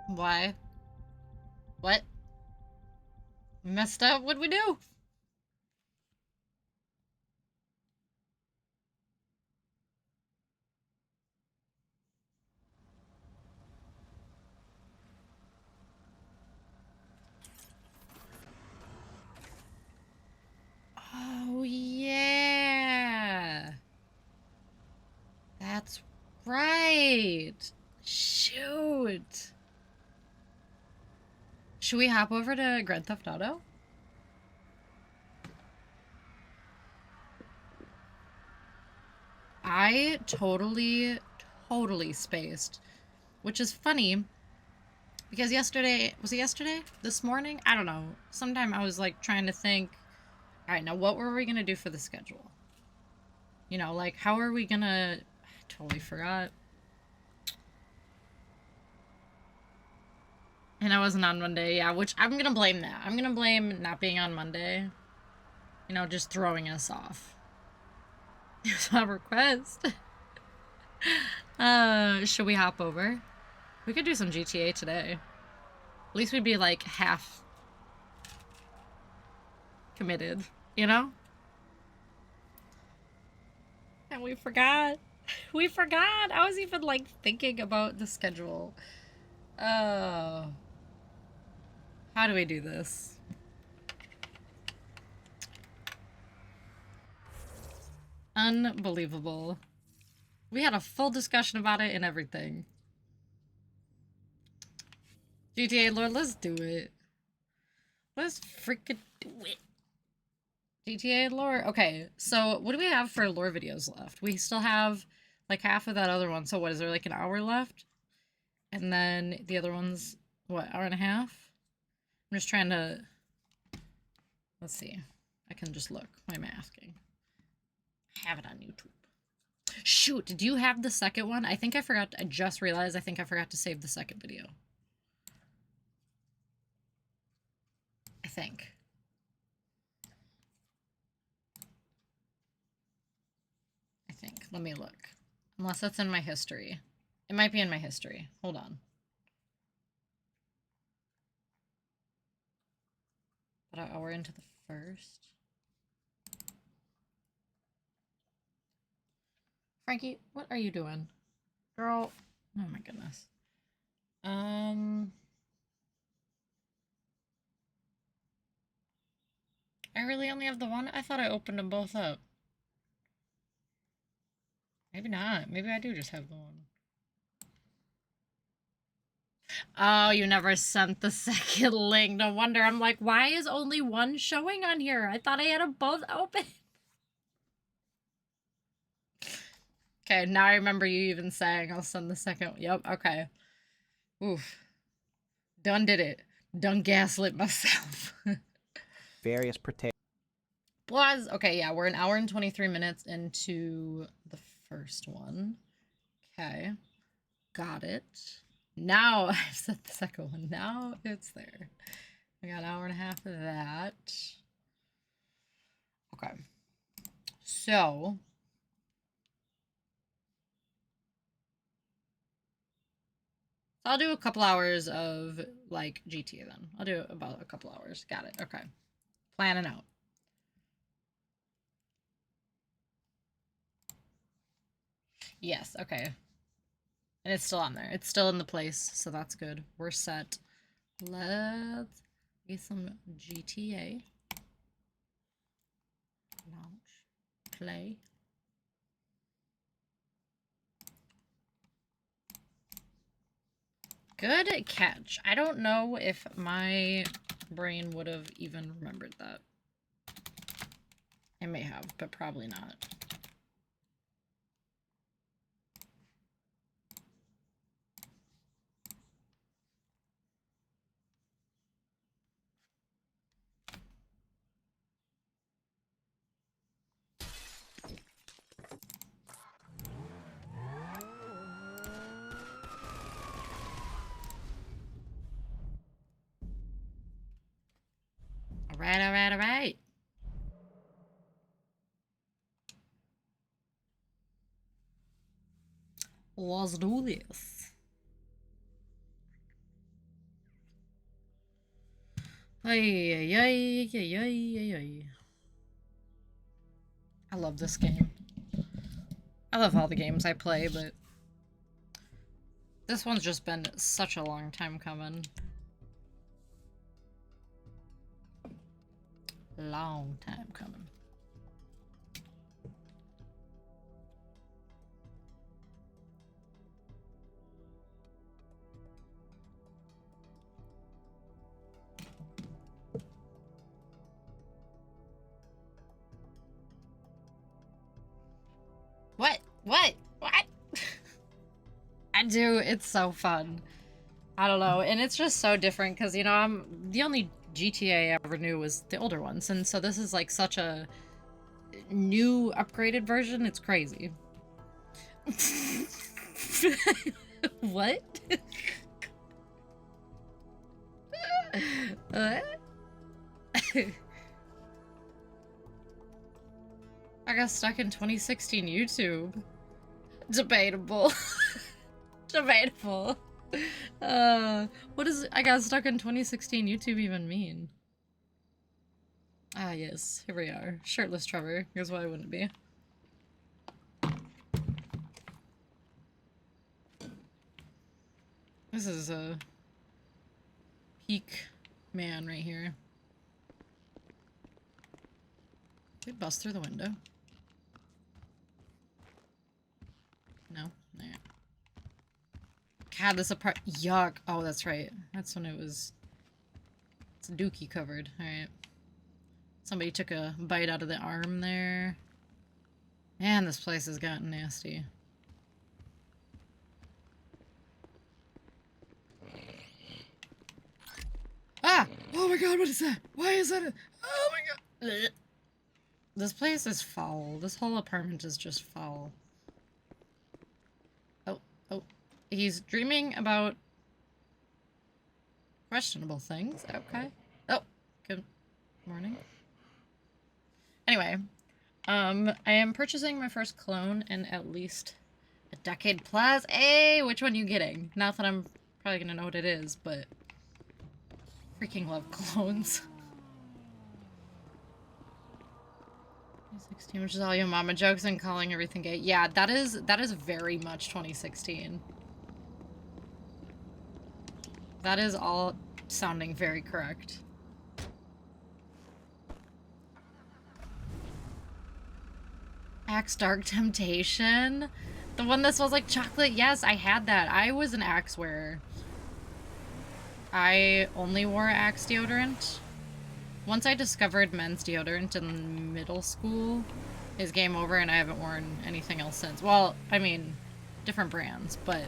Why? What? Messed up? What'd we do? Oh, yeah. That's right. Shoot. Should we hop over to Grand Theft Auto? I totally spaced. Which is funny because yesterday, was it yesterday? This morning? I don't know. Sometime I was like trying to think, all right, now what were we going to do for the schedule? You know, like how are we going to, I totally forgot. And I wasn't on Monday, yeah, which I'm going to blame that. I'm going to blame not being on Monday. You know, just throwing us off. It was a request. Should we hop over? We could do some GTA today. At least we'd be like half committed, you know? And we forgot. We forgot. I was even like thinking about the schedule. Oh. How do we do this? Unbelievable. We had a full discussion about it and everything. GTA lore, let's do it. Let's freaking do it. GTA lore. Okay, so what do we have for lore videos left? We still have like half of that other one. So what, is there like an hour left? And then the other one's, what, hour and a half? I'm just trying to... Let's see. I can just look. Why am I asking? I have it on YouTube. Shoot, do you have the second one? I think I forgot. I just realized I think I forgot to save the second video. I think. Let me look. Unless that's in my history. It might be in my history. Hold on. But we're into the first. Frankie, what are you doing? Girl. Oh my goodness. I really only have the one? I thought I opened them both up. Maybe not. Maybe I do just have the one. Oh, you never sent the second link. No wonder. I'm like, why is only one showing on here? I thought I had them both open. Okay, now I remember you even saying I'll send the second. Yep, okay. Oof. Done did it. Done gaslit myself. Various potatoes. Was okay, yeah, we're an hour and 23 minutes into the first one. Okay. Got it. Now I've set the second one. Now it's there. I got an hour and a half of that. Okay. So I'll do a couple hours of like GTA then. I'll do about a couple hours. Got it. Okay. Planning out. Yes, okay. And it's still on there. It's still in the place, so that's good. We're set. Let's get some GTA. Launch. Play. Good catch. I don't know if my brain would have even remembered that. It may have, but probably not. Alright, alright, alright. Let's do this. Ay, ay, ay, ay, ay, ay, ay. I love this game. I love all the games I play, but this one's just been such a long time coming. Long time coming. What? What? I do. It's so fun. I don't know. And it's just so different because, you know, the only GTA I ever knew was the older ones. And so this is like such a new upgraded version. It's crazy. What? What? I got stuck in 2016 YouTube. Debatable. Debatable. What does I got stuck in 2016 YouTube even mean? Ah, yes. Here we are. Shirtless Trevor. Here's why I wouldn't be. This is a peak man right here. Did we bust through the window? No? Alright. God, this apart- Yuck. Oh, that's right. That's when it was... It's dookie covered. Alright. Somebody took a bite out of the arm there. Man, this place has gotten nasty. Ah! Oh my god, what is that? Why is that? Oh my god! This place is foul. This whole apartment is just foul. Oh. He's dreaming about questionable things. Okay. Oh, good morning. Anyway, I am purchasing my first clone in at least a decade plus. Hey, which one are you getting? Not that I'm probably gonna know what it is, but freaking love clones. 2016, which is all your mama jokes and calling everything gay. Yeah, that is very much 2016. That is all sounding very correct. Axe Dark Temptation? The one that smells like chocolate? Yes, I had that. I was an Axe wearer. I only wore Axe deodorant. Once I discovered men's deodorant in middle school, is game over and I haven't worn anything else since. Well, I mean, different brands, but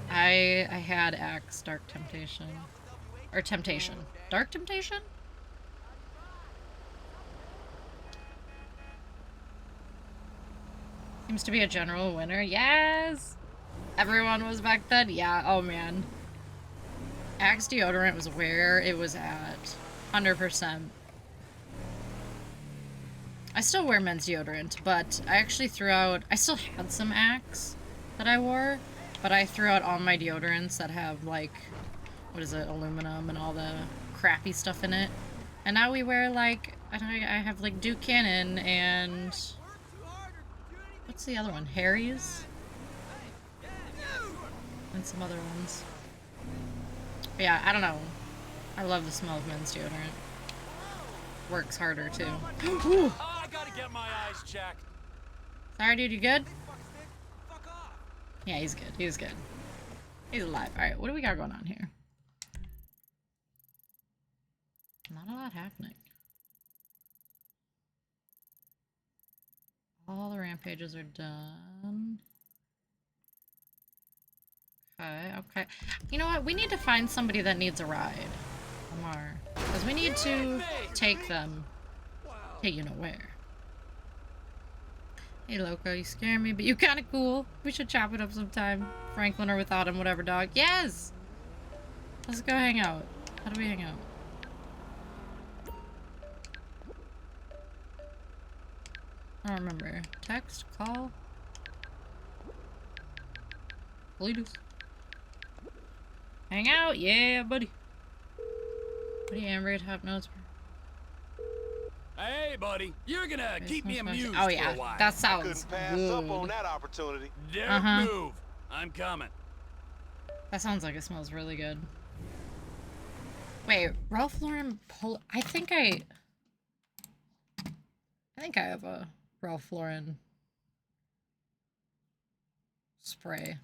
I had Axe Dark Temptation. Or Temptation. Dark Temptation? Seems to be a general winner. Yes! Everyone was back then? Yeah, oh man. Axe deodorant was where it was at. 100%. I still wear men's deodorant, but I actually threw out... I still had some Axe that I wore, but I threw out all my deodorants that have, like... What is it? Aluminum and all the crappy stuff in it. And now we wear, like... I have, like, Duke Cannon and... What's the other one? Harry's? And some other ones. But yeah, I don't know. I love the smell of men's deodorant. Works harder, too. Ooh. I gotta get my eyes checked. Sorry, dude, you good? Yeah, he's good. He's good. He's alive. Alright, what do we got going on here? Not a lot happening. All the rampages are done. Okay, okay. You know what? We need to find somebody that needs a ride. Lamar. Because we need to take them to you know where. Hey, Loco, you scare me, but you're kind of cool. We should chop it up sometime. Franklin or without him, whatever, dog. Yes! Let's go hang out. How do we hang out? I don't remember. Text? Call? Bluetooth. Hang out? Yeah, buddy. Buddy, Amber, top notes. Hey, buddy, you're gonna keep me amused Oh, for yeah. a while. That I sounds couldn't pass good. up on that opportunity. Don't move. I'm coming. That sounds like it smells really good. Wait, Ralph Lauren I think I have a Ralph Lauren spray.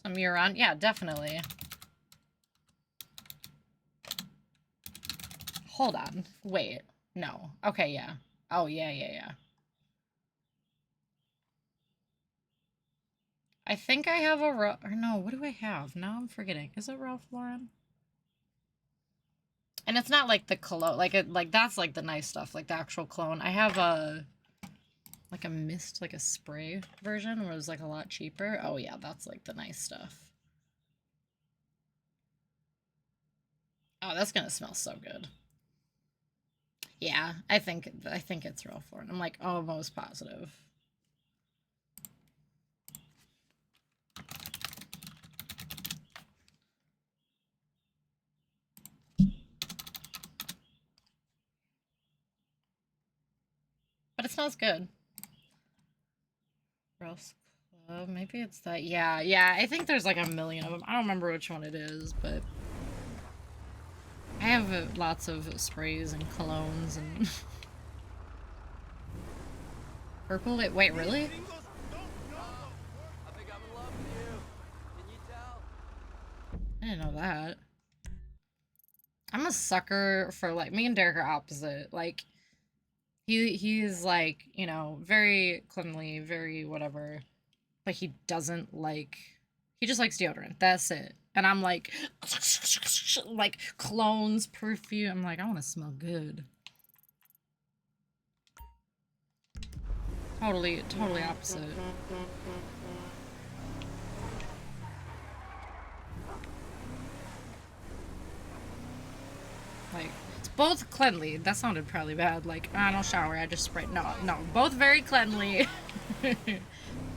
Some year on? Yeah, definitely. Hold on. Wait. No. Okay, yeah. Oh, yeah. I think I have a or no, what do I have? Now I'm forgetting. Is it Ralph Lauren? And it's not like the cologne, like that's like the nice stuff, like the actual cologne. I have a mist, like a spray version where it was like a lot cheaper. Oh yeah, that's like the nice stuff. Oh, that's gonna smell so good. Yeah, I think it's Ralph Lauren. I'm like almost positive. But it smells good. Ralph's Club, maybe it's that. Yeah, I think there's like a million of them. I don't remember which one it is, but I have lots of sprays and colognes and purple. Wait, really? I think I'm in love with you. Can you tell? I didn't know that. I'm a sucker for, like, me and Derek are opposite. Like, he's like, you know, very cleanly, very whatever, but he doesn't like, he just likes deodorant. That's it. And I'm like colognes, perfume. I'm like, I want to smell good. Totally opposite. Like, it's both cleanly. That sounded probably bad. Like, I don't shower, I just spray. No, both very cleanly. But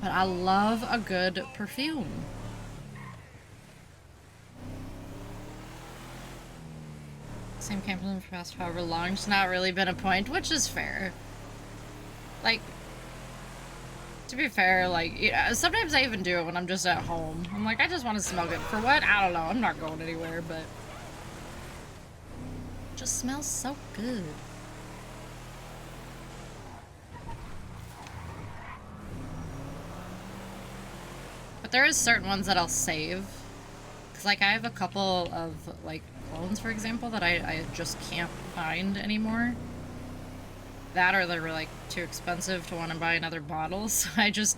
I love a good perfume. Same camping for past however long. It's not really been a point, which is fair. Like, to be fair, like, yeah, sometimes I even do it when I'm just at home. I'm like, I just want to smell good. For what? I don't know. I'm not going anywhere, but it just smells so good. But there is certain ones that I'll save. Because, like, I have a couple of, like, clones, for example, that I just can't find anymore. That or they're, like, too expensive to want to buy another bottle, so I just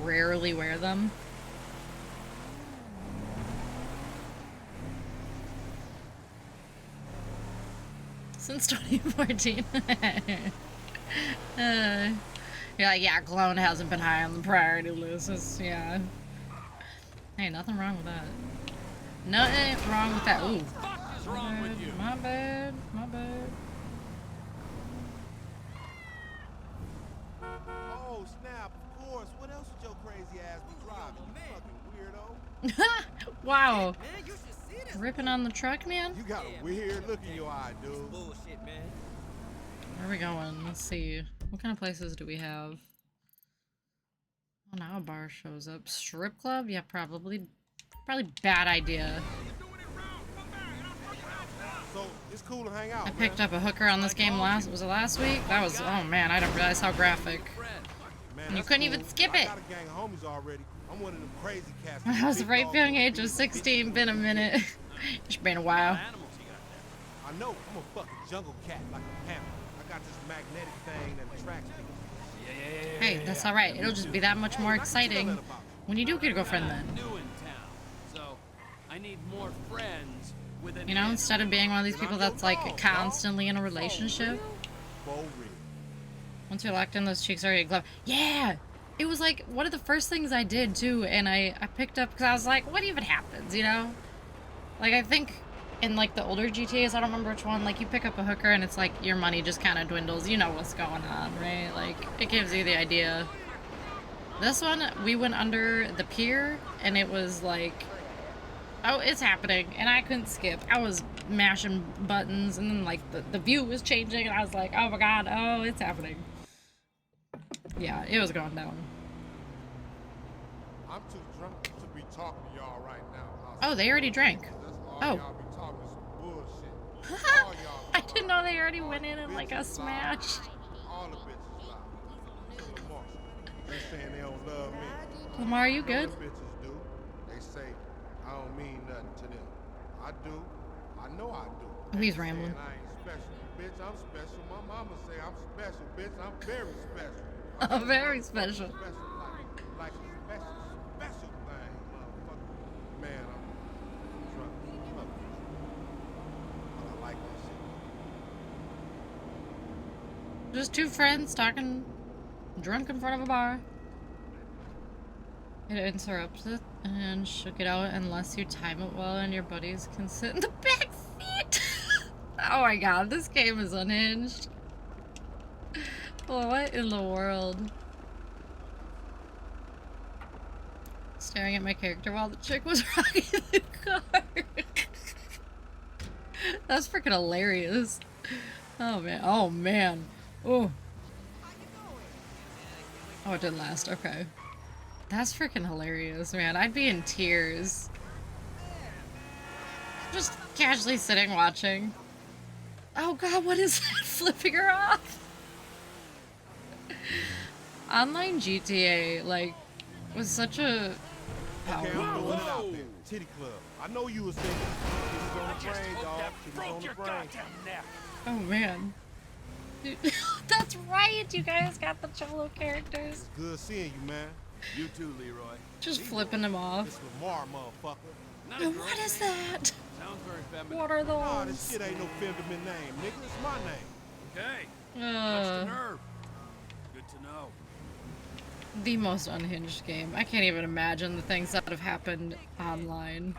rarely wear them. Since 2014. You're like, yeah, clone hasn't been high on the priority list. It's, yeah. Hey, nothing wrong with that. Nothing wrong with that. Ooh. What is wrong with you? My bad. Oh, snap, of course. What else would your crazy ass be driving, you fucking weirdo? Wow. Man, you should see this. Ripping on the truck, man? You got a weird look in your eye, dude. Bullshit, man. Where are we going? Let's see. What kind of places do we have? Oh, now a bar shows up. Strip club? Yeah, probably bad idea. So, it's cool to hang out, I picked up a hooker on this game was it last week? That was, oh man, I didn't realize how graphic. Man, You that's couldn't cool. even skip I it. got a gang of homies already. I'm one of them crazy cats. I was the Big right dogs young on age the of field, 16, bitch, been a you minute. It's been a while. Animals you got there. I know, I'm a fucking jungle cat like a panther. I got this magnetic thing that attracts people. Yeah. Hey, that's alright. It'll just be that much more Hey, I can tell exciting that about you. when you do get a girlfriend I'm then. new in town, so I need more friends with an You know, N. instead of being one of these people that's like constantly in a relationship. For real. Once you're locked in, those cheeks already glow. Yeah! It was like one of the first things I did too, and I picked up because I was like, what even happens, you know? Like, I think in like the older GTAs, I don't remember which one, like you pick up a hooker and it's like your money just kind of dwindles. You know what's going on, right? Like, it gives you the idea. This one, we went under the pier and it was like, oh, it's happening, and I couldn't skip. I was mashing buttons, and then like the view was changing, and I was like, oh my god, oh, it's happening. Yeah, it was going down. I'm too drunk to be talking to y'all right now. Oh, they already drank. That's all Oh. y'all be talking is some bullshit. All y'all I didn't know they already went in and like a bitches lie. smash. All the bitches lie. Look at Marshall. They saying they don't love me. Lamar, you I know good? them bitches do. They say I don't mean nothing to them. I do. I know I do. Oh, he's They saying rambling. I ain't special. Bitch, I'm special. My mama say I'm special. Bitch, I'm very special. Oh, very special. Special, like a special thing, motherfucker. Man, I'm drunk. Fuck you. I like that shit. Just two friends talking drunk in front of a bar. It interrupts it and shook it out unless you time it well and your buddies can sit in the back seat. Oh my god, this game is unhinged. What in the world? Staring at my character while the chick was rocking the car. That's freaking hilarious. Oh man. Oh man. Oh. Oh, it didn't last. Okay. That's freaking hilarious, man. I'd be in tears. Just casually sitting watching. Oh god, what is that? Flipping her off. Online GTA, like, was such a Okay, power. I'm doing it out there. Titty club. I know you was thinking. Titties on the brain, dog. Titties on the brain. Oh man. Dude, that's right, you guys got the Cholo characters. Good seeing you, man. You too, Leroy. Just flipping them off. This Lamar motherfucker. Not a Oh, girl what is name. that? Sounds very feminine. What are Nah, this those? shit ain't no feminine name, nigga. It's my name. Okay. That's the Uh, nerve. Good to know. the most unhinged game. I can't even imagine the things that have happened online.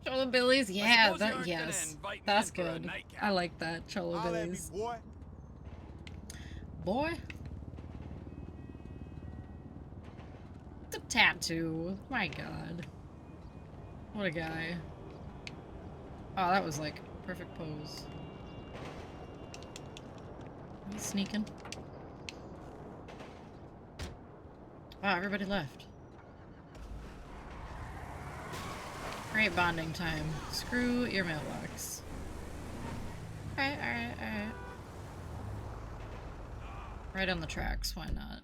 Cholo Billies, yeah, suppose you aren't gonna yes, invite me that's in for a good. nightcap. I like that, Cholo Holla at me, Billies. boy. Boy, the tattoo. My God, what a guy. Oh, that was like perfect pose. He's sneaking. Wow, everybody left. Great bonding time. Screw your mailbox. Alright, alright, alright. Right on the tracks, why not?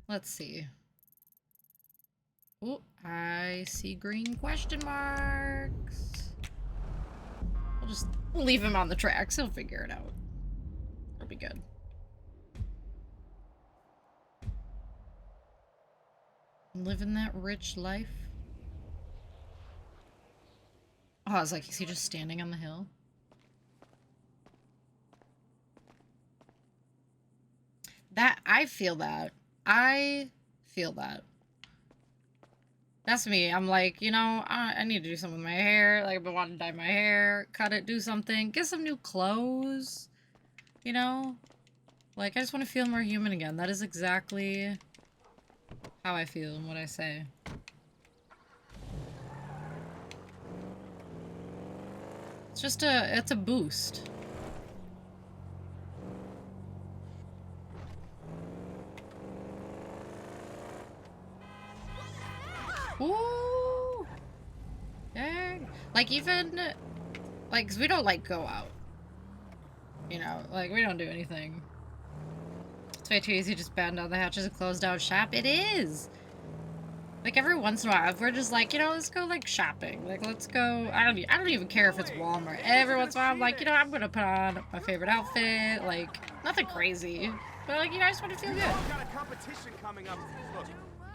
Let's see. Oh, I see green question marks. We'll just leave him on the tracks, he'll figure it out. It'll be good. Living that rich life. Oh, I was like, is he just standing on the hill? That, I feel that. I feel that. That's me. I'm like, you know, I need to do something with my hair. Like, I've been wanting to dye my hair, cut it, do something. Get some new clothes. You know? Like, I just want to feel more human again. That is exactly how I feel and what I say. It's just it's a boost. Ooh! Dang. Like, even, like, 'cause we don't, like, go out. You know, like, we don't do anything. It's way too easy to just batten down the hatches and close down shop. It is! Like, every once in a while, if we're just like, you know, let's go, like, shopping. Like, let's go... I don't even care if it's Walmart. Every once in a while, I'm like, you know, I'm gonna put on my favorite outfit. Like, nothing crazy. But, like, you know, I just want to feel good. I've got a competition coming up. Look,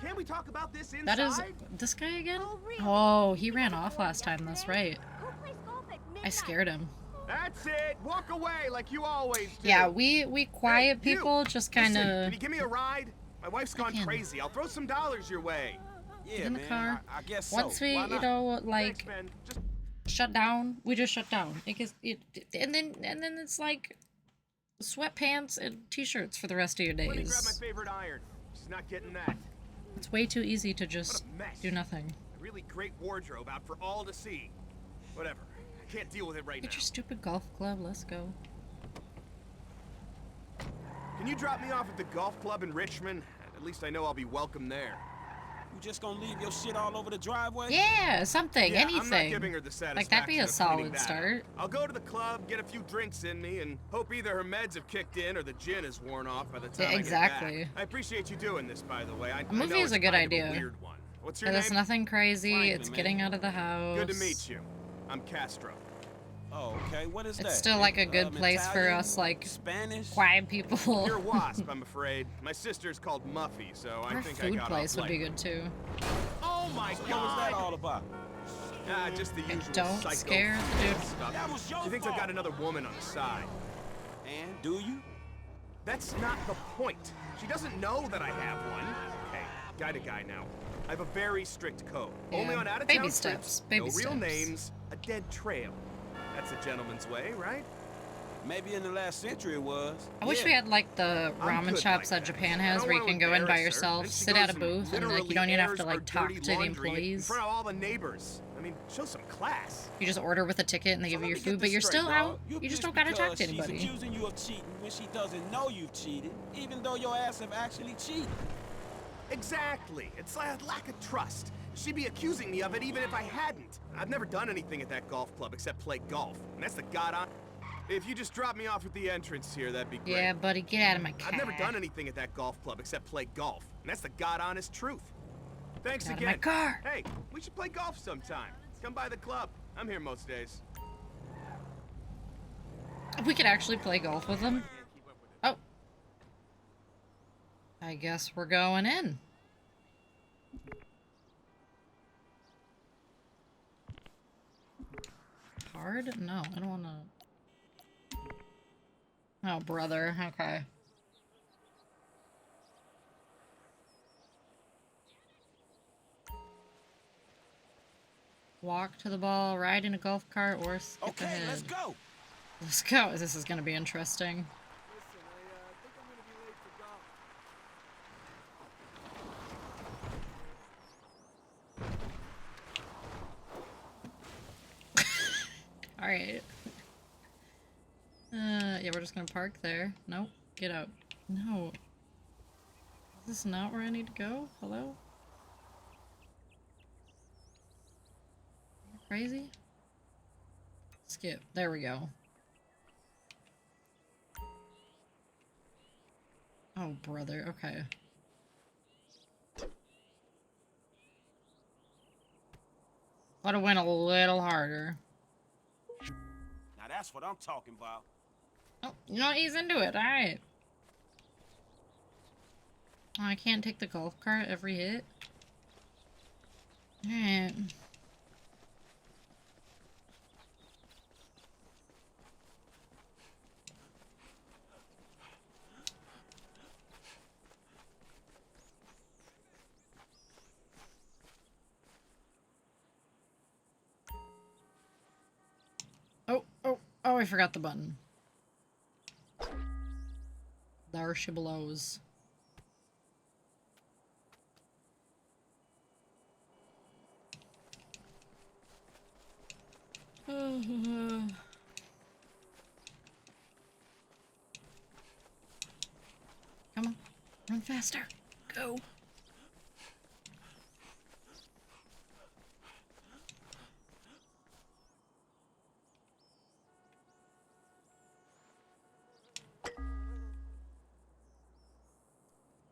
can we talk about this inside? That is... This guy again? Oh, he ran off last time. That's right. I scared him. That's it. Walk away like you always do. Yeah, we quiet Hey, people you. just kind Listen, of... Can you give me a ride? My wife's gone can. crazy. I'll throw some dollars your way. Yeah, in the man, car. I guess so. Once we, Why you not? know, like... Thanks, man. Just shut down. We just shut down. And then it's like sweatpants and t-shirts for the rest of your let me grab my days. favorite iron. She's not getting that. It's way too easy to What just a mess. do nothing. A really great wardrobe out for all to see. Whatever. I can't deal with it right Get now. your stupid golf club. Let's go. Can you drop me off at the golf club in Richmond? At least I know I'll be welcome there. You just gonna leave your shit all over the driveway? Yeah, something, Yeah, anything. I'm not giving her the satisfaction Like, that'd be a of cleaning solid that up. start. I'll go to the club, get a few drinks in me, and hope either her meds have kicked in or the gin is worn off by the time exactly. I get back. I appreciate you doing this, by the way. I movie know is it's a good kind of idea. a weird one. What's your And it's name? nothing crazy. Franklin, It's man. getting out of the house. Good to meet you. I'm Castro. Oh, okay. What is that? It's still like a good place for Italian? us, like, Spanish? quiet people. You're a wasp, I'm afraid. My sister's called Muffy, so I Our think I food got place off would be light. good too. Oh my What was that god! all about? Ah, just the usual Don't psycho scare the dude. stuff. That was your She thinks I've fault. got another woman on the side. And do you? That's not the point. She doesn't know that I have one. Hey, guy to guy now. I have a very strict code. Only Yeah. on out-of-town Baby trips, steps, no baby real steps. names, a dead trail. That's a gentleman's way, right? Maybe in the last century it was. I wish Yeah. we had like the I'm ramen good shops like that that. Japan I has don't where you wanna can go in by embarrass her, yourself, and she sit at goes a and booth, and like you literally don't even have airs to her like talk dirty to the laundry employees. in front of all the neighbors. I mean, show some class. You just order with a ticket and they So give you let your me get food, but this you're straight, still dawg. out. You're You just pissed don't gotta talk to because anybody. She's accusing you of cheating when she doesn't know you've cheated, even though your ass have actually cheated. Exactly. It's like a lack of trust. She'd be accusing me of it even if I hadn't. I've never done anything at that golf club except play golf. And that's the god on. If you just drop me off at the entrance here, that'd be great. Yeah, buddy, get out of my car. I've never done anything at that golf club except play golf. And that's the god honest truth. Thanks Get out of again. my car. Hey, we should play golf sometime. Come by the club. I'm here most days. We could actually play golf with them. Oh. I guess we're going in. Hard? No, I don't want to. Oh, brother. Okay. Walk to the ball, ride in a golf cart, or skip Okay, ahead. let's go. Let's go. This is gonna be interesting. Alright. Yeah, we're just gonna park there. Nope. Get out. No. Is this not where I need to go? Hello? Crazy? Skip. There we go. Oh, brother. Okay. Would have went a little harder. Now that's what I'm talking about. Oh, you know, he's into it. Alright. Oh, I can't take the golf cart every hit. Alright. Oh, I forgot the button. There she blows. Come on, run faster. Go.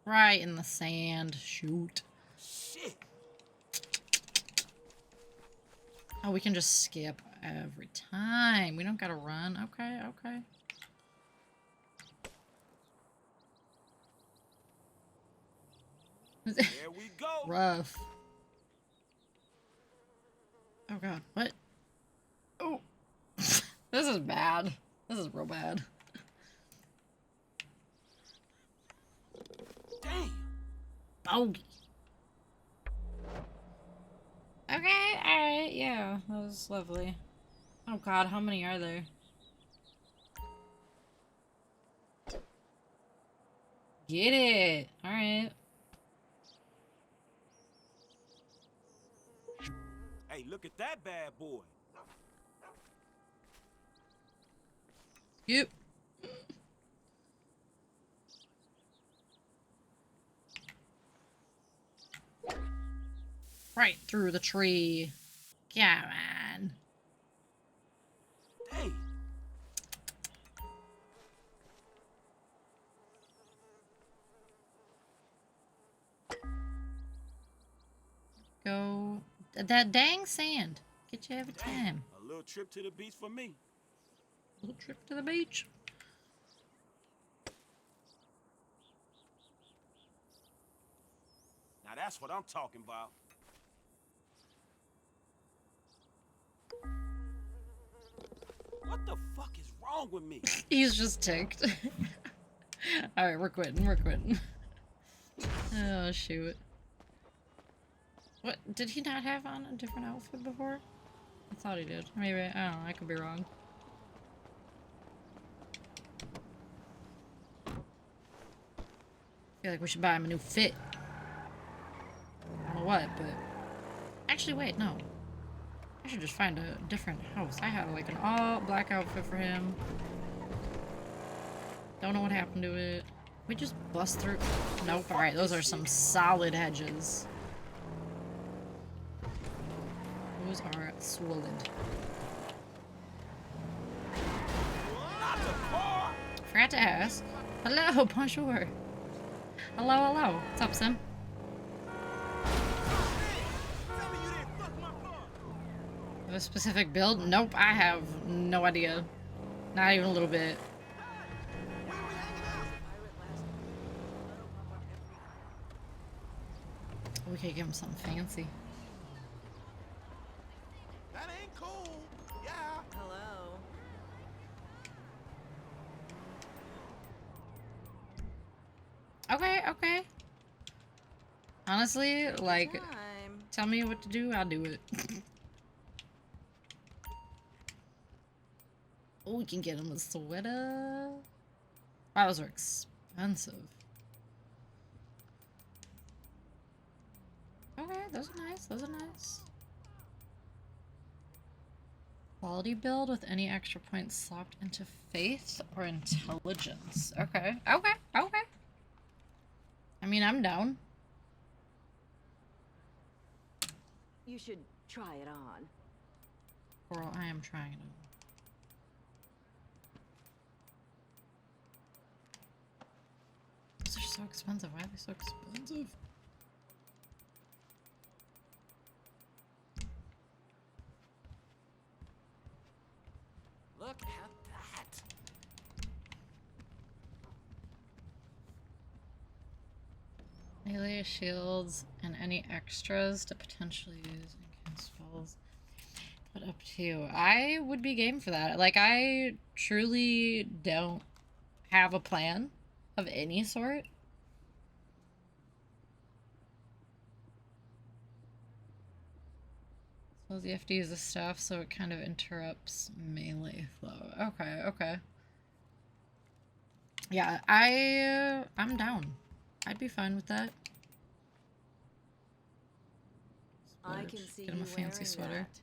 Right in the sand. Shoot. Shit. Oh, we can just skip every time. We don't gotta run. Okay, okay. There we go. Rough. Oh god, what? Oh. This is bad. This is real bad. Damn. Bogey. Okay, alright, yeah. That was lovely. Oh god, how many are there? Get it! Alright. Hey, look at that bad boy. Yep. Right through the tree. Come on. Damn. Go. That dang sand. Get you every Damn. time. A little trip to the beach for me. Little trip to the beach. Now that's what I'm talking about. What the fuck is wrong with me? He's just ticked. Alright, we're quitting. We're quitting. Oh, shoot. What? Did he not have on a different outfit before? I thought he did. Maybe. I don't know. I could be wrong. I feel like we should buy him a new fit. I don't know what, but... Actually, wait, no. I should just find a different house. I had like an all black outfit for him. Don't know what happened to it. We just bust through. Nope. Alright, those are some solid hedges. Those are solid. Not the car. Forgot to ask. Hello, bonjour. Hello, hello. What's up, Sim? Tell me you didn't fuck my car. Have a specific build? Nope, I have no idea. Not even a little bit. We could give him something fancy. That ain't cool. Yeah. Hello. Okay, okay. Honestly, like, Time. tell me what to do, I'll do it. Oh, we can get him a sweater. Wow, those are expensive. Okay, those are nice, those are nice. Quality build with any extra points slopped into faith or intelligence. Okay, okay, okay. I mean, I'm down. You should try it on. Coral, I am trying to. These are so expensive. Why are they so expensive? Look at that. Melee shields and any extras to potentially use and cast spells. But up to you. I would be game for that. Like, I truly don't have a plan of any sort. So you have to use the stuff, so it kind of interrupts melee flow. Okay, okay. Yeah, I'm down. I'd be fine with that. I Splurge. can see Get him you a fancy wearing sweater. that.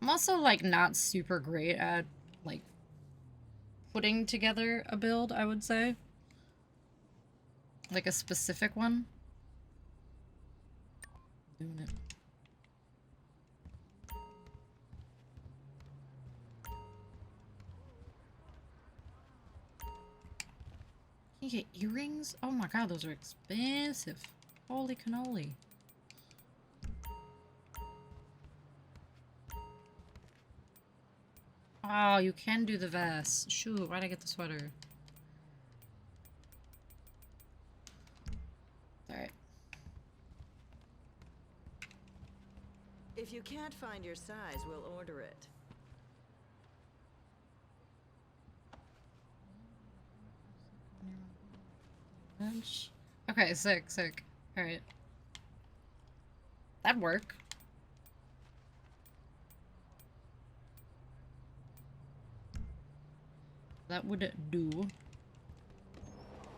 I'm also like not super great at like putting together a build, I would say. Like a specific one. Doing it. You get earrings? Oh my god, those are expensive. Holy cannoli. Oh, you can do the vest. Shoot, why'd I get the sweater? Alright. If you can't find your size, we'll order it. Bench. Okay, sick. Alright. That'd work. That would do.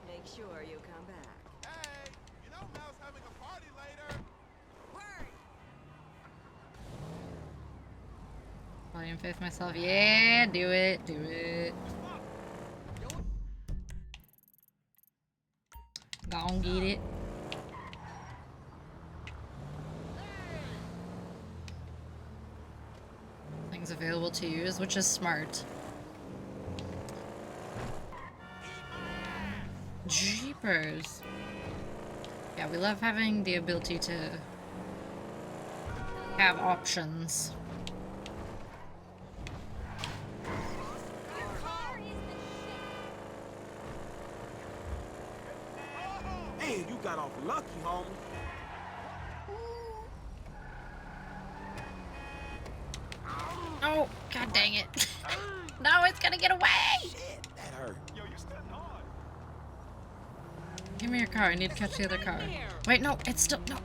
Make sure you come back. Hey, you know Mel's having a party later. Volume faith myself. Yeah, do it. Do it. Go on, get it. Things available to use, which is smart. Jeepers. Yeah, we love having the ability to have options. Man, you got off lucky, homie. Oh, god dang it. No, it's gonna get away! Shit, that hurt. Yo, you still on. Give me your car, I need to catch the other car. Wait, no, it's still, no.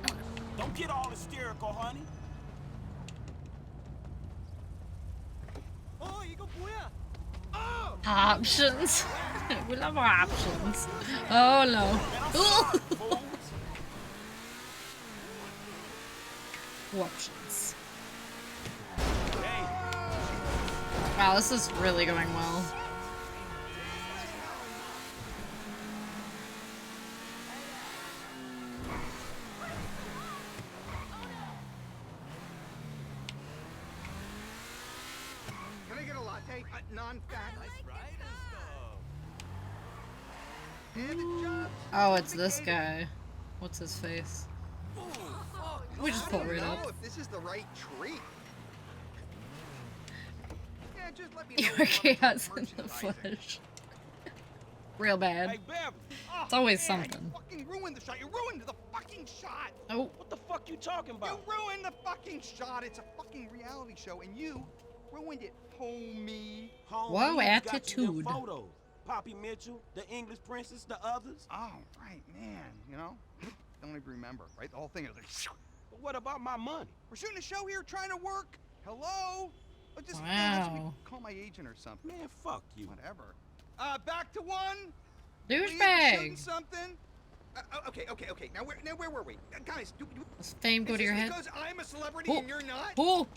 Don't get all hysterical, honey. Options. We love our options. Oh no. Ooh. Options. Wow, this is really going well. Can I get a latte? Non-fat. Oh, it's this guy. What's his face? We just pull right up. If this is the right treat. Yeah, just let me You are chaos in the flesh. Real bad. Hey, Bev. It's always something. Fucking ruined the shot. You ruined the fucking shot. Oh, What the fuck you talking You about? ruined the fucking shot. It's a fucking reality show, and you ruined it, homie. Homie, Whoa, you got you them attitude. photos. Poppy Mitchell, the English princess, the others. Oh, right, man. You know, don't even remember, right? The whole thing is like, But what about my money? we're shooting a show here, trying to work. Hello. Just Wow. call my agent or something. Man, fuck you. Whatever. Back to one. We were shooting douchebag. something. Okay. Now where were we? Guys, Does fame go is to your this head? because I'm a celebrity Oh. and you're not? Oh.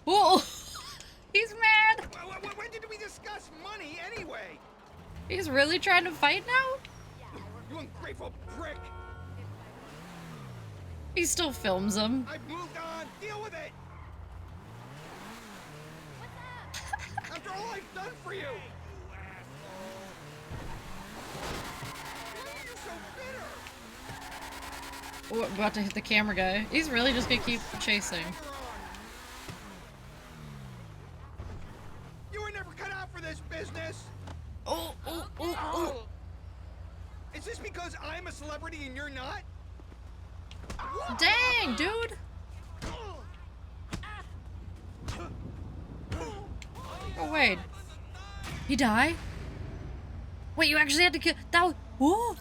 He's mad. When did we discuss money anyway? He's really trying to fight now? You ungrateful prick! He still films him. I've moved on. Deal with it. After all I've done for you. Why are you so bitter? Oh, about to hit the camera guy. He's really just gonna keep chasing. You were never cut out for this business. Oh. Is this because I'm a celebrity and you're not? Dang, dude. Oh, wait. He died? Wait, you actually had to kill. That was. Whoa.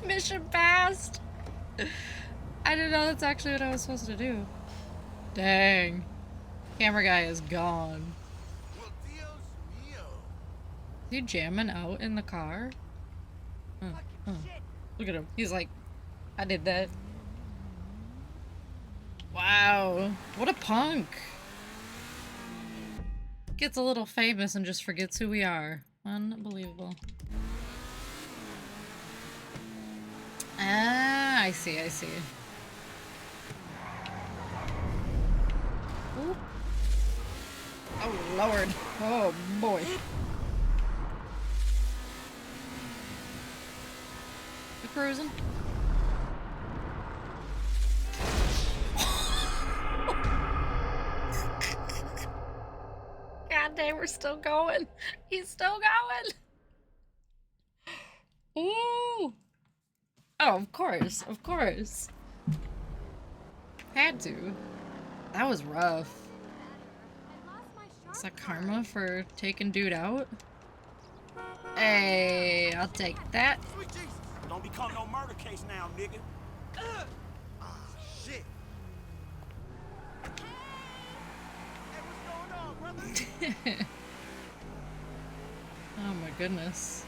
Mission passed. I didn't know that's actually what I was supposed to do. Dang. Camera guy is gone. Is he jamming out in the car? Look at him. He's like, I did that. Wow. What a punk. Gets a little famous and just forgets who we are. Unbelievable. Ah, I see. Oop. Oh, Lord. Oh, boy. cruising. God damn, we're still going. He's still going. Ooh. Oh, of course, of course. Had to. That was rough. Is that karma for taking dude out? Hey, I'll take that. Sweet Jesus! Don't become no murder case now, nigga. Ah, shit! Hey, what's going on, brother? Oh my goodness.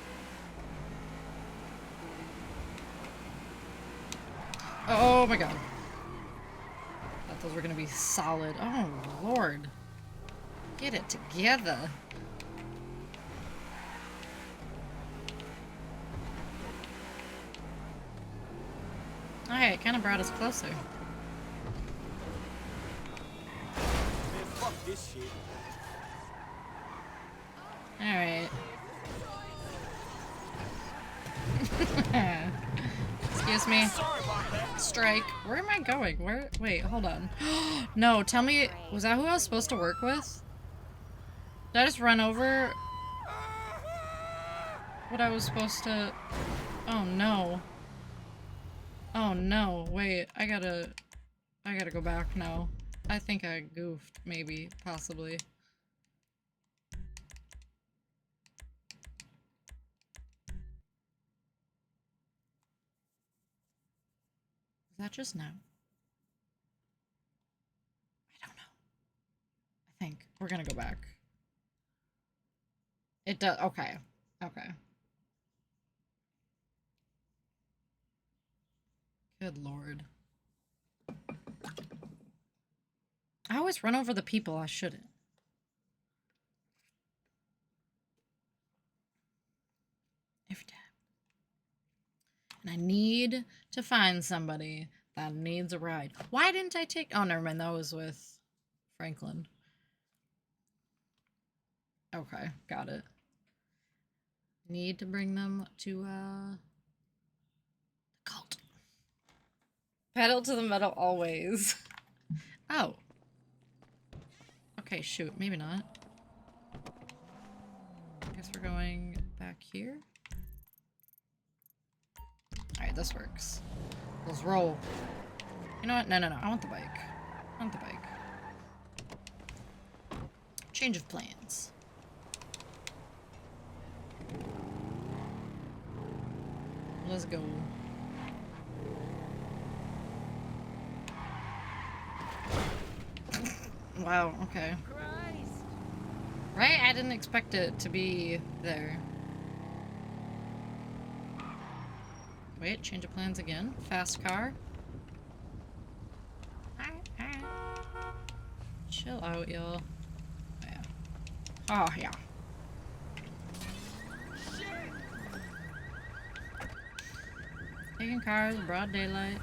Oh my god. Thought those were gonna be solid. Oh lord. Get it together. Alright, it kind of brought us closer. Man, fuck this shit. Alright. Excuse me. Sorry about that. Strike. Where am I going? Where? Wait, hold on. No, tell me, was that who I was supposed to work with? Did I just run over what I was supposed to... Oh no. Oh no, wait, I gotta go back now. I think I goofed, maybe, possibly. Was that just now? I don't know. I think we're gonna go back. It does, okay, okay. Good lord. I always run over the people I shouldn't. Every time. And I need to find somebody that needs a ride. Why didn't I take... Oh, never mind. That was with Franklin. Okay, got it. Need to bring them to, the cult. Pedal to the metal always. Oh. Okay, shoot. Maybe not. I guess we're going back here. Alright, this works. Let's roll. You know what? No, no, no. I want the bike. I want the bike. Change of plans. Let's go. Wow, okay. Right? I didn't expect it to be there. Wait, change of plans again. Fast car. Chill out, y'all. Oh, yeah. Oh, yeah. Taking cars, broad daylight.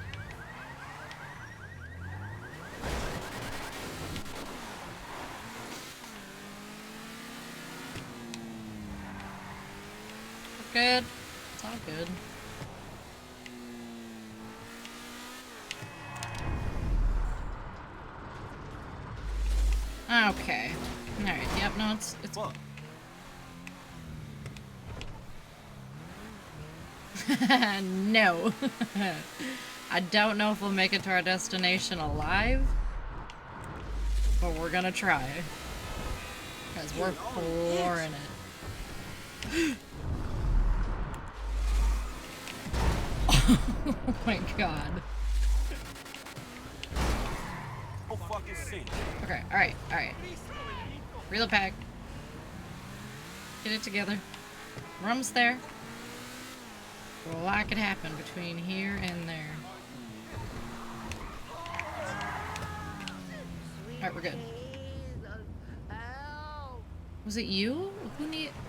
Good. It's all good. Okay. Alright, yep, no, it's Fuck. No. I don't know if we'll make it to our destination alive, but we're gonna try. Because we're flooring it. Oh my god. Oh, fucking sin. Okay, alright, alright. Reel it back. Get it together. We're almost there. A lot could happen between here and there. Alright, we're good. Was it you?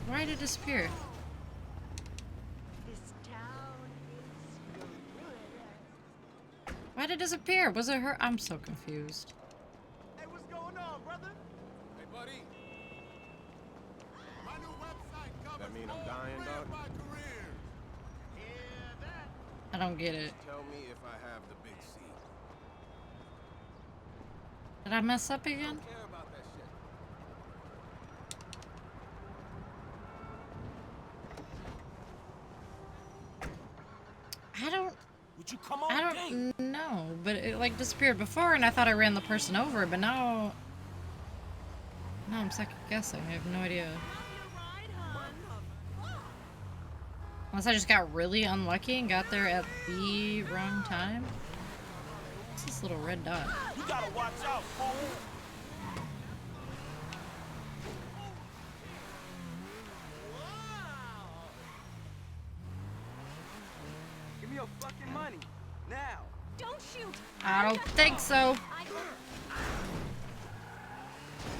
Why did it disappear? Why did it disappear? Was it her? I'm so confused. Hey, what's going on, brother? Hey, buddy. My new website covers That mean I'm all dying, three dog? of my careers. Yeah, that. I don't get it. Tell me if I have the big C. Did I mess up again? Don't care about that shit. I don't Would you come on? I don't know, but it like disappeared before and I thought I ran the person over, but now I'm second guessing. I have no idea. Unless I just got really unlucky and got there at the wrong time. What's this little red dot? You gotta watch out, fool. Give me your fucking money. Now. Don't shoot! I don't think so.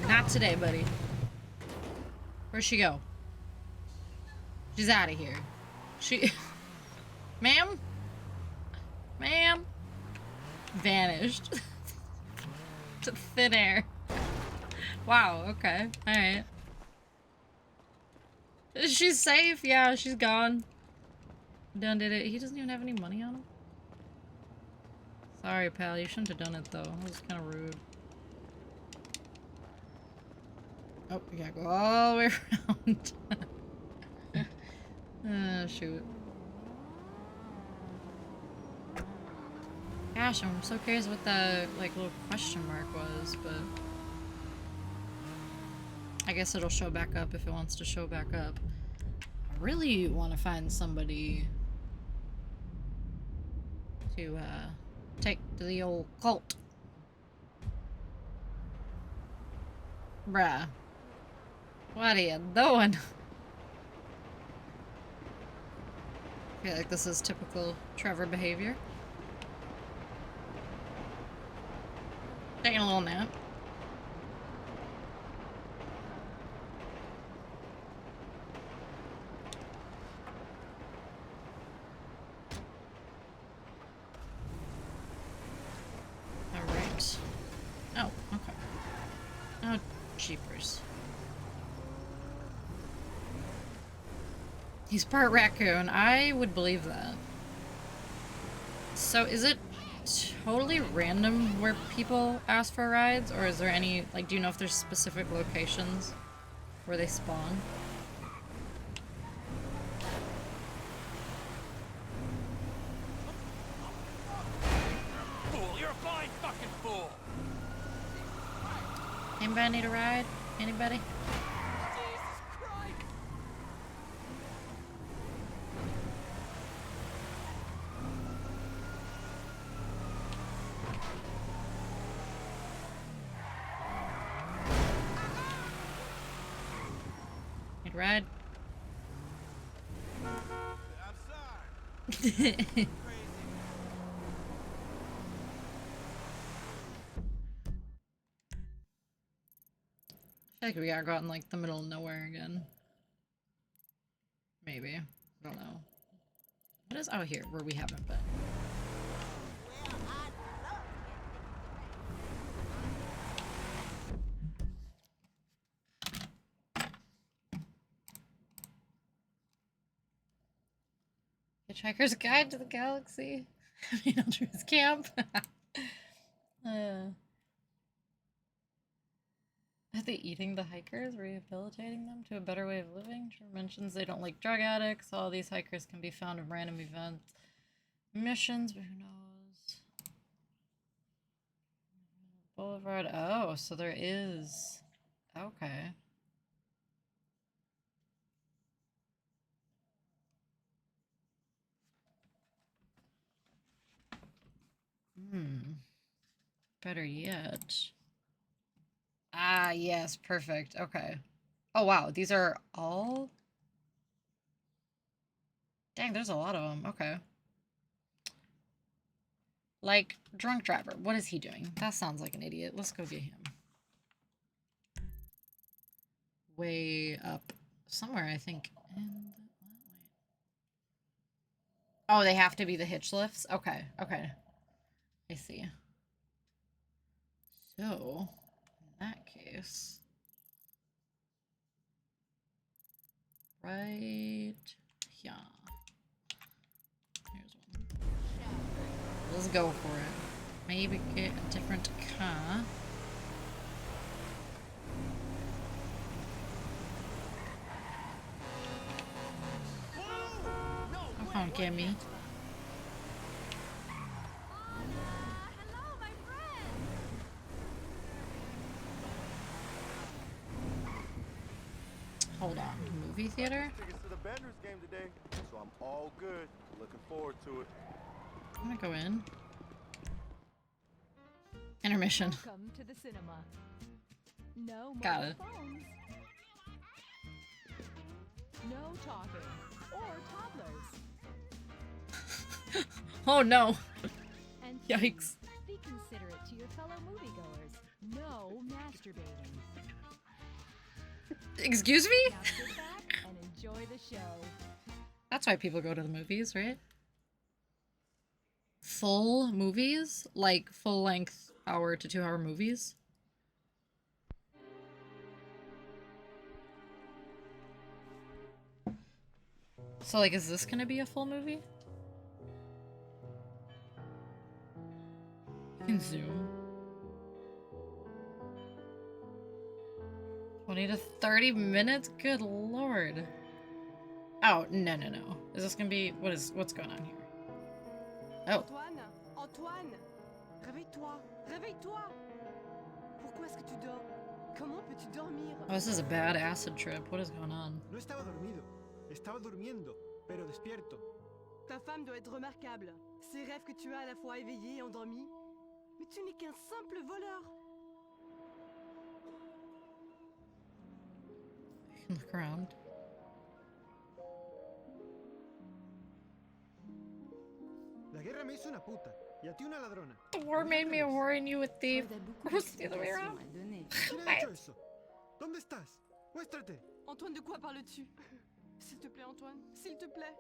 Not today, buddy. Where'd she go? She's out of here. She... Ma'am? Ma'am? Vanished. To thin air. Wow, okay. Alright. Is she safe? Yeah, she's gone. Done did it. He doesn't even have any money on him? Sorry, pal. You shouldn't have done it, though. That was kind of rude. Oh, we gotta go all the way around. Shoot. Gosh, I'm so curious what the, like, little question mark was, but... I guess it'll show back up if it wants to show back up. I really want to find somebody to, take to the old cult. Bruh. What are you doing? I feel like this is typical Trevor behavior. Taking a little nap. Alright. Oh, okay. Oh, jeepers. He's part raccoon. I would believe that. So is it totally random where people ask for rides? Or is there any, like, do you know if there's specific locations where they spawn? Fool, you're a fine fucking fool. Anybody need a ride? Anybody? Jesus Christ. Need a ride? I'm sorry. I feel like we gotta go out in like the middle of nowhere again. Maybe. I don't know. What is out here where we haven't been? Hitchhiker's Guide to the Galaxy. Beetlejuice Camp. Are they eating the hikers, rehabilitating them to a better way of living? Trevor mentions they don't like drug addicts. All these hikers can be found in random events, missions, but who knows? Boulevard. Oh, so there is. Okay. Better yet. Ah, yes, perfect. Okay. Oh, wow. These are all... Dang, there's a lot of them. Okay. Like, drunk driver. What is he doing? That sounds like an idiot. Let's go get him. Way up. Somewhere, I think. Oh, they have to be the hitch lifts? Okay, okay. I see. So, in that case... Right... Yeah. Here's one. go for it. Maybe get a different car. Oh, come on, get me. Hello, my friend. Hold on. Movie theater? Tickets to the Benders game today, so I'm all good. Looking forward to it. I'm gonna go in. Intermission. Welcome to the cinema. No Got mobile it. phones. No talking or toddlers. Oh no. And Yikes. please be considerate to your fellow moviegoers. No masturbating. Excuse me? Now sit back and enjoy the show. That's why people go to the movies, right? Full movies? Like full length hour to 2 hour movies? So like, is this gonna be a full movie? You can zoom. 20 to 30 minutes? Good lord. Oh, no, no, no. Is this gonna be... what's going on here? Oh. Antoine, Antoine, réveille-toi, réveille-toi. Pourquoi est-ce que tu dors? Comment peux-tu dormir? Oh, this is a bad acid trip. What is going on? No estaba dormido, estaba durmiendo, pero despierto. Ta femme doit être remarquable. Ces rêves que tu as à la fois éveillé et endormi. Mais tu n'es qu'un simple voleur. I can look around. La guerra me hizo una puta, y a ti una ladrona. The war made me a whore and you a thief. Or was it the other way around? ¿Quién ha hecho eso? ¿Dónde estás? Muéstrate. Antoine, de quoi parles-tu? S'il te plaît, Antoine, s'il te plaît.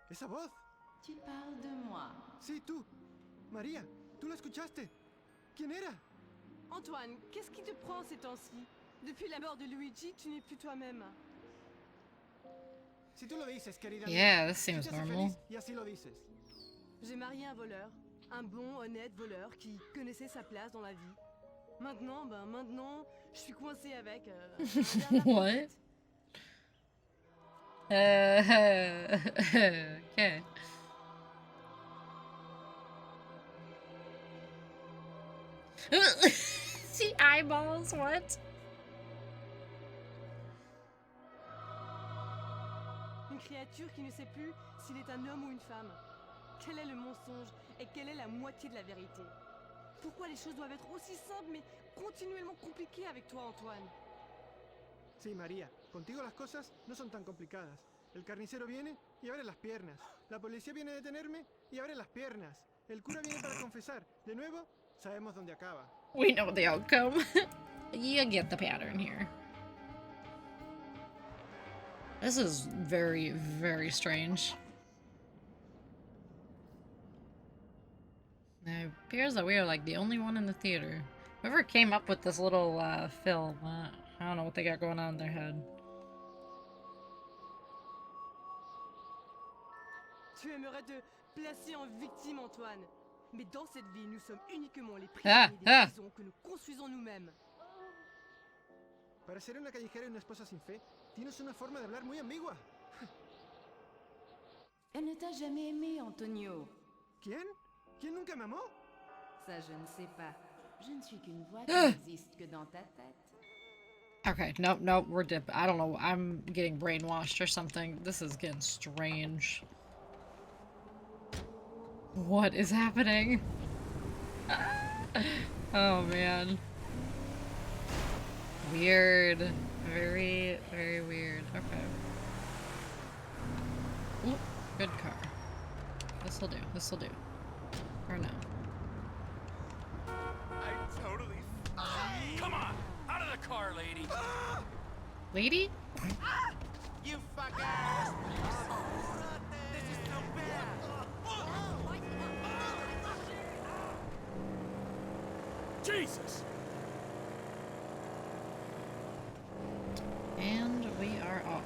Esa voz. Tu parles de moi. Sí, tú. María, tú la escuchaste. ¿Quién era? Antoine, qu'est-ce qui te prend ces temps-ci? Depuis la mort de Luigi, tu n'es plus toi-même. Si tú lo dices, querida. Yeah, mía, this si seems te hace normal. feliz, y así lo dices. J'ai marié un voleur. Un bon, honnête voleur qui connaissait sa place dans la vie. Maintenant, je suis coincée avec... What? Okay. See eyeballs, what? Une créature qui ne sait plus s'il est un homme ou une femme. Quel est le mensonge et quelle est la moitié de la vérité? Pourquoi les choses doivent être aussi simples mais continuellement compliquées avec toi, Antoine? Sí, María, contigo las cosas no son tan complicadas. El carnicero viene y abre las piernas. La policía viene a detenerme y abre las piernas. El cura viene para confesar. De nuevo, sabemos dónde acaba. We know the outcome. You get the pattern here. This is very, very strange. It appears that we are like the only one in the theater. Whoever came up with this little film, I don't know what they got going on in their head. Tu aimerais te placer en victime, Antoine. Mais dans cette vie, nous sommes uniquement les Ah, prisonniers des ah. prisons que nous construisons nous-mêmes. Para ser una callejera y una esposa sin fe, tienes una forma de hablar muy ambigua. Elle ne t'a jamais aimé, Antonio. ¿Quién? ¿Quién nunca me amó? Ça, je ne sais pas. Je ne suis qu'une voix qui n'existe que dans ta tête. Okay, nope, we're dip. I don't know. I'm getting brainwashed or something. This is getting strange. What is happening? Oh man. Weird. Very, very weird. Okay. Ooh, good car. This'll do. This'll do. For now. I totally... Come on! Out of the car, lady! Lady? You fucker! This is so bad! Jesus! And we are off.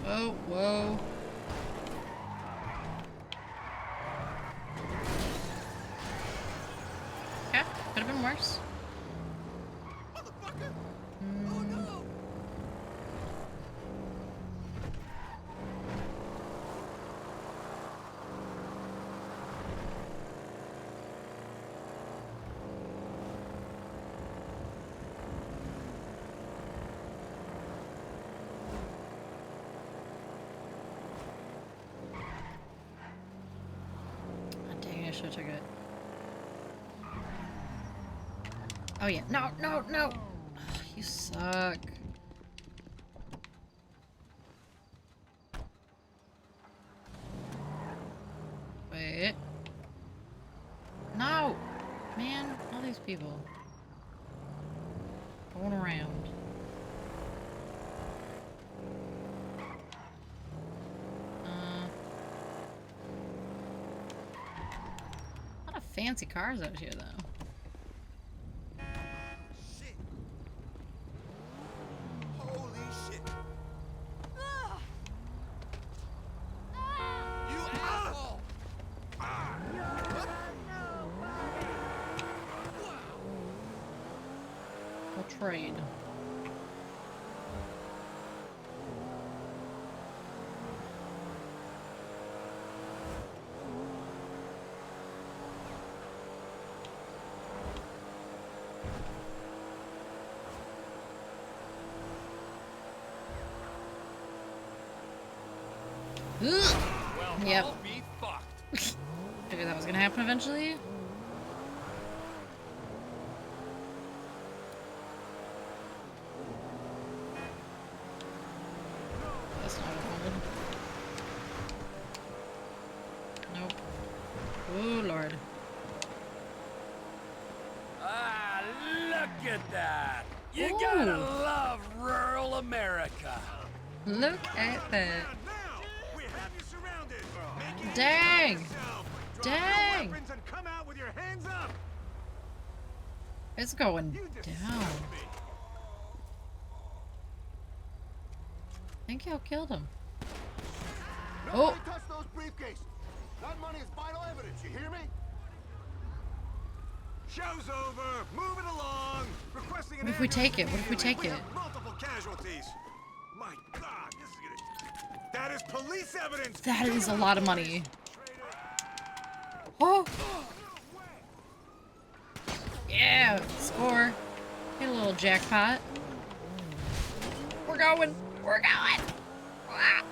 Oh, whoa. Yeah, could have been worse. Motherfucker! Mm. Oh no! Oh, dang, I should have took it. Oh yeah, no, no, no! Ugh, you suck. Wait. No! Man, all these people. Going around. A lot of fancy cars out here, though. Shit! Holy shit! You asshole! We'll trade. Ugh. Well, Yep. I'll be fucked. Figured that was gonna happen eventually. That's not what I wanted. Nope. Oh lord. Ah, look at that. You Ooh. gotta love rural America. Look at that. Now, we have you surrounded. Make it Dang. yourself. Drop Dang. your weapons and come out with your hands up. It's going You down. disgust me. I think y'all killed him. Nobody touch those briefcases. That money is vital evidence. You hear me? Show's over. Move it along. Requesting an What if we take it? ambulance What if we immediately. take it? Have multiple casualties. My God, this is gonna. That is police evidence. That is a lot of money. Oh! Yeah! Score. Get a little jackpot. We're going! We're going! Ah.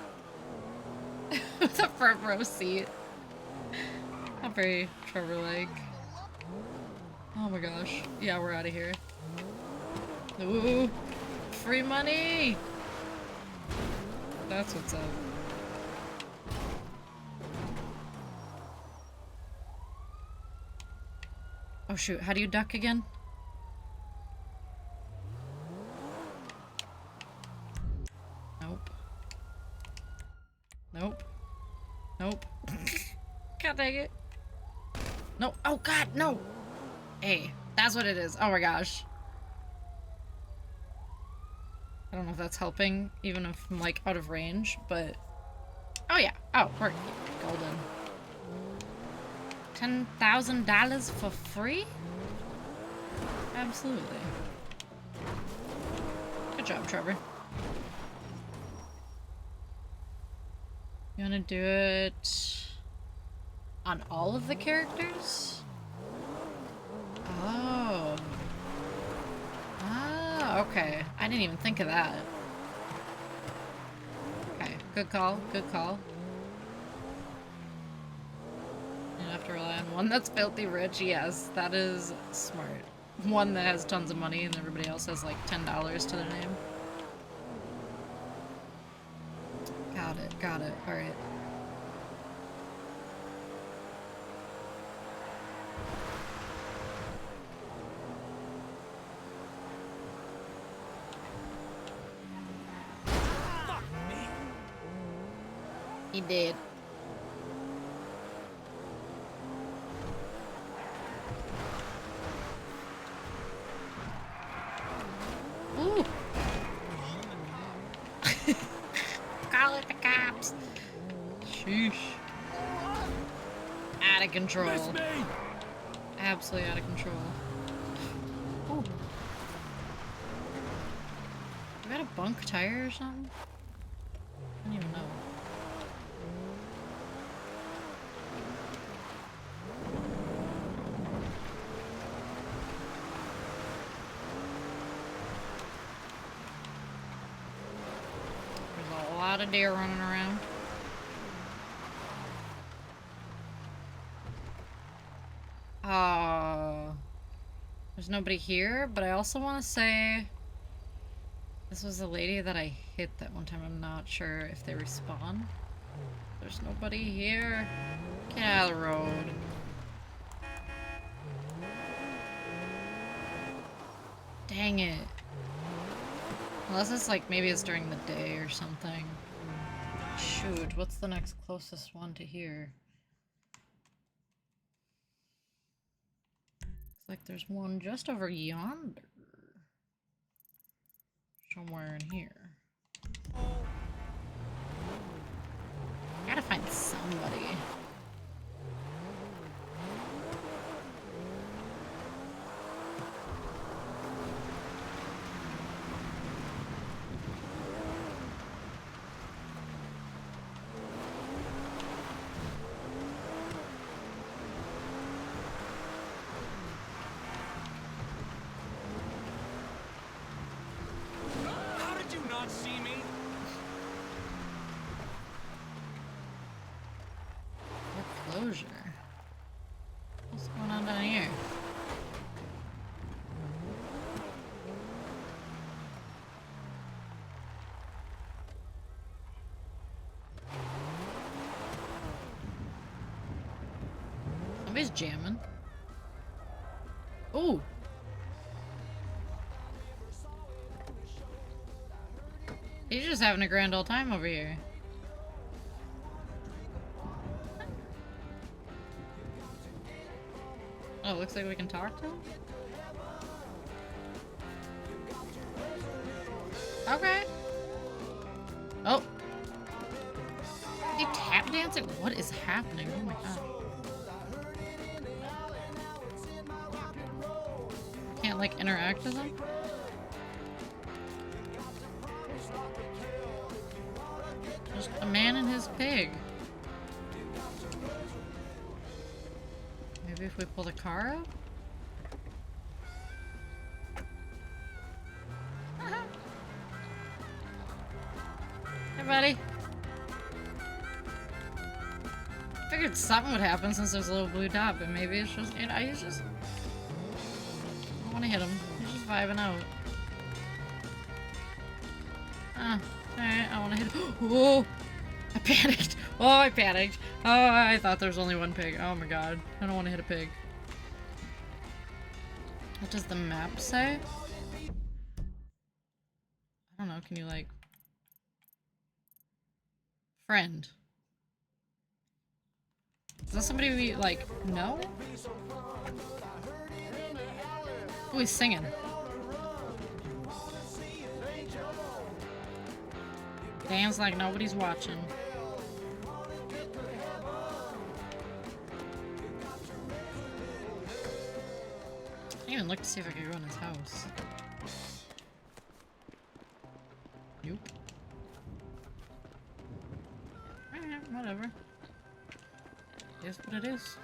The front row seat. Not very Trevor-like. Oh my gosh. Yeah, we're out of here. Ooh! Free money! That's what's up. Oh shoot, how do you duck again? Nope. Nope. Nope. God dang it. No. Oh god, no! Hey, that's what it is. Oh my gosh. I don't know if that's helping, even if I'm like out of range, but... Oh yeah. Oh, we're golden. $10,000 for free? Absolutely. Good job, Trevor. You wanna do it on all of the characters? Oh. Ah, okay. I didn't even think of that. Okay, good call, good call. You don't have to rely on one that's filthy rich. Yes, that is smart. One that has tons of money and everybody else has like $10 to their name. Got it, got it. Alright. He did. Ooh. Call it the cops. Sheesh. Out of control. Miss me! Absolutely out of control. Ooh. You got a bunk tire or something? I don't even know. There's a lot of deer running around. There's nobody here, but I also want to say this was the lady that I hit that one time. I'm not sure if they respawn. There's nobody here. Get out of the road. Dang it. Unless it's like, maybe it's during the day or something. Shoot, what's the next closest one to here? Like there's one just over yonder. Somewhere in here. Gotta find somebody. How did you not see me? Foreclosure. What's going on down here? Somebody's jamming. Ooh. He's just having a grand old time over here. Oh, looks like we can talk to him? Okay. Oh. You tap dancing? What is happening? Oh my god. Can't like interact with him? Just a man and his pig. Maybe if we pull the car up? Hey, buddy. Figured something would happen since there's a little blue dot, but maybe it's just, you know, he's just... I don't want to hit him. He's just vibing out. Alright, I want to hit him. Whoa! I panicked. Oh, I panicked. Oh, I thought there was only one pig. Oh my god. I don't want to hit a pig. What does the map say? I don't know. Can you, like... Friend. Is that somebody we, like, know? Oh, he's singing. Dance like nobody's watching. I didn't even look to see if I could go in his house. Nope. Alright, whatever. It is what it is.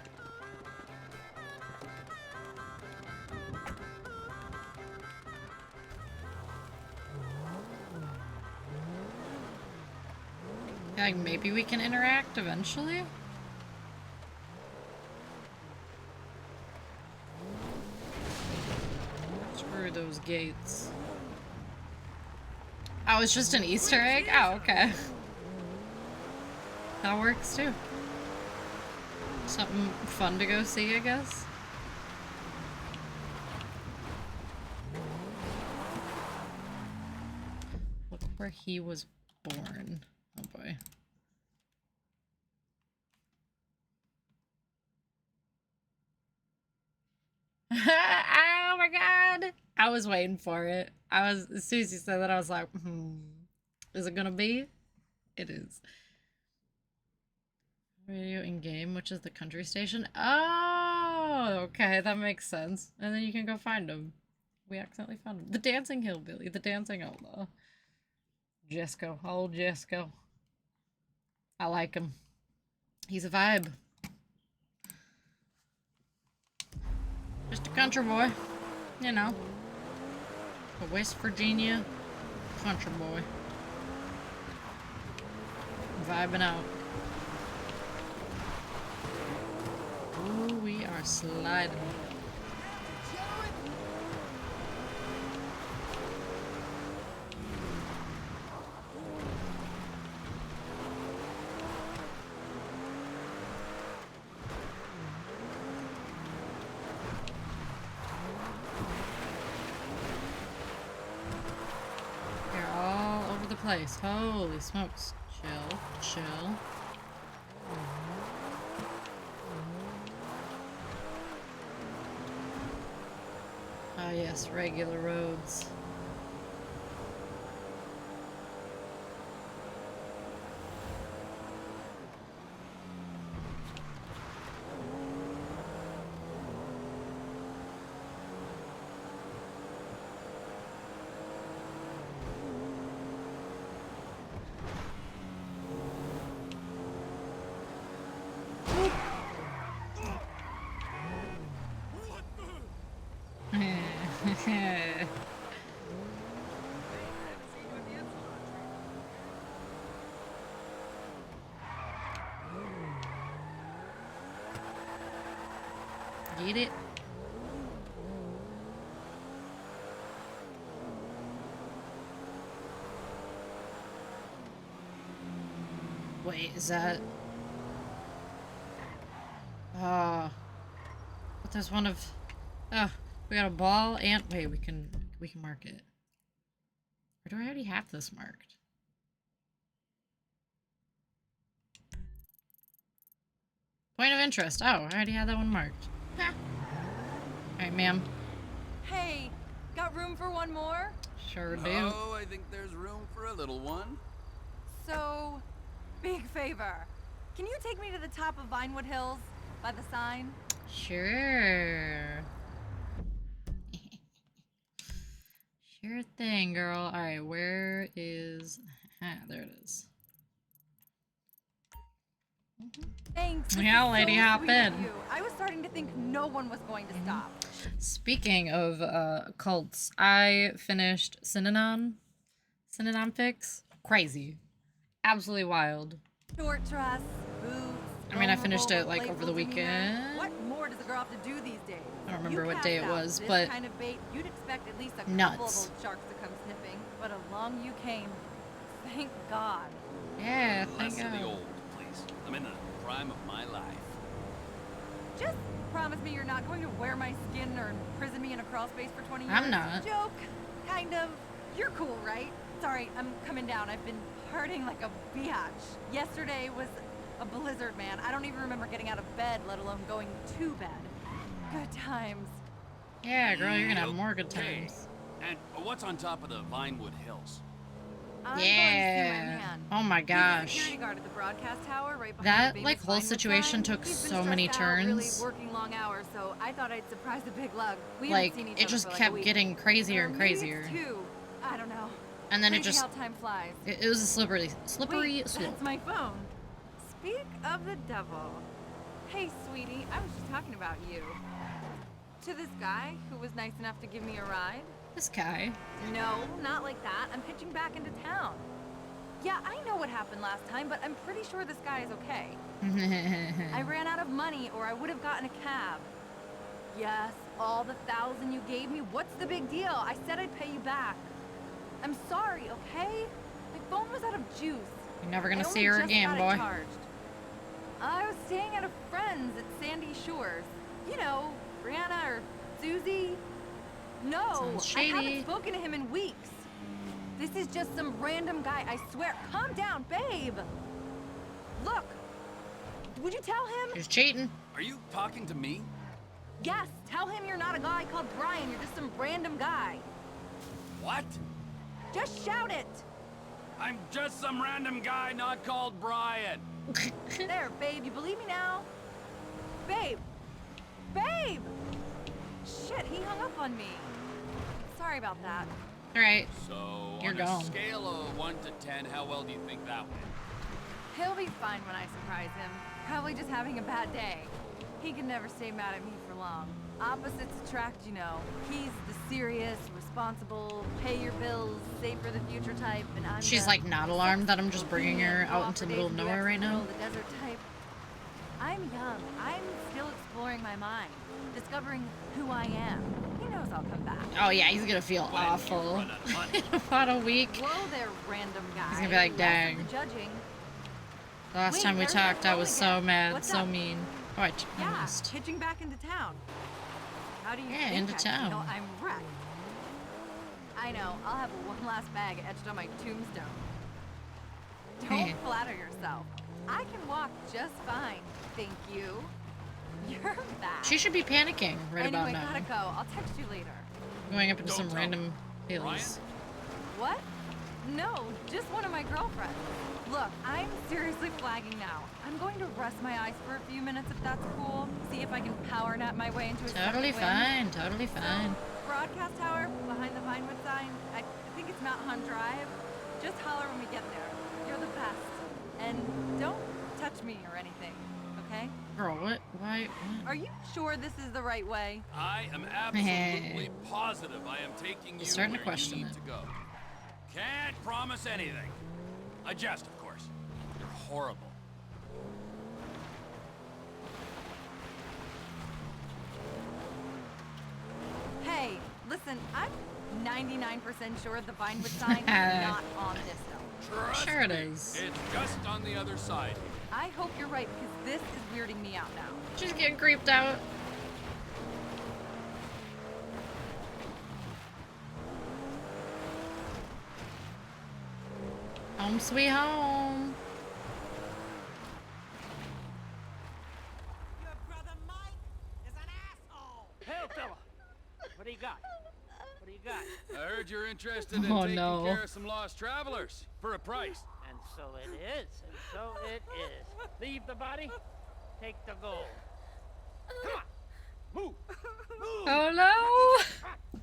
Like, maybe we can interact eventually? Screw those gates. Oh, it's just an Easter egg? Oh, okay. That works too. Something fun to go see, I guess. Look where he was born. Oh boy. Oh my god! I was waiting for it. As soon as you said that, I was like, is it gonna be? It is. Radio in game, which is the country station. Oh, okay, that makes sense. And then you can go find him. We accidentally found him. The dancing hillbilly, the dancing outlaw. Jesco, old Jesco. I like him. He's a vibe. Just a country boy, you know. A West Virginia country boy. Vibing out. Ooh, we are sliding. They're all over the place. Holy smokes. Chill, chill. Ah, yes, regular roads. Get it? Wait, is that... but there's one of... Oh, we got a ball and... Wait, we can mark it. Or do I already have this marked? Point of interest. Oh, I already had that one marked. Alright, ma'am. Hey, got room for one more? Sure do. Oh, I think there's room for a little one. So, big favor. Can you take me to the top of Vinewood Hills by the sign? Sure. Sure thing, girl. Alright, where is... there it is. Thanks. Yeah, lady, hop sweet of in. you. I was starting to think no one was going to stop. Speaking of cults, I finished Synanon Fix. Crazy. Absolutely wild. Short dress, boots. I mean, I finished it like vulnerable, over the playful demeanor. weekend. What more does a girl have to do these days? I don't remember You what day it cast out was, this but kind of bait, you'd expect at least a couple of nuts. old sharks to come sniffing, but along you came. Thank God. Yeah, thank Less of the God. old, please. I'm in the prime of my life. Just promise me you're not going to wear my skin or imprison me in a crawl space for 20 years. I'm not. Joke. Kind of. You're cool, right? Sorry, I'm coming down. I've been partying like a biatch. Yesterday was a blizzard, man. I don't even remember getting out of bed, let alone going to bed. Good times. Yeah, girl, you're gonna have more good Okay. times. And what's on top of the Vinewood Hills? I'm Yeah. going to see my man. Oh my He's the gosh. security guard at the broadcast tower right behind That, the like, famous whole Vinewood situation sign. took He's been so many stressed out, really turns. working long hours, so I thought I'd surprise the big lug. We Like, haven't seen each it other just for like a kept week. getting crazier Or and maybe it's crazier. 2. I don't know. And then it Crazy just... how time flies. It was a slippery Wait, slope. that's my phone. Speak of the devil. Hey, sweetie, I was just talking about you. To this guy who was nice enough to give me a ride? This guy. No, not like that. I'm pitching back into town. Yeah, I know what happened last time, but I'm pretty sure this guy is okay. I ran out of money or I would have gotten a cab. Yes, all the $1,000 you gave me, what's the big deal? I said I'd pay you back. I'm sorry, okay? My phone was out of juice. You're never gonna I see only her just again, got it boy. charged. I was staying at a friend's at Sandy Shores. You know, Brianna or Susie. No, Sounds I shady. haven't spoken to him in weeks. This is just some random guy, I swear. Calm down, babe. Look, would you tell him? She's cheating. Are you talking to me? Yes, tell him you're not a guy called Brian, you're just some random guy. What? Just shout it. I'm just some random guy not called Brian. There, babe, you believe me now? Babe! Babe! Shit, he hung up on me. Sorry about that. Alright. So, You're on gone. a scale of 1 to 10, how well do you think that went? He'll be fine when I surprise him. Probably just having a bad day. He can never stay mad at me for long. Opposites attract, you know. He's the serious, responsible, pay your bills, save for the future type, and I'm She's the like not alarmed that I'm just bringing her go out off into for the middle of days and do nowhere right extra now. patrol, the desert type. I'm young. I'm still exploring my mind, discovering who I am. He knows I'll come back. Oh yeah, he's gonna feel When you awful run out of money. in about a week. Whoa there, random guy. He's gonna be like, Less of dang. the judging. The last Wait, time we there's that talked, I girl was so again. mad, What's so up? mean. Oh, I Yeah, missed. hitching back into town. How do you Yeah, think into I town. feel? I'm wrecked. I know. I'll have one last bag etched on my tombstone. Don't Hey. flatter yourself. I can walk just fine. Thank you. You're back. She should be panicking right anyway, about now. gotta go. I'll text you later. Going up into Don't some tell random Brian? hills. What? No, just one of my girlfriends. Look, I'm seriously flagging now. I'm going to rest my eyes for a few minutes if that's cool. See if I can power nap my way into a Totally second wind. fine, totally fine. Broadcast tower behind the Vinewood sign. I think it's Mount Hunt Drive. Just holler when we get there. You're the best. And don't touch me or anything, okay? Girl, what? Why? What? Are you sure this is the right way? I am absolutely positive I am taking you starting to where question you need it. to go. Can't promise anything. I jest, of course. You're horrible. Hey, listen, I'm 99% sure the Vinewood sign is not on this note. Trust Sure it me, is. It's just on the other side. I hope you're right because this is weirding me out now. She's getting creeped out. Home sweet home. Your brother Mike is an asshole. Hey, fella. What do you got? What do you got? I heard you're interested in Oh, taking no. care of some lost travelers for a price. And so it is. And so it is. Leave the body. Take the gold. Come on. Move. Move. Oh no!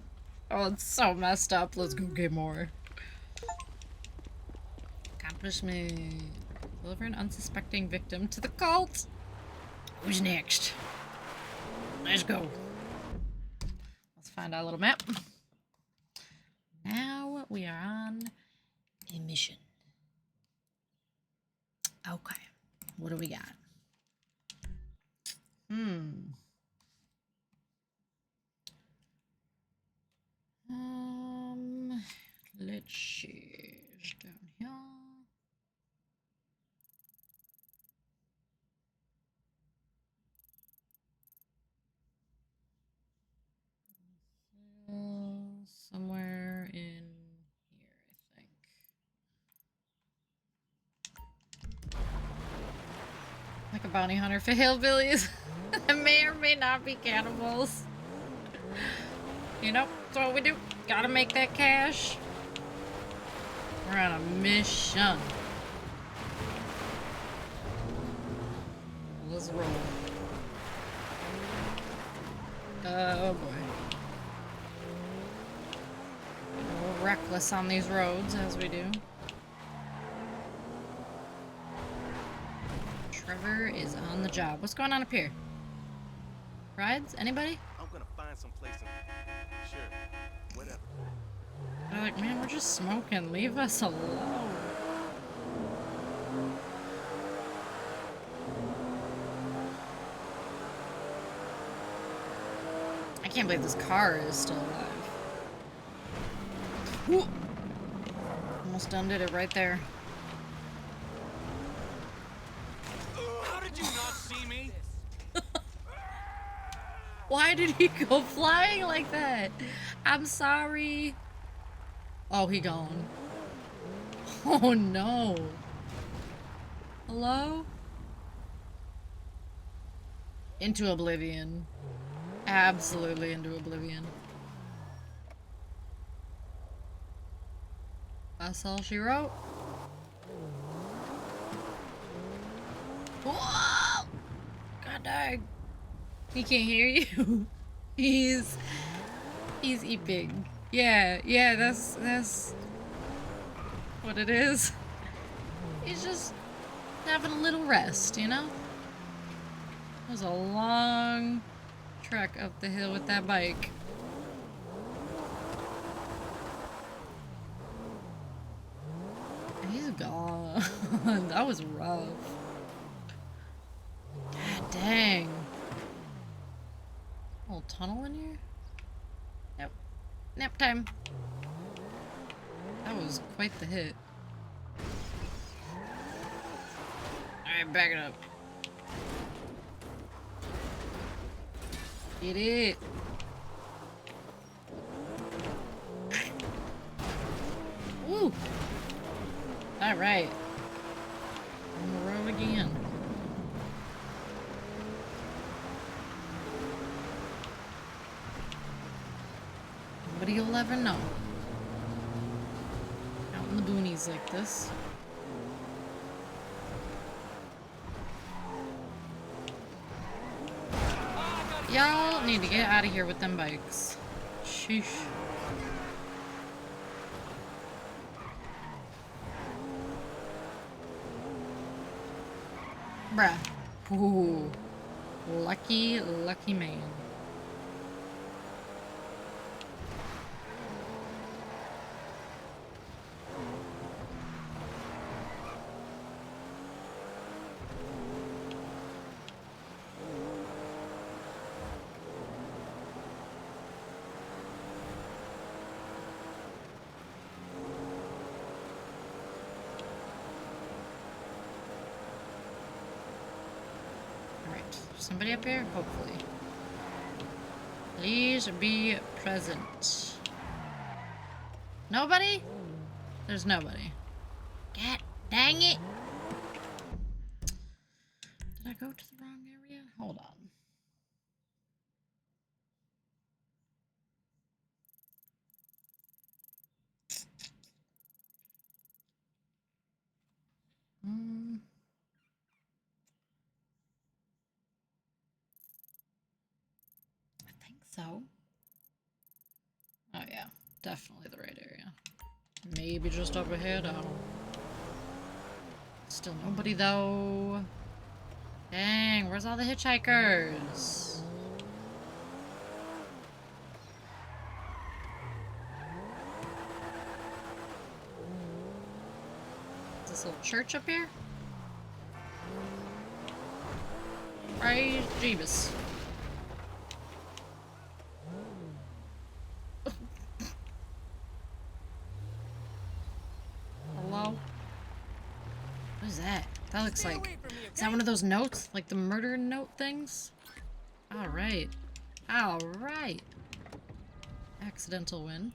Oh, it's so messed up. Let's go get more. Accomplishment. Deliver an unsuspecting victim to the cult. Who's next? Let's go. Let's find our little map. Now we are on a mission. Okay. What do we got? Let's see. It's down here. Somewhere in here, I think. Like a bounty hunter for hillbillies that may or may not be cannibals. You know, that's what we do. Gotta make that cash. We're on a mission. Let's roll. Oh boy. We're reckless on these roads as we do. Trevor is on the job. What's going on up here? Rides? Anybody? I'm gonna find some place in... Sure, whatever. They're like, man, we're just smoking. Leave us alone. I can't believe this car is still alive. Ooh. Almost done did it right there. How did you not see me? Why did he go flying like that? I'm sorry. Oh, he gone. Oh no. Hello? Into oblivion. Absolutely into oblivion. That's all she wrote. Whoa! God dang. He can't hear you. He's eeping. Yeah, that's what it is. He's just having a little rest, you know? It was a long trek up the hill with that bike. He's gone. That was rough. God dang. Little tunnel in here? Yep. Nap time. That was quite the hit. Alright, back it up. Get it. Woo! Alright. On the road again. Nobody you'll ever know. Out in the boonies like this. Y'all need to get out of here with them bikes. Sheesh. Bruh. Ooh. Lucky, lucky man. Somebody up here? Hopefully. Please be present. Nobody? There's nobody. God dang it! Did I go to the wrong area? Hold on. So, oh yeah, definitely the right area. Maybe just up ahead, I don't know. Still nobody though. Dang, where's all the hitchhikers? Is this little church up here? Praise Jeebus. What is that? That looks like... Is that one of those notes? Like the murder note things? Alright. Alright. Accidental win.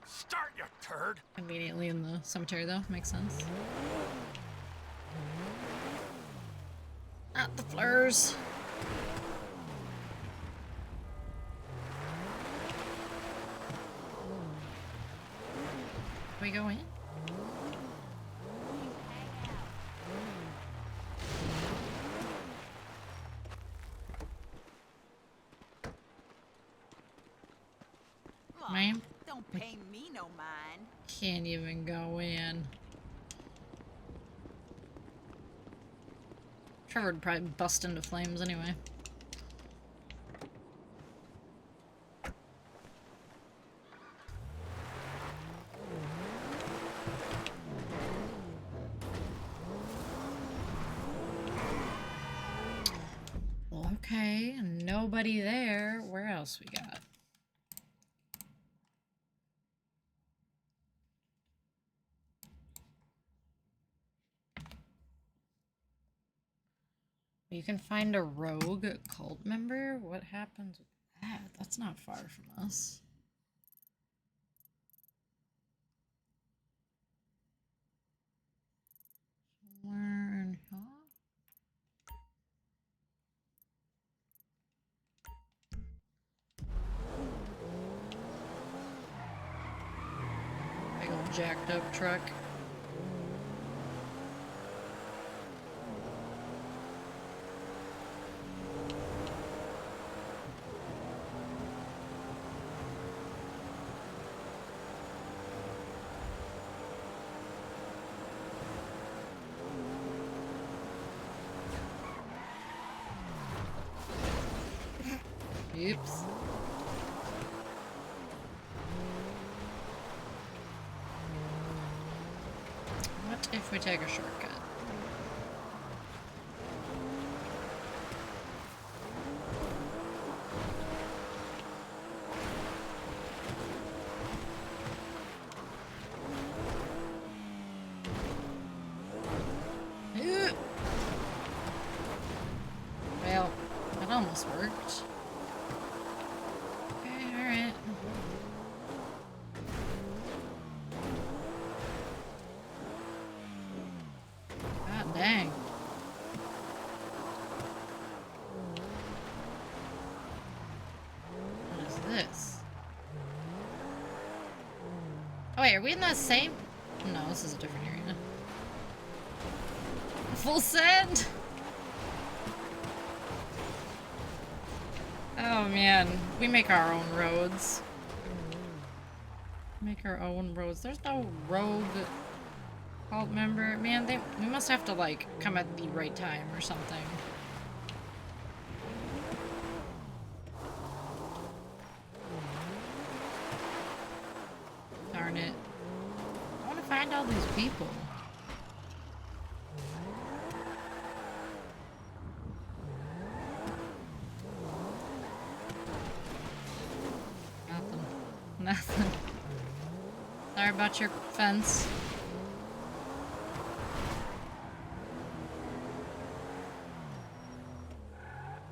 Start, you turd! Conveniently in the cemetery, though. Makes sense. Not the fleurs. Can we go in? Ma'am? Don't pay me no mind. Can't even go in. Trevor would probably bust into flames anyway. Okay, nobody there. Where else we got? You can find a rogue cult member? What happens with that? That's not far from us. Learn, huh? Big old jacked up truck. Oops. What if we take a shortcut? Well, that almost worked. Okay, alright. God dang. What is this? Oh wait, are we in the same? No, this is a different area. Full send? Oh man, we make our own roads. Make our own roads. There's no rogue cult member. Man, we must have to like come at the right time or something. Darn it. I want to find all these people. Nothing. Sorry about your fence.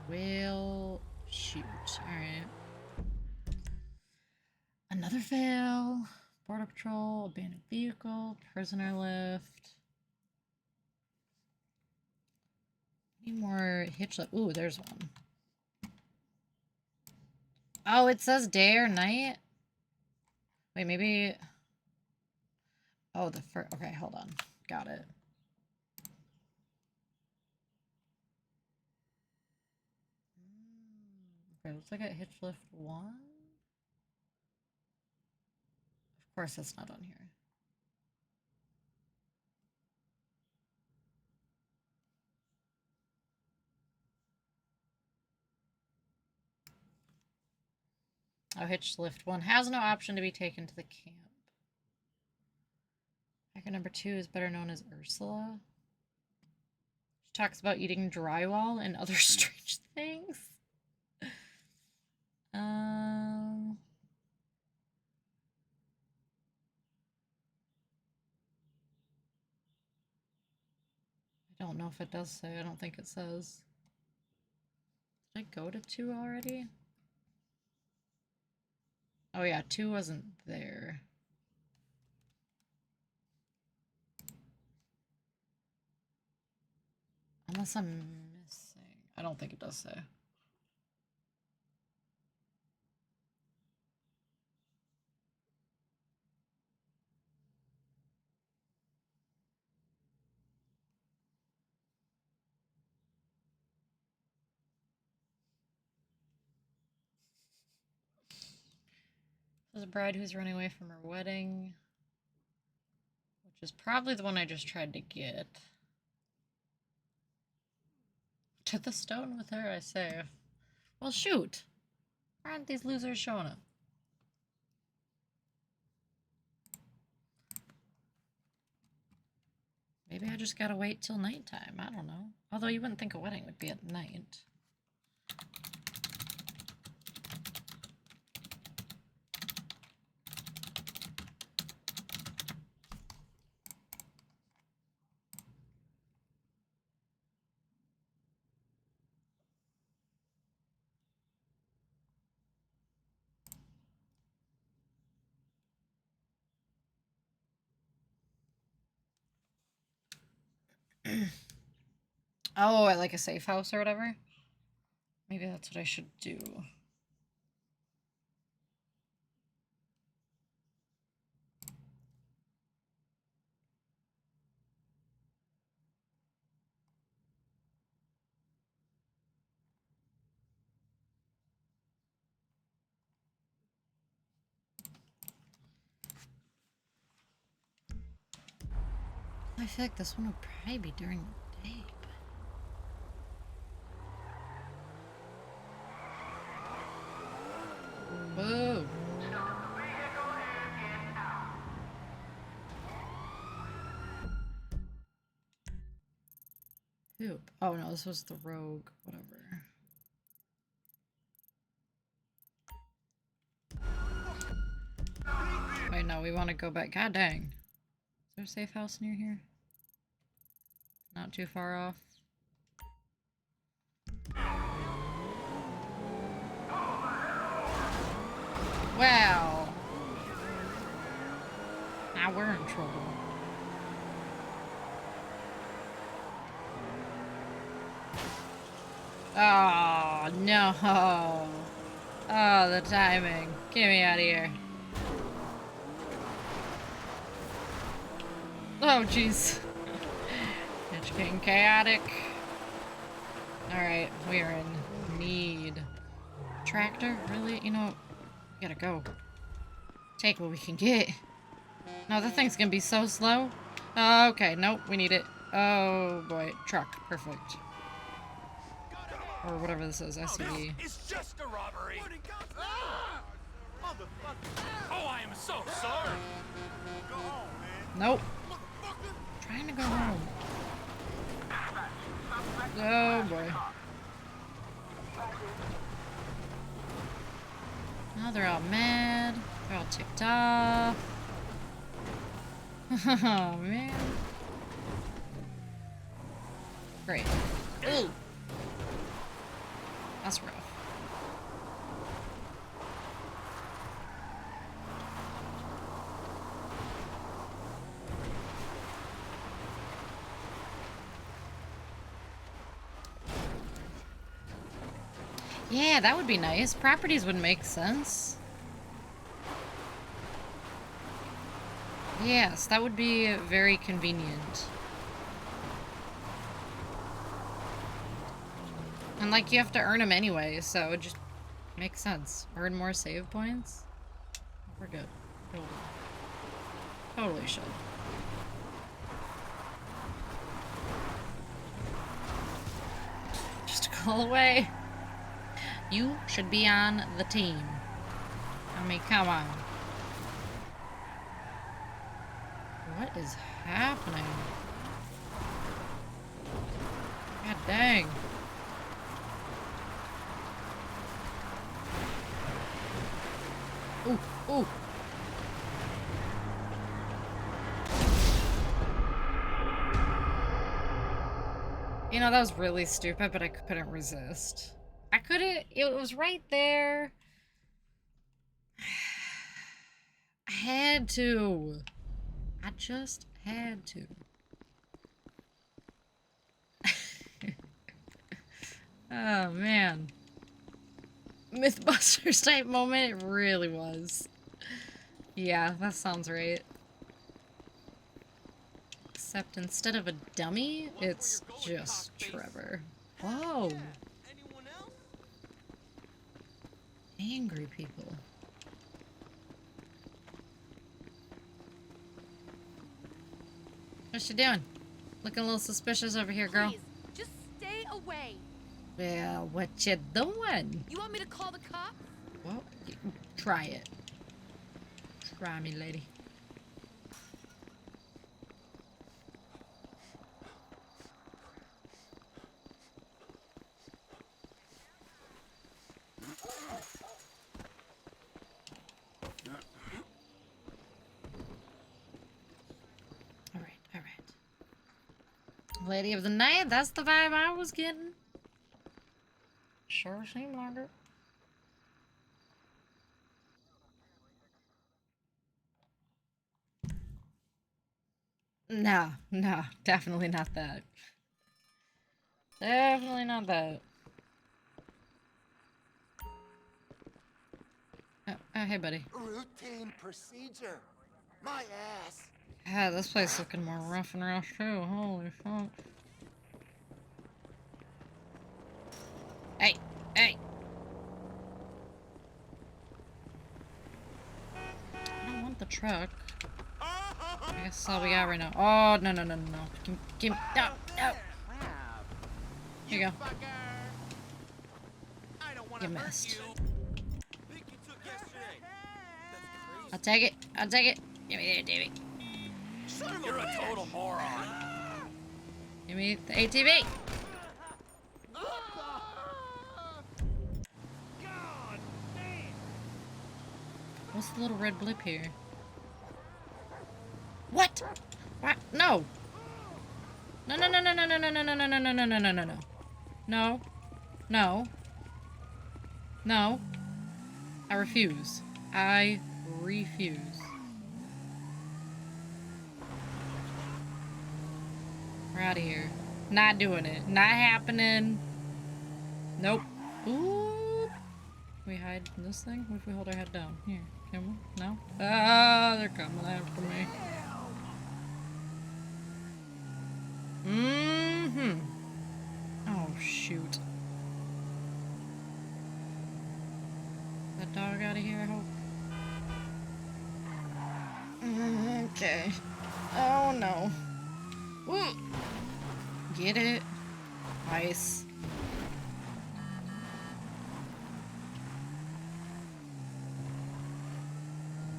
Well, shoot. Alright. Another fail. Border patrol, abandoned vehicle, prisoner lift. Need more hitch lift. Ooh, there's one. Oh, it says day or night? Wait, maybe... Oh, the first... Okay, hold on. Got it. Okay, looks like I hitch lift 1. Of course, that's not on here. Oh, hitch lift 1 has no option to be taken to the camp. Hacker number 2 is better known as Ursula. She talks about eating drywall and other strange things. I don't know if it does say. I don't think it says. Did I go to 2 already? Oh yeah, 2 wasn't there. Unless I'm missing. I don't think it does say. There's a bride who's running away from her wedding, which is probably the one I just tried to get. To the stone with her, I say. Well, shoot. Why aren't these losers showing up? Maybe I just gotta wait till nighttime. I don't know. Although you wouldn't think a wedding would be at night. Oh, at like a safe house or whatever? Maybe that's what I should do. I feel like this one would probably be during the day. Whoa. Poop. Oh no, this was the rogue. Whatever. Wait, no, we want to go back. God dang. Is there a safe house near here? Not too far off. Well. Now we're in trouble. Oh, no. Oh, the timing. Get me out of here. Oh, jeez. It's getting chaotic. Alright, we are in need. Tractor? Really? You know, we gotta go. Take what we can get. No, that thing's gonna be so slow. Oh, okay, nope, we need it. Oh, boy. Truck. Perfect. Or whatever this is, SUV. It's just a robbery. Oh, I am so sorry. Go home, man. Nope. Trying to go home. Oh boy. Now they're all mad. They're all ticked off. Oh man. Great. Ooh. That's rough. Yeah, that would be nice. Properties would make sense. Yes, that would be very convenient. And like, you have to earn them anyway, so it just makes sense. Earn more save points? We're good. Totally should. Just a call away. You should be on the team. I mean, come on. What is happening? God dang. Ooh, ooh. You know, that was really stupid, but I couldn't resist. I couldn't, it was right there. I had to. I just had to. Oh, man. Mythbusters type moment, it really was. Yeah, that sounds right. Except instead of a dummy, it's just Trevor. Whoa. Angry people. What you doing? Looking a little suspicious over here, girl. Please, just stay away. Well, what you doing? You want me to call the cops? Well, try it. Try me, lady. Lady of the night, that's the vibe I was getting. Sure seemed like it. No, no, definitely not that. Definitely not that. Oh, hey, buddy. Routine procedure. My ass. Yeah, this place is looking more rough and rough too. Holy fuck. Hey, hey. I don't want the truck. I guess that's all we got right now. Oh, no, no, no, no, no. Give me, no, no. Here you go. You missed. I'll take it. I'll take it. Give me the ATV. You're a total moron. Give me the ATV. What's the little red blip here? What? What? No. No, no, no, no, no, no, no, no, no, no, no, no, no, no, no, no, no. No. No. No. I refuse. I refuse. We're out of here. Not doing it. Not happening. Nope. Ooh. Can we hide in this thing? What if we hold our head down? Here. Can we? No? Ah, they're coming after me. Mm-hmm. Oh, shoot. That dog out of here, I hope. Okay. Oh, no. Ooh. Get it? Nice.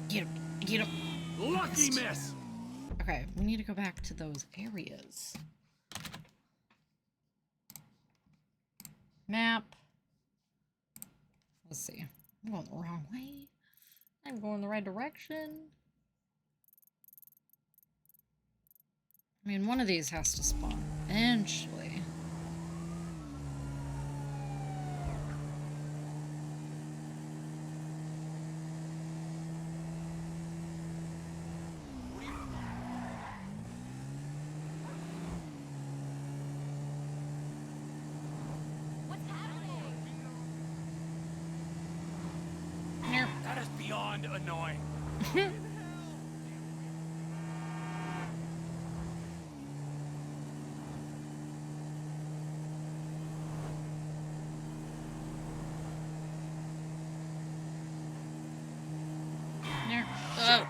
Get him. Get him. Lucky miss. Okay, we need to go back to those areas. Map. Let's see. I'm going the wrong way. I'm going the right direction. I mean, one of these has to spawn eventually. That is beyond annoying. Oh.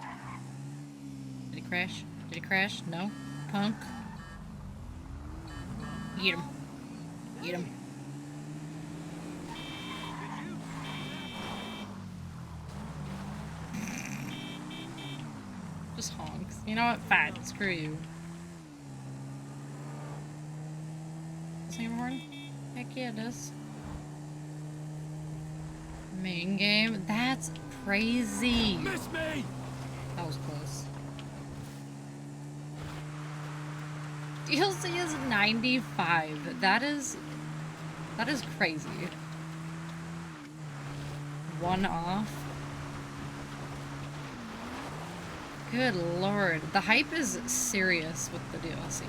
Did he crash? Did he crash? No. Punk. Get him. Get him. Just honks. You know what? Fine. Screw you. Does he have a horn? Heck yeah, it does. Main game? That's crazy. Miss me! That was close. DLC is 95. That is crazy. One off. Good lord. The hype is serious with the DLC.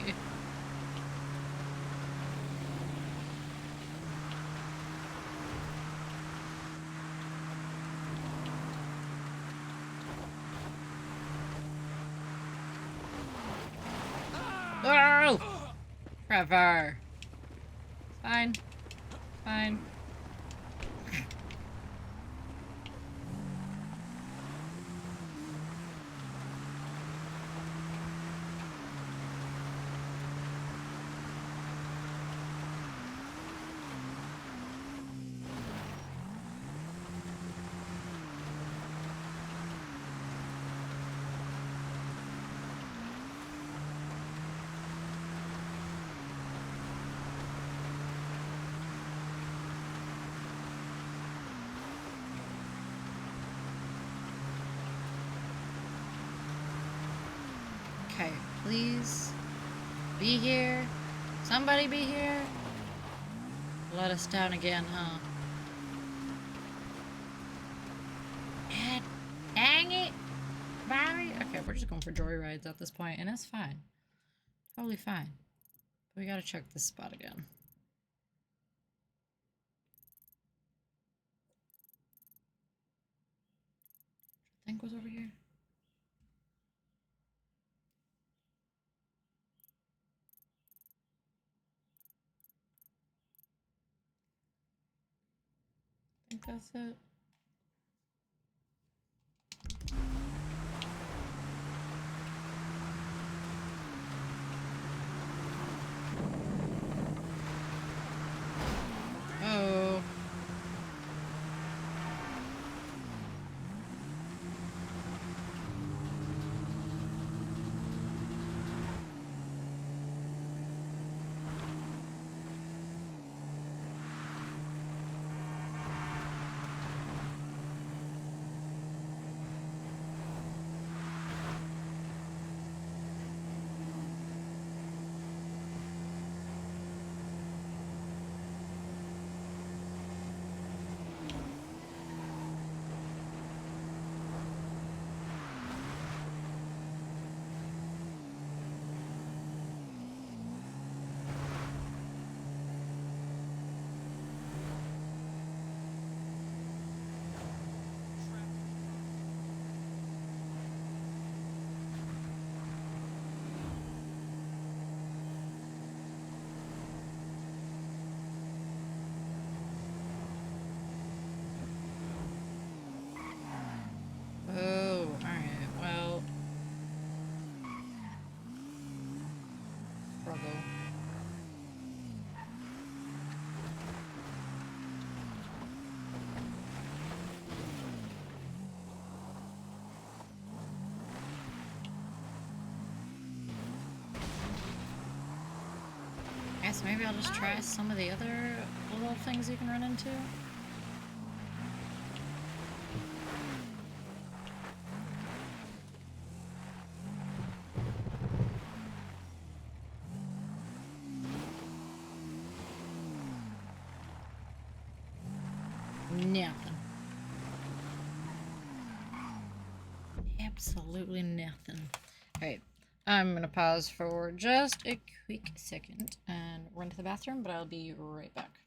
Oh! Trevor. Fine. Fine. Okay, please be here. Somebody be here. Let us down again, huh? And dang it, Barry. Okay, we're just going for joyrides at this point, and it's fine. Totally fine. But we gotta check this spot again. I think was over here. I think that's it. Oh. I'll just try some of the other little things you can run into. Nothing. Absolutely nothing. Alright, I'm gonna pause for just a quick second and run to the bathroom, but I'll be right back.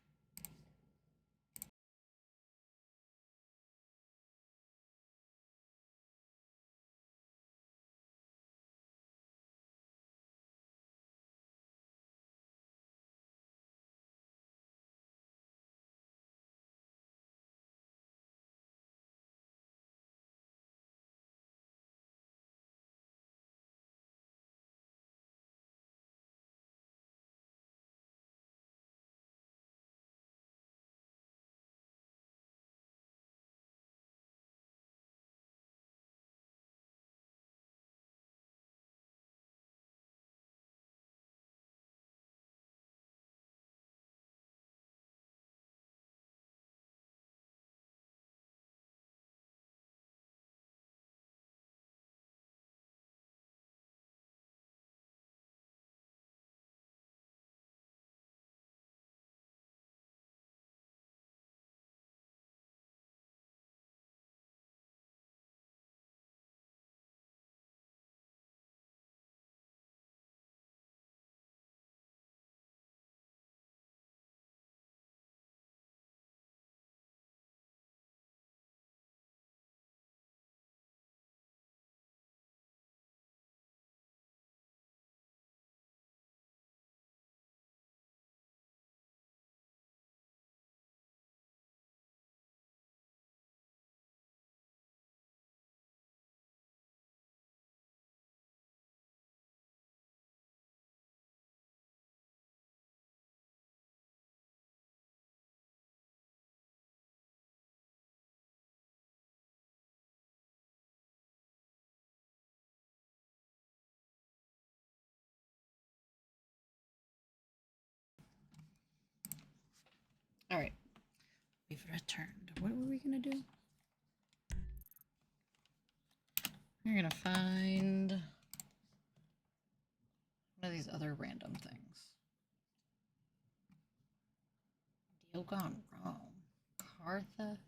Alright. We've returned. What were we gonna do? We're gonna find one of these other random things. Deal gone wrong. Car theft.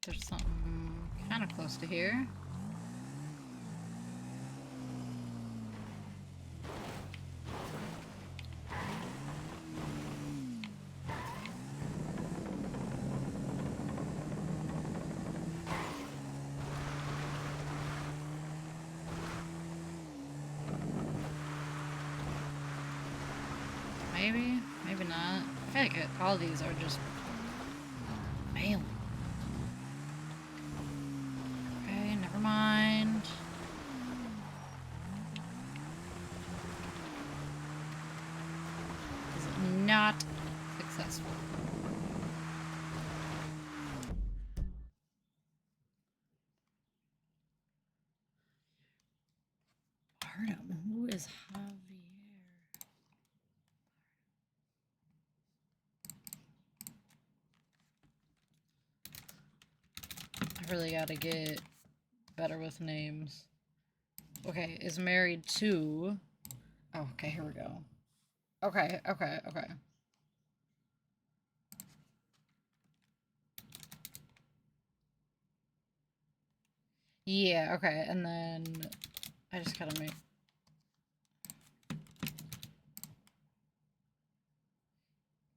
There's something kind of close to here. Maybe, maybe not. I feel like all these are just failing. Okay, never mind. This is not successful. Bardem, who is Javier? I really gotta get better with names. Okay, is married to... Oh, okay, here we go. Okay. Yeah, okay, and then I just gotta make...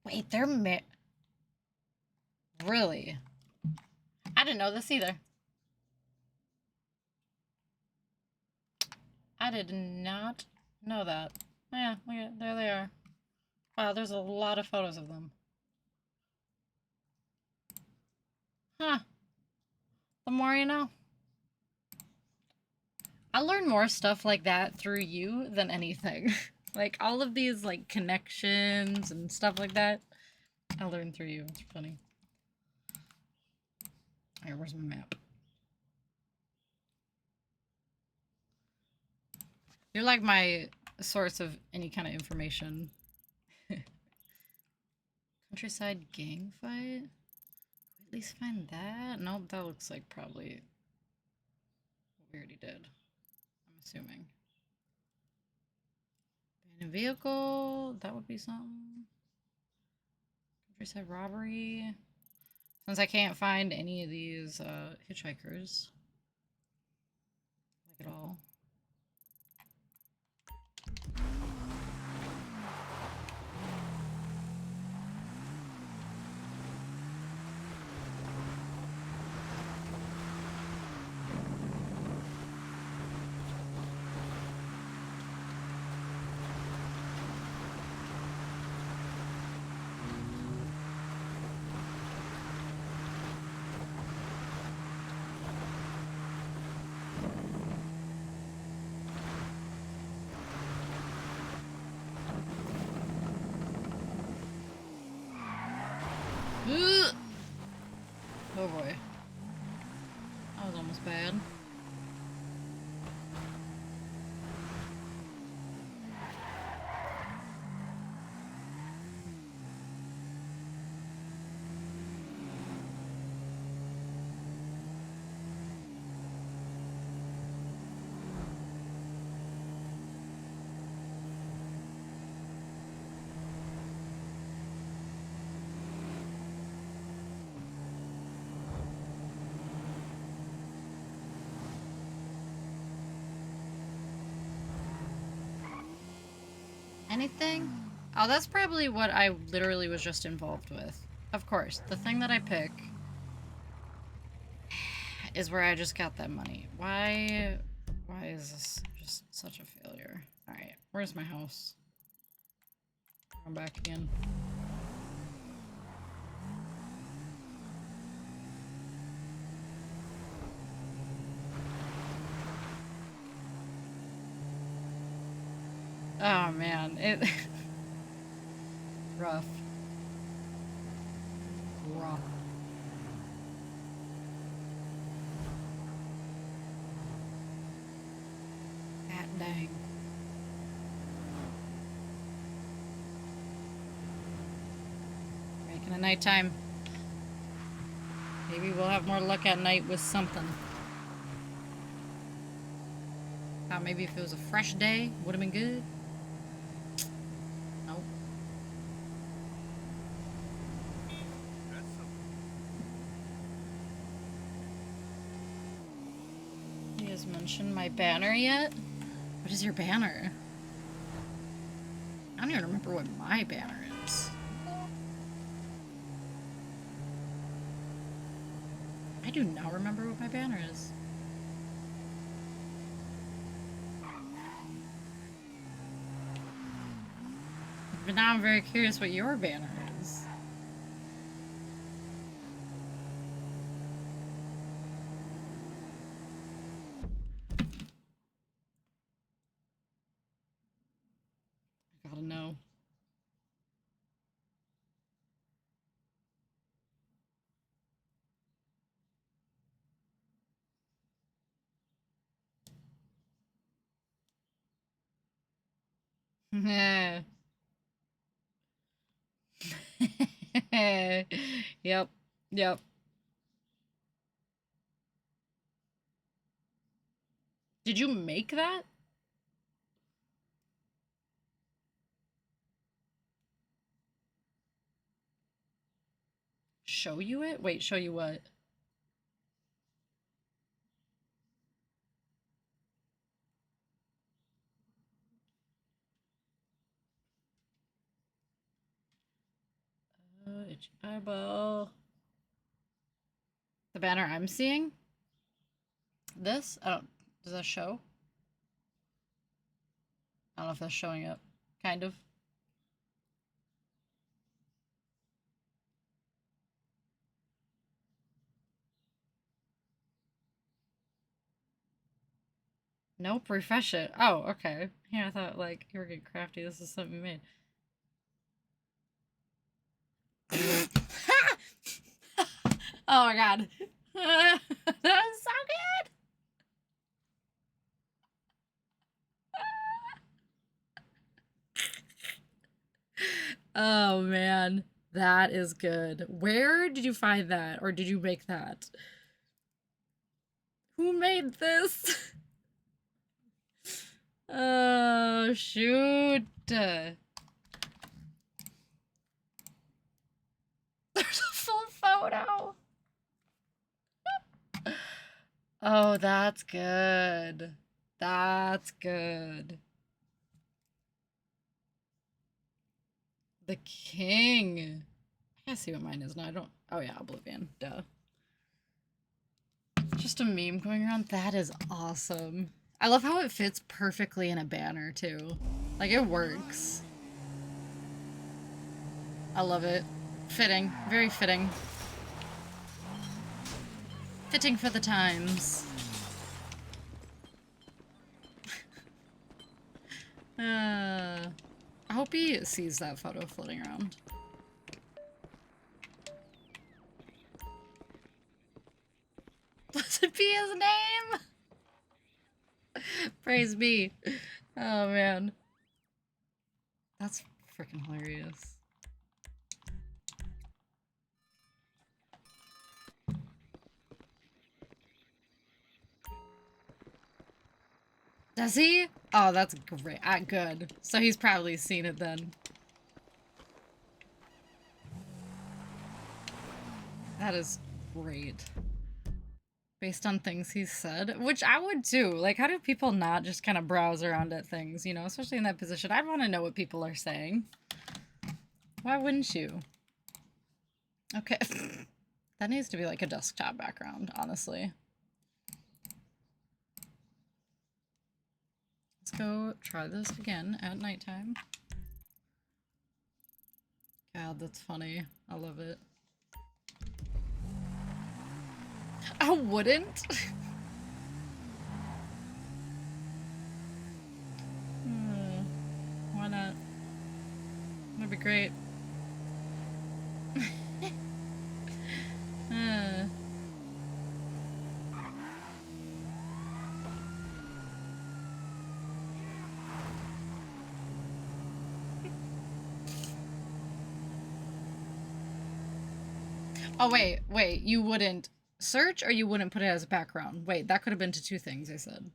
Wait, they're Really? I didn't know this either. I did not know that. Yeah, look at, there they are. Wow, there's a lot of photos of them. Huh. The more you know. I learn more stuff like that through you than anything. Like, all of these, like, connections and stuff like that, I learned through you. It's funny. Alright, where's my map? You're like my source of any kind of information. Countryside gang fight? At least find that? Nope, that looks like probably what we already did. I'm assuming. Abandoned vehicle? That would be something. Countryside robbery? Since I can't find any of these hitchhikers. Like at all. Ugh. Oh boy. That was almost bad. Anything? Oh, that's probably what I literally was just involved with. Of course, the thing that I pick is where I just got that money. Why is this just such a failure? Alright, where's my house? I'm back again. Oh man, it rough. Rough. God dang. Making a nighttime. Maybe we'll have more luck at night with something. Maybe if it was a fresh day, would have been good. Nope. You guys mentioned my banner yet? What is your banner? I don't even remember what my banner is. I do not remember what my banner is. But now I'm very curious what your banner is. I gotta know. Yep. Yep. Did you make that? Show you it? Wait, show you what? Itchy eyeball. The banner I'm seeing? This? I don't... Does that show? I don't know if that's showing up. Kind of. Nope, refresh it. Oh, okay. Yeah, I thought, like, you were getting crafty. This is something you made. Oh my god. That was so good! Oh man, that is good. Where did you find that? Or did you make that? Who made this? Oh, shoot. There's a full photo. Oh, that's good. That's good. The king. I gotta see what mine is now. I don't. Oh, yeah, Oblivion. Duh. Just a meme going around. That is awesome. I love how it fits perfectly in a banner, too. Like, it works. I love it. Fitting. Very fitting. Fitting for the times. I hope he sees that photo floating around. Blessed be his name! Praise be. Oh, man. That's freaking hilarious. Does he? Oh, that's great. Good. So he's probably seen it then. That is great. Based on things he said, which I would too. Like, how do people not just kind of browse around at things, you know, especially in that position? I'd want to know what people are saying. Why wouldn't you? Okay. That needs to be like a desktop background, honestly. Let's go try this again at nighttime. God, that's funny. I love it. I wouldn't. Why not? That'd be great. Oh, wait, you wouldn't search or you wouldn't put it as a background? Wait, that could have been to two things I said.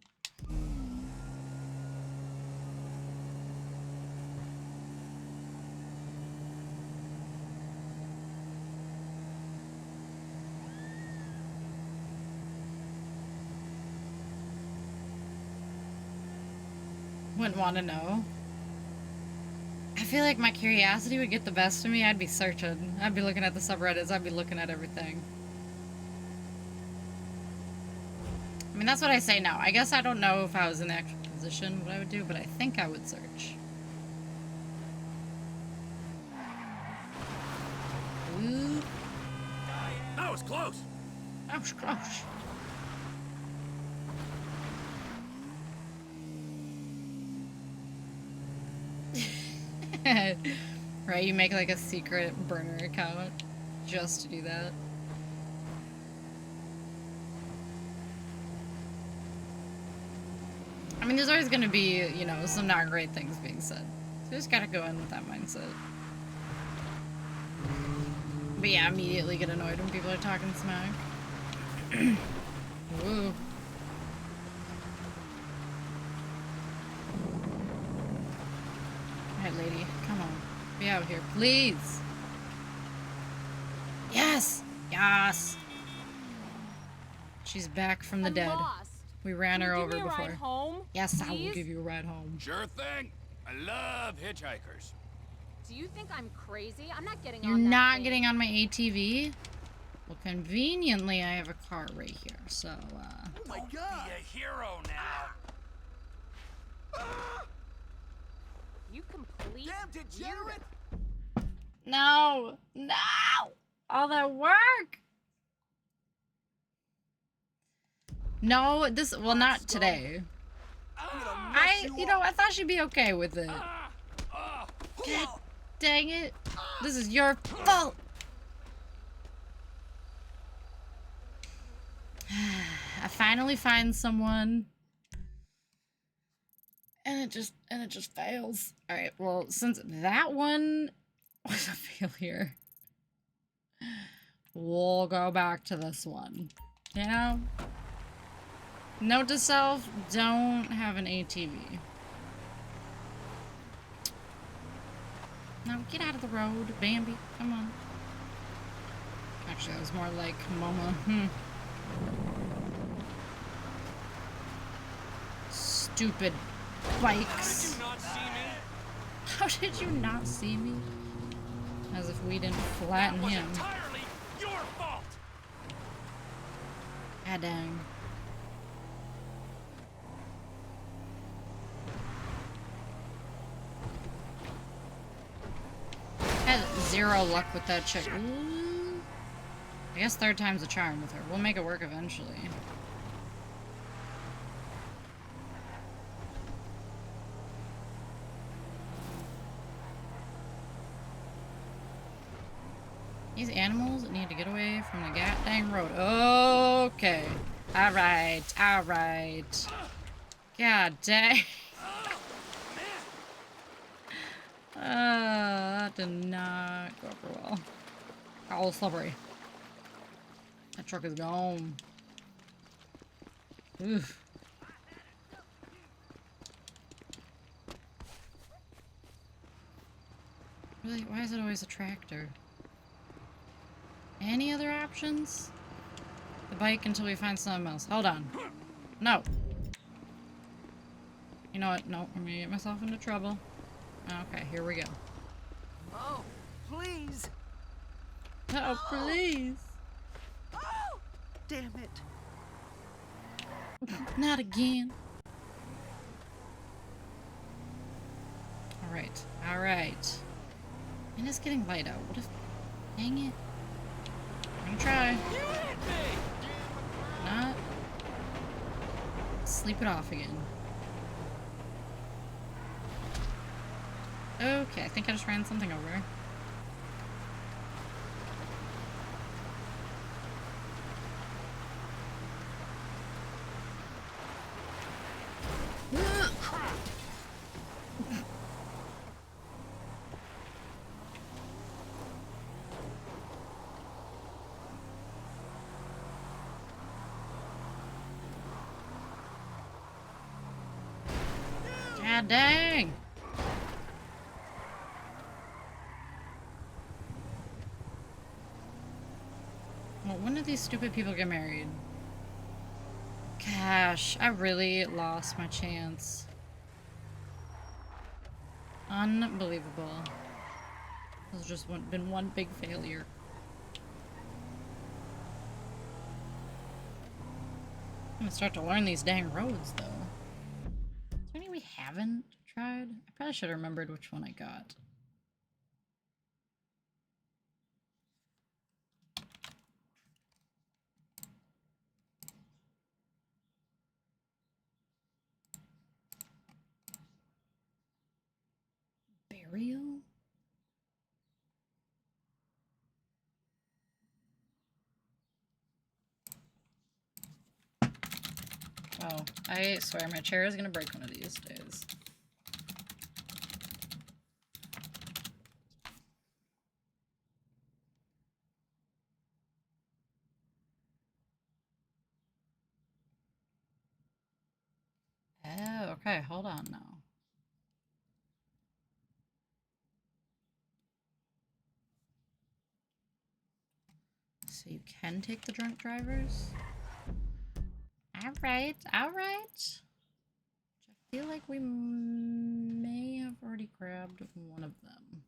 Wouldn't want to know. I feel like my curiosity would get the best of me. I'd be searching. I'd be looking at the subreddits. I'd be looking at everything. I mean, that's what I say now. I guess I don't know if I was in the actual position what I would do, but I think I would search. Ooh. That was close. That was close. Right, you make like a secret burner account just to do that. I mean, there's always gonna be, you know, some not great things being said. So you just gotta go in with that mindset. But yeah, immediately get annoyed when people are talking smack. Woo. Alright, lady, come on. Be out here, please. Yes! Yes! She's back from the dead. Lost. We ran her over before. Ride home, Yes, I will please? give you a ride home. Sure thing. I love hitchhikers. Do you think I'm crazy? I'm not getting You're on that not thing. getting on my ATV? Well, conveniently, I have a car right here, so, Oh my Don't god! be a hero now. You complete Damn degenerate! No! No! All that work! No, this, well, not today. I thought she'd be okay with it. God dang it. This is your fault. I finally find someone. And it just fails. Alright, well, since that one was a failure, we'll go back to this one. You know? Note to self, don't have an ATV. Now get out of the road, Bambi. Come on. Actually, that was more like Mama. Stupid bikes. How did you not see me? As if we didn't flatten him. Entirely your fault. God dang. Had zero luck with that chick. Ooh. I guess third time's a charm with her. We'll make it work eventually. These animals need to get away from the goddamn road. Okay. Alright. Alright. God dang. That did not go over well. All slippery. That truck is gone. Oof. Really? Why is it always a tractor? Any other options? The bike until we find something else. Hold on. No. You know what? No, I'm gonna get myself into trouble. Okay, here we go. Oh, please. Oh, please. Oh, damn it. Not again. Alright, alright. And it's getting light out. What if... Dang it. I'm gonna try. Not. Sleep it off again. Okay, I think I just ran something over. God dang! Well, when did these stupid people get married? Gosh, I really lost my chance. Unbelievable. This has just been one big failure. I'm gonna start to learn these dang roads, though. Is there any we haven't tried? I probably should have remembered which one I got. Burial? Oh, I swear my chair is gonna break one of these days. Oh, okay, hold on now. So you can take the drunk drivers? Alright, alright. I feel like we may have already grabbed one of them.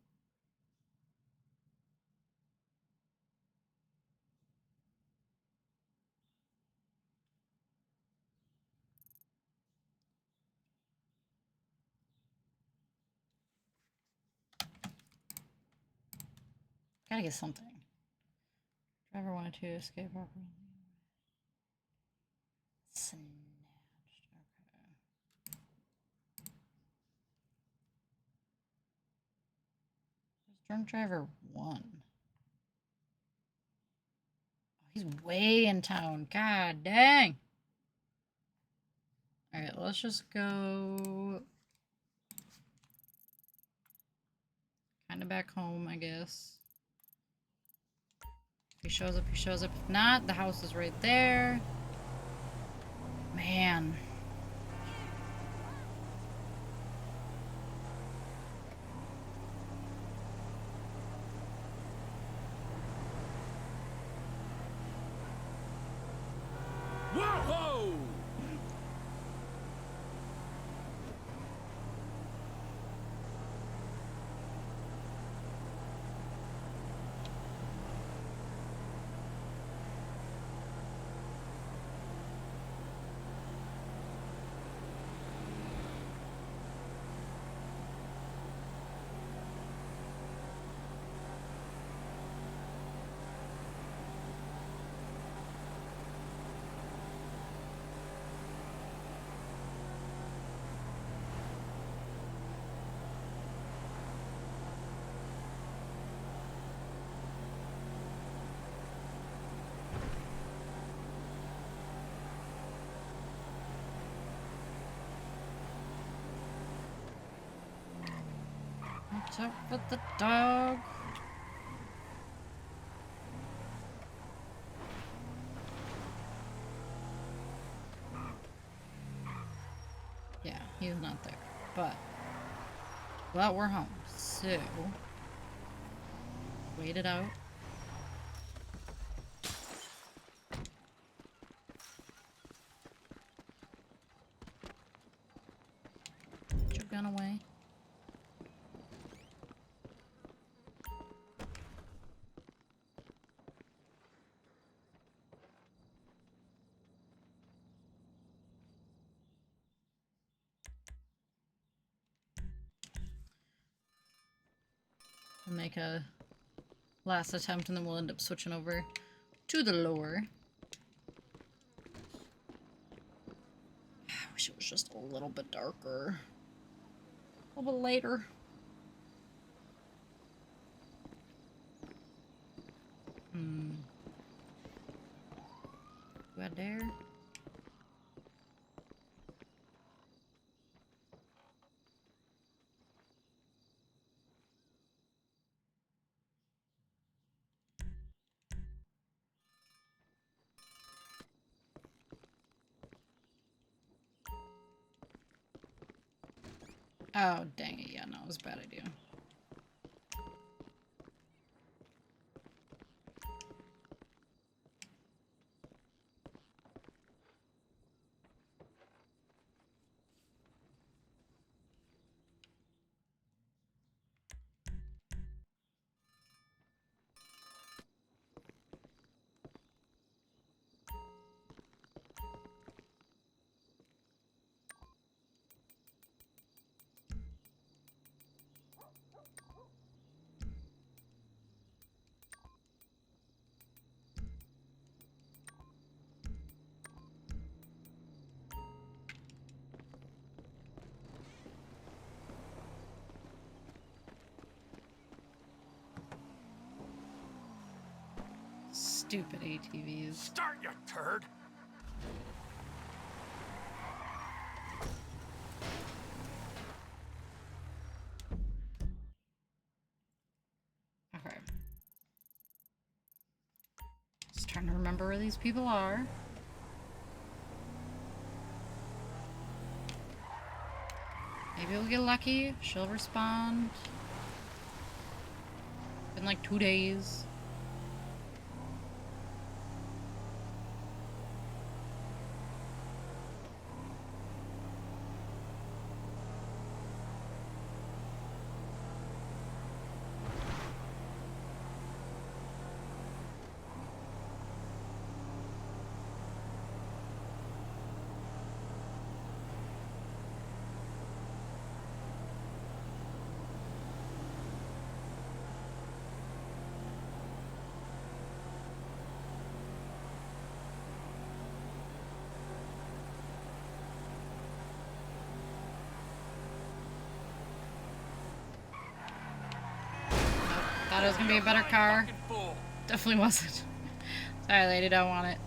Gotta get something. Driver wanted to escape properly. Snatched. Okay. Drunk driver 1. He's way in town. God dang. Alright, let's just go kind of back home, I guess. If he shows up, he shows up. If not, the house is right there. Man. Whoa! What's up with the dog? Yeah, he's not there. But we're home. So wait it out. Put your gun away. We'll make a last attempt and then we'll end up switching over to the lower. I wish it was just a little bit darker. A little bit later. Do I dare? Oh, dang it. Yeah, no, it was a bad idea. Stupid ATVs. Start, you turd! Okay. Just trying to remember where these people are. Maybe we'll get lucky. She'll respond. In like 2 days. Thought it was gonna be a better car. Definitely wasn't. Sorry, lady, don't want it.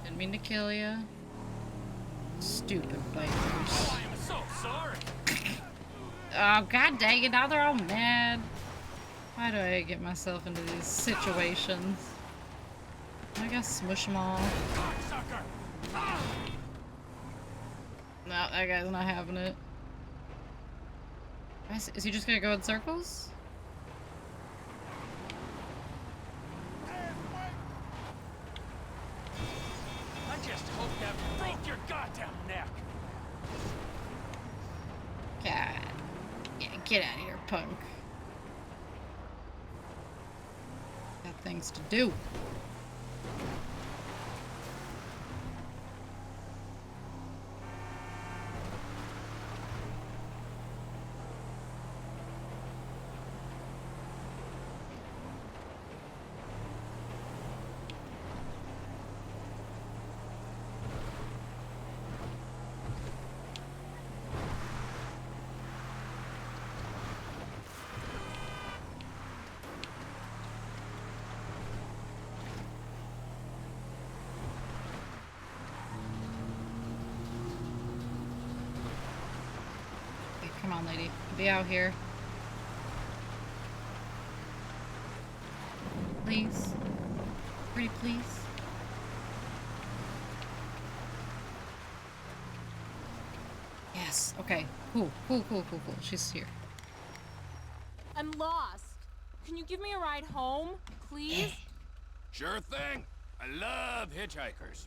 Didn't mean to kill you. Stupid bikers. I am so sorry. Oh, god dang it, now they're all mad. Why do I get myself into these situations? I gotta smush them all. No, that guy's not having it. Is he just gonna go in circles? I just hope that broke your goddamn neck. God. Yeah, get out of here, punk. Got things to do. Come on, lady. Be out here. Please. Pretty please. Yes. Okay. Cool. Cool, cool, cool, cool. She's here. I'm lost. Can you give me a ride home, please? Sure thing. I love hitchhikers.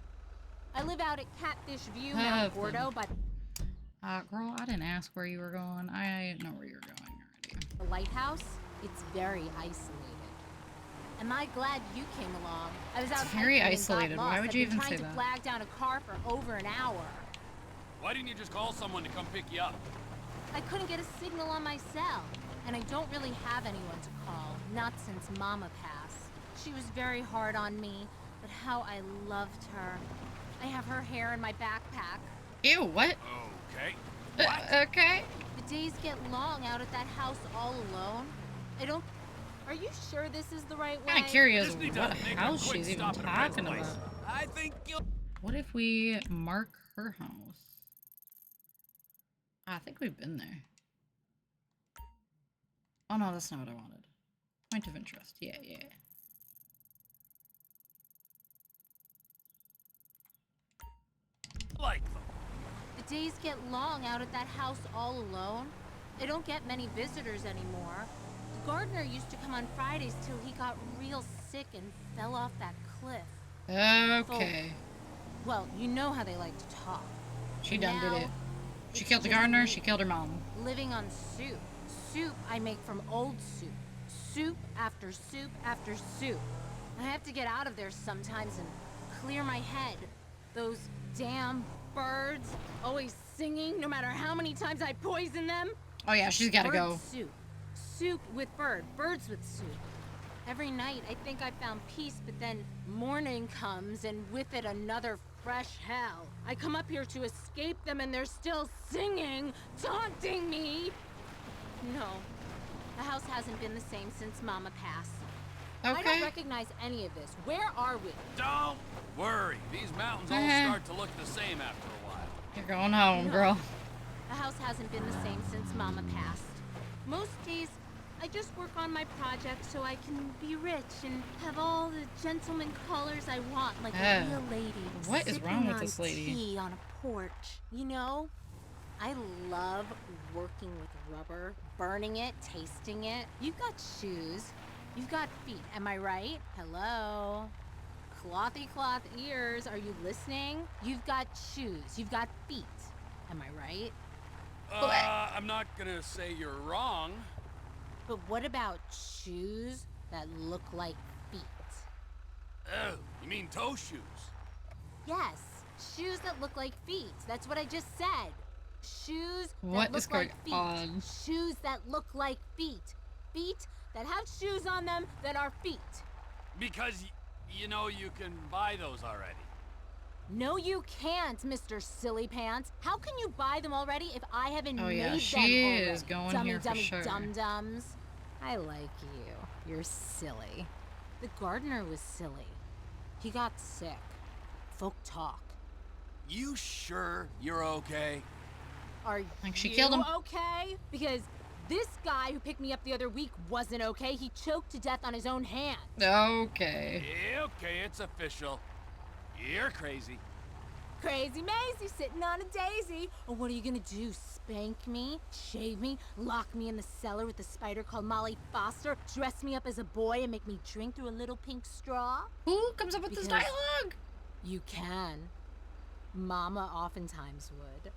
I live out at Catfish View, Mount Gordo, but Girl, I didn't ask where you were going. I know where you're going already. the lighthouse, it's very isolated. Am I glad you came along? I was out very hiking and isolated. got Why lost. would I've you been even trying say to that? flag down a car for over an hour. Why didn't you just call someone to come pick you up? I couldn't get a signal on my cell, and I don't really have anyone to call, not since Mama passed. She was very hard on me, but how I loved her. I have her hair in my backpack. Ew, what? Okay. Okay. The days get long out at that house all alone. I don't... Are you sure this is the right way? I'm kind of curious Just need to what make a house quick she's even stop at a friend's talking place. about. I think you'll... What if we mark her house? I think we've been there. Oh no, that's not what I wanted. Point of interest. Yeah, yeah. like them. The days get long out at that house all alone. I don't get many visitors anymore. The gardener used to come on Fridays till he got real sick and fell off that cliff. Okay. Well, you know how they like to talk. She done Now, did it. She it's killed the just gardener, me, she killed her mom. living on soup. Soup I make from old soup. Soup after soup after soup. I have to get out of there sometimes and clear my head. Those damn birds, always singing no matter how many times I poison them. Oh yeah, she's gotta Bird go. Soup. Soup with bird. Birds with soup. Every night I think I found peace, but then morning comes and with it another fresh hell. I come up here to escape them and they're still singing, taunting me. No, the house hasn't been the same since Mama passed. I don't recognize any of this. Where are we? Don't worry. These mountains all start to look the same after a while. You're going home, girl. The house hasn't been the same since Mama passed. Most days, I just work on my project so I can be rich and have all the gentleman colors I want, like a real lady. What is wrong sipping with on this lady? Tea on a porch, you know? I love working with rubber, burning it, tasting it. You've got shoes. You've got feet. Am I right? Hello? Clothy cloth ears. Are you listening? You've got shoes. You've got feet. Am I right? I'm not gonna say you're wrong. But what about shoes that look like feet? Oh, you mean toe shoes? Yes, shoes that look like feet. That's what I just said. Shoes What that is look going like feet. on? Shoes that look like feet. Feet that have shoes on them that are feet. Because, you know, you can buy those already. No, you can't, Mr. Silly Pants. How can you buy them already if I haven't Oh made yeah, them she already? is going Dummy, here for dummy, sure. dum-dums. I like you. You're silly. The gardener was silly. He got sick. Folk talk. You sure you're okay? Are Like she you killed him. okay? Because this guy who picked me up the other week wasn't okay. He choked to death on his own hand. Okay. Yeah, okay, it's official. You're crazy. Crazy Maisie sitting on a daisy. Or what are you gonna do? Spank me? Shave me? Lock me in the cellar with a spider called Molly Foster? Dress me up as a boy and make me drink through a little pink straw? Who comes up with this dialogue? You can. Mama oftentimes would.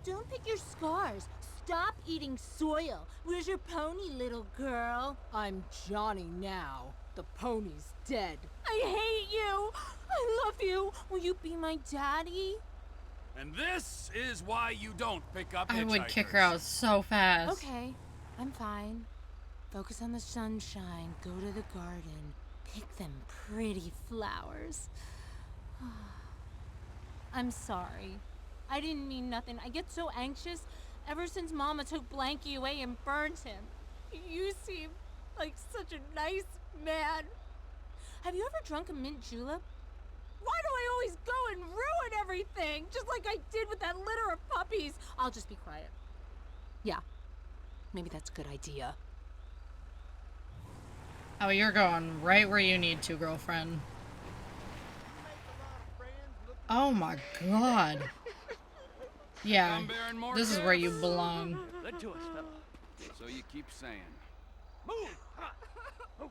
Don't pick your scars. Stop eating soil. Where's your pony, little girl? I'm Johnny now. The pony's dead. I hate you. I love you. Will you be my daddy? And this is why you don't pick up hitchhikers. I would kick her out so fast. Okay, I'm fine. Focus on the sunshine. Go to the garden. Pick them pretty flowers. I'm sorry. I didn't mean nothing. I get so anxious ever since Mama took Blanky away and burned him. You seem like such a nice man. Have you ever drunk a mint julep? Why do I always go and ruin everything? Just like I did with that litter of puppies. I'll just be quiet. Yeah, maybe that's a good idea. Oh, you're going right where you need to, girlfriend. Oh my god. Yeah, this is where you belong. Let to us, fella. So you keep saying. Move!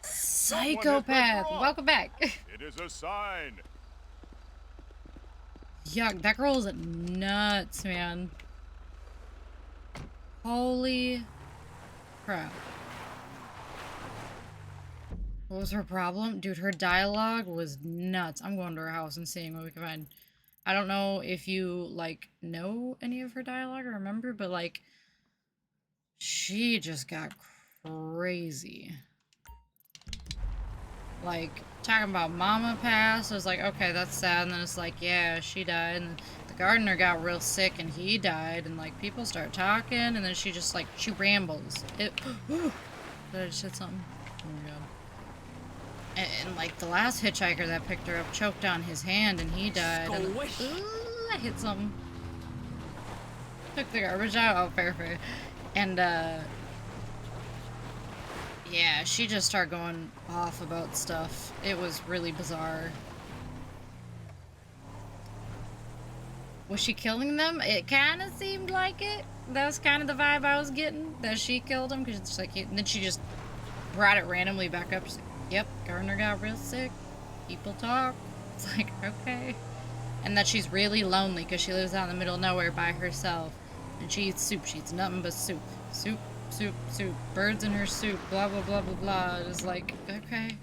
Psychopath! Welcome back. It is a sign. Yuck, that girl is nuts, man. Holy crap. What was her problem? Dude, her dialogue was nuts. I'm going to her house and seeing what we can find. I don't know if you, like, know any of her dialogue or remember, but, like, she just got crazy. Like, talking about Mama passed, I was like, okay, that's sad, and then it's like, yeah, she died, and the gardener got real sick, and he died, and, like, people start talking, and then she just, like, she rambles. Did I just hit something? Oh my god. And, like, the last hitchhiker that picked her up choked on his hand, and he died, and, I hit something. Took the garbage out? Oh, fair. And, yeah, she just started going off about stuff. It was really bizarre. Was she killing them? It kind of seemed like it. That was kind of the vibe I was getting, that she killed him, because it's like, and then she just brought it randomly back up. She's like, yep, Gardner got real sick. People talk. It's like, okay. And that she's really lonely because she lives out in the middle of nowhere by herself. And she eats soup. She eats nothing but soup. Soup. Birds in her soup. Blah, blah, blah, blah, blah. It's like, okay.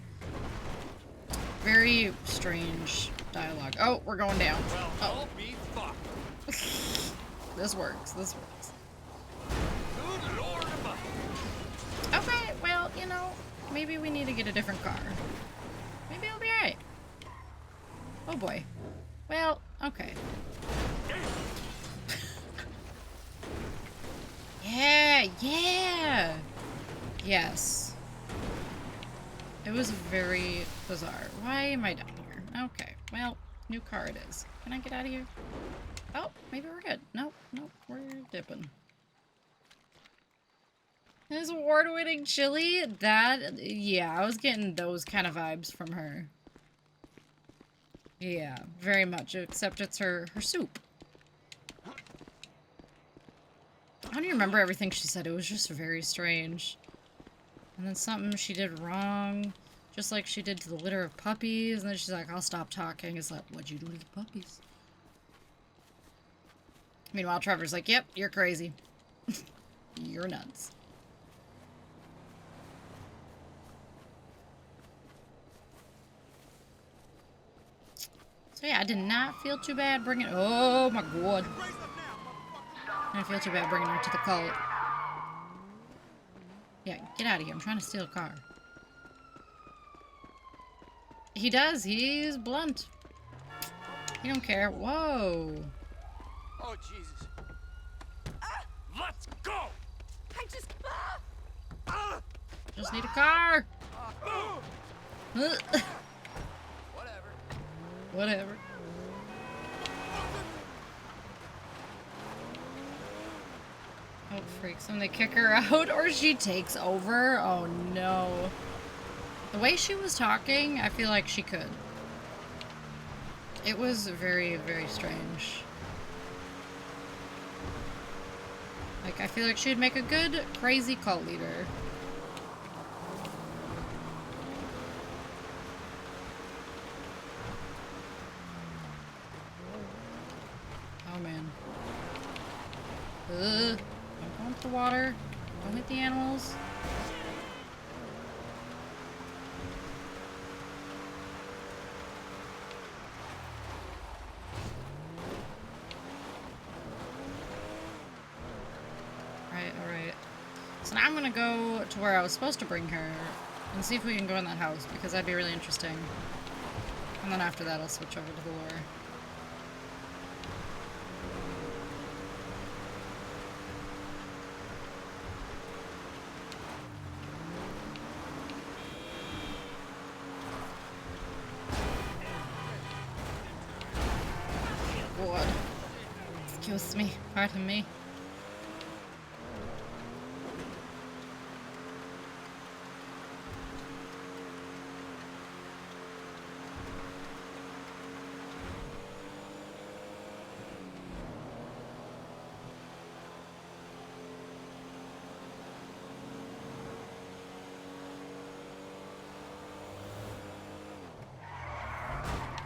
Very strange dialogue. Oh, we're going down. Well, oh. I'll be fucked. This works. Good Lord above. Okay, well, you know, maybe we need to get a different car. Maybe it'll be alright. Oh boy. Well, okay. Yeah! Yes. It was very bizarre. Why am I down here? Okay, well, new car it is. Can I get out of here? Oh, maybe we're good. Nope, we're dipping. This award-winning chili, yeah, I was getting those kind of vibes from her. Yeah, very much, except it's her soup. I don't even remember everything she said. It was just very strange. And then something she did wrong, just like she did to the litter of puppies, and then she's like, I'll stop talking. It's like, what'd you do to the puppies? Meanwhile, Trevor's like, yep, you're crazy. You're nuts. So yeah, I did not feel too bad bringing... Oh my god. I didn't feel too bad bringing her to the cult. Yeah, get out of here. I'm trying to steal a car. He does. He's blunt. You don't care. Whoa. Oh, Jesus. Let's go! I just... Just need a car. Whatever. Whatever. Oh, freaks. When they kick her out or she takes over. Oh, no. The way she was talking, I feel like she could. It was very, very strange. Like, I feel like she'd make a good, crazy cult leader. Oh, man. Ugh. Don't go into the water. Don't hit the animals. Alright. So now I'm gonna go to where I was supposed to bring her and see if we can go in that house, because that'd be really interesting. And then after that I'll switch over to the lore. God. Excuse me. Pardon me.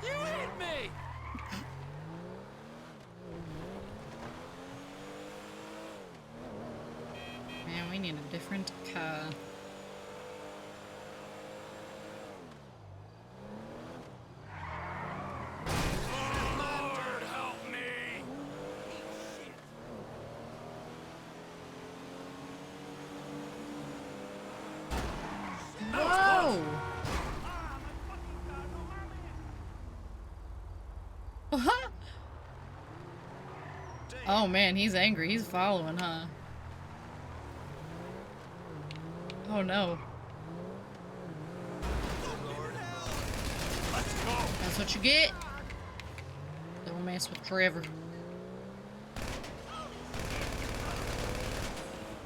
You hit me! Man, we need a different car. Lord, help me! Whoa! Oh man, he's angry. He's following, huh? Oh no. Let's go! That's what you get. Don't mess with Trevor.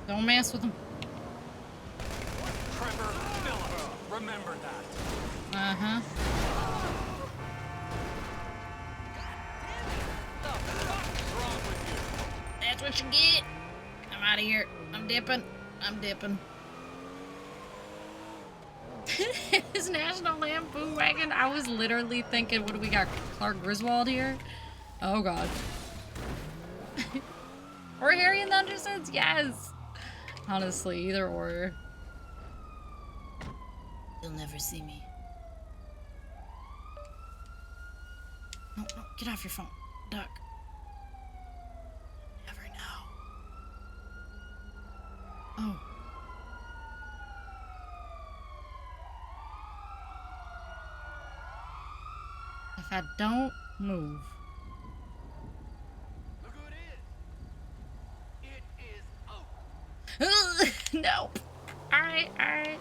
Don't mess with him. Trevor Phillips, remember that. Uh-huh. What's wrong with you? That's what you get. I'm out of here. I'm dipping. I'm dipping. His National Lampoon wagon. I was literally thinking, what do we got? Clark Griswold here? Oh god. Or Harry and the Hendersons? Yes! Honestly, either or. You'll never see me. No, no, get off your phone. Duck. Never know. Oh. If I don't move. Look who it is. It is over. Nope. Alright, alright.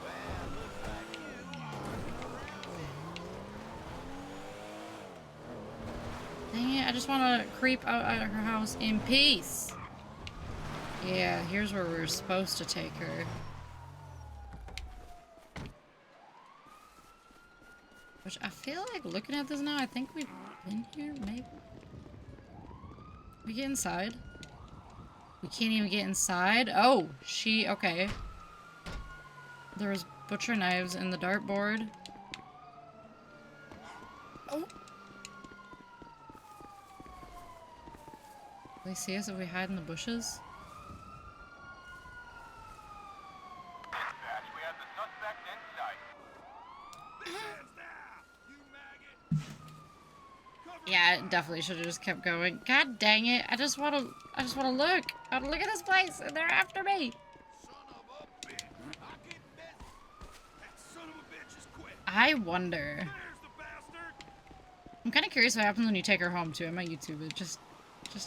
Dang it, I just want to creep out at her house in peace. Yeah, here's where we're supposed to take her. Which I feel like looking at this now, I think we've been here, maybe? We get inside? We can't even get inside? Oh, okay. There was butcher knives in the dartboard. Oh! Will they see us if we hide in the bushes? We have the suspect in sight. Yeah, it definitely should have just kept going. God dang it! I just want to look. I want to look at this place, and they're after me. I wonder I'm kind of curious what happens when you take her home too. I might YouTube it, just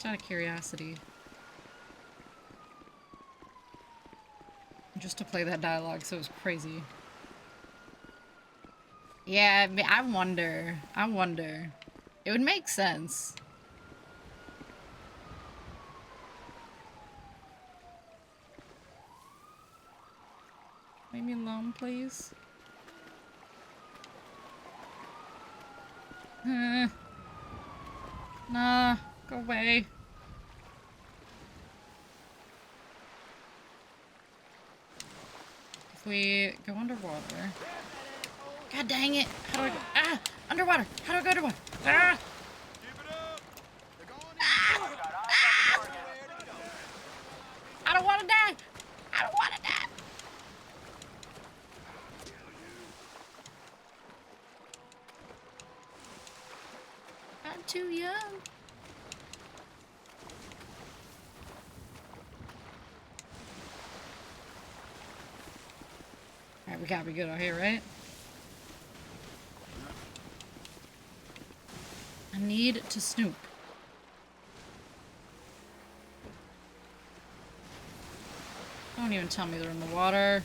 out of curiosity. Just to play that dialogue, so it was crazy. Yeah, I wonder. I wonder. It would make sense. Leave me alone, please. Nah, go away. If we go underwater. God dang it! How do I go? Ah! Underwater! How do I go underwater? Ah! I don't want to die! I don't want to die! I'm too young. Alright, we gotta be good out here, right? I need to snoop. Don't even tell me they're in the water.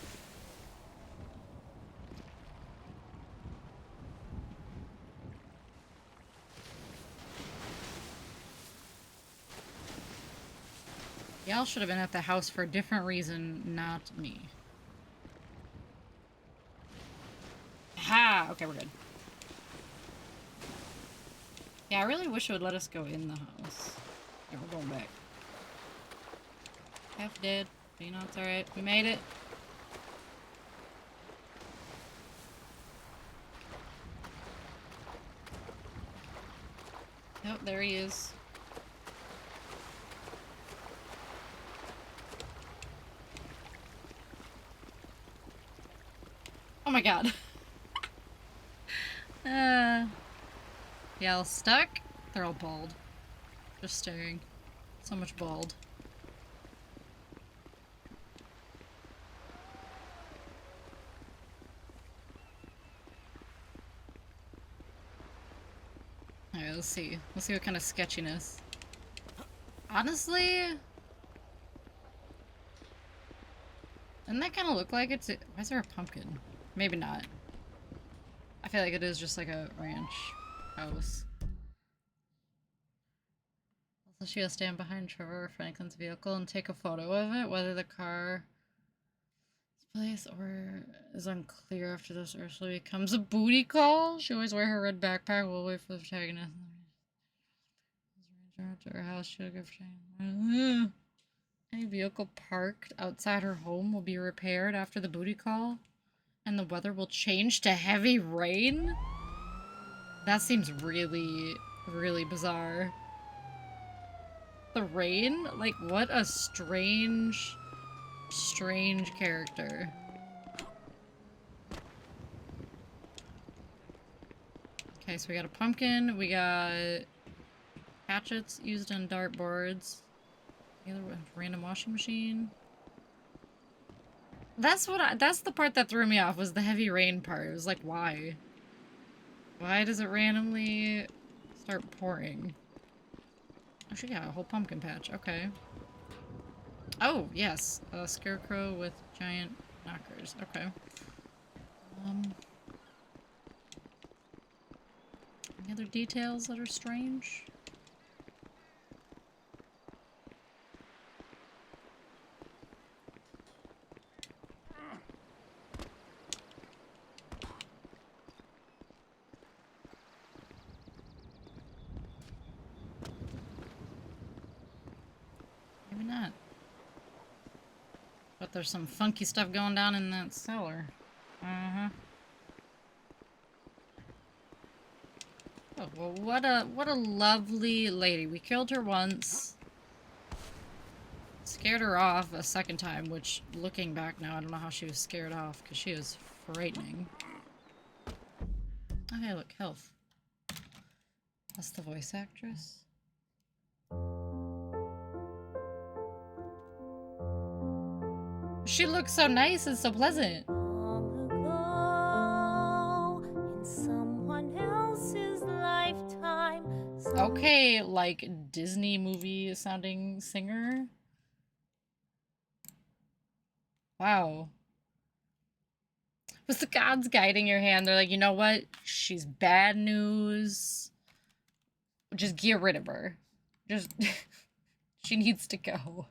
Y'all should have been at the house for a different reason, not me. Ha! Okay, we're good. Yeah, I really wish it would let us go in the house. Yeah, we're going back. Half dead. But you know, it's alright. We made it. Oh, there he is. Oh my god. Yeah, all stuck. They're all bald. Just staring. So much bald. Alright, let's see. Let's see what kind of sketchiness. Honestly... Doesn't that kind of look like it's... Why is there a pumpkin? Maybe not. I feel like it is just like a ranch house. Also, she'll stand behind Trevor Franklin's vehicle and take a photo of it, whether the car place or is unclear after this Ursula becomes a booty call. She always wear her red backpack. We'll wait for the protagonist. To her house, she'll give any vehicle parked outside her home will be repaired after the booty call, and the weather will change to heavy rain? That seems really, really bizarre. The rain? Like, what a strange, strange character. Okay, so we got a pumpkin, we got hatchets used on dartboards. Random washing machine. That's the part that threw me off, was the heavy rain part. It was like, why? Why does it randomly start pouring? Oh, she got a whole pumpkin patch. Okay. Oh, yes. A scarecrow with giant knockers. Okay. Any other details that are strange? Maybe not. But there's some funky stuff going down in that cellar. Uh-huh. Oh, well, what a lovely lady. We killed her once. Scared her off a second time, which, looking back now, I don't know how she was scared off, because she was frightening. Okay, look, health. That's the voice actress. She looks so nice and so pleasant. Long ago, in someone else's lifetime. Okay, like Disney movie sounding singer. Wow. Was the gods guiding your hand? They're like, you know what? She's bad news. Just get rid of her. Just she needs to go.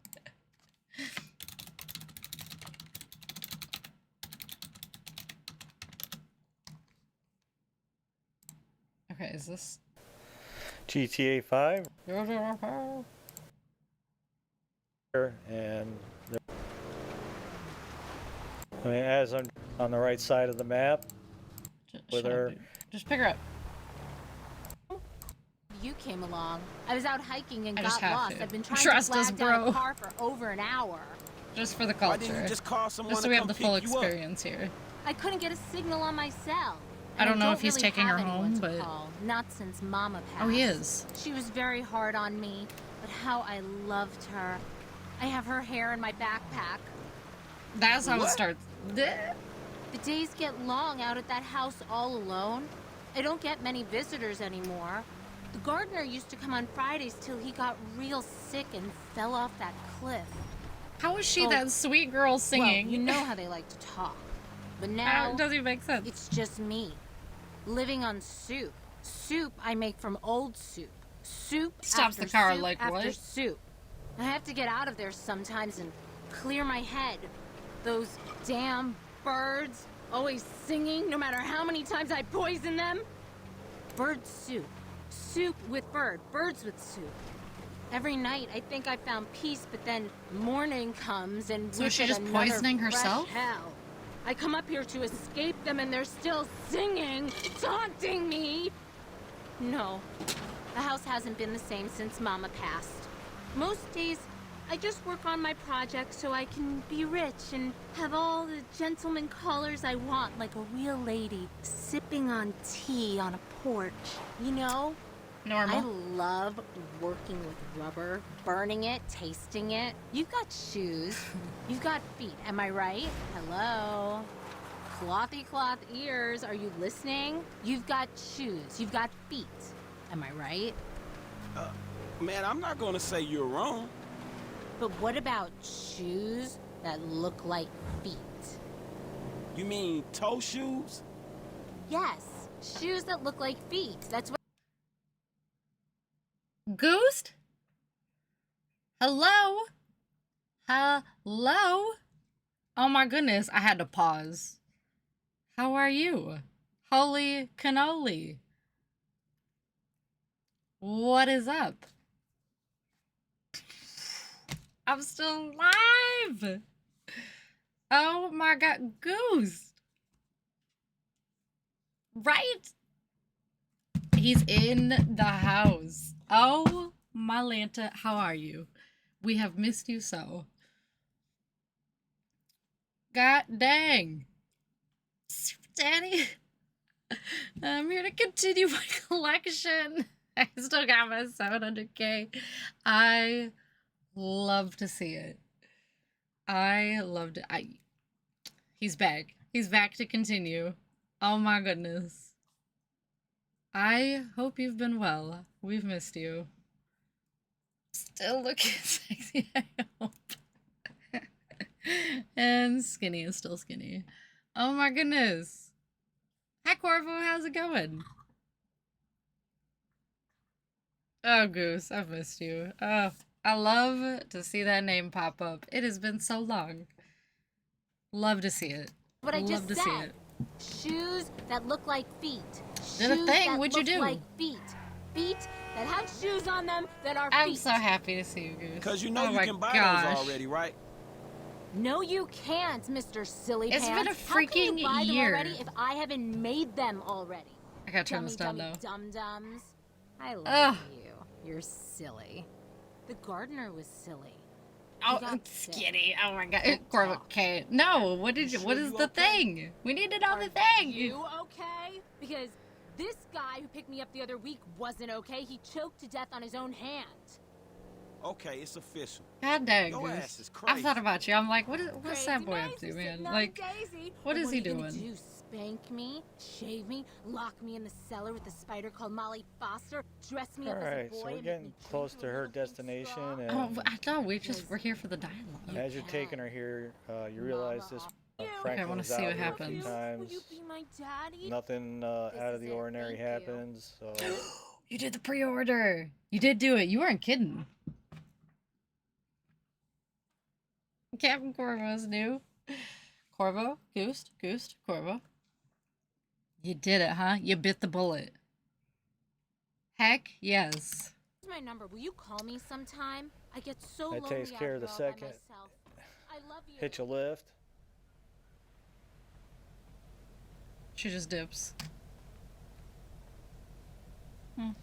Okay, is this GTA 5? And I mean, as I'm on the right side of the map with her. Just pick her up. You came along. I was out hiking and I got just have lost. to. I've been trying Trust to us, flag down bro. a car for over an hour. Just for the Why culture. didn't you just call someone Just so to we have come the full pick you up? experience here. I couldn't get a signal on my cell. I don't And know if he's really taking her have anyone home, to but call. Not since Mama passed. oh, he is. She was very hard on me, but how I loved her. I have her hair in my backpack. That's how it What? starts. The days get long out at that house all alone. I don't get many visitors anymore. The gardener used to come on Fridays till he got real sick and fell off that cliff. How is she Oh, that sweet girl singing? Well, you know how they like to talk. But now, It doesn't even make sense. it's just me, living on soup. Soup I make from old soup. Soup Stops after the car, soup like, after what? soup. I have to get out of there sometimes and clear my head. Those damn birds, always singing, no matter how many times I poison them. Bird soup. Soup with bird. Birds with soup. Every night I think I found peace, but then morning comes and So is with she it just another poisoning fresh herself? hell. I come up here to escape them and they're still singing, taunting me. No, the house hasn't been the same since Mama passed. Most days, I just work on my project so I can be rich and have all the gentleman callers I want, like a real lady, sipping on tea on a porch. You know? Normal. I love working with rubber, burning it, tasting it. You've got shoes. You've got feet, am I right? Hello? Clothy cloth ears, are you listening? You've got shoes. You've got feet. Am I right? Man, I'm not gonna say you're wrong. But what about shoes that look like feet? You mean toe shoes? Yes, shoes that look like feet. That's what. Ghost? Hello? Hello? Oh my goodness, I had to pause. How are you? Holy cannoli. What is up? I'm still alive! Oh my god, Goose! Right? He's in the house. Oh, my Lanta, how are you? We have missed you so. God dang. Daddy, I'm here to continue my collection. I still got my 700K. I love to see it. I loved it. He's back. He's back to continue. Oh my goodness. I hope you've been well. We've missed you. Still looking sexy, I hope. And skinny is still skinny. Oh my goodness. Hi Corvo, how's it going? Oh Goose, I've missed you. Oh, I love to see that name pop up. It has been so long. Love to see it. What I love just to said. see it. Shoes that look like feet. Did a Shoes thing, that what'd you look do? like feet. Feet that have shoes on them that are I'm feet. so happy to see you, Goose. Cause you know oh you my can buy gosh. those already, right? No, you can't, Mr. Silly It's Pants. been a How can freaking you buy them year. already if I haven't made them already? I gotta turn this down though. Dum-dums. I love Ugh. you. You're silly. The gardener was silly. Oh, got skinny. Oh my god. Corvo, okay. No, what did you, what is the thing? We need to know the thing. You okay? Because this guy who picked me up the other week wasn't okay. He choked to death on his own hand. Okay, it's official. God dang, Your Goose. ass is crazy. I thought about you. I'm like, what's Crazy that boy up nice, to, you're man? sitting on Like, Daisy. what But is he are you gonna doing? do, spank me, shave me, lock me in the cellar with a spider called Molly Foster, dress me up as a Alright, boy, so we're and make getting me close drink to your her little pink destination, straw. and Oh, I thought we're here for the dialogue. as you're taking her here, you realize this Okay, I Franklin wanna is see out what here a few happens. Will times. you be my daddy? Nothing out of is the it, ordinary thank you. happens, so... You did the pre-order. You did do it. You weren't kidding. Captain Corvo's new. Corvo, Goose, Corvo. You did it, huh? You bit the bullet. Heck yes. Here's my number. Will you call me sometime? I get so That lonely takes care of the out here all by second. myself. I love you. Hitch a lift. She just dips.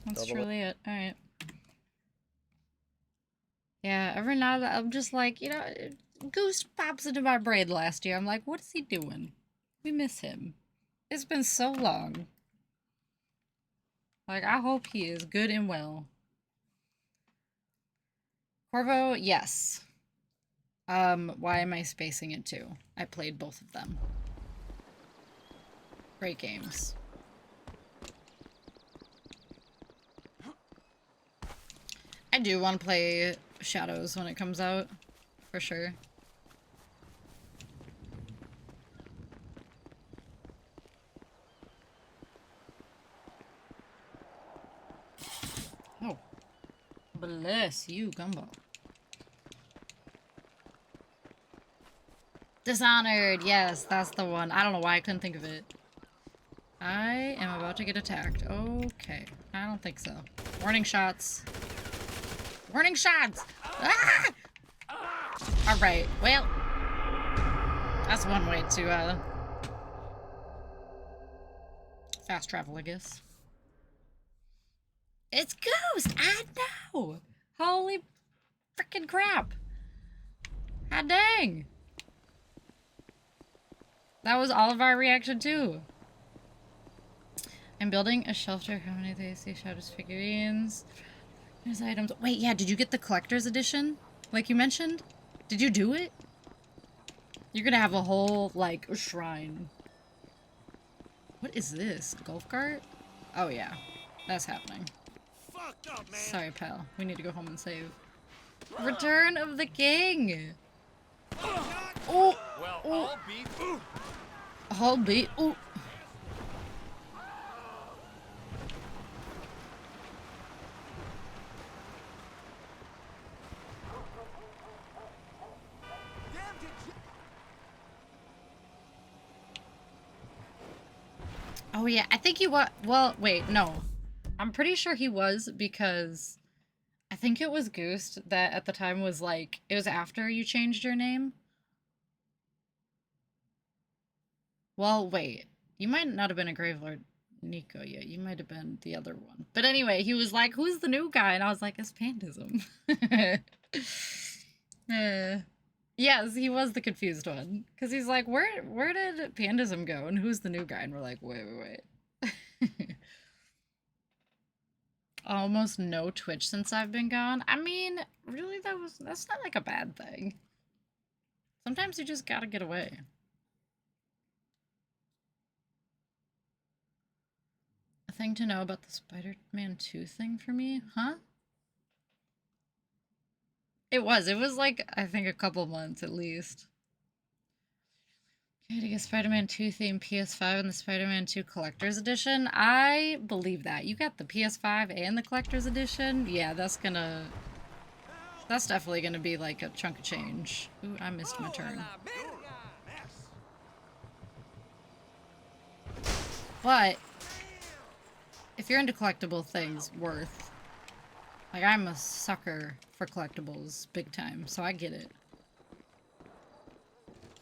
That's Double truly it. Alright. Yeah, every now and then I'm just like, you know, Goose pops into my brain last year. I'm like, what is he doing? We miss him. It's been so long. Like, I hope he is good and well. Corvo, yes. Why am I spacing it too? I played both of them. Great games. I do want to play Shadows when it comes out, for sure. Oh. Bless you, Gumbo. Dishonored, yes, that's the one. I don't know why I couldn't think of it. I am about to get attacked. Okay, I don't think so. Warning shots. Warning shots! Ah! Alright, well. That's one way to, fast travel, I guess. It's Ghost! I know! Holy freaking crap! God dang! That was all of our reaction too. I'm building a shelter. How many do they see? Shadows figurines. There's items. Wait, yeah, did you get the collector's edition? Like you mentioned? Did you do it? You're gonna have a whole, like, shrine. What is this? Golf cart? Oh, yeah. That's happening. Fucked up, man. Sorry, pal. We need to go home and save. Return of the King! Oh! Well, Oh. I'll be... I'll be... Ooh! Oh yeah, I think he was. Well, wait, no. I'm pretty sure he was because I think it was Goose that at the time was like, it was after you changed your name. Well, wait. You might not have been a Gravelord Nico yet. You might have been the other one. But anyway, he was like, who's the new guy? And I was like, it's Pandism. Yes, he was the confused one. Because he's like, where did Pandism go? And who's the new guy? And we're like, wait. Almost no Twitch since I've been gone. I mean, really, that's not like a bad thing. Sometimes you just gotta get away. A thing to know about the Spider-Man 2 thing for me? Huh? It was like, I think a couple months at least. Okay, to get Spider-Man 2 themed PS5 and the Spider-Man 2 Collector's Edition. I believe that. You got the PS5 and the Collector's Edition? Yeah, that's definitely gonna be like a chunk of change. Ooh, I missed my turn. But if you're into collectible things, worth. Like, I'm a sucker for collectibles, big time, so I get it.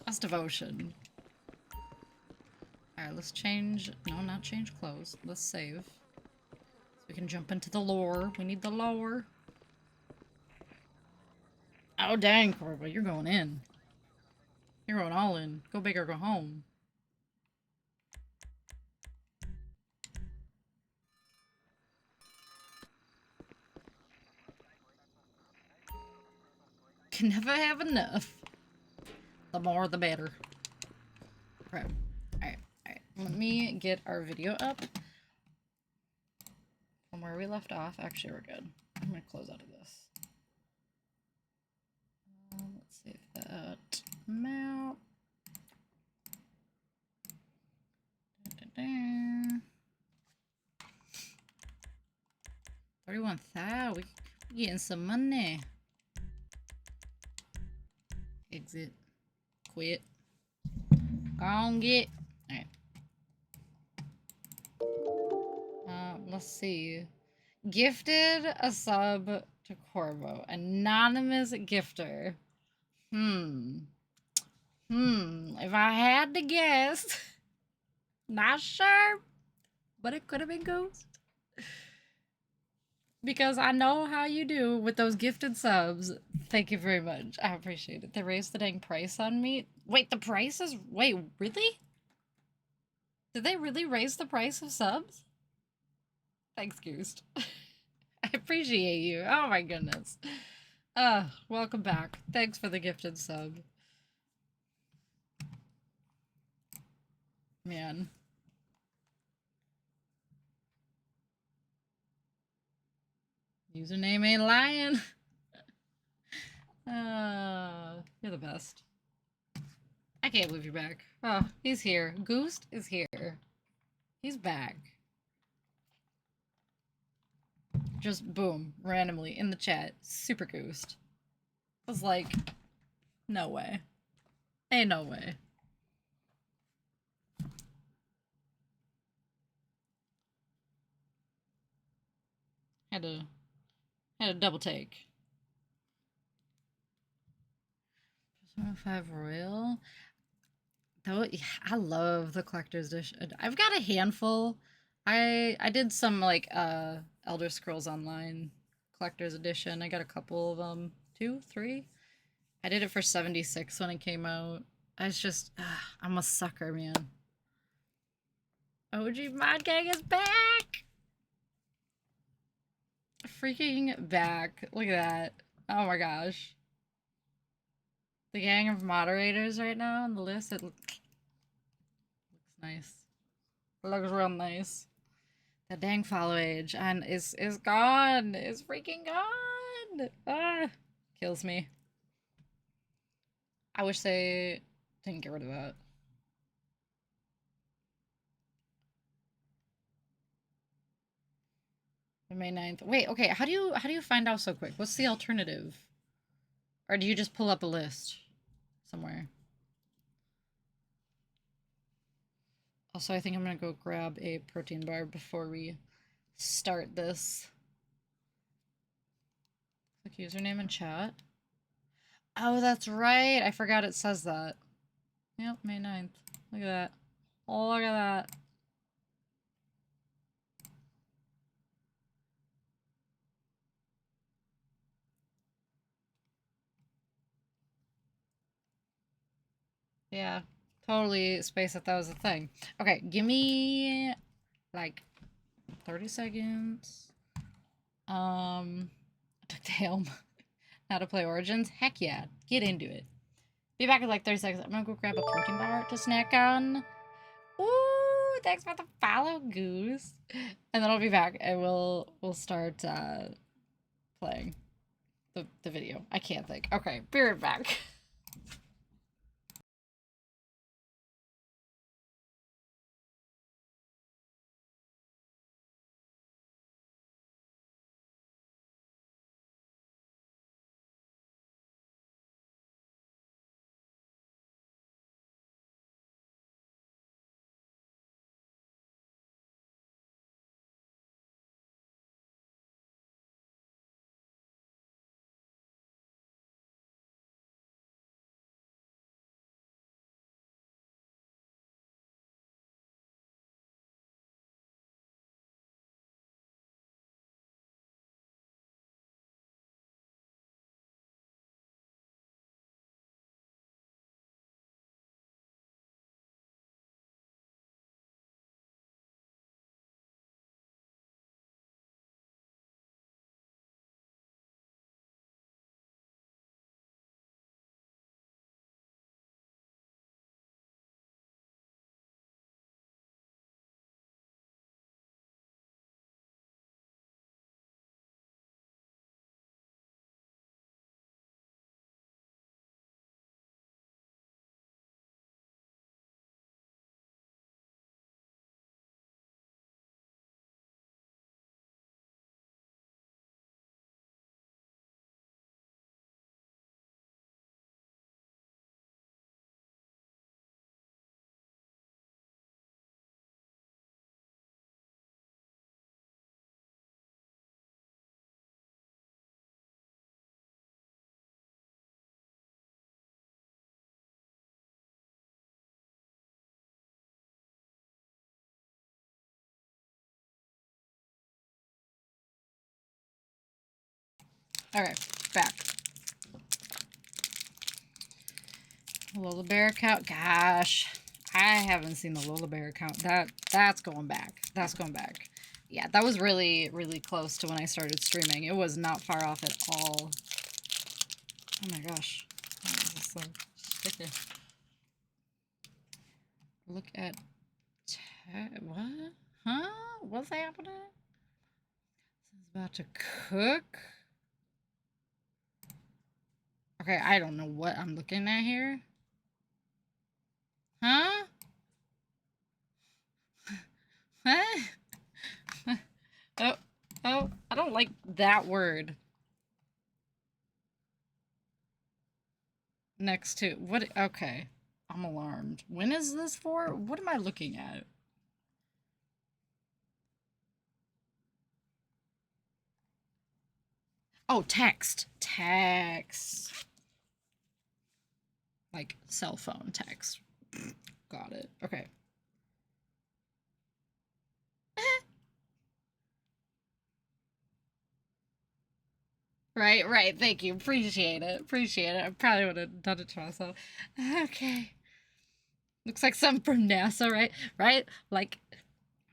That's devotion. Alright, let's change... No, not change clothes. Let's save. So we can jump into the lore. We need the lore. Oh, dang, Corvo, you're going in. You're going all in. Go big or go home. Can never have enough. The more, the better. Right. Alright. me get our video up from where we left off. Actually, we're good. I'm gonna close out of this. Let's save that map. 31,000. We getting some money. Exit. Quit. Go on, get. Alright. Let's see. Gifted a sub to Corvo. Anonymous gifter. If I had to guess, not sure, but it could have been Ghost. Because I know how you do with those gifted subs. Thank you very much. I appreciate it. They raised the dang price on me. Wait, the price is... Wait, really? Did they really raise the price of subs? Thanks, Goose. I appreciate you. Oh my goodness. Welcome back. Thanks for the gifted sub. Man. Username ain't lying. You're the best. I can't believe you're back. Oh, he's here. Goose is here. He's back. Just boom, randomly in the chat. Super Goose. I was like, no way. Ain't no way. Had a double take. 5 Royal. Though I love the collector's edition. I've got a handful. I did some like Elder Scrolls Online collector's edition. I got a couple of them. 2, 3. I did it for 76 when it came out. I was just I'm a sucker, man. OG Mod Gang is back. Freaking back. Look at that. Oh my gosh. The gang of moderators right now on the list, it looks nice. It looks real nice. The dang follow age and is gone. Is freaking gone. Kills me. I wish they didn't get rid of that. May 9th. Wait, okay, how do you find out so quick? What's the alternative? Or do you just pull up a list somewhere? Also, I think I'm gonna go grab a protein bar before we start this. Click username in chat. Oh, that's right. I forgot it says that. Yep, May 9th. Look at that. Oh, look at that. Yeah, totally spaced that was a thing. Okay, give me like 30 seconds. Took the helm. How to play Origins? Heck yeah, get into it. Be back in like 30 seconds. I'm gonna go grab a protein bar to snack on. Ooh, thanks for the follow, Goose. And then I'll be back and we'll start playing the video. I can't think. Okay, be right back. Okay, back. Lola Bear account. Gosh, I haven't seen the Lola Bear account. That's going back. That's going back. Yeah, that was really, really close to when I started streaming. It was not far off at all. Oh my gosh. Why is this so sticky? Look at... what? Huh? What's happening? This is about to cook. Okay, I don't know what I'm looking at here. Huh? Huh? Oh, I don't like that word. Next to, what, okay. I'm alarmed. When is this for? What am I looking at? Oh, text. Text. Like, cell phone text. Got it. Okay. Right. Thank you. Appreciate it. I probably would have done it to myself. Okay. Looks like something from NASA, right? Right? Like,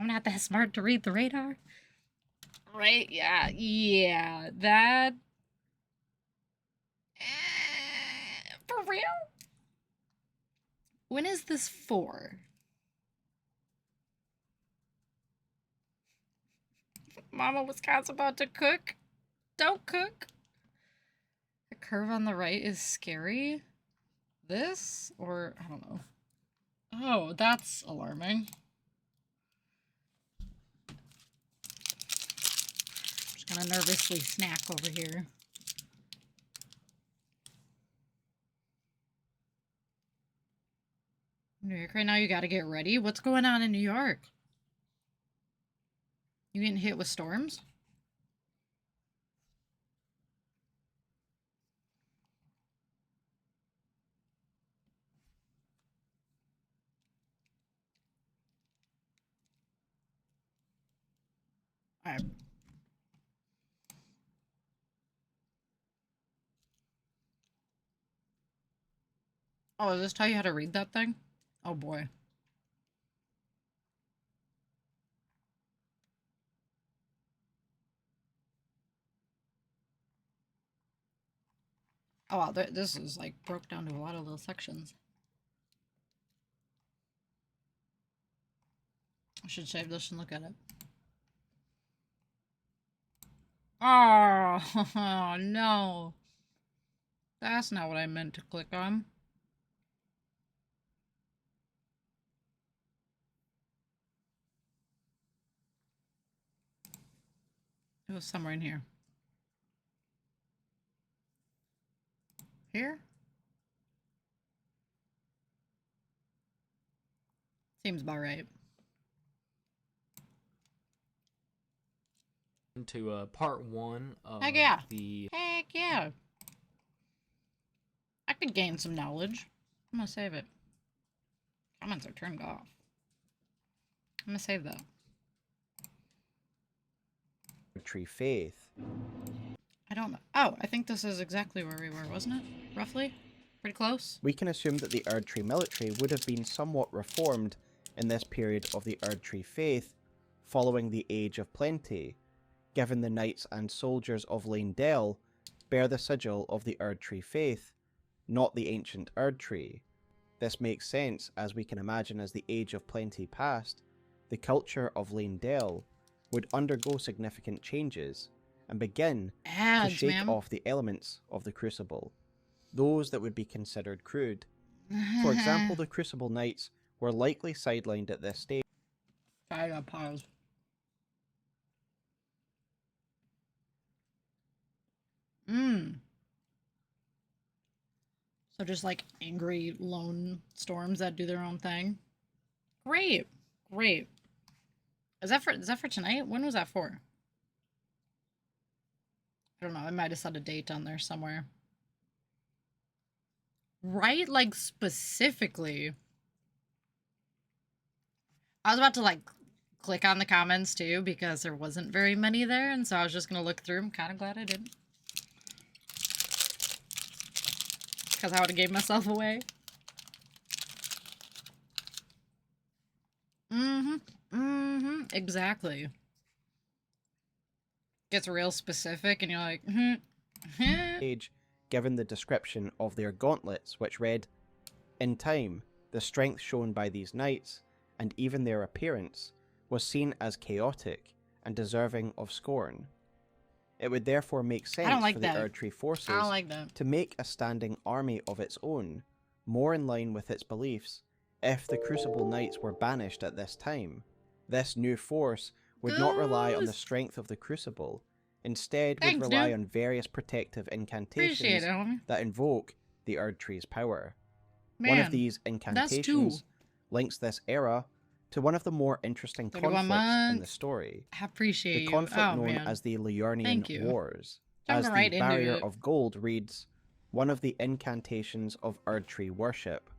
I'm not that smart to read the radar. Right? Yeah. That... for real? When is this for? Mama Wisconsin about to cook? Don't cook. The curve on the right is scary. This? Or, I don't know. Oh, that's alarming. I'm just gonna nervously snack over here. New York right now, you gotta get ready. What's going on in New York? You getting hit with storms? Alright. Oh, does this tell you how to read that thing? Oh boy. Oh wow, this is like broke down to a lot of little sections. I should save this and look at it. Oh, no. That's not what I meant to click on. It was somewhere in here. Here? Seems about right. To part 1 of Heck yeah. the... Heck yeah. I could gain some knowledge. I'm gonna save it. Comments are turned off. I'm gonna save that. Tree faith. I don't know. Oh, I think this is exactly where we were, wasn't it? Roughly? Pretty close? We can assume that the Erdtree military would have been somewhat reformed in this period of the Erdtree faith, following the Age of Plenty, given the knights and soldiers of Lane Dell bear the sigil of the Erdtree faith, not the ancient Erdtree. This makes sense, as we can imagine as the Age of Plenty passed, the culture of Lane Dell would undergo significant changes and begin to shake off the elements of the Crucible, those that would be considered crude. For example, the Crucible Knights were likely sidelined at this stage. I gotta pause. So just like angry lone storms that do their own thing. Great. Is that for tonight? When was that for? I don't know. I might have set a date on there somewhere. Right? Like specifically. I was about to like click on the comments too because there wasn't very many there, and so I was just gonna look through. I'm kind of glad I didn't. Because I would have gave myself away. Exactly. Gets real specific and you're like, age, given the description of their gauntlets, which read, "In time, the strength shown by these knights, and even their appearance, was seen as chaotic and deserving of scorn. It would therefore make sense like for the that. Erdtree forces I don't like that. to make a standing army of its own, more in line with its beliefs, if the Crucible Knights were banished at this time. This new force would not rely on the strength of the Crucible, instead Thanks, would rely dude. on various protective Appreciate incantations it, homie. that invoke the Erdtree's power. One Man, of these that's incantations links this era to one of the more interesting 31 conflicts in the months. story. I appreciate The you. conflict Oh, known man. as the Liurnian Thank you. Wars. Jumping As the right into Barrier it. of Gold reads, one of the incantations of Erdtree worship.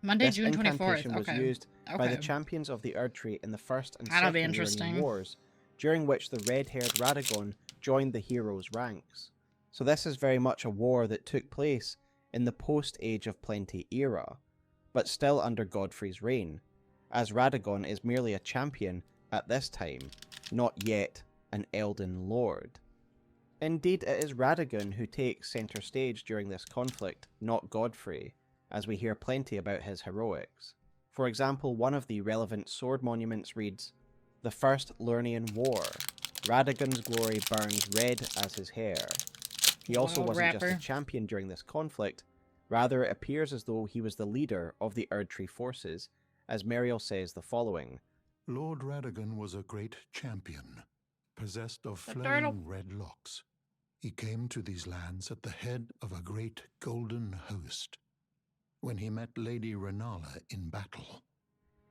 Monday, This June 24th. incantation was Okay. used by the Okay. champions of the Erdtree in the First and That'll be Second interesting. Liurnian Wars, during which the red-haired Radagon joined the heroes' ranks. So this is very much a war that took place in the post-Age of Plenty era, but still under Godfrey's reign, as Radagon is merely a champion at this time, not yet an Elden Lord. Indeed, it is Radagon who takes centre stage during this conflict, not Godfrey, as we hear plenty about his heroics. For example, one of the relevant sword monuments reads, "The First Liurnian War. Radagon's glory burns red as his hair." He also Wow, wasn't just rapper. a champion during this conflict, rather it appears as though he was the leader of the Erdtree forces, as Meriel says the following. Lord Radagon was a great champion, possessed of The flowing turtle. red locks. He came to these lands at the head of a great golden host. When he met Lady Renala in battle,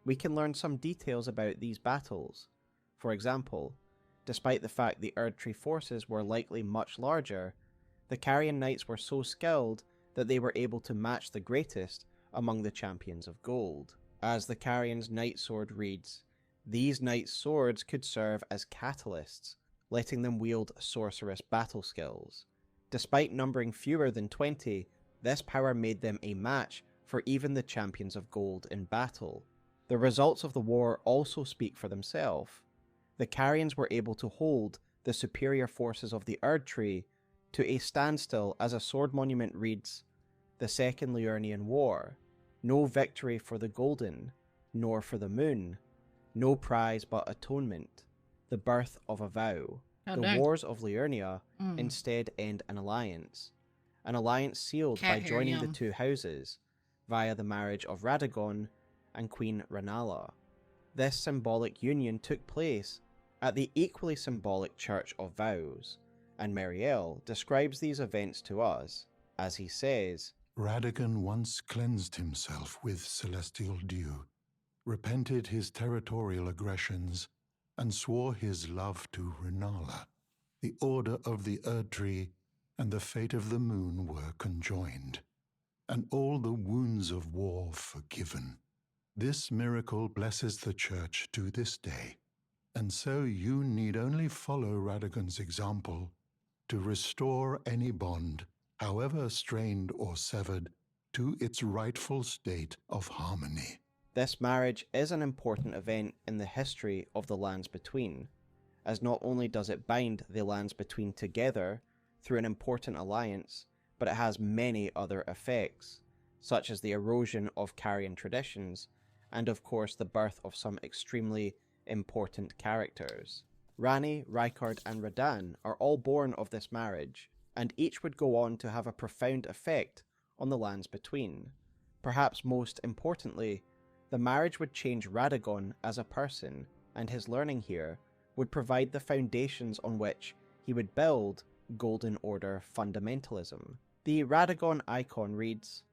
We can learn some details about these battles. For example, despite the fact the Erdtree forces were likely much larger, the Carian Knights were so skilled that they were able to match the greatest among the champions of gold. As the Carian's Knight Sword reads, these Knight Swords could serve as catalysts, letting them wield sorcerous battle skills. Despite numbering fewer than 20, this power made them a match for even the champions of gold in battle. The results of the war also speak for themselves. The Carians were able to hold the superior forces of the Erdtree to a standstill as a sword monument reads, "The Second Liurnian War. No victory for the Golden, nor for the Moon. No prize but atonement. The birth of a vow. Oh, the dang. wars of Liurnia Mm. instead end an alliance. An alliance sealed Cat by hair, joining yum. the two houses, via the marriage of Radagon and Queen Renala. This symbolic union took place at the equally symbolic Church of Vows, and Meriel describes these events to us, as he says, Radagon once cleansed himself with celestial dew, repented his territorial aggressions, and swore his love to Renala. The order of the Erdtree and the fate of the moon were conjoined, and all the wounds of war forgiven. This miracle blesses the Church to this day, and so you need only follow Radagon's example to restore any bond, however strained or severed, to its rightful state of harmony. This marriage is an important event in the history of the Lands Between, as not only does it bind the Lands Between together through an important alliance, but it has many other effects, such as the erosion of Carian traditions, and of course the birth of some extremely important characters. Ranni, Rykard, and Radahn are all born of this marriage, and each would go on to have a profound effect on the Lands Between. Perhaps most importantly, the marriage would change Radagon as a person, and his learning here would provide the foundations on which he would build Golden Order fundamentalism. The Radagon icon reads,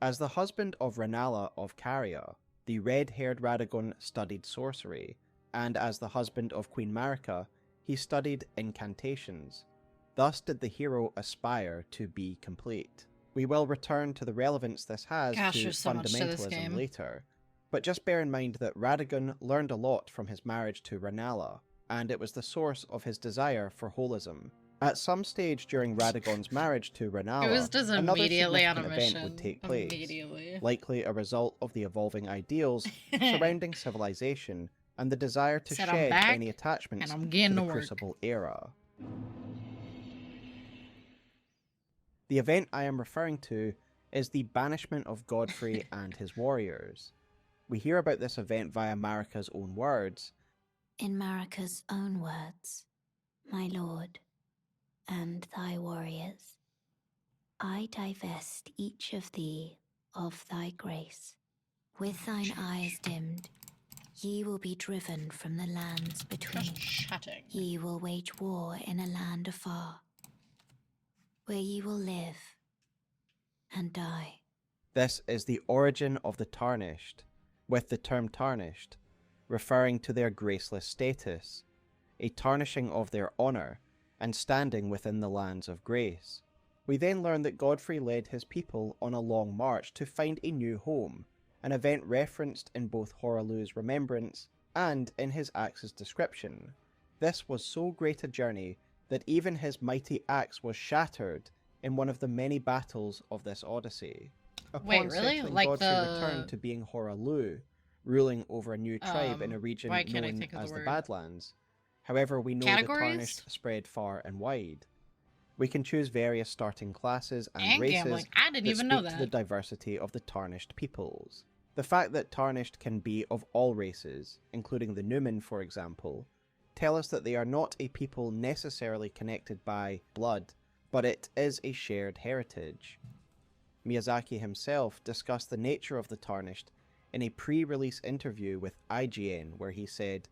"As the husband of Renala of Caria, the red-haired Radagon studied sorcery, and as the husband of Queen Marika, he studied incantations. Thus did the hero aspire to be complete." We will return to the relevance this has Gosh, to there's so much to this fundamentalism game. later, but just bear in mind that Radagon learned a lot from his marriage to Renala, and it was the source of his desire for holism. At some stage during Radagon's marriage to Renala, was just another immediately on a significant event mission. would take place, Immediately. likely a result of the evolving ideals surrounding civilization and the desire to Said I'm shed back, any attachments and I'm to getting the to work. Crucible era. The event I am referring to is the banishment of Godfrey and his warriors. We hear about this event via Marika's own words. In Marika's own words, my lord, and thy warriors, I divest each of thee of thy grace. With thine eyes dimmed, ye will be driven from the lands between. Ye will wage war in a land afar, where ye will live and die. This is the origin of the Tarnished, with the term tarnished referring to their graceless status, a tarnishing of their honour and standing within the lands of grace. We then learn that Godfrey led his people on a long march to find a new home, an event referenced in both Hoaraloo's remembrance and in his axe's description. This was so great a journey that even his mighty axe was shattered in one of the many battles of this Odyssey. Upon Wait, really? settling, Like Godfrey the- returned to being Hoaraloo, ruling over a new tribe in a region why can't I known think of as the the word? Badlands. However, we know Categories? the Tarnished spread far and wide. We can choose various starting classes and And races gambling. I didn't that even know speak to that. the diversity of the Tarnished peoples. The fact that Tarnished can be of all races, including the Numen for example, tell us that they are not a people necessarily connected by blood, but it is a shared heritage. Miyazaki himself discussed the nature of the Tarnished in a pre-release interview with IGN where he said,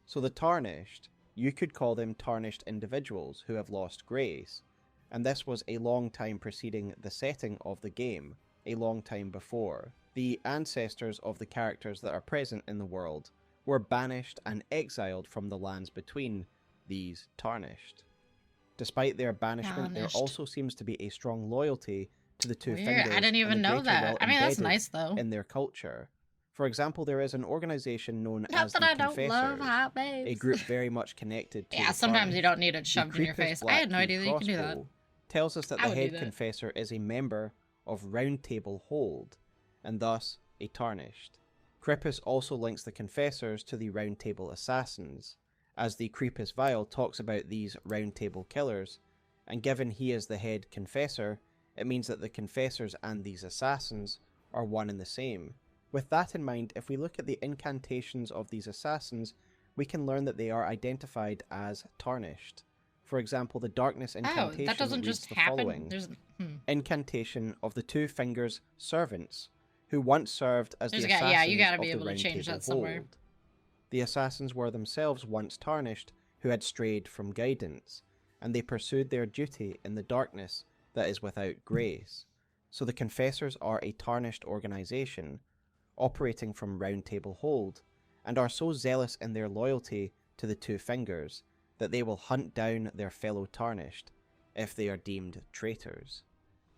"So the Tarnished, you could call them tarnished individuals who have lost grace, and this was a long time preceding the setting of the game, a long time before. The ancestors of the characters that are present in the world were banished and exiled from the lands between these Tarnished. Despite their banishment, there Tarnished. also seems to be a strong loyalty to the two Weird. fingers. I didn't even and the know greater that. well I mean, that's embedded nice, though. in their culture. For example, there is an organization known Not as that the I don't love Confessors, hot a babes. group very much connected to Yeah, the sometimes you Tarnished. don't need it The shoved in your Creepus face. I had no Blackheath idea that you could do that. crossbow tells us that I the would do head that. confessor is a member of Round Table Hold, and thus a Tarnished. Creepus also links the Confessors to the Round Table Assassins, as the Creepus Vial talks about these Round Table killers, and given he is the head confessor, it means that the Confessors and these assassins are one and the same. With that in mind, if we look at the incantations of these assassins, we can learn that they are identified as Tarnished. For example, the Darkness incantation that doesn't reads just the happen. following. There's Incantation of the Two Fingers Servants, who once served as There's the a guy- assassins yeah, you gotta of be the able to Round change Table that somewhere. Hold. The assassins were themselves once tarnished, who had strayed from guidance, and they pursued their duty in the darkness that is without grace. So the Confessors are a tarnished organization, operating from Round Table Hold, and are so zealous in their loyalty to the Two Fingers that they will hunt down their fellow tarnished if they are deemed traitors.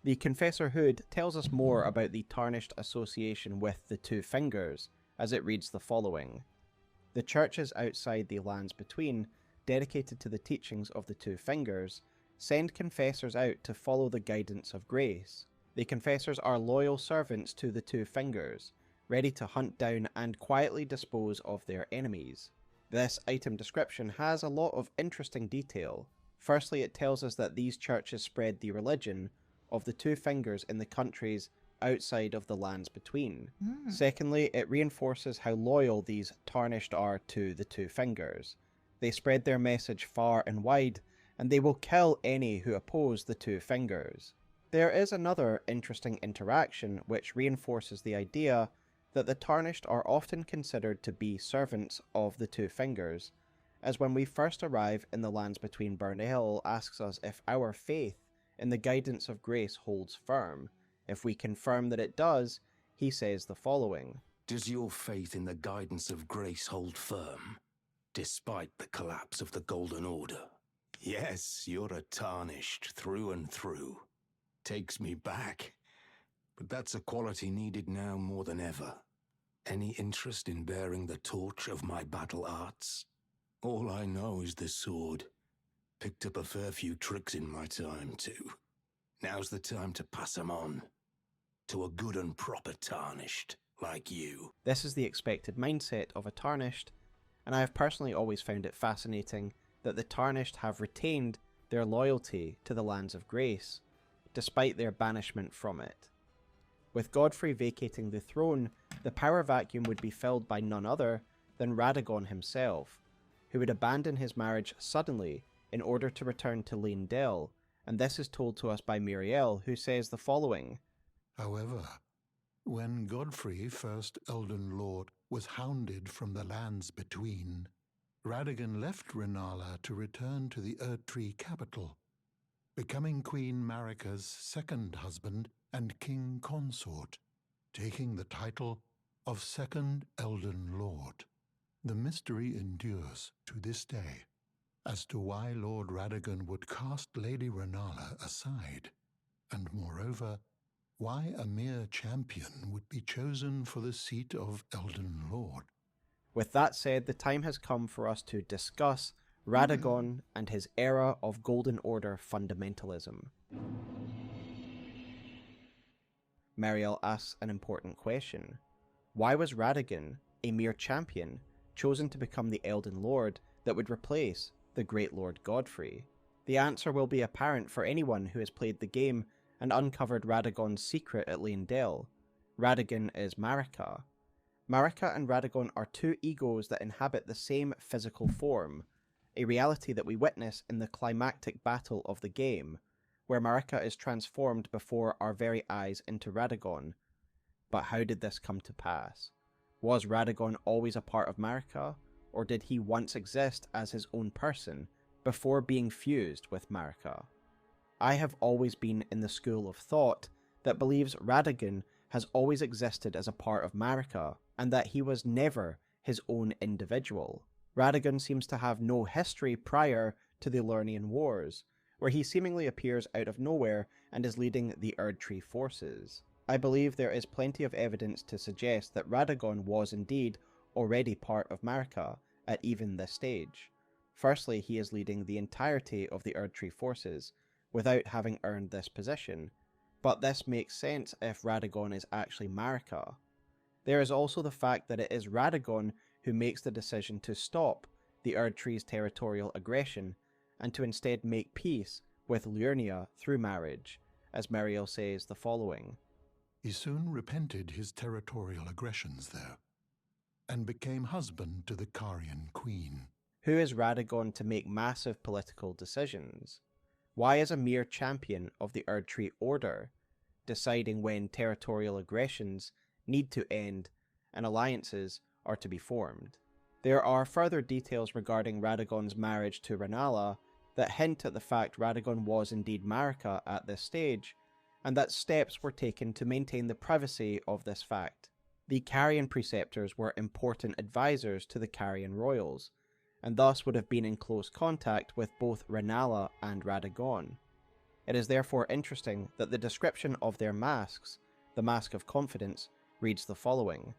The Confessor Hood tells us more about the tarnished association with the Two Fingers, as it reads the following. The churches outside the lands between, dedicated to the teachings of the Two Fingers, send confessors out to follow the guidance of grace. The confessors are loyal servants to the Two Fingers, ready to hunt down and quietly dispose of their enemies. This item description has a lot of interesting detail. Firstly, it tells us that these churches spread the religion of the Two Fingers in the countries outside of the lands between. Secondly, it reinforces how loyal these tarnished are to the Two Fingers. They spread their message far and wide, and they will kill any who oppose the Two Fingers. There is another interesting interaction which reinforces the idea that the Tarnished are often considered to be servants of the Two Fingers, as when we first arrive in the lands between, Burnell asks us if our faith in the guidance of grace holds firm. If we confirm that it does, he says the following. Does your faith in the guidance of grace hold firm, despite the collapse of the Golden Order? Yes, you're a Tarnished through and through. Takes me back. But that's a quality needed now more than ever. Any interest in bearing the torch of my battle arts? All I know is the sword. Picked up a fair few tricks in my time, too. Now's the time to pass 'em on. To a good and proper Tarnished, like you. This is the expected mindset of a Tarnished, and I have personally always found it fascinating that the Tarnished have retained their loyalty to the Lands of Grace, despite their banishment from it. With Godfrey vacating the throne, the power vacuum would be filled by none other than Radagon himself, who would abandon his marriage suddenly in order to return to Leyndell, and this is told to us by Muriel, who says the following. However, when Godfrey, first Elden Lord, was hounded from the lands between, Radagon left Rennala to return to the Erdtree capital, becoming Queen Marika's second husband and king consort, taking the title of Second Elden Lord. The mystery endures to this day as to why Lord Radagon would cast Lady Rennala aside, and moreover, why a mere champion would be chosen for the seat of Elden Lord. With that said, the time has come for us to discuss Radagon and his era of Golden Order fundamentalism. Mariel asks an important question. Why was Radagon, a mere champion, chosen to become the Elden Lord that would replace the Great Lord Godfrey? The answer will be apparent for anyone who has played the game and uncovered Radagon's secret at Leyndell. Radagon is Marika. Marika and Radagon are two egos that inhabit the same physical form, a reality that we witness in the climactic battle of the game, where Marika is transformed before our very eyes into Radagon. But how did this come to pass? Was Radagon always a part of Marika, or did he once exist as his own person before being fused with Marika? I have always been in the school of thought that believes Radagon has always existed as a part of Marika, and that he was never his own individual. Radagon seems to have no history prior to the Lernian Wars, where he seemingly appears out of nowhere and is leading the Erdtree forces. I believe there is plenty of evidence to suggest that Radagon was indeed already part of Marika at even this stage. Firstly, he is leading the entirety of the Erdtree forces, without having earned this position, but this makes sense if Radagon is actually Marika. There is also the fact that it is Radagon who makes the decision to stop the Erdtree's territorial aggression, and to instead make peace with Liurnia through marriage, as Muriel says the following. He soon repented his territorial aggressions there, and became husband to the Carian queen. Who is Radagon to make massive political decisions? Why is a mere champion of the Erdtree Order deciding when territorial aggressions need to end and alliances are to be formed? There are further details regarding Radagon's marriage to Rennala that hint at the fact Radagon was indeed Marika at this stage, and that steps were taken to maintain the privacy of this fact. The Carian preceptors were important advisors to the Carian royals, and thus would have been in close contact with both Rennala and Radagon. It is therefore interesting that the description of their masks, the Mask of Confidence, reads the following.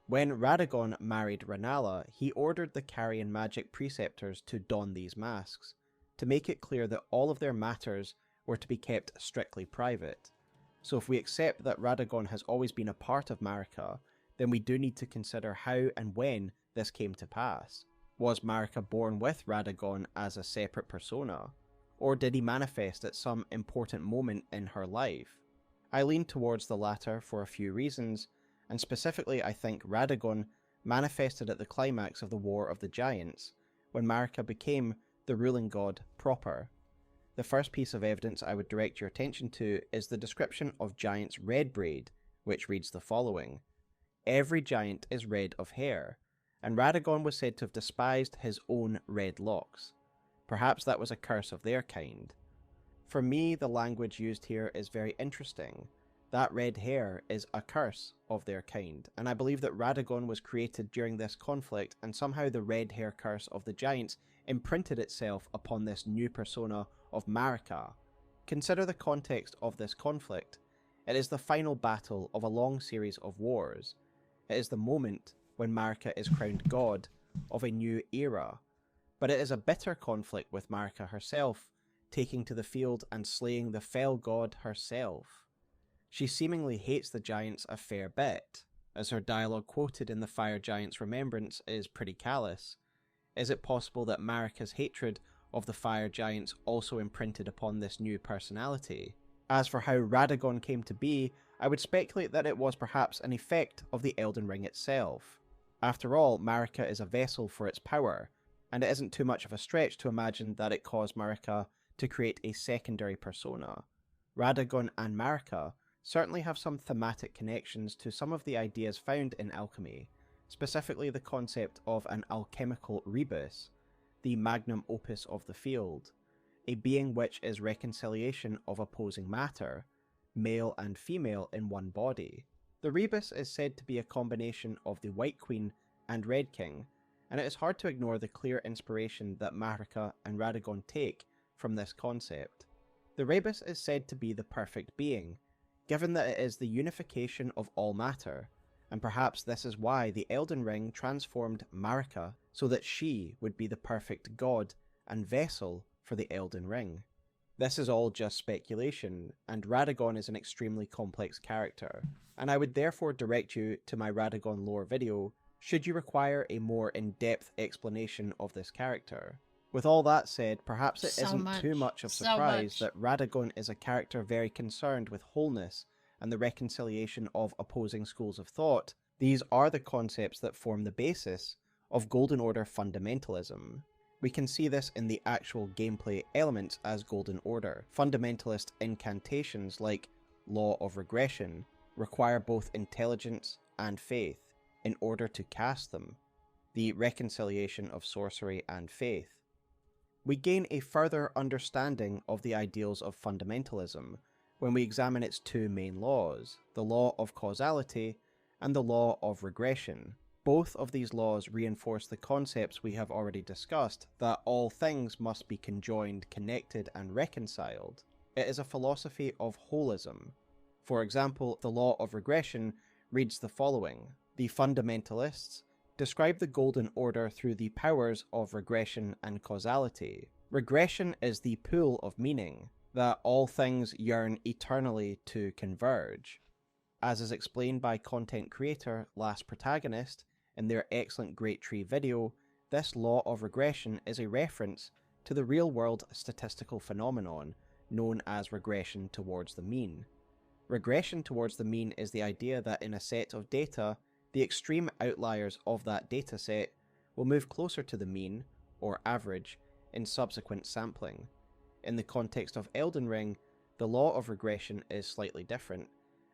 When Radagon married Rennala, he ordered the Carian magic preceptors to don these masks, to make it clear that all of their matters were to be kept strictly private. So if we accept that Radagon has always been a part of Marika, then we do need to consider how and when this came to pass. Was Marika born with Radagon as a separate persona, or did he manifest at some important moment in her life? I lean towards the latter for a few reasons, and specifically I think Radagon manifested at the climax of the War of the Giants, when Marika became the ruling god proper. The first piece of evidence I would direct your attention to is the description of Giant's red braid, which reads the following. Every giant is red of hair, and Radagon was said to have despised his own red locks. Perhaps that was a curse of their kind. For me, the language used here is very interesting. That red hair is a curse of their kind, and I believe that Radagon was created during this conflict, and somehow the red hair curse of the giants imprinted itself upon this new persona of Marika. Consider the context of this conflict. It is the final battle of a long series of wars. It is the moment when Marika is crowned god of a new era. but it is a bitter conflict with Marika herself, taking to the field and slaying the fell god herself. She seemingly hates the giants a fair bit, as her dialogue quoted in the Fire Giant's remembrance is pretty callous. Is it possible that Marika's hatred of the Fire Giants also imprinted upon this new personality? As for how Radagon came to be, I would speculate that it was perhaps an effect of the Elden Ring itself. After all, Marika is a vessel for its power, and it isn't too much of a stretch to imagine that it caused Marika to create a secondary persona. Radagon and Marika certainly have some thematic connections to some of the ideas found in alchemy, specifically the concept of an alchemical rebus, the magnum opus of the field, a being which is reconciliation of opposing matter, male and female in one body. The rebus is said to be a combination of the White Queen and Red King, and it is hard to ignore the clear inspiration that Marika and Radagon take from this concept. The rebus is said to be the perfect being, given that it is the unification of all matter, and perhaps this is why the Elden Ring transformed Marika so that she would be the perfect god and vessel for the Elden Ring. This is all just speculation, and Radagon is an extremely complex character, and I would therefore direct you to my Radagon lore video should you require a more in-depth explanation of this character. With all that said, perhaps it isn't too much of surprise that Radagon is a character very concerned with wholeness and the reconciliation of opposing schools of thought. These are the concepts that form the basis of Golden Order fundamentalism. We can see this in the actual gameplay elements as Golden Order. Fundamentalist incantations like Law of Regression require both intelligence and faith in order to cast them, the reconciliation of sorcery and faith. We gain a further understanding of the ideals of fundamentalism when we examine its two main laws, the law of causality and the law of regression. Both of these laws reinforce the concepts we have already discussed, that all things must be conjoined, connected, and reconciled. It is a philosophy of holism. For example, the law of regression reads the following: the fundamentalists describe the Golden Order through the powers of regression and causality. Regression is the pool of meaning, that all things yearn eternally to converge. As is explained by content creator Last Protagonist in their excellent Great Tree video, this law of regression is a reference to the real-world statistical phenomenon known as regression towards the mean. Regression towards the mean is the idea that in a set of data, the extreme outliers of that dataset will move closer to the mean, or average, in subsequent sampling. In the context of Elden Ring, the law of regression is slightly different,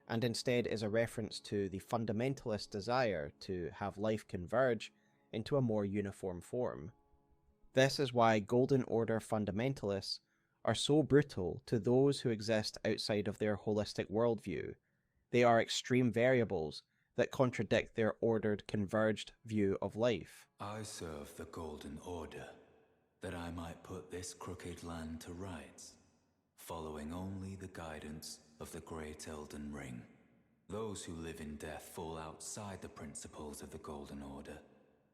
and instead is a reference to the fundamentalist desire to have life converge into a more uniform form. This is why Golden Order fundamentalists are so brutal to those who exist outside of their holistic worldview. They are extreme variables that contradict their ordered, converged view of life. I serve the Golden Order, that I might put this crooked land to rights, following only the guidance of the Great Elden Ring. Those who live in death fall outside the principles of the Golden Order.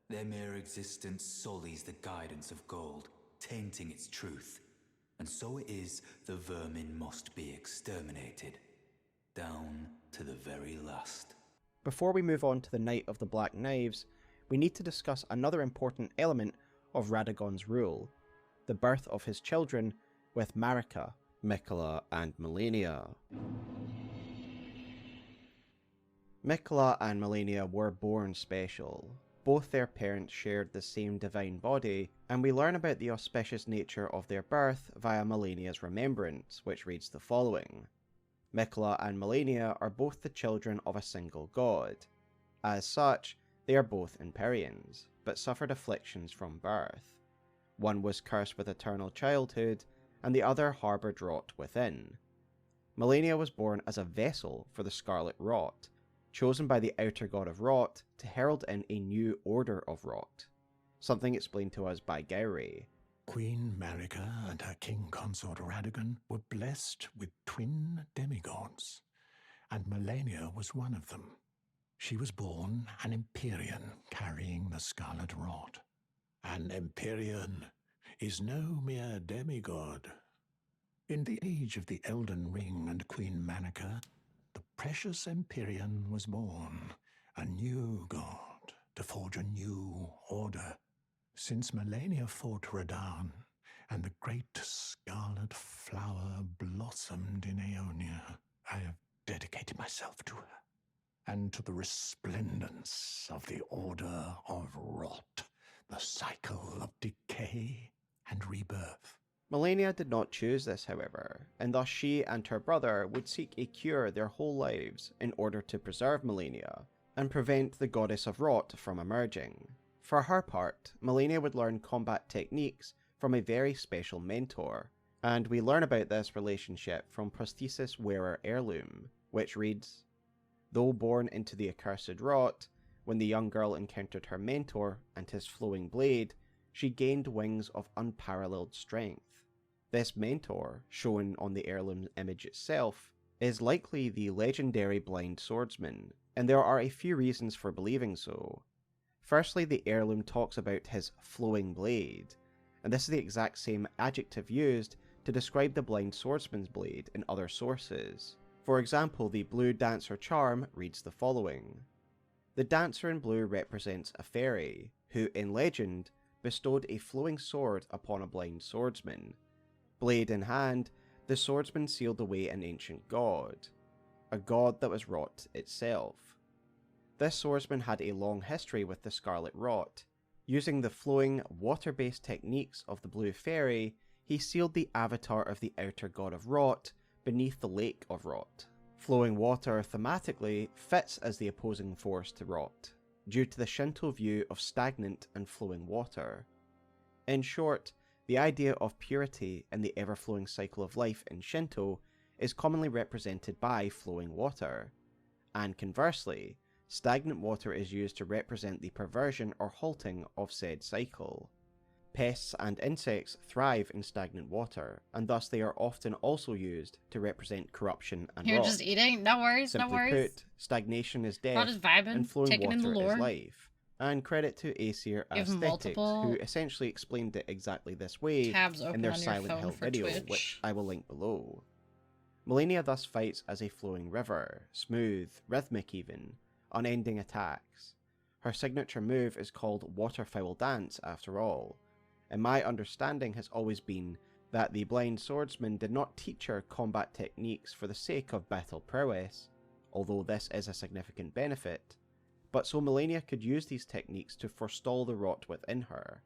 Their mere existence sullies the guidance of gold, tainting its truth. And so it is the vermin must be exterminated, down to the very last. Before we move on to the Knight of the Black Knives, we need to discuss another important element of Radagon's rule, the birth of his children with Marika, Miquella, and Malenia. Miquella and Malenia were born special. Both their parents shared the same divine body, and we learn about the auspicious nature of their birth via Malenia's remembrance, which reads the following: Miquella and Malenia are both the children of a single god. As such, they are both Empyreans, but suffered afflictions from birth. One was cursed with eternal childhood, and the other harboured rot within. Malenia was born as a vessel for the Scarlet Rot, chosen by the outer god of Rot to herald in a new order of Rot, something explained to us by Gowry. Queen Marika and her king consort Radagon were blessed with twin demigods, and Malenia was one of them. She was born an Empyrean carrying the Scarlet Rot, An Empyrean is no mere demigod. In the age of the Elden Ring and Queen Manica, the precious Empyrean was born, a new god, to forge a new order. Since Malenia fought Radahn, and the great scarlet flower blossomed in Aeonia, I have dedicated myself to her, and to the resplendence of the Order of Rot, the cycle of decay and rebirth. Malenia did not choose this, however, and thus she and her brother would seek a cure their whole lives in order to preserve Malenia and prevent the Goddess of Rot from emerging. For her part, Malenia would learn combat techniques from a very special mentor, and we learn about this relationship from Prosthesis Wearer Heirloom, which reads, "Though born into the accursed Rot, when the young girl encountered her mentor and his flowing blade, she gained wings of unparalleled strength. This mentor, shown on the heirloom image itself, is likely the legendary blind swordsman, and there are a few reasons for believing so. Firstly, the heirloom talks about his flowing blade, and this is the exact same adjective used to describe the blind swordsman's blade in other sources. For example, the Blue Dancer charm reads the following: "The dancer in blue represents a fairy, who, in legend, bestowed a flowing sword upon a blind swordsman. Blade in hand, the swordsman sealed away an ancient god, a god that was Rot itself. This swordsman had a long history with the Scarlet Rot. Using the flowing, water-based techniques of the Blue Fairy, he sealed the avatar of the outer god of Rot beneath the Lake of Rot. Flowing water thematically fits as the opposing force to Rot, due to the Shinto view of stagnant and flowing water. In short, the idea of purity in the ever-flowing cycle of life in Shinto is commonly represented by flowing water, and conversely, stagnant water is used to represent the perversion or halting of said cycle. Pests and insects thrive in stagnant water, and thus they are often also used to represent corruption and You're rot. just eating? No worries, Simply no worries. put, stagnation is death, Not just vibing, and flowing taking in the water is lore. life. And credit to Aesir Give Aesthetics, multiple who essentially explained it exactly this way tabs open in their on your Silent phone Hill for video, Twitch. which I will link below. Malenia thus fights as a flowing river, smooth, rhythmic even, unending attacks. Her signature move is called Waterfowl Dance after all, and my understanding has always been that the blind swordsman did not teach her combat techniques for the sake of battle prowess, although this is a significant benefit, but so Malenia could use these techniques to forestall the rot within her,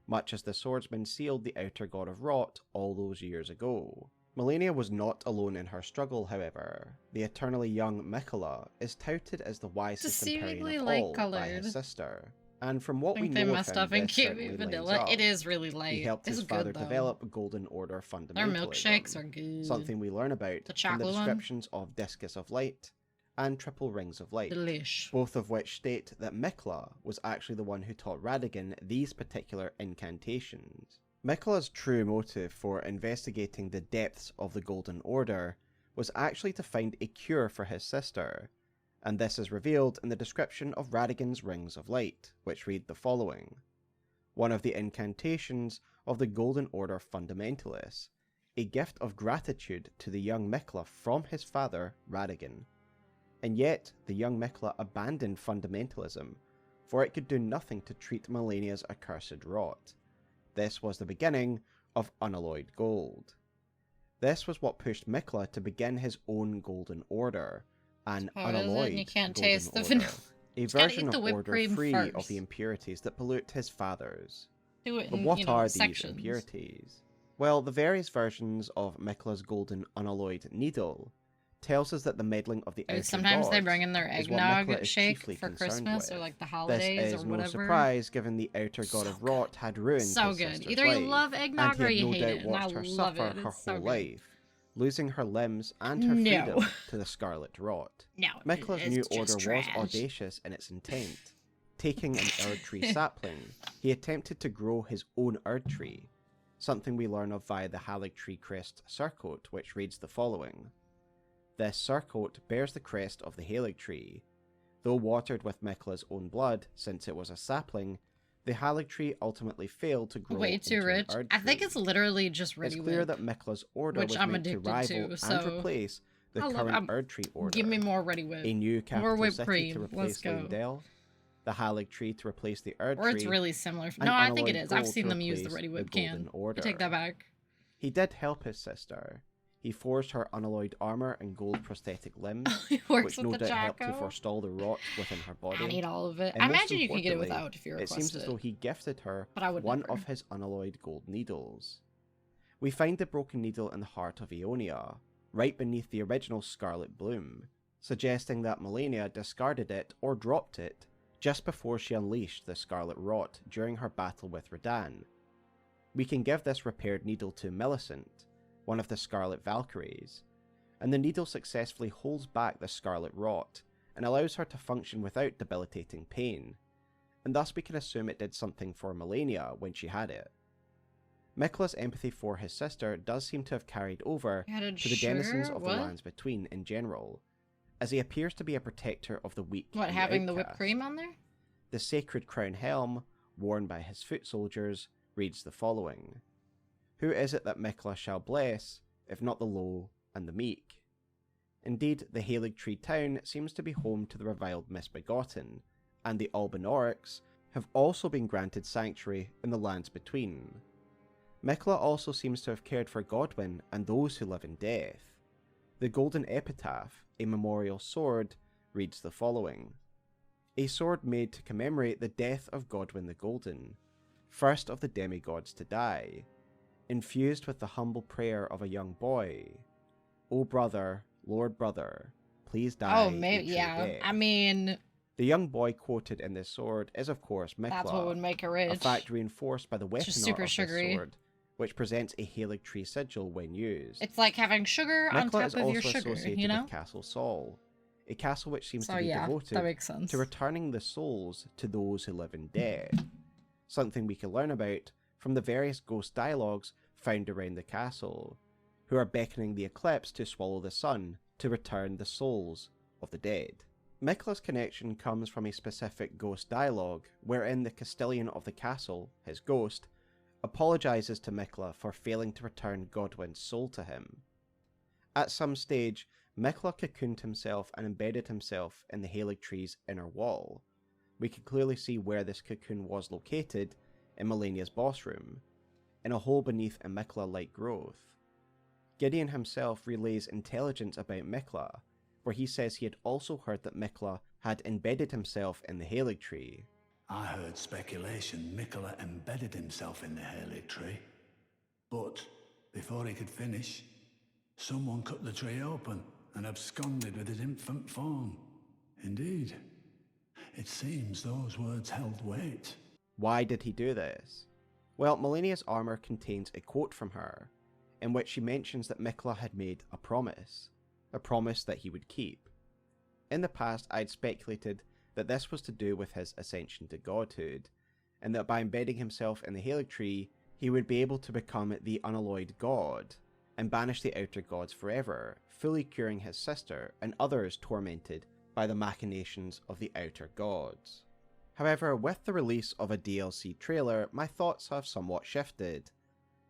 much as the swordsman sealed the outer god of Rot all those years ago. Malenia was not alone in her struggle, however. The eternally young Miquella is touted as the wisest Deceivingly Empyrean of all by light-colored. his sister, and from what I we think they know of messed him, up in this KB certainly lines Vanilla. up. It is really light. He helped It's his good, father though. develop Golden Order fundamentalism, Their milkshakes are good. something we learn about The from the chocolate one? descriptions of Discus of Light and Triple Rings of Light, Delish. both of which state that Miquella was actually the one who taught Radagon these particular incantations. Miquella's true motive for investigating the depths of the Golden Order was actually to find a cure for his sister, and this is revealed in the description of Radagon's Rings of Light, which read the following: "One of the incantations of the Golden Order fundamentalists, a gift of gratitude to the young Miquella from his father, Radagon. And yet, the young Miquella abandoned fundamentalism, for it could do nothing to treat Malenia's accursed rot. This was the beginning of unalloyed gold. This was what pushed Miquella to begin his own Golden Order, an Oh, is it? unalloyed You can't Golden taste the Order, vanilla. a Just gotta version eat the of whipped order cream free of first. the impurities that pollute his father's. Do it But in, what you know, are these sections. impurities? Well, the various versions of Miquella's golden unalloyed needle tells us that the meddling of the outer Sometimes they gods bring in their is what eggnog Miquella is shake chiefly for concerned Christmas or with. like the holidays This is or no whatever. surprise, given the outer god of Rot had ruined So his good. sister's Either you life, love eggnog and or he you had no hate doubt it, and I watched her love suffer it. her It's so whole good. life, losing her limbs and her No. freedom to the Scarlet Rot. No, Miquella's it's new just order trash. was audacious in its intent. Taking an Erd tree sapling, he attempted to grow his own Erd tree, something we learn of via the Halig Tree Crest surcoat, which reads the following: "This surcoat bears the crest of the Halig Tree. Though watered with Miquella's own blood, since it was a sapling, The Haligtree ultimately failed to grow Way too into rich. an Erd I think tree. it's literally just Ready It's clear Whip, that Mikla's order which was I'm meant to addicted rival to, and so replace the I love- current I'm- Erd tree order. give me more Ready Whip. A new More capital whipped city cream. to Let's replace go. Leyndell, the Haligtree to replace the Erd Or tree, it's really similar. and No, I think it unalloyed is. I've gold seen to them use the replace Ready the Whip Golden can. Order. I take that back. He did help his sister. He forged her unalloyed armor and gold prosthetic limbs, works which with no the doubt helped to Jacko. forestall the rot within her body. I need all of it. And I most imagine you could get it importantly, without if you it seems request as it. though he gifted her But I would one never. of his unalloyed gold needles. We find the broken needle in the heart of Aeonia, right beneath the original Scarlet Bloom, suggesting that Melania discarded it or dropped it just before she unleashed the Scarlet Rot during her battle with Radahn. We can give this repaired needle to Millicent, one of the Scarlet Valkyries, and the needle successfully holds back the Scarlet Rot and allows her to function without debilitating pain, and thus we can assume it did something for Melania when she had it. Mikla's empathy for his sister does seem to have carried over Added to the denizens sugar? of What? the Lands Between in general, as he appears to be a protector of the weak What, and having the whipped outcast. cream on there? The sacred crown helm, worn by his foot soldiers, reads the following: Who is it that Mikla shall bless, if not the low and the meek? Indeed, the Haligtree town seems to be home to the reviled Misbegotten, and the Albinaurics have also been granted sanctuary in the Lands Between. Mikla also seems to have cared for Godwyn and those who live in death. The Golden Epitaph, a memorial sword, reads the following: A sword made to commemorate the death of Godwyn the Golden, first of the demigods to die, infused with the humble prayer of a young boy. O brother, Lord brother, please die. Oh, maybe, a true yeah. death." I mean, The young boy quoted in this sword is of course Mikla, that's what would make her a rich. fact reinforced by the It's weapon just art super of sugary. this sword, which presents a Haligtree sigil when used. It's like having sugar on Mikla top is of also your sugar, associated you know? with Castle Sol, a castle which seems So to be yeah, devoted that makes sense. to returning the souls to those who live in death, something we can learn about from the various ghost dialogues found around the castle, who are beckoning the eclipse to swallow the sun to return the souls of the dead. Mikla's connection comes from a specific ghost dialogue, wherein the Castellan of the castle, his ghost, apologizes to Mikla for failing to return Godwyn's soul to him. At some stage, Mikla cocooned himself and embedded himself in the Haligtree's inner wall. We can clearly see where this cocoon was located in Melania's boss room, in a hole beneath a Mikla-like growth. Gideon himself relays intelligence about Mikla, where he says he had also heard that Mikla had embedded himself in the Haligtree. I heard speculation Mikola embedded himself in the Haligtree. But before he could finish, someone cut the tree open and absconded with his infant form. Indeed, it seems those words held weight. Why did he do this? Well, Melania's armor contains a quote from her, in which she mentions that Mikla had made a promise that he would keep. In the past, I'd speculated that this was to do with his ascension to godhood, and that by embedding himself in the Haligtree, he would be able to become the unalloyed god, and banish the outer gods forever, fully curing his sister and others tormented by the machinations of the outer gods. However, with the release of a DLC trailer, my thoughts have somewhat shifted.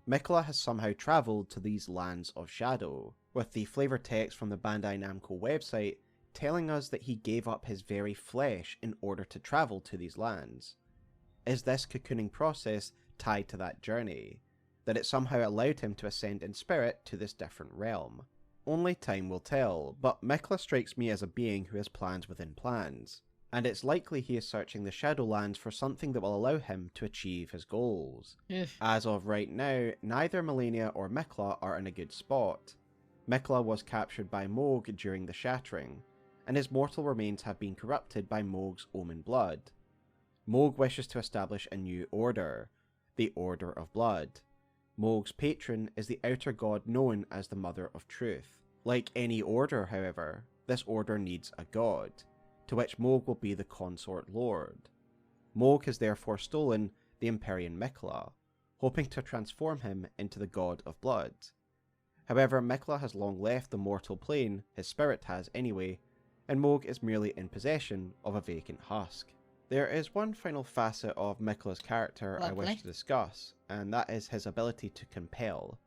Mikla has somehow travelled to these lands of shadow, with the flavor text from the Bandai Namco website telling us that he gave up his very flesh in order to travel to these lands. Is this cocooning process tied to that journey, that it somehow allowed him to ascend in spirit to this different realm? Only time will tell, but Mikla strikes me as a being who has plans within plans, and it's likely he is searching the Shadowlands for something that will allow him to achieve his goals. As of right now, neither Melania or Mikla are in a good spot. Mikla was captured by Mohg during the Shattering, and his mortal remains have been corrupted by Mohg's Omen blood. Mohg wishes to establish a new order, the Order of Blood. Mohg's patron is the outer god known as the Mother of Truth. Like any order, however, this order needs a god, to which Mohg will be the consort lord. Mohg has therefore stolen the Empyrean Mikla, hoping to transform him into the god of blood. However, Mikla has long left the mortal plane, his spirit has anyway, and Mohg is merely in possession of a vacant husk. There is one final facet of Mikla's character I Lovely. wish to discuss, and that is his ability to compel.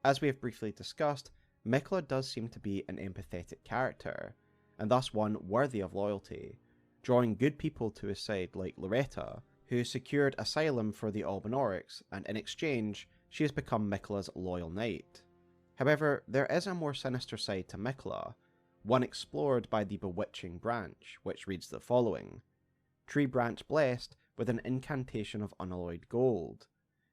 As we have briefly discussed, Mikla does seem to be an empathetic character, and thus one worthy of loyalty, drawing good people to his side like Loretta, who secured asylum for the Albinaurics, and in exchange, she has become Mikla's loyal knight. However, there is a more sinister side to Mikla, one explored by the Bewitching Branch, which reads the following: Tree branch blessed with an incantation of unalloyed gold.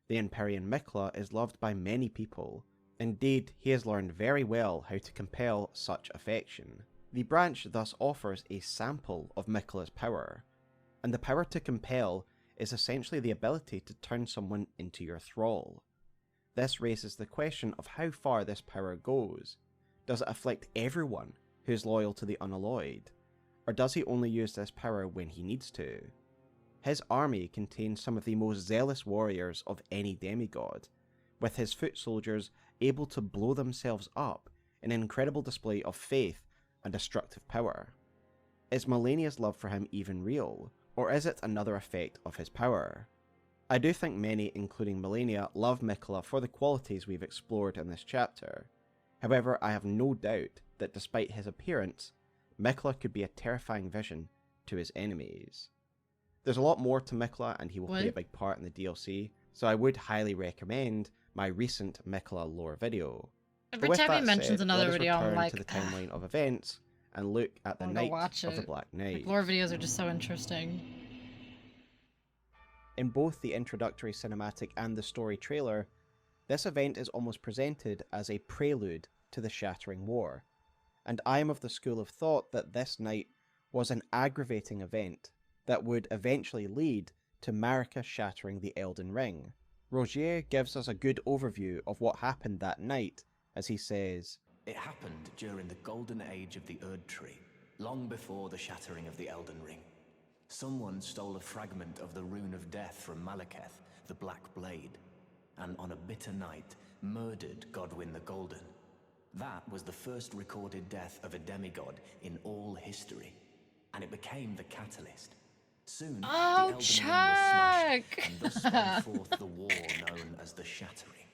The Empyrean Mikla is loved by many people. Indeed, he has learned very well how to compel such affection. The branch thus offers a sample of Mikla's power, and the power to compel is essentially the ability to turn someone into your thrall. This raises the question of how far this power goes. Does it afflict everyone who's loyal to the Unalloyed, or does he only use this power when he needs to? His army contains some of the most zealous warriors of any demigod, with his foot soldiers able to blow themselves up in an incredible display of faith and destructive power. Is Malenia's love for him even real, or is it another effect of his power? I do think many, including Malenia, love Mikla for the qualities we've explored in this chapter. However, I have no doubt that despite his appearance, Mikla could be a terrifying vision to his enemies. There's a lot more to Mikla, and he will play a big part in the DLC, so I would highly recommend my recent Mikla lore video. Every But with time he that mentions said, another let us video, I'm return like, to the timeline of events and look at the I'm gonna Night watch of the it. Black Knight. Like, lore videos are just so interesting. In both the introductory cinematic and the story trailer, this event is almost presented as a prelude to the Shattering War, and I am of the school of thought that this night was an aggravating event that would eventually lead to Marika shattering the Elden Ring. Rogier gives us a good overview of what happened that night, as he says, It happened during the golden age of the Erd Tree, long before the shattering of the Elden Ring. Someone stole a fragment of the Rune of Death from Malekith, the Black Blade, and on a bitter night, murdered Godwyn the Golden. That was the first recorded death of a demigod in all history, and it became the catalyst. Soon, the Elden Ring was smashed, and thus spun forth the war known as the Shattering.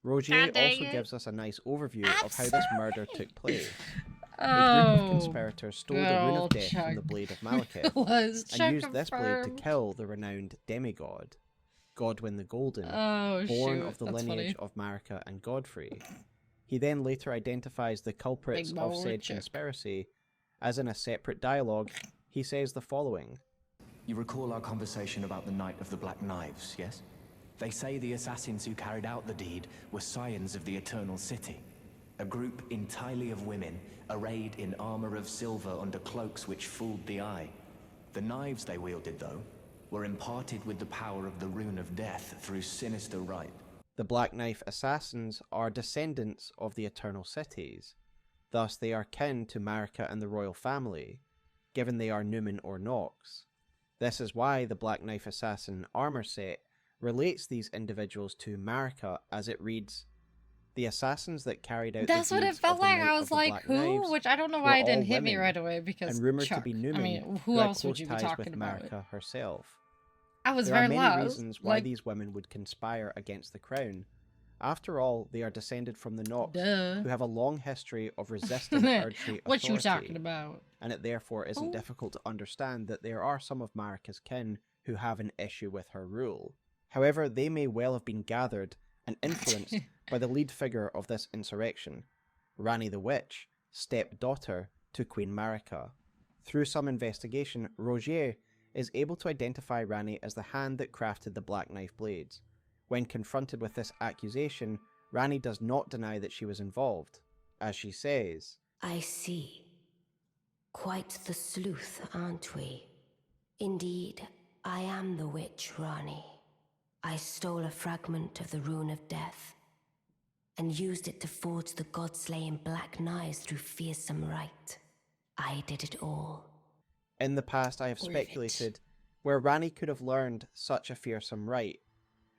Rogier also gives us a nice overview of how this murder took place. A group of conspirators stole the Rune of Death from the Blade of Malekith and used this blade to kill the renowned demigod, Godwyn the Golden, born of the lineage of Marika and Godfrey. He then later identifies the culprits of said conspiracy, as in a separate dialogue, he says the following. You recall our conversation about the Night of the Black Knives, yes? They say the assassins who carried out the deed were scions of the Eternal City, a group entirely of women, arrayed in armor of silver under cloaks which fooled the eye. The knives they wielded, though, were imparted with the power of the Rune of Death through sinister rite. The Black Knife assassins are descendants of the Eternal Cities, thus they are kin to Marika and the royal family, given they are Numen or Nox. This is why the Black Knife assassin armor set relates these individuals to Marika, as it reads, the assassins that carried out That's the what it deeds felt of the like. Night I of was the like, Black who? Knives Which I don't know were why it all didn't hit me women, right away, because and rumored Chuck. to be Numen, I mean, who had else would close you be ties talking with about? Marika herself. I was There very are many loud. reasons why Like, these women would conspire against the crown. After all, they are descended from the Nox, Duh. who have a long history of resisting Erdtree authority. What you talking about? And it therefore isn't difficult to understand that there are some of Marika's kin who have an issue with her rule. However, they may well have been gathered and influenced by the lead figure of this insurrection, Ranni the Witch, stepdaughter to Queen Marika. Through some investigation, Rogier is able to identify Ranni as the hand that crafted the Black Knife blades. When confronted with this accusation, Ranni does not deny that she was involved, as she says, I see. Quite the sleuth, aren't we? Indeed, I am the witch Ranni. I stole a fragment of the Rune of Death and used it to forge the god-slaying black knives through fearsome rite. I did it all. In the past I have speculated where Ranni could have learned such a fearsome rite,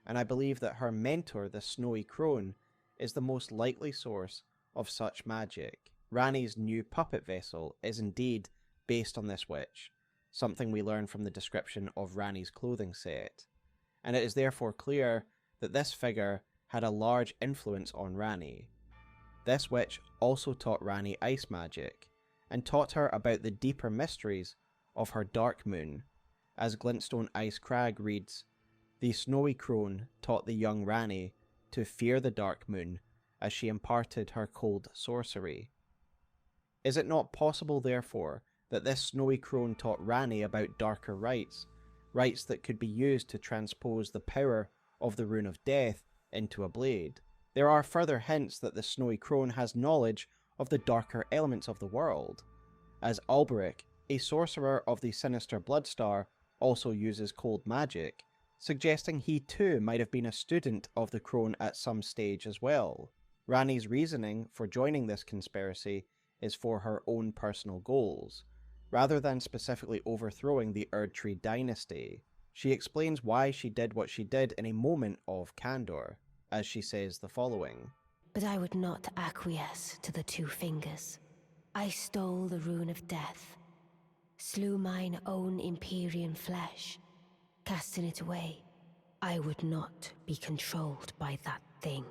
and I believe that her mentor, the Snowy Crone, is the most likely source of such magic. Ranni's new puppet vessel is indeed based on this witch, something we learn from the description of Ranni's clothing set, and it is therefore clear that this figure had a large influence on Ranni. This witch also taught Ranni ice magic, and taught her about the deeper mysteries of her dark moon. As Glintstone Ice Crag reads, "The snowy crone taught the young Ranni to fear the dark moon as she imparted her cold sorcery." Is it not possible, therefore, that this snowy crone taught Ranni about darker rites, rites that could be used to transpose the power of the Rune of Death into a blade? There are further hints that the snowy crone has knowledge of the darker elements of the world, as Alberic, a sorcerer of the sinister Bloodstar, also uses cold magic, suggesting he too might have been a student of the crone at some stage as well. Ranni's reasoning for joining this conspiracy is for her own personal goals, rather than specifically overthrowing the Erdtree dynasty. She explains why she did what she did in a moment of candor, as she says the following. But I would not acquiesce to the Two Fingers. I stole the Rune of Death, slew mine own Empyrean flesh, casting it away. I would not be controlled by that thing.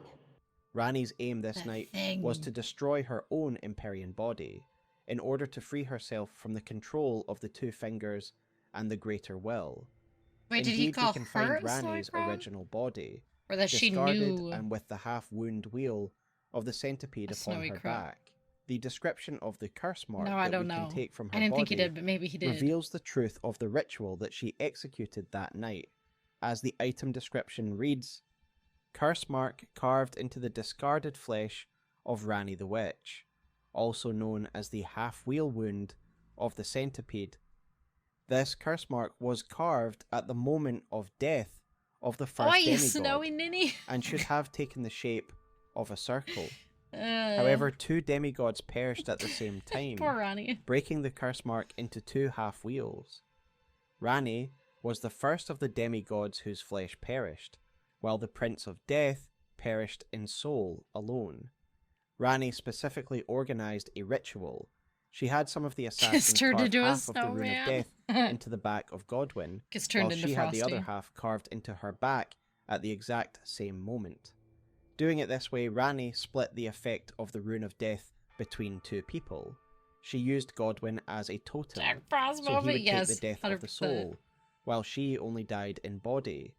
Ranni's aim this night was to destroy her own Empyrean body, in order to free herself from the control of the Two Fingers and the Greater Will. Wait, did Indeed, he call we can find her Ranni's Snowy Crone? original body, Or that she discarded knew and with the half-wound wheel of the centipede a upon Snowy her Crone? back. The description of the curse mark No, I that don't we know. can take from her I didn't body think he did, but maybe he did. reveals the truth of the ritual that she executed that night, as the item description reads, "Curse mark carved into the discarded flesh of Ranni the Witch, also known as the half-wheel wound of the centipede. This curse mark was carved at the moment of death of the first you demigod, snowy ninny. and should have taken the shape of a circle. Uh, However, 2 demigods perished at the same time, Poor Ranni. breaking the curse mark into 2 half-wheels. Ranni was the first of the demigods whose flesh perished, while the Prince of Death perished in soul alone. Ranni specifically organized a ritual. She had some of the assassins turned carve into a half of the Rune of snowman. Death into the back of Godwyn, Gets turned while into she had the Frosty. other half carved into her back at the exact same moment. Doing it this way, Ranni split the effect of the Rune of Death between 2 people. She used Godwyn as a totem, Jack Frost so he moment, would yes, take the death of the 100%. soul, while she only died in body.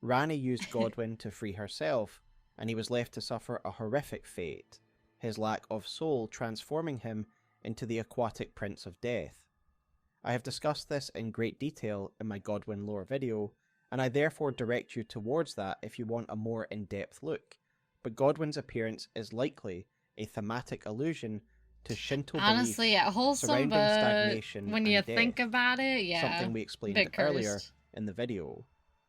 Ranni used Godwyn to free herself, and he was left to suffer a horrific fate, his lack of soul transforming him into the aquatic Prince of Death. I have discussed this in great detail in my Godwyn lore video, and I therefore direct you towards that if you want a more in-depth look, but Godwyn's appearance is likely a thematic allusion to Shinto Honestly, belief yeah, wholesome, surrounding but stagnation when and you death, think about it, yeah, something we explained bit earlier cursed. in the video.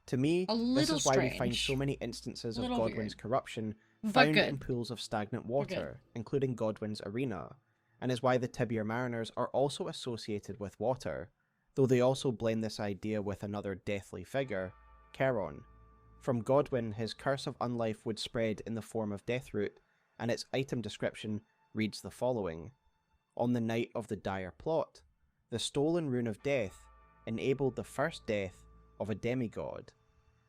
To me, A this little is why we find strange. so many instances of Little Godwyn's weird. corruption But found good. in pools of stagnant But good. water, including Godwyn's arena, and is why the Tibir Mariners are also associated with water, though they also blend this idea with another deathly figure, Charon. From Godwyn, his curse of unlife would spread in the form of Deathroot, and its item description reads the following. On the night of the dire plot, the stolen Rune of Death enabled the first death of a demigod.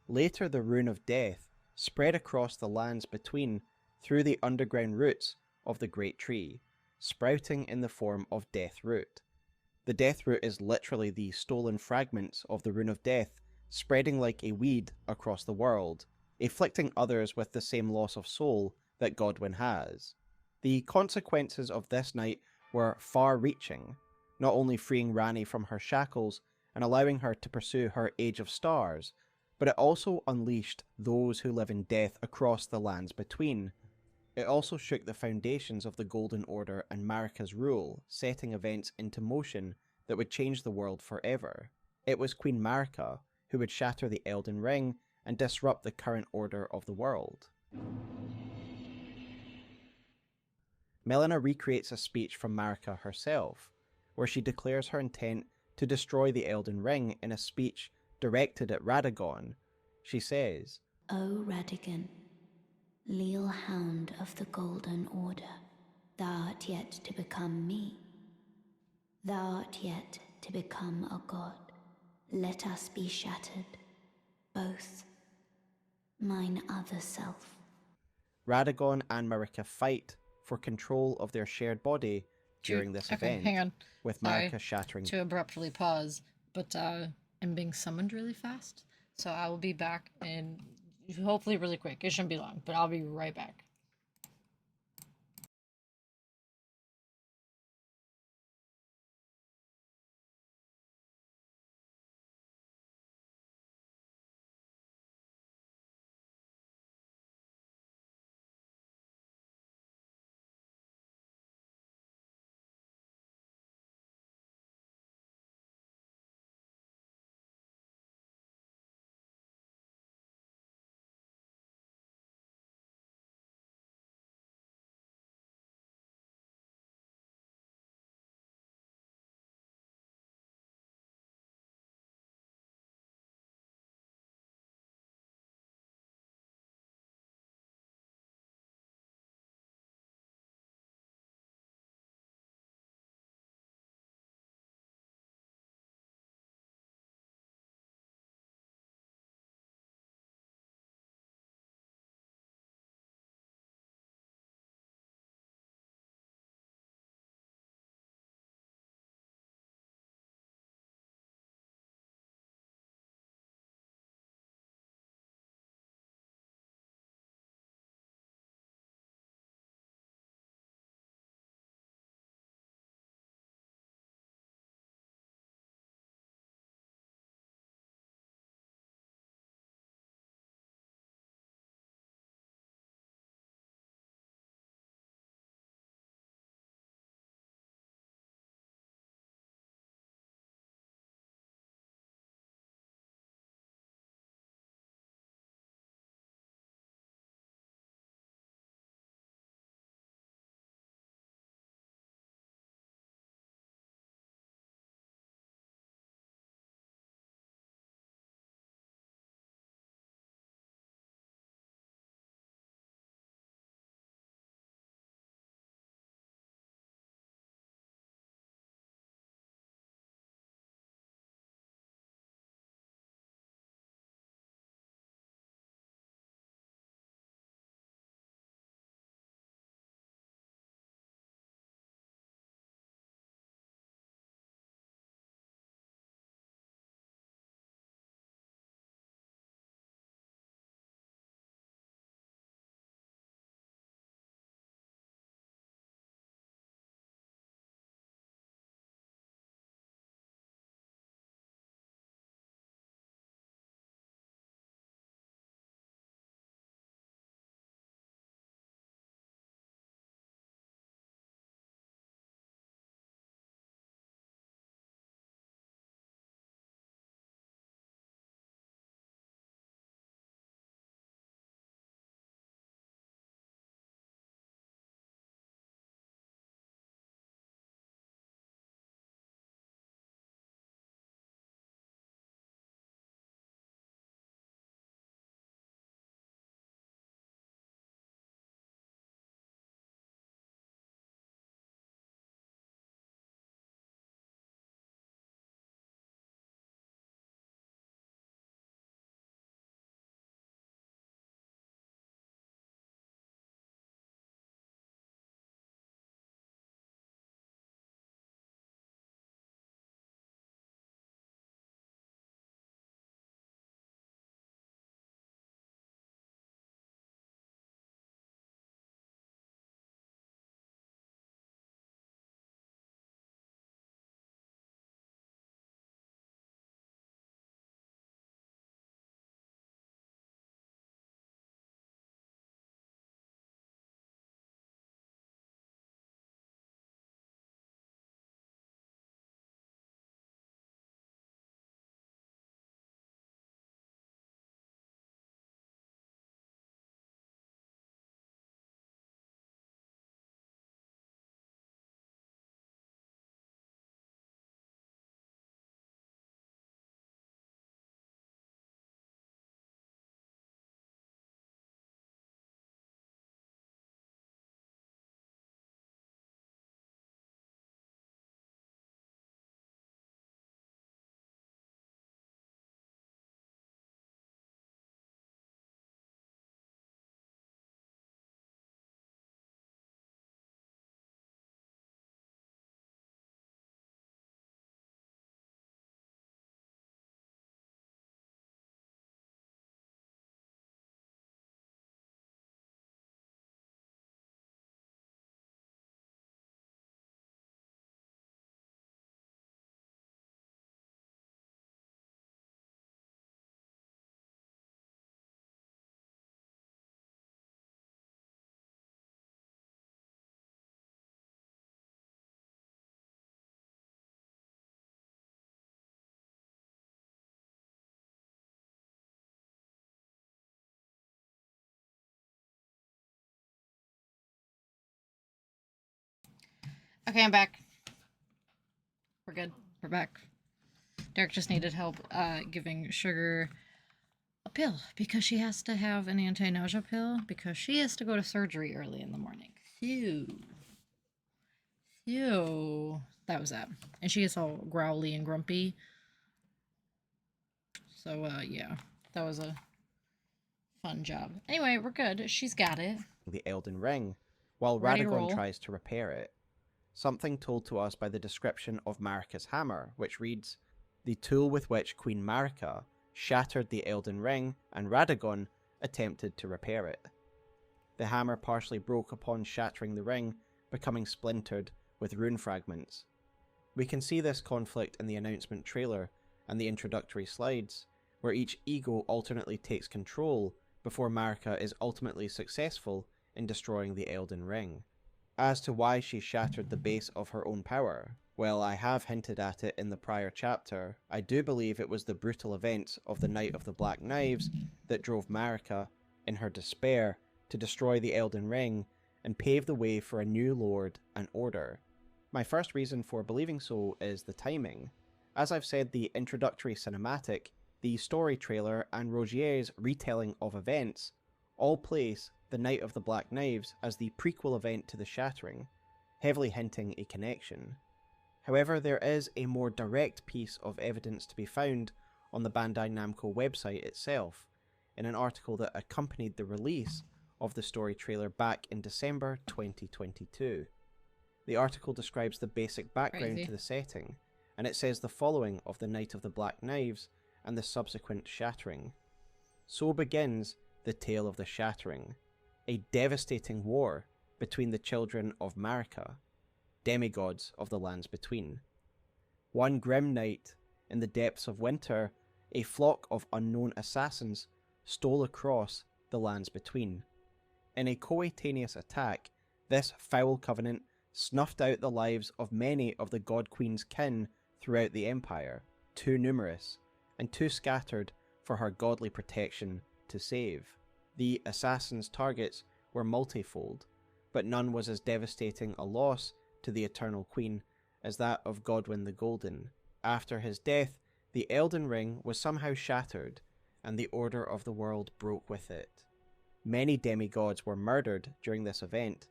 Later, the Rune of Death spread across the lands between through the underground roots of the Great Tree, sprouting in the form of Deathroot. The Deathroot is literally the stolen fragments of the Rune of Death spreading like a weed across the world, afflicting others with the same loss of soul that Godwyn has. The consequences of this night were far-reaching, not only freeing Ranni from her shackles and allowing her to pursue her Age of Stars, but it also unleashed those who live in death across the lands between. It also shook the foundations of the Golden Order and Marika's rule, setting events into motion that would change the world forever. It was Queen Marika who would shatter the Elden Ring and disrupt the current order of the world. Melina recreates a speech from Marika herself, where she declares her intent to destroy the Elden Ring in a speech directed at Radagon. She says, O Radagon, leal hound of the Golden Order, thou art yet to become me. Thou art yet to become a god. Let us be shattered, both. Mine other self. Radagon and Marika fight for control of their shared body during this okay, event, hang on. with Sorry Marika shattering. to abruptly pause, but I'm being summoned really fast, so I will be back in hopefully really quick. It shouldn't be long, but I'll be right back. Okay, I'm back. We're good. We're back. Derek just needed help giving Sugar a pill because she has to have an anti-nausea pill because she has to go to surgery early in the morning. Phew. Phew. That was that. And she is all growly and grumpy. So, yeah. That was a fun job. Anyway, we're good. She's got it. The Elden Ring, while Ready to Radagon roll. tries to repair it. Something told to us by the description of Marika's hammer, which reads, "The tool with which Queen Marika shattered the Elden Ring, and Radagon attempted to repair it." The hammer partially broke upon shattering the ring, becoming splintered with rune fragments. We can see this conflict in the announcement trailer and the introductory slides, where each ego alternately takes control before Marika is ultimately successful in destroying the Elden Ring. As to why she shattered the base of her own power, well, I have hinted at it in the prior chapter. I do believe it was the brutal events of the Night of the Black Knives that drove Marika, in her despair, to destroy the Elden Ring and pave the way for a new lord and order. My first reason for believing so is the timing. As I've said, the introductory cinematic, the story trailer, and Rogier's retelling of events all place the Night of the Black Knives as the prequel event to the Shattering, heavily hinting a connection. However, there is a more direct piece of evidence to be found on the Bandai Namco website itself, in an article that accompanied the release of the story trailer back in December 2022. The article describes the basic background Crazy. to the setting, and it says the following of the Night of the Black Knives and the subsequent Shattering. So begins the tale of the Shattering, a devastating war between the children of Marika, demigods of the lands between. One grim night, in the depths of winter, a flock of unknown assassins stole across the lands between. In a coetaneous attack, this foul covenant snuffed out the lives of many of the God Queen's kin throughout the Empire, too numerous and too scattered for her godly protection to save. The assassins' targets were multifold, but none was as devastating a loss to the Eternal Queen as that of Godwyn the Golden. After his death, the Elden Ring was somehow shattered, and the order of the world broke with it. Many demigods were murdered during this event,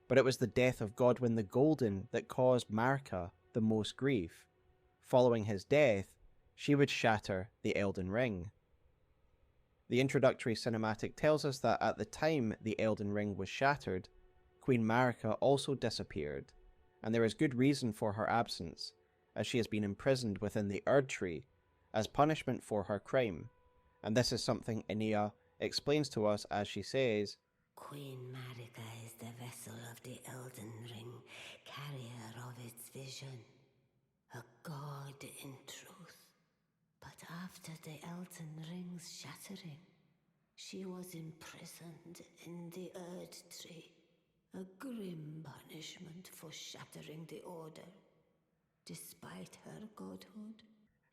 but it was the death of Godwyn the Golden that caused Marika the most grief. Following his death, she would shatter the Elden Ring. The introductory cinematic tells us that at the time the Elden Ring was shattered, Queen Marika also disappeared, and there is good reason for her absence, as she has been imprisoned within the Erd Tree as punishment for her crime, and this is something Enia explains to us as she says, Queen Marika is the vessel of the Elden Ring, carrier of its vision, a god in truth. But after the Elden Ring's shattering, she was imprisoned in the Erd Tree, a grim punishment for shattering the Order, despite her godhood.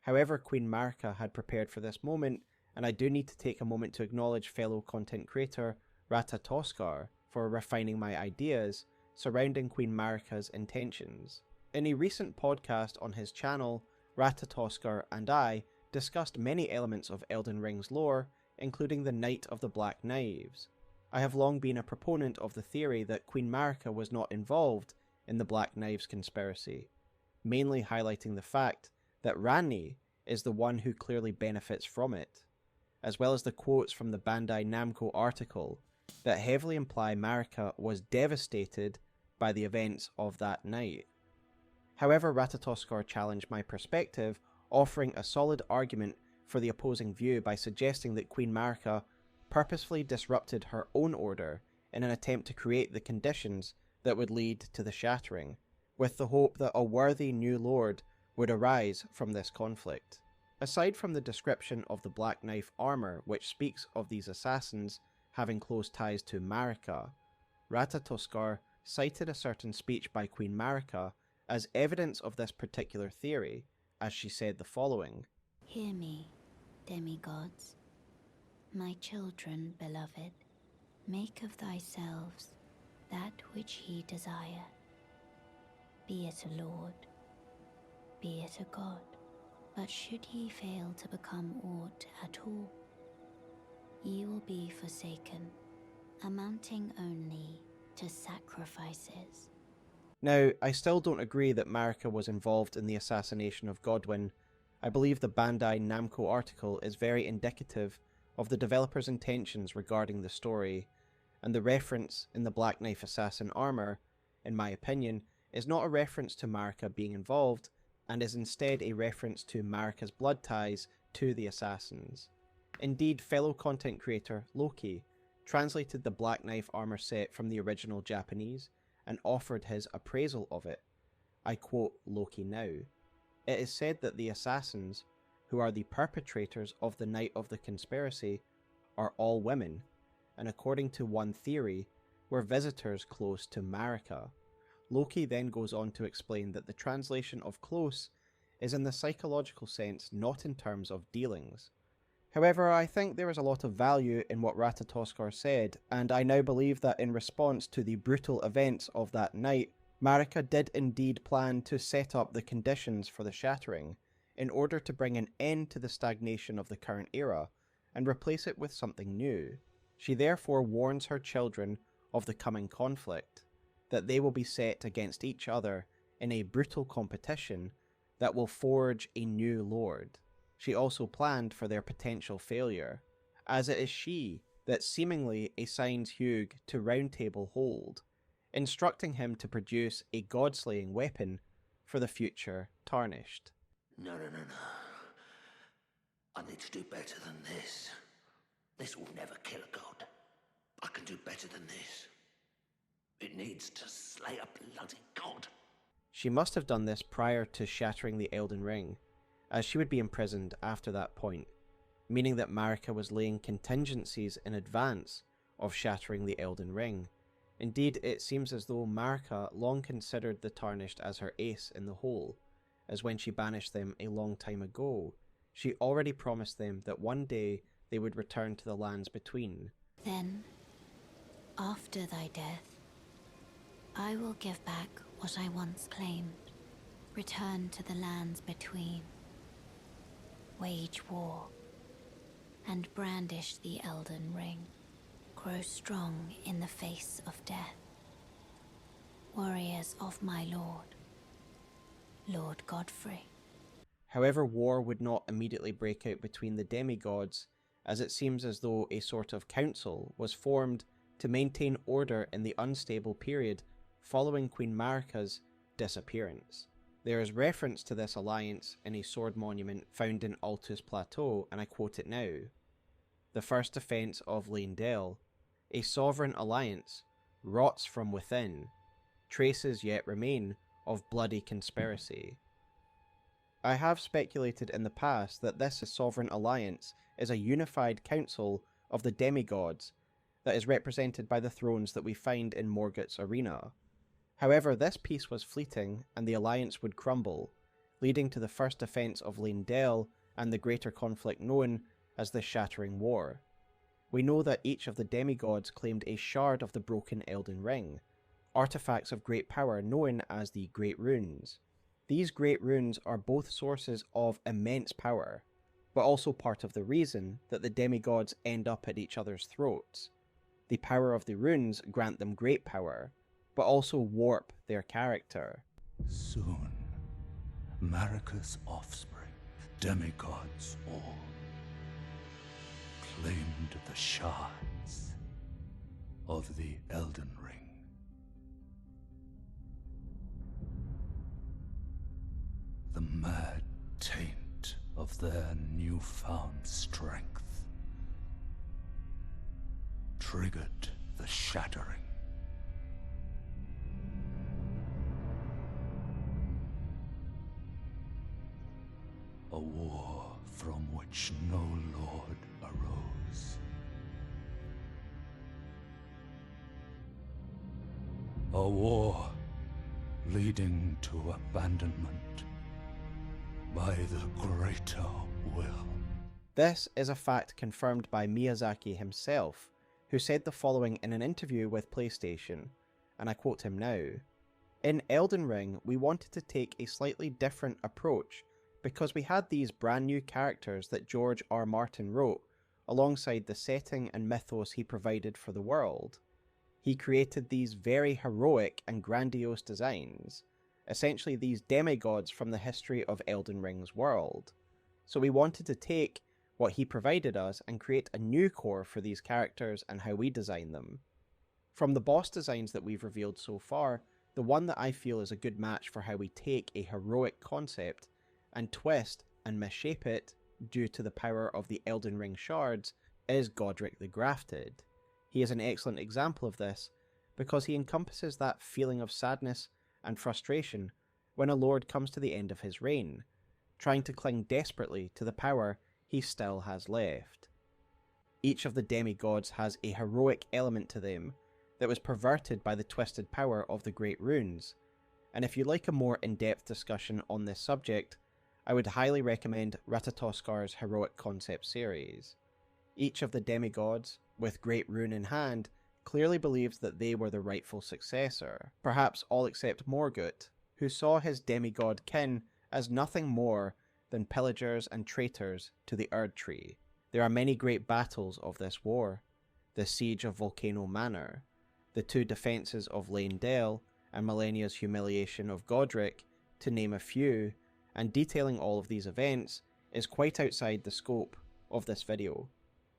However, Queen Marika had prepared for this moment, and I do need to take a moment to acknowledge fellow content creator Ratatoskar for refining my ideas surrounding Queen Marika's intentions. In a recent podcast on his channel, Ratatoskar and I discussed many elements of Elden Ring's lore, including the Night of the Black Knives. I have long been a proponent of the theory that Queen Marika was not involved in the Black Knives conspiracy, mainly highlighting the fact that Ranni is the one who clearly benefits from it, as well as the quotes from the Bandai Namco article that heavily imply Marika was devastated by the events of that night. However, Ratatoskar challenged my perspective, offering a solid argument for the opposing view by suggesting that Queen Marika purposefully disrupted her own order in an attempt to create the conditions that would lead to the shattering, with the hope that a worthy new lord would arise from this conflict. Aside from the description of the Black Knife armor, which speaks of these assassins having close ties to Marika, Ratatoskar cited a certain speech by Queen Marika as evidence of this particular theory, as she said the following: Hear me, demigods. My children, beloved, make of thyselves that which ye desire. be it a lord, be it a god. But should ye fail to become aught at all, ye will be forsaken, amounting only to sacrifices. Now, I still don't agree that Marika was involved in the assassination of Godwyn. I believe the Bandai Namco article is very indicative of the developer's intentions regarding the story, and the reference in the Black Knife Assassin armor, in my opinion, is not a reference to Marika being involved, and is instead a reference to Marika's blood ties to the assassins. Indeed, fellow content creator Loki translated the Black Knife armor set from the original Japanese and offered his appraisal of it. I quote Loki now. It is said that the assassins, who are the perpetrators of the night of the conspiracy, are all women, and according to one theory, were visitors close to Marika. Loki then goes on to explain that the translation of close is in the psychological sense, not in terms of dealings. However, I think there is a lot of value in what Ratatoskar said, and I now believe that in response to the brutal events of that night, Marika did indeed plan to set up the conditions for the shattering, in order to bring an end to the stagnation of the current era, and replace it with something new. She therefore warns her children of the coming conflict, that they will be set against each other in a brutal competition that will forge a new lord. She also planned for their potential failure, as it is she that seemingly assigns Hugh to Round Table Hold, instructing him to produce a god-slaying weapon for the future Tarnished. No. I need to do better than this. This will never kill a god. I can do better than this. It needs to slay a bloody god. She must have done this prior to shattering the Elden Ring, as she would be imprisoned after that point, meaning that Marika was laying contingencies in advance of shattering the Elden Ring. Indeed, it seems as though Marika long considered the Tarnished as her ace in the hole, as when she banished them a long time ago, she already promised them that one day they would return to the lands between. Then, after thy death, I will give back what I once claimed, return to the lands between, wage war, and brandish the Elden Ring, grow strong in the face of death. Warriors of my lord, Lord Godfrey. However, war would not immediately break out between the demigods, as it seems as though a sort of council was formed to maintain order in the unstable period following Queen Marika's disappearance. There is reference to this alliance in a sword monument found in Altus Plateau, and I quote it now. The first defence of Leyndell, a sovereign alliance, rots from within, traces yet remain of bloody conspiracy. I have speculated in the past that this sovereign alliance is a unified council of the demigods that is represented by the thrones that we find in Morgott's arena. However, this peace was fleeting and the alliance would crumble, leading to the first defence of Leyndell and the greater conflict known as the Shattering War. We know that each of the demigods claimed a shard of the broken Elden Ring, artifacts of great power known as the Great Runes. These Great Runes are both sources of immense power, but also part of the reason that the demigods end up at each other's throats. The power of the runes grant them great power, but also warp their character. Soon, Marika's offspring, demigods all, claimed the shards of the Elden Ring. The mad taint of their newfound strength triggered the shattering. A war from which no lord arose. A war leading to abandonment by the greater will. This is a fact confirmed by Miyazaki himself, who said the following in an interview with PlayStation, and I quote him now. In Elden Ring, we wanted to take a slightly different approach because we had these brand new characters that George R. Martin wrote alongside the setting and mythos he provided for the world. He created these very heroic and grandiose designs, essentially these demigods from the history of Elden Ring's world. So we wanted to take what he provided us and create a new core for these characters and how we design them. From the boss designs that we've revealed so far, the one that I feel is a good match for how we take a heroic concept and twist and misshape it due to the power of the Elden Ring shards is Godrick the Grafted. He is an excellent example of this because he encompasses that feeling of sadness and frustration when a lord comes to the end of his reign, trying to cling desperately to the power he still has left. Each of the demigods has a heroic element to them that was perverted by the twisted power of the Great Runes, and if you'd like a more in-depth discussion on this subject, I would highly recommend Ratatoskar's Heroic Concept series. Each of the demigods, with Great Rune in hand, clearly believes that they were the rightful successor, perhaps all except Morgott, who saw his demigod kin as nothing more than pillagers and traitors to the Erdtree. There are many great battles of this war: the Siege of Volcano Manor, the two defences of Leyndell, and Malenia's humiliation of Godrick, to name a few, and detailing all of these events is quite outside the scope of this video.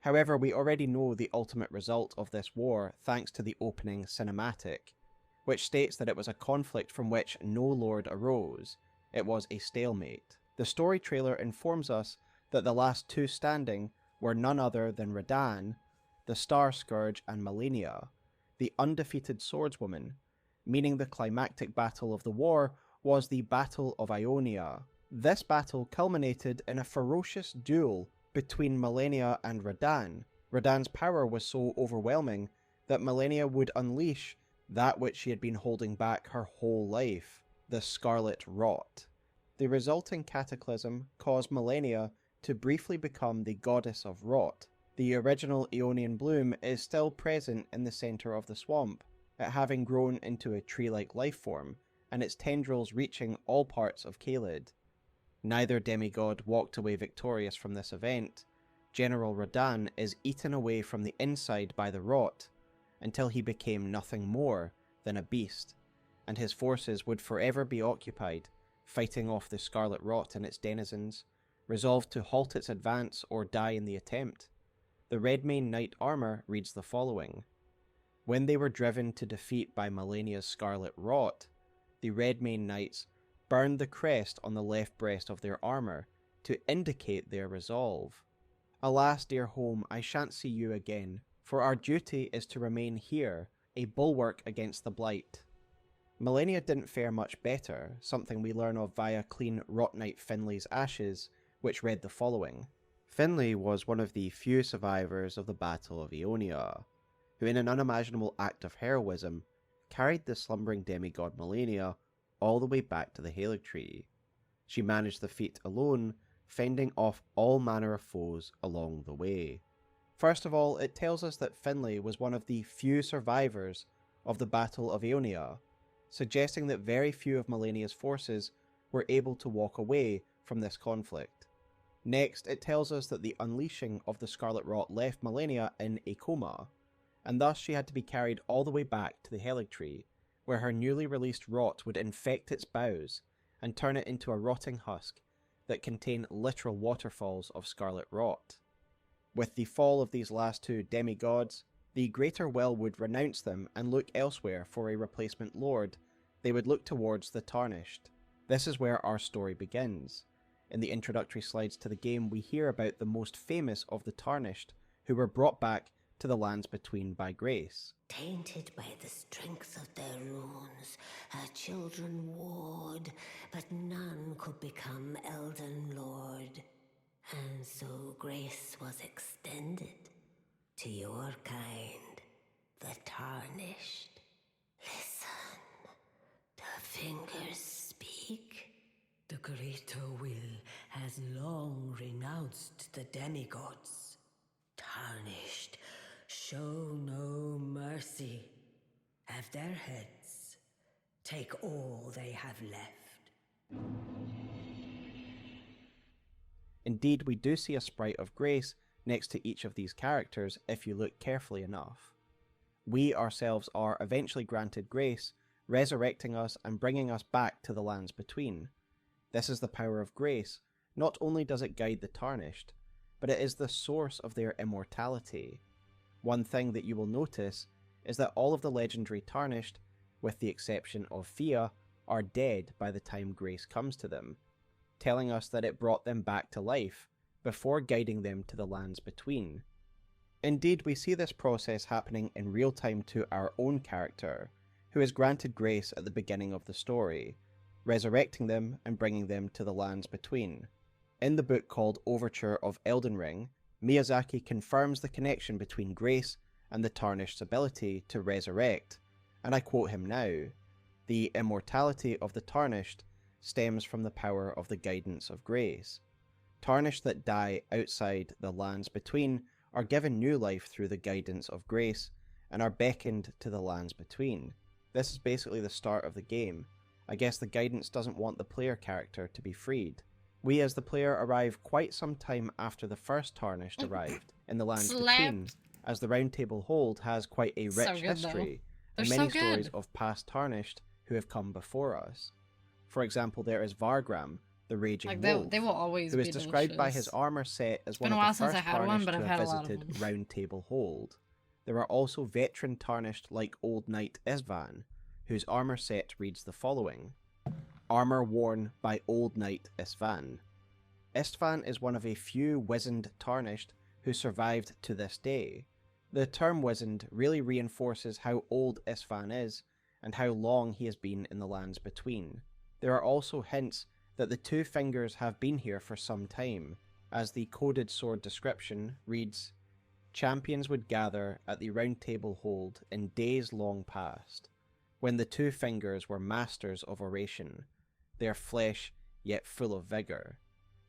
However, we already know the ultimate result of this war thanks to the opening cinematic, which states that it was a conflict from which no lord arose, it was a stalemate. The story trailer informs us that the last two standing were none other than Radahn, the Star Scourge, and Malenia, the undefeated swordswoman, meaning the climactic battle of the war was the Battle of Ionia. This battle culminated in a ferocious duel between Malenia and Radahn. Radahn's power was so overwhelming that Malenia would unleash that which she had been holding back her whole life, the Scarlet Rot. The resulting cataclysm caused Malenia to briefly become the Goddess of Rot. The original Ionian bloom is still present in the centre of the swamp, it having grown into a tree-like life form, and its tendrils reaching all parts of Caelid. Neither demigod walked away victorious from this event. General Radahn is eaten away from the inside by the rot, until he became nothing more than a beast, and his forces would forever be occupied, fighting off the Scarlet Rot and its denizens, resolved to halt its advance or die in the attempt. The Redmane Knight armour reads the following: when they were driven to defeat by Malenia's Scarlet Rot, the Redmane Knights burned the crest on the left breast of their armour to indicate their resolve. Alas, dear home, I shan't see you again, for our duty is to remain here, a bulwark against the blight. Malenia didn't fare much better, something we learn of via Clean Rot Knight Finlay's ashes, which read the following: Finlay was one of the few survivors of the Battle of Ionia, who in an unimaginable act of heroism carried the slumbering demigod Malenia all the way back to the Haligtree. She managed the feat alone, fending off all manner of foes along the way. First of all, it tells us that Finlay was one of the few survivors of the Battle of Ionia, suggesting that very few of Malenia's forces were able to walk away from this conflict. Next, it tells us that the unleashing of the Scarlet Rot left Malenia in a coma, and thus she had to be carried all the way back to the Haligtree, where her newly released rot would infect its boughs and turn it into a rotting husk that contained literal waterfalls of Scarlet Rot. With the fall of these last two demigods, the Greater Will would renounce them and look elsewhere for a replacement lord. They would look towards the Tarnished. This is where our story begins. In the introductory slides to the game, we hear about the most famous of the Tarnished, who were brought back to the Lands Between by grace. Tainted by the strength of their runes, her children warred, but none could become Elden Lord. And so grace was extended to your kind, the Tarnished. Listen, the fingers speak. The Greater Will has long renounced the demigods. Tarnished, show no mercy. Have their heads Take all they have left. Indeed, we do see a sprite of Grace next to each of these characters if you look carefully enough. We ourselves are eventually granted Grace, resurrecting us and bringing us back to the Lands Between. This is the power of Grace. Not only does it guide the Tarnished, but it is the source of their immortality. One thing that you will notice is that all of the legendary Tarnished, with the exception of Fia, are dead by the time Grace comes to them, telling us that it brought them back to life before guiding them to the Lands Between. Indeed, we see this process happening in real time to our own character, who is granted Grace at the beginning of the story, resurrecting them and bringing them to the Lands Between. In the book called Overture of Elden Ring, Miyazaki confirms the connection between Grace and the Tarnished's ability to resurrect, and I quote him now, "The immortality of the Tarnished stems from the power of the guidance of Grace. Tarnished that die outside the Lands Between are given new life through the guidance of Grace, and are beckoned to the Lands Between." This is basically the start of the game. I guess the guidance doesn't want the player character to be freed. We as the player arrive quite some time after the first Tarnished arrived in the Lands Between, as the Round Table Hold has quite a rich history, and many stories of past Tarnished who have come before us. For example, there is Vargram, the Raging Wolf, they will always who is be described by delicious. his armor set as It's one been of a while the since first I had one, Tarnished but to I've have had a lot of visited them. Round Table Hold. There are also veteran Tarnished like Old Knight Isvan, whose armor set reads the following: Armor worn by Old Knight Istvan. Istvan is one of a few wizened Tarnished who survived to this day. The term wizened really reinforces how old Istvan is and how long he has been in the Lands Between. There are also hints that the Two Fingers have been here for some time, as the coded sword description reads, "Champions would gather at the Round Table Hold in days long past, when the Two Fingers were masters of oration, their flesh yet full of vigour."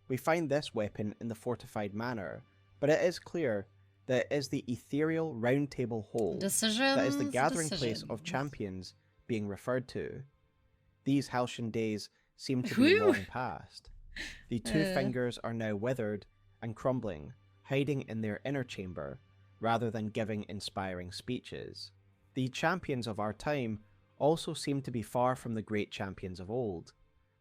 We find this weapon in the fortified manor, but it is clear that it is the ethereal Round Table Hold that is the gathering place of champions being referred to. These halcyon days seem to be long past. The Two Fingers are now withered and crumbling, hiding in their inner chamber, rather than giving inspiring speeches. The champions of our time also seem to be far from the great champions of old,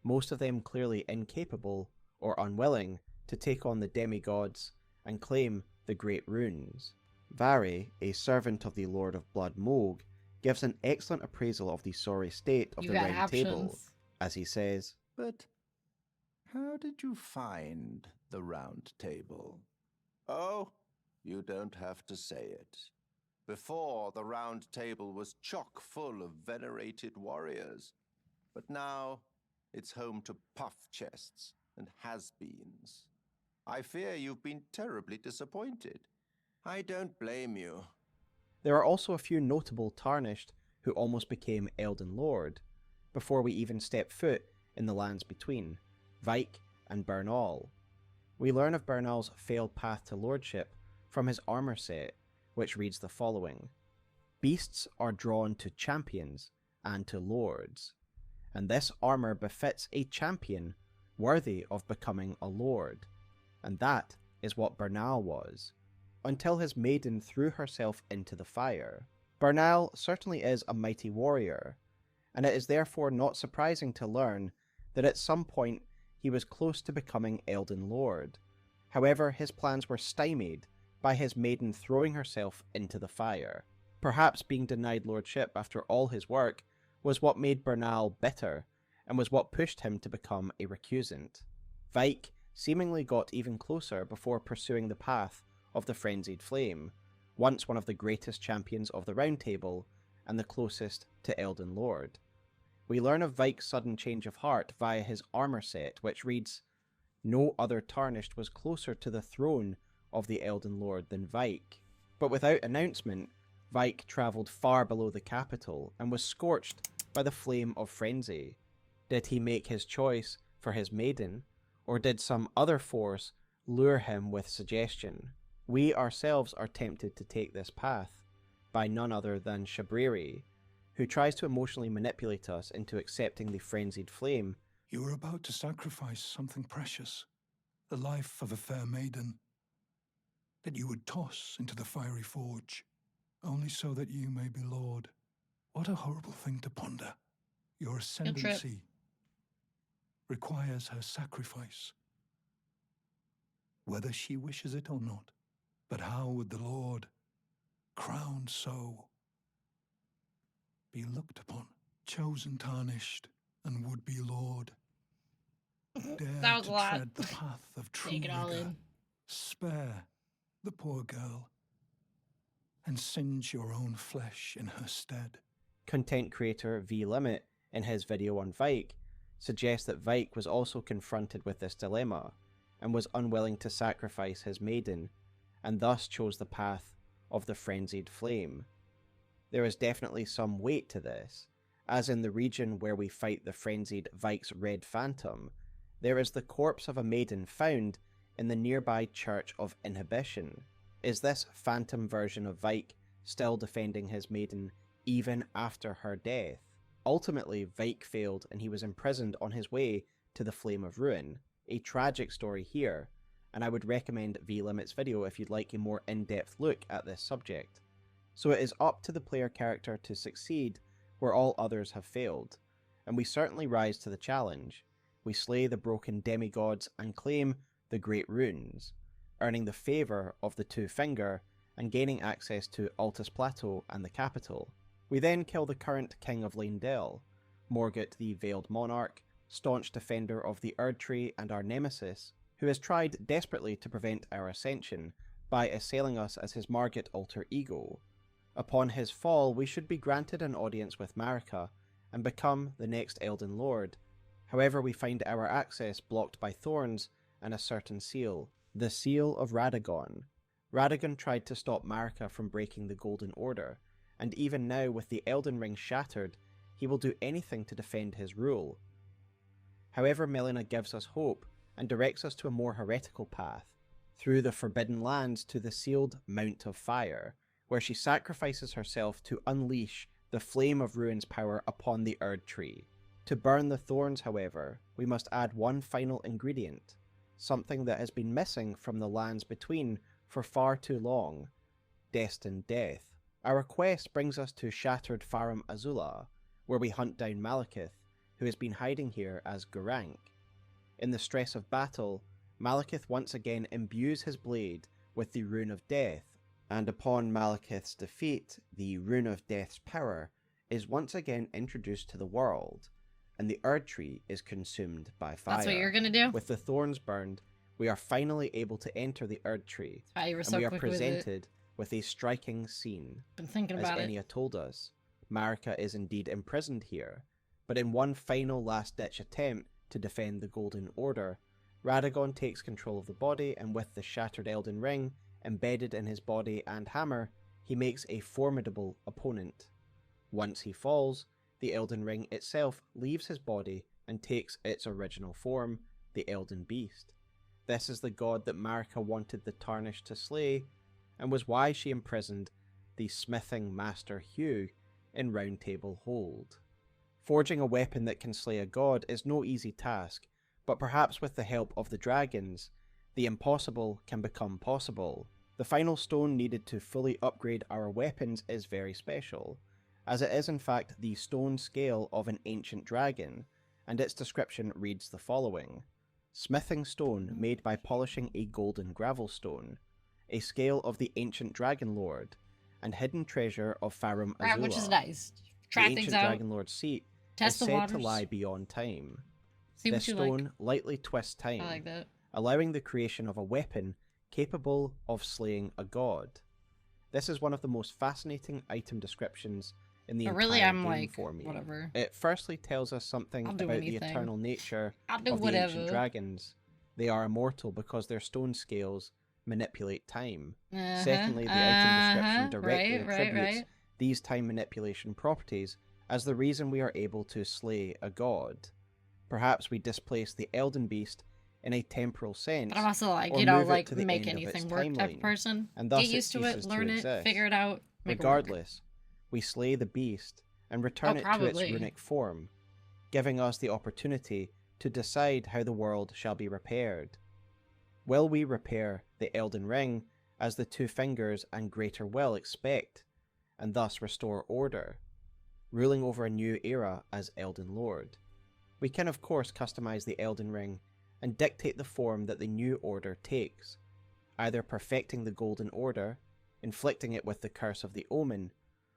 most of them clearly incapable or unwilling to take on the demigods and claim the great runes. Vari, a servant of the Lord of Blood Moog, gives an excellent appraisal of the sorry state of the Round Table, as he says, "But how did you find the Round Table?" "Oh, you don't have to say it. Before, the Round Table was chock full of venerated warriors, but now it's home to puff chests and has-beens. I fear you've been terribly disappointed. I don't blame you." There are also a few notable Tarnished who almost became Elden Lord, before we even step foot in the Lands Between, Vyke and Bernal. We learn of Bernal's failed path to lordship from his armor set, which reads the following: "Beasts are drawn to champions and to lords, and this armor befits a champion worthy of becoming a lord." And that is what Bernal was, until his maiden threw herself into the fire. Bernal certainly is a mighty warrior, and it is therefore not surprising to learn that at some point he was close to becoming Elden Lord. However, his plans were stymied by his maiden throwing herself into the fire. Perhaps being denied lordship after all his work was what made Bernal bitter, and was what pushed him to become a recusant. Vyke seemingly got even closer before pursuing the path of the Frenzied Flame, once one of the greatest champions of the Round Table and the closest to Elden Lord. We learn of Vyke's sudden change of heart via his armor set, which reads, "No other Tarnished was closer to the throne of the Elden Lord than Vyke." But without announcement, Vyke travelled far below the capital and was scorched by the flame of frenzy. Did he make his choice for his maiden, or did some other force lure him with suggestion? We ourselves are tempted to take this path, by none other than Shabriri, who tries to emotionally manipulate us into accepting the frenzied flame. You are about to sacrifice something precious, the life of a fair maiden, that you would toss into the fiery forge, only so that you may be lord. What a horrible thing to ponder. Your ascendancy requires her sacrifice, whether she wishes it or not. But how would the Lord, crowned so, be looked upon, chosen, tarnished, and would-be Lord? Dare That was to a lot. tread the path of true Take it all rigor. in. Spare the poor girl, and singe your own flesh in her stead. Content creator V-Limit, in his video on Vike, suggests that Vike was also confronted with this dilemma, and was unwilling to sacrifice his maiden, and thus chose the path of the frenzied flame. There is definitely some weight to this, as in the region where we fight the frenzied Vike's Red Phantom, there is the corpse of a maiden found in the nearby Church of Inhibition. Is this phantom version of Vike still defending his maiden even after her death? Ultimately, Vike failed and he was imprisoned on his way to the Flame of Ruin. A tragic story here, and I would recommend V-Limit's video if you'd like a more in-depth look at this subject. So it is up to the player character to succeed where all others have failed, and we certainly rise to the challenge. We slay the broken demigods and claim the Great Runes, earning the favour of the Two Finger and gaining access to Altus Plateau and the capital. We then kill the current King of Leyndell, Morgott the Veiled Monarch, staunch defender of the Erdtree and our nemesis, who has tried desperately to prevent our ascension by assailing us as his Margit alter ego. Upon his fall, we should be granted an audience with Marika and become the next Elden Lord. However, we find our access blocked by thorns and a certain seal, the Seal of Radagon. Radagon tried to stop Marika from breaking the Golden Order, and even now with the Elden Ring shattered, he will do anything to defend his rule. However, Melina gives us hope and directs us to a more heretical path, through the Forbidden Lands to the sealed Mount of Fire, where she sacrifices herself to unleash the Flame of Ruin's power upon the Erdtree. To burn the thorns, however, we must add one final ingredient, something that has been missing from the lands between for far too long: destined death. Our quest brings us to shattered Farum Azula, where we hunt down Malekith, who has been hiding here as Gurranq. In the stress of battle, Malekith once again imbues his blade with the Rune of Death, and upon Malekith's defeat, the Rune of Death's power is once again introduced to the world, and the Erdtree is consumed by fire. That's what you're gonna do? With the thorns burned, we are finally able to enter the Erdtree, You were so and we are quick with it. presented with a striking scene. Been thinking about As it. Enya told us, Marika is indeed imprisoned here, but in one final last-ditch attempt to defend the Golden Order, Radagon takes control of the body, and with the shattered Elden Ring embedded in his body and hammer, he makes a formidable opponent. Once he falls, the Elden Ring itself leaves his body and takes its original form, the Elden Beast. This is the god that Marika wanted the Tarnished to slay, and was why she imprisoned the smithing master Hugh in Round Table Hold. Forging a weapon that can slay a god is no easy task, but perhaps with the help of the dragons, the impossible can become possible. The final stone needed to fully upgrade our weapons is very special, as it is in fact the stone scale of an ancient dragon, and its description reads the following: smithing stone made by polishing a golden gravel stone, a scale of the ancient dragon lord, and hidden treasure of Farum Azula. Right, which is nice. Track the things ancient out. dragon lord's seat Test is the said waters. to lie beyond time. See what This you stone like. lightly twists time, I like that. allowing the creation of a weapon capable of slaying a god. This is one of the most fascinating item descriptions in the But entire really, I'm game like, for me. whatever. It firstly tells us something I'll do about the anything. eternal nature I'll do of the whatever. ancient dragons. They are immortal because their stone scales manipulate time. Secondly, the item description directly attributes right. these time manipulation properties as the reason we are able to slay a god. Perhaps we displace the Elden Beast in a temporal sense, But I'm also like, or you know, move it like to the make end of its anything work type of timeline, person. and thus Get used to ceases it, learn it, exist. figure it out, make it work. Regardless, we slay the beast, and return it to its probably. runic form, giving us the opportunity to decide how the world shall be repaired. Will we repair the Elden Ring as the Two Fingers and Greater Will expect, and thus restore order, ruling over a new era as Elden Lord? We can of course customize the Elden Ring and dictate the form that the new order takes, either perfecting the Golden Order, inflicting it with the Curse of the Omen,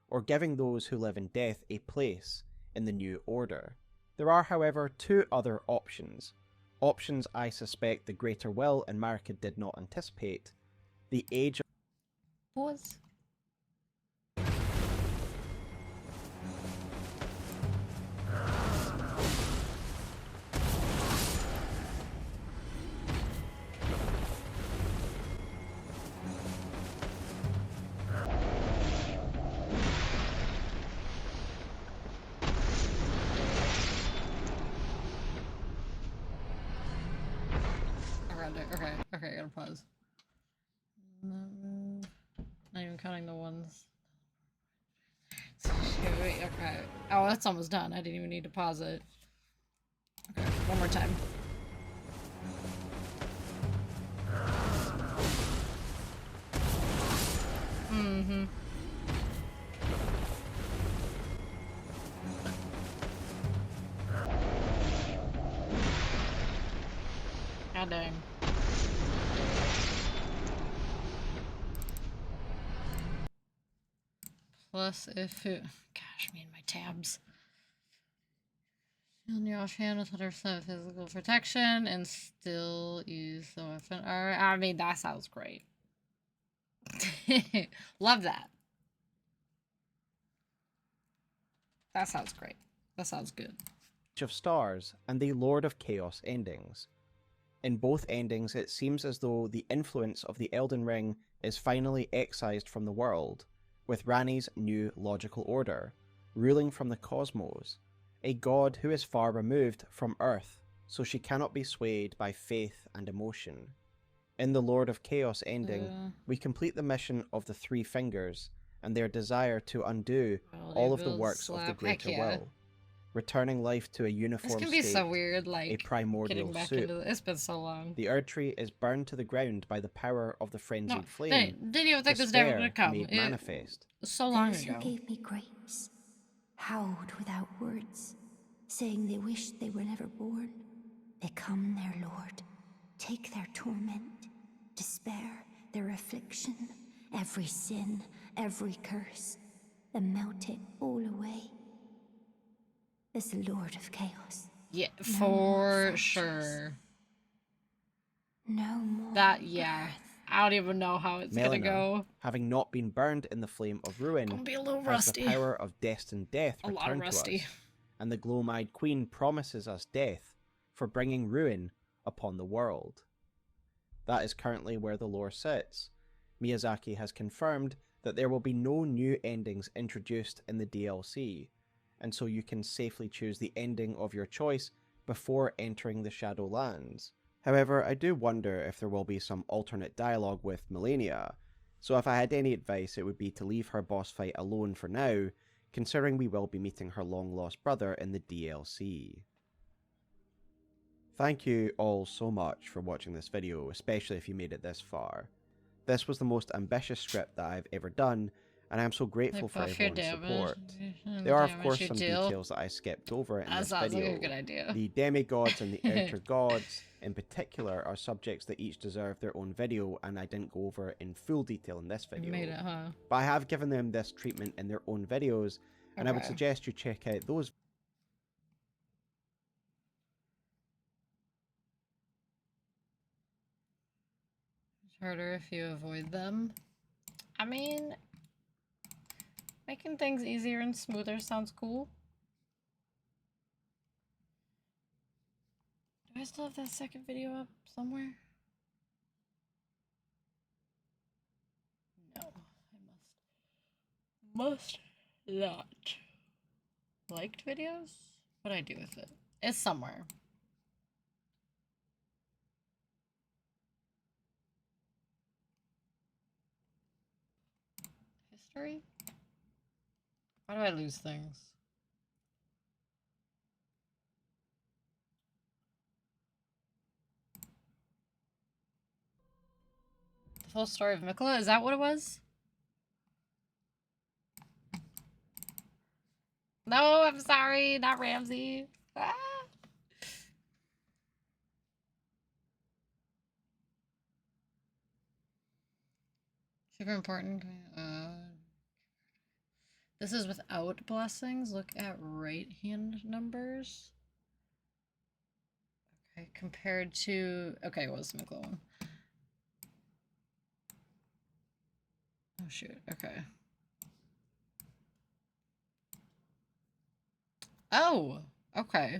or giving those who live in death a place in the new order. There are, however, two other options. Options I suspect the Greater Will and Marika did not anticipate. The Age of... Pause. Okay, I gotta pause. Not even counting the ones. Wait, okay. Oh, that's almost done. I didn't even need to pause it. Okay, one more time. Mm-hmm. God dang. Plus, if it, gosh, me and my tabs. In your offhand with 100% physical protection and still use the weapon. Alright, I mean, that sounds great. Love that. That sounds great. That sounds good. Age of Stars and the Lord of Chaos endings. In both endings, it seems as though the influence of the Elden Ring is finally excised from the world, with Ranni's new logical order, ruling from the cosmos, a god who is far removed from Earth, so she cannot be swayed by faith and emotion. In the Lord of Chaos ending, we complete the mission of the Three Fingers and their desire to undo all of the works of the Greater Will, returning life to a uniform This can be state, so weird, like, a primordial getting back soup. into it's been so long. The Erdtree is burned to the ground by the power of the frenzied flame. Didn't even think this day was Despair gonna come. made manifest. So long Those ago. who gave me grapes howled without words, saying they wished they were never born. Become their lord. Take their torment, despair, their affliction, every sin, every curse, and melt it all away. As the Lord of Chaos. Yeah, No for more sure. No more. That, yeah. I don't even know how it's gonna Melina, go. having not been burned in the flame of ruin, Gonna be a little has rusty. the power of destined death A lot of returned to rusty. us, and the gloam-eyed queen promises us death for bringing ruin upon the world. That is currently where the lore sits. Miyazaki has confirmed that there will be no new endings introduced in the DLC, and so you can safely choose the ending of your choice before entering the Shadowlands. However, I do wonder if there will be some alternate dialogue with Melania, so if I had any advice it would be to leave her boss fight alone for now, considering we will be meeting her long-lost brother in the DLC. Thank you all so much for watching this video, especially if you made it this far. This was the most ambitious script that I've ever done, and I'm so grateful for everyone's support. There are of course some details that I skipped over in this sounds video. like a good idea. The demigods and the outer gods in particular are subjects that each deserve their own video, and I didn't go over in full detail in this video. Made it, huh? But I have given them this treatment in their own videos, and I would Okay. suggest you check out those. It's harder if you avoid them. I mean, making things easier and smoother sounds cool. Do I still have that second video up somewhere? No, I must not. Liked videos? What do I do with it? It's somewhere. History? Why do I lose things? Full story of Mikola? Is that what it was? No, I'm sorry, not Ramsey. Ah. Super important. This is without blessings. Look at right hand numbers. Okay, compared to... Okay, what was the Mikola one? Oh, shoot. Okay. Oh, okay.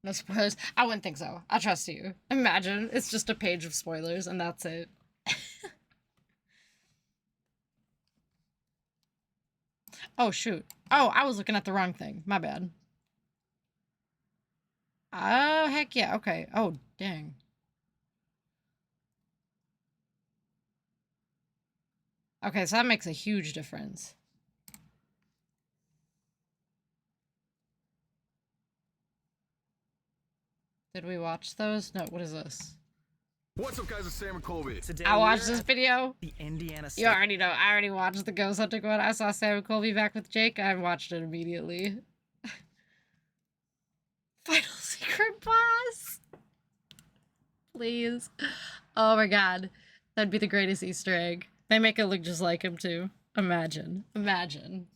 No spoilers. I wouldn't think so. I trust you. Imagine it's just a page of spoilers and that's it. Oh, shoot. Oh, I was looking at the wrong thing. My bad. Oh, heck yeah. Okay. Oh, dang. Okay, so that makes a huge difference. Did we watch those? No, what is this? What's up, guys? It's Sam Colby. Today I watched this video. The Indiana You already know. I already watched the Ghost Hunting one. I saw Sam Colby back with Jake. I watched it immediately. Final secret boss. Please. Oh my god. That'd be the greatest Easter egg. They make it look just like him too. Imagine. Imagine.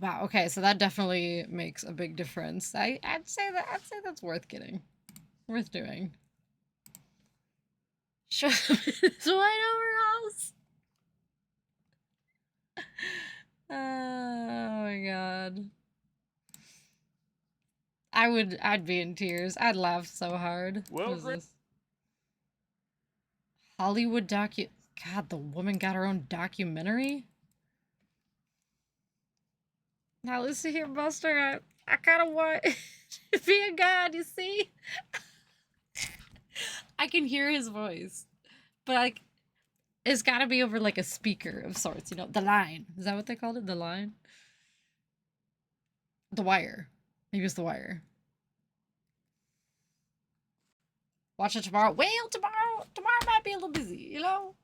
Wow, okay, so that definitely makes a big difference. I'd say that's worth getting. Worth doing. Show them his white overalls. Oh my god. I'd be in tears. I'd laugh so hard. What is this? Hollywood God, the woman got her own documentary? Now listen here, Buster. I kind of want to be a god, you see? I can hear his voice. But, like, it's got to be over, like, a speaker of sorts, you know? The line. Is that what they called it? The line? The wire. Maybe it's the wire. Watch it tomorrow. Well, tomorrow might be a little busy, you know?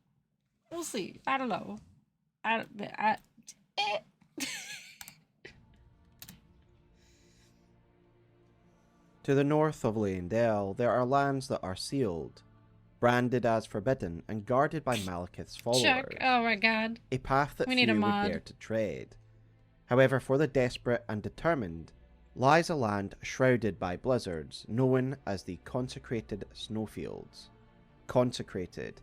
We'll see. I don't know. To the north of Leyndell, there are lands that are sealed, branded as forbidden, and guarded by Malekith's followers. Chuck, oh my god. A path that We need a few would mod. dare to tread. However, for the desperate and determined, lies a land shrouded by blizzards, known as the Consecrated Snowfields. Consecrated,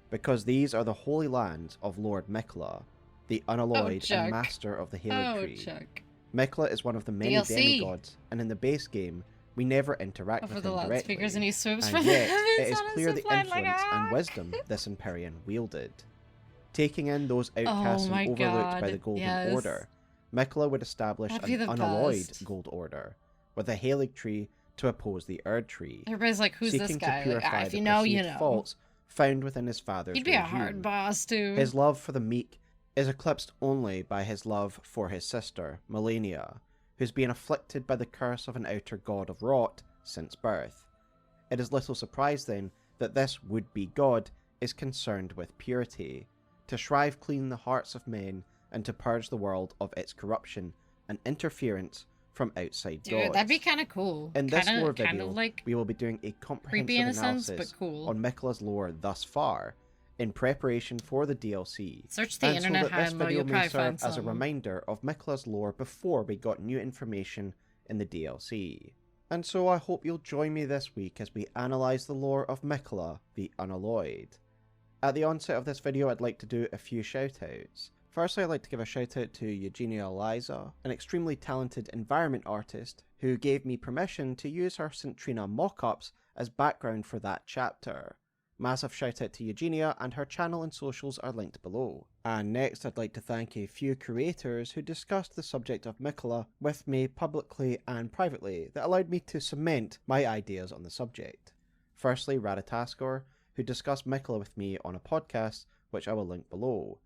because these are the holy lands of Lord Mikola, the unalloyed Chuck. and master of the Halig Oh, Tree. Chuck. Mikola is one of the many DLC. demigods, and in the base game, we never interact Over with the him loudspeakers directly. and he swoops And from the yet, heavens it is on a clear the zipline influence like, and wisdom this Empyrean wielded. Taking in those outcasts my and overlooked by God, the Golden yes. Order, Mikola would establish That'd be an the unalloyed best. Gold Order, with a Halig Tree to oppose the Erd Tree. Everybody's like, who's this seeking guy? to Like, purify if the you know, you perceived know. faults found within his father's He'd be a regime. hard boss, too. His love for the meek is eclipsed only by his love for his sister, Melania, who's been afflicted by the curse of an outer god of rot since birth. It is little surprise then that this would-be god is concerned with purity, to shrive clean the hearts of men and to purge the world of its corruption and interference from outside Dude, gods. that'd be kind of cool. In this kinda, lore kind video, of like we will be doing a comprehensive creepy in a sense, analysis but cool. on Mikola's lore thus far, in preparation for the DLC. Search the and internet so that high this and low, video you'll may probably serve find as a some. reminder of Mikola's lore before we got new information in the DLC. And so I hope you'll join me this week as we analyse the lore of Mikola the Unalloyed. At the onset of this video, I'd like to do a few shoutouts. Firstly, I'd like to give a shout out to Eugenia Eliza, an extremely talented environment artist who gave me permission to use her St. Trina mock-ups as background for that chapter. Massive shout out to Eugenia, and her channel and socials are linked below. And next, I'd like to thank a few creators who discussed the subject of Mikola with me publicly and privately that allowed me to cement my ideas on the subject. Firstly, Radataskor, who discussed Mikola with me on a podcast, which I will link below,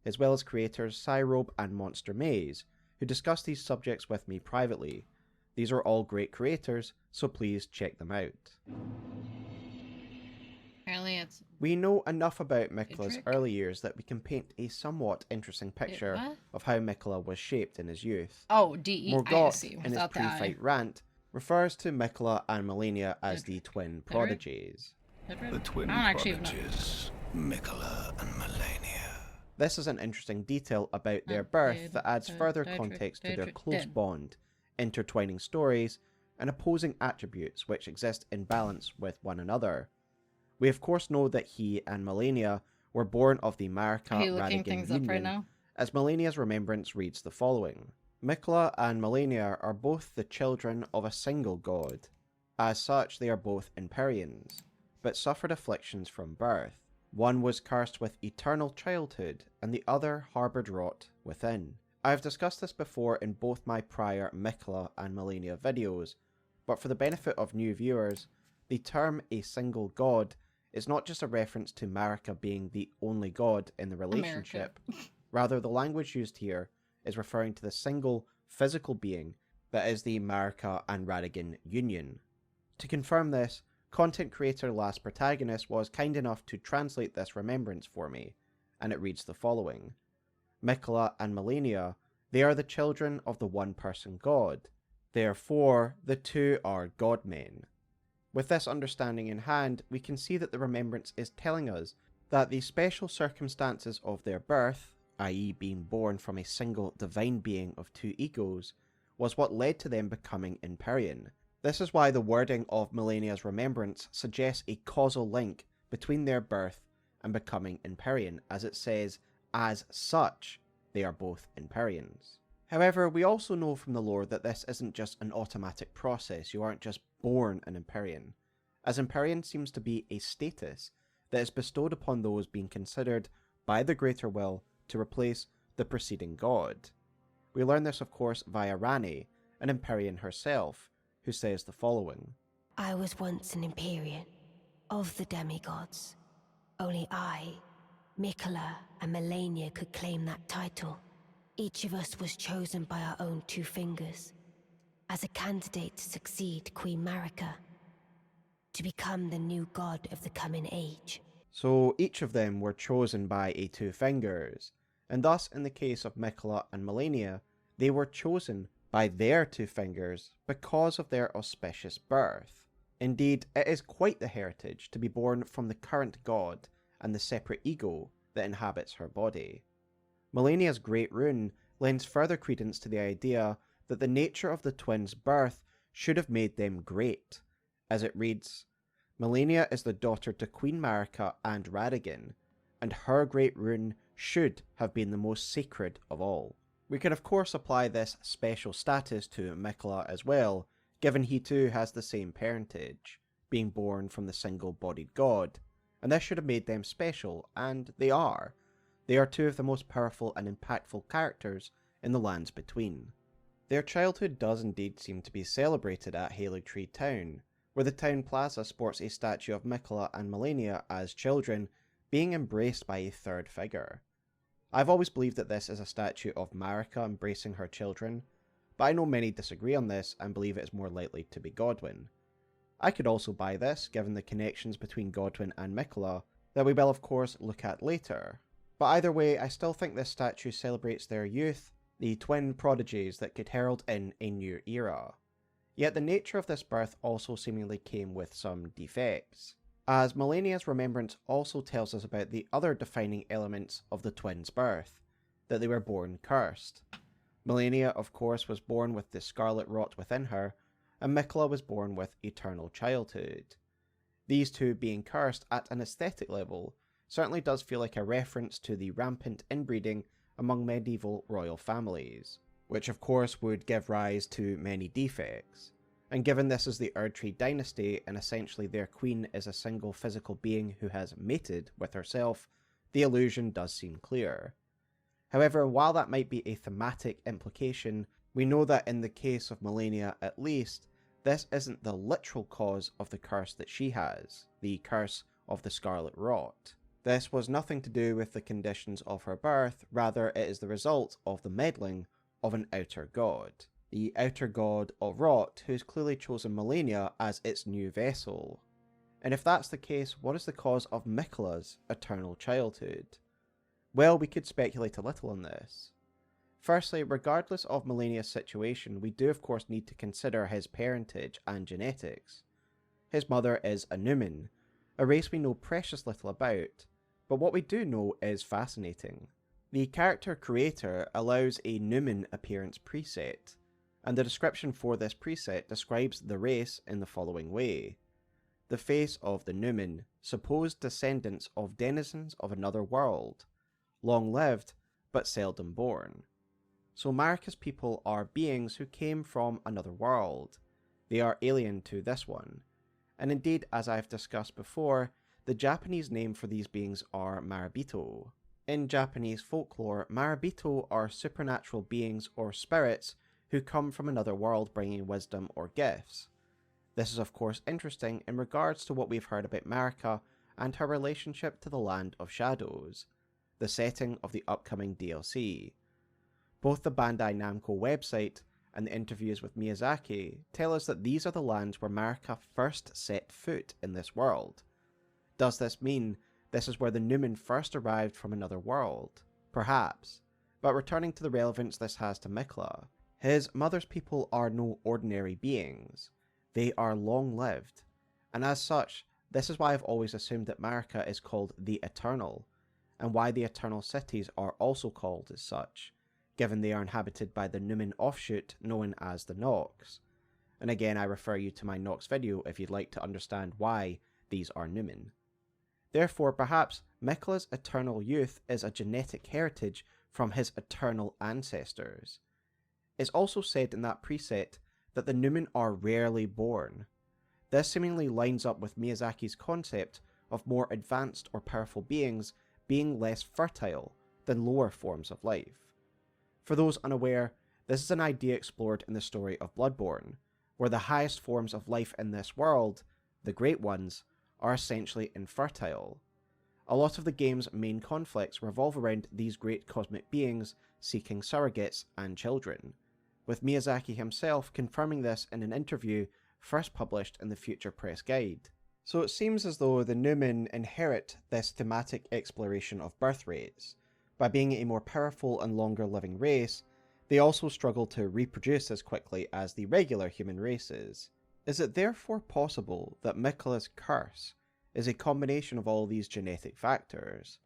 as well as creators Cyrobe and Monster Maze, who discuss these subjects with me privately. These are all great creators, so please check them out. Apparently it's... We know enough about Miquella's Dietrich? early years that we can paint a somewhat interesting picture what? of how Miquella was shaped in his youth. Oh, D-E-I-S-E, Morgott, in his without the I. pre-fight rant, refers to Miquella and Melania as the twin prodigies. The twin I don't actually even know. prodigies, Miquella and Melania. This is an interesting detail about their Oh, birth Did- that adds Did- further Dietrich- context to their Dietrich close did. bond, intertwining stories, and opposing attributes which exist in balance with one another. We of course know that he and Melania were born of the Marika Are you looking Radigan things union, up right now? as Melania's remembrance reads the following. Miquella and Melania are both the children of a single god. As such, they are both Empyreans, but suffered afflictions from birth. One was cursed with eternal childhood, and the other harboured rot within. I have discussed this before in both my prior Miquella and Melania videos, but for the benefit of new viewers, the term a single god is not just a reference to Marika being the only god in the relationship. Rather, the language used here is referring to the single physical being that is the Marika and Radigan union. To confirm this, content creator Last Protagonist was kind enough to translate this remembrance for me, and it reads the following. Miquella and Melania, they are the children of the one-person god. Therefore, the two are god-men. With this understanding in hand, we can see that the remembrance is telling us that the special circumstances of their birth, i.e. being born from a single divine being of two egos, was what led to them becoming Empyrean. This is why the wording of Melania's remembrance suggests a causal link between their birth and becoming Empyrean, as it says, as such, they are both Empyreans. However, we also know from the lore that this isn't just an automatic process. You aren't just born an Empyrean, as Empyrean seems to be a status that is bestowed upon those being considered by the greater will to replace the preceding god. We learn this of course via Ranni, an Empyrean herself, who says the following. I was once an Empyrean, of the demigods. Only I, Miquella, and Melania could claim that title. Each of us was chosen by our own two fingers, as a candidate to succeed Queen Marika, to become the new god of the coming age. So each of them were chosen by a two fingers, and thus in the case of Miquella and Melania, they were chosen by their two fingers because of their auspicious birth. Indeed, it is quite the heritage to be born from the current god and the separate ego that inhabits her body. Melania's great rune lends further credence to the idea that the nature of the twins' birth should have made them great, as it reads, Melania is the daughter to Queen Marika and Radigan, and her great rune should have been the most sacred of all. We can of course apply this special status to Miquella as well, given he too has the same parentage, being born from the single-bodied god, and this should have made them special, and they are. They are two of the most powerful and impactful characters in the lands between. Their childhood does indeed seem to be celebrated at Haligtree Town, where the town plaza sports a statue of Miquella and Melania as children, being embraced by a third figure. I've always believed that this is a statue of Marika embracing her children, but I know many disagree on this and believe it is more likely to be Godwyn. I could also buy this, given the connections between Godwyn and Miquella, that we will of course look at later. But either way, I still think this statue celebrates their youth, the twin prodigies that could herald in a new era. Yet the nature of this birth also seemingly came with some defects, as Melania's remembrance also tells us about the other defining elements of the twins' birth, that they were born cursed. Melania, of course, was born with the scarlet rot within her, and Miquella was born with eternal childhood. These two being cursed at an aesthetic level certainly does feel like a reference to the rampant inbreeding among medieval royal families, which of course would give rise to many defects. And given this is the Erdtree dynasty and essentially their queen is a single physical being who has mated with herself, the illusion does seem clear. However, while that might be a thematic implication, we know that in the case of Melania at least, this isn't the literal cause of the curse that she has, the curse of the Scarlet Rot. This was nothing to do with the conditions of her birth, rather it is the result of the meddling of an outer god. The outer god of Rot, who's clearly chosen Malenia as its new vessel. And if that's the case, what is the cause of Miquella's eternal childhood? Well, we could speculate a little on this. Firstly, regardless of Malenia's situation, we do of course need to consider his parentage and genetics. His mother is a Numen, a race we know precious little about, but what we do know is fascinating. The character creator allows a Numen appearance preset, and the description for this preset describes the race in the following way. The face of the Numen, supposed descendants of denizens of another world, long-lived but seldom born. So Marika's people are beings who came from another world. They are alien to this one. And indeed, as I've discussed before, the Japanese name for these beings are Marabito. In Japanese folklore, Marabito are supernatural beings or spirits who come from another world bringing wisdom or gifts. This is of course interesting in regards to what we've heard about Marika and her relationship to the Land of Shadows, the setting of the upcoming DLC. Both the Bandai Namco website and the interviews with Miyazaki tell us that these are the lands where Marika first set foot in this world. Does this mean this is where the Numen first arrived from another world? Perhaps. But returning to the relevance this has to Miquella, his mother's people are no ordinary beings. They are long-lived, and as such, this is why I've always assumed that Marika is called the Eternal, and why the Eternal Cities are also called as such, given they are inhabited by the Numen offshoot known as the Nox. And again, I refer you to my Nox video if you'd like to understand why these are Numen. Therefore, perhaps Miquella's eternal youth is a genetic heritage from his eternal ancestors. It's also said in that preset that the Numen are rarely born. This seemingly lines up with Miyazaki's concept of more advanced or powerful beings being less fertile than lower forms of life. For those unaware, this is an idea explored in the story of Bloodborne, where the highest forms of life in this world, the Great Ones, are essentially infertile. A lot of the game's main conflicts revolve around these great cosmic beings seeking surrogates and children, with Miyazaki himself confirming this in an interview first published in the Future Press Guide. So it seems as though the Numen inherit this thematic exploration of birth rates. By being a more powerful and longer living race, they also struggle to reproduce as quickly as the regular human races. Is it therefore possible that Miquella's curse is a combination of all these genetic factors?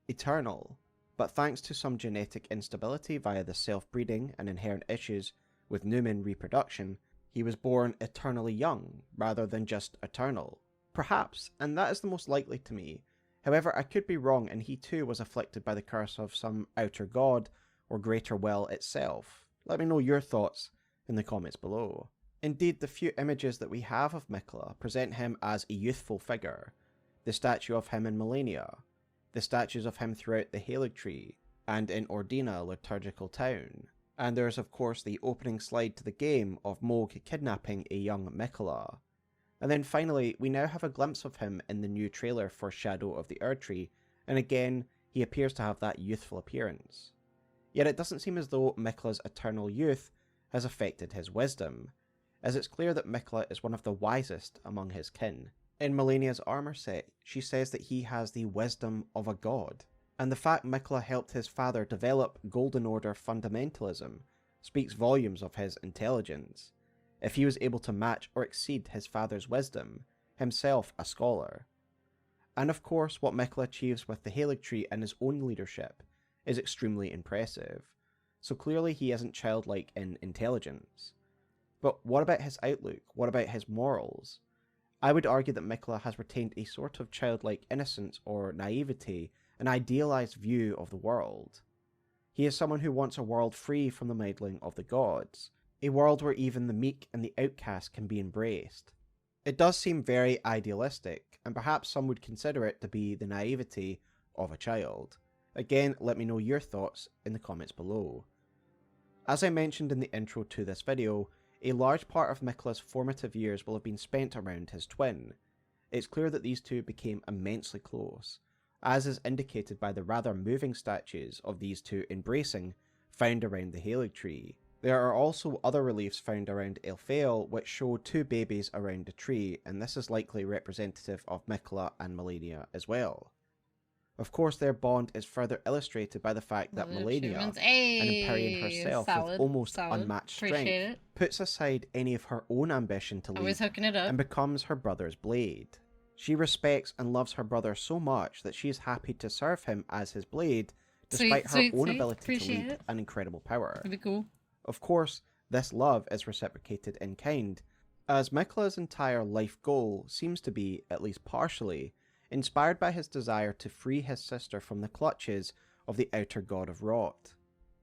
Eternal, but thanks to some genetic instability via the self-breeding and inherent issues with Numen reproduction, he was born eternally young rather than just eternal. Perhaps, and that is the most likely to me. However, I could be wrong and he too was afflicted by the curse of some outer god or greater will itself. Let me know your thoughts in the comments below. Indeed, the few images that we have of Miquella present him as a youthful figure. The statue of him in Malenia, the statues of him throughout the Haligtree, and in Ordina, liturgical town. And there's of course the opening slide to the game of Mohg kidnapping a young Miquella. And then finally, we now have a glimpse of him in the new trailer for Shadow of the Erdtree, and again, he appears to have that youthful appearance. Yet it doesn't seem as though Miquella's eternal youth has affected his wisdom, as it's clear that Miquella is one of the wisest among his kin. In Malenia's armor set, she says that he has the wisdom of a god, and the fact Miquella helped his father develop Golden Order fundamentalism speaks volumes of his intelligence, if he was able to match or exceed his father's wisdom, himself a scholar. And of course, what Miquella achieves with the Haligtree and his own leadership is extremely impressive, so clearly he isn't childlike in intelligence. But what about his outlook? What about his morals? I would argue that Miquella has retained a sort of childlike innocence or naivety, an idealized view of the world. He is someone who wants a world free from the meddling of the gods, a world where even the meek and the outcast can be embraced. It does seem very idealistic, and perhaps some would consider it to be the naivety of a child. Again, let me know your thoughts in the comments below. As I mentioned in the intro to this video, a large part of Miquella's formative years will have been spent around his twin. It's clear that these two became immensely close, as is indicated by the rather moving statues of these two embracing found around the Halig tree. There are also other reliefs found around Elphael which show 2 babies around a tree, and this is likely representative of Miquella and Malenia as well. Of course, their bond is further illustrated by the fact that Malenia, an Empyrean herself with almost unmatched strength, puts aside any of her own ambition to lead and becomes her brother's blade. She respects and loves her brother so much that she is happy to serve him as his blade, despite her own ability to lead an incredible power. That'd be cool. Of course, this love is reciprocated in kind, as Miquella's entire life goal seems to be, at least partially, inspired by his desire to free his sister from the clutches of the outer god of rot.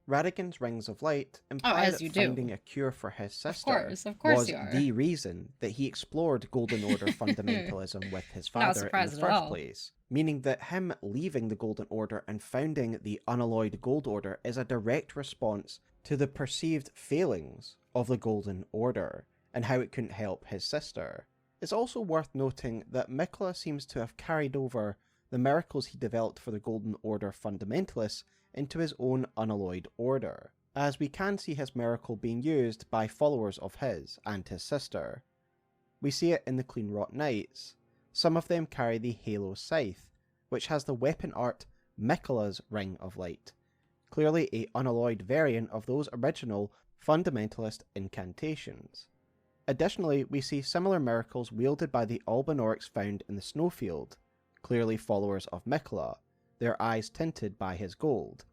Radagon's Rings of Light imply that finding a cure for his sister was the reason that he explored Golden Order fundamentalism with his father in the first place, meaning that him leaving the Golden Order and founding the unalloyed Gold Order is a direct response to the perceived failings of the Golden Order and how it couldn't help his sister. It's also worth noting that Miquella seems to have carried over the miracles he developed for the Golden Order fundamentalists into his own unalloyed order, as we can see his miracle being used by followers of his and his sister. We see it in the Clean Rot Knights. Some of them carry the Halo Scythe, which has the weapon art Miquella's Ring of Light, clearly a unalloyed variant of those original fundamentalist incantations. Additionally, we see similar miracles wielded by the Albinaurics found in the Snowfield, clearly followers of Miquella, their eyes tinted by his gold.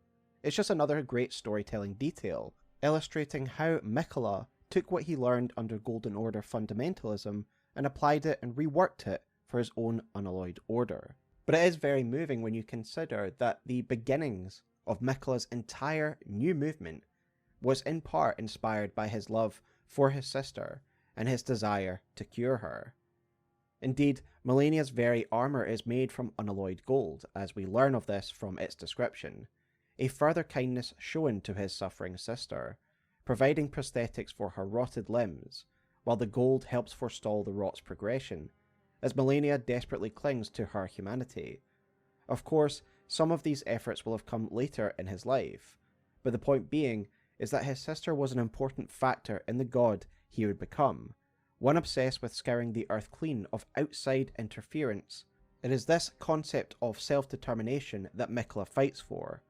It's just another great storytelling detail, illustrating how Miquella took what he learned under Golden Order fundamentalism and applied it and reworked it for his own unalloyed order. But it is very moving when you consider that the beginnings of Miquella's entire new movement was in part inspired by his love for his sister and his desire to cure her. Indeed, Malenia's very armour is made from unalloyed gold, as we learn of this from its description, a further kindness shown to his suffering sister, providing prosthetics for her rotted limbs, while the gold helps forestall the rot's progression, as Malenia desperately clings to her humanity. Of course, some of these efforts will have come later in his life, but the point being is that his sister was an important factor in the god he would become, one obsessed with scouring the earth clean of outside interference. It is this concept of self-determination that Miquella fights for.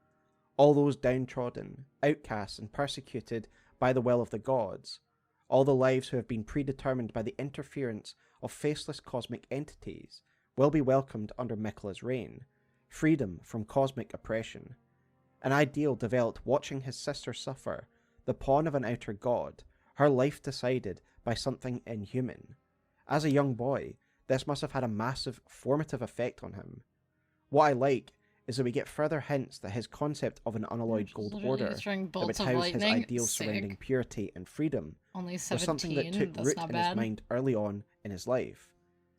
All those downtrodden, outcasts and persecuted by the will of the gods, all the lives who have been predetermined by the interference of faceless cosmic entities, will be welcomed under Miquella's reign, freedom from cosmic oppression. An ideal developed watching his sister suffer, the pawn of an outer god, her life decided by something inhuman. As a young boy, this must have had a massive formative effect on him. What I like is that we get further hints that his concept of an unalloyed gold order that would house his ideals surrounding purity and freedom was something that took root in his mind early on in his life.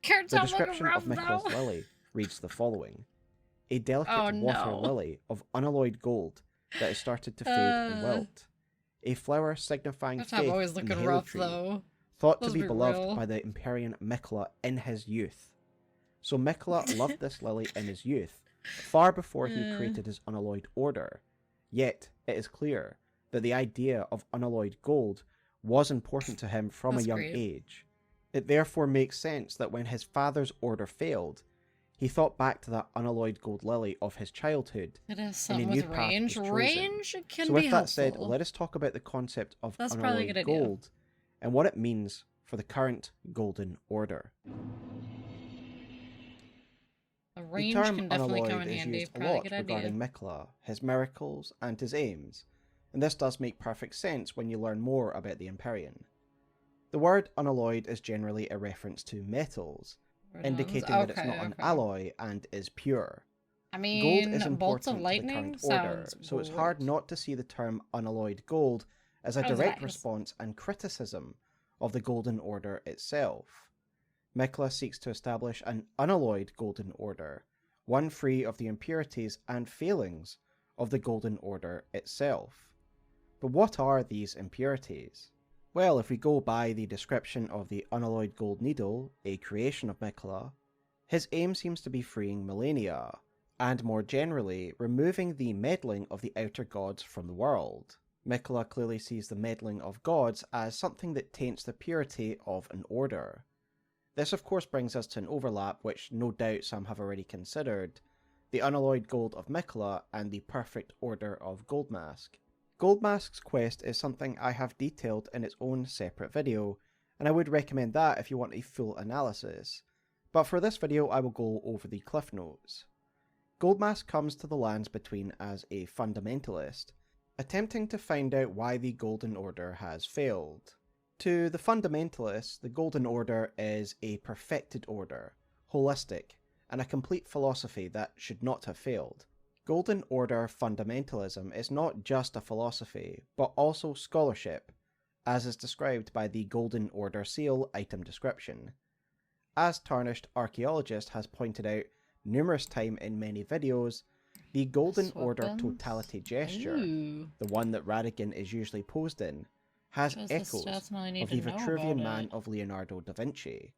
The description of Miquella's lily reads the following: a delicate water lily of unalloyed gold that has started to fade and wilt. A flower signifying faith in the Halo tree, thought to be beloved by the Empyrean Miquella in his youth. So Miquella loved this lily in his youth, far before he created his unalloyed order. Yet, it is clear that the idea of unalloyed gold was important to him from a young age. It therefore makes sense that when his father's order failed, he thought back to that unalloyed gold lily of his childhood, It is and a something new with path range. was chosen. Range can So be with that said, helpful. let us talk about the concept of That's probably a unalloyed good idea. gold and what it means for the current Golden Order. A range the term can definitely come unalloyed in is handy. used a Probably a lot good idea. regarding Miquella, his miracles, and his aims, and this does make perfect sense when you learn more about the Empyrean. The word unalloyed is generally a reference to metals, indicating that it's not an alloy and is pure. I mean, Gold is bolts important of lightning to the current order, sounds so it's hard not to see the term unalloyed gold as a That was direct nice. response and criticism of the Golden Order itself. Miquella seeks to establish an unalloyed Golden Order, one free of the impurities and failings of the Golden Order itself. But what are these impurities? Well, if we go by the description of the unalloyed gold needle, a creation of Miquella, his aim seems to be freeing Malenia, and more generally, removing the meddling of the outer gods from the world. Miquella clearly sees the meddling of gods as something that taints the purity of an order. This of course brings us to an overlap which no doubt some have already considered, the unalloyed gold of Miquella and the perfect order of Goldmask. Goldmask's quest is something I have detailed in its own separate video, and I would recommend that if you want a full analysis, but for this video I will go over the cliff notes. Goldmask comes to the Lands Between as a fundamentalist, attempting to find out why the Golden Order has failed. To the fundamentalists, the Golden Order is a perfected order, holistic, and a complete philosophy that should not have failed. Golden Order fundamentalism is not just a philosophy, but also scholarship, as is described by the Golden Order Seal item description. As Tarnished Archaeologist has pointed out numerous times in many videos, the Golden Order totality gesture, the one that Radagon is usually posed in, has echoes of the Vitruvian Man of Leonardo da Vinci.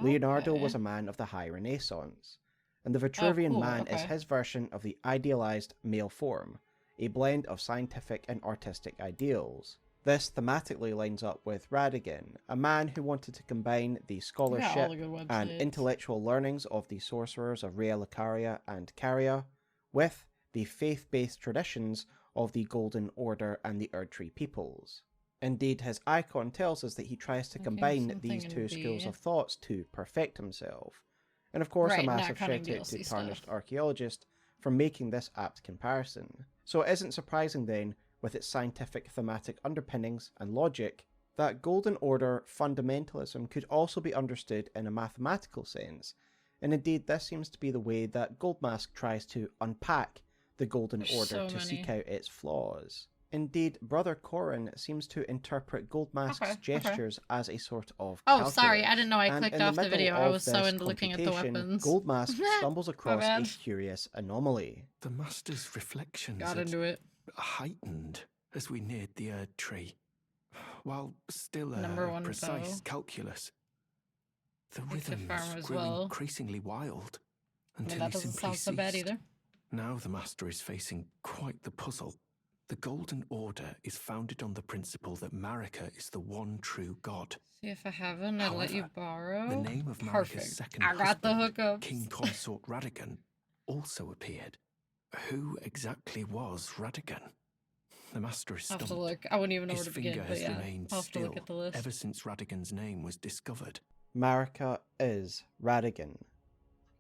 Leonardo was a man of the High Renaissance, and the Vitruvian Man is his version of the idealized male form, a blend of scientific and artistic ideals. This thematically lines up with Radagon, a man who wanted to combine the scholarship and intellectual learnings of the sorcerers of Rea Lucaria and Caria with the faith-based traditions of the Golden Order and the Erdtree peoples. Indeed, his icon tells us that he tries to combine these two schools of thoughts to perfect himself. And of course, a massive shout out to Tarnished Archaeologist for making this apt comparison. So it isn't surprising then, with its scientific thematic underpinnings and logic, that Golden Order fundamentalism could also be understood in a mathematical sense, and indeed this seems to be the way that Goldmask tries to unpack the Golden Order to seek out its flaws. Indeed, Brother Corrin seems to interpret Goldmask's gestures as a sort of calculus. Sorry, I didn't know I clicked off the video. I was so into looking at the weapons. Goldmask stumbles across a curious anomaly. The Master's reflections got into it. Heightened as we neared the Erdtree, while still a precise calculus. The rhythms grew increasingly wild until that doesn't sound so bad either. Now the Master is facing quite the puzzle. The Golden Order is founded on the principle that Marika is the one true god. See if I haven't, I'll let you borrow. The name of Marika's second I got the hookup. King Consort Radagon, also appeared. Who exactly was Radagon? The Master is stumped. I'll have to look. I wouldn't even know where to begin, but yeah, remained I'll have to still look at the list. ever since Radagon's name was discovered. Marika is Radagon.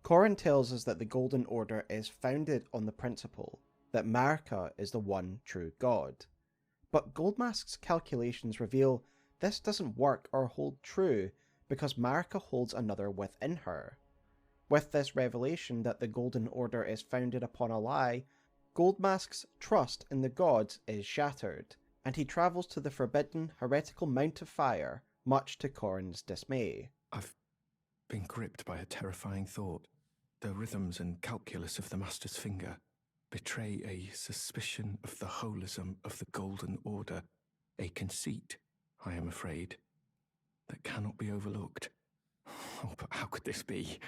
Corrin tells us that the Golden Order is founded on the principle that Marika is the one true god. But Goldmask's calculations reveal this doesn't work or hold true because Marika holds another within her. With this revelation that the Golden Order is founded upon a lie, Goldmask's trust in the gods is shattered, and he travels to the forbidden, heretical Mount of Fire, much to Corrin's dismay. I've been gripped by a terrifying thought. The rhythms and calculus of the Master's finger betray a suspicion of the holism of the Golden Order, a conceit, I am afraid, that cannot be overlooked. Oh, but how could this be?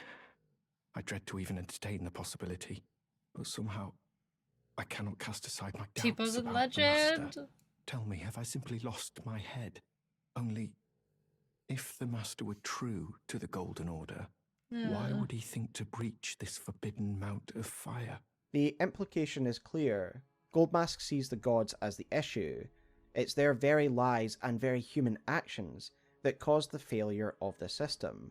I dread to even entertain the possibility, but somehow I cannot cast aside my doubts T-Pose about legend. the Master. Tell me, have I simply lost my head? Only, if the Master were true to the Golden Order, why would he think to breach this forbidden Mount of Fire? The implication is clear. Goldmask sees the gods as the issue. It's their very lies and very human actions that caused the failure of the system.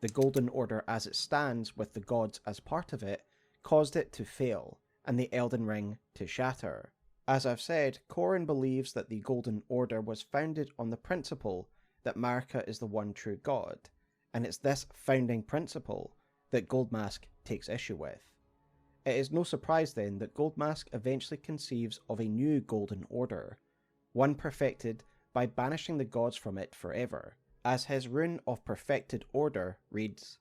The Golden Order as it stands, with the gods as part of it, caused it to fail, and the Elden Ring to shatter. As I've said, Corrin believes that the Golden Order was founded on the principle that Marika is the one true god, and it's this founding principle that Goldmask takes issue with. It is no surprise then that Goldmask eventually conceives of a new Golden Order, one perfected by banishing the gods from it forever, as his rune of perfected order reads,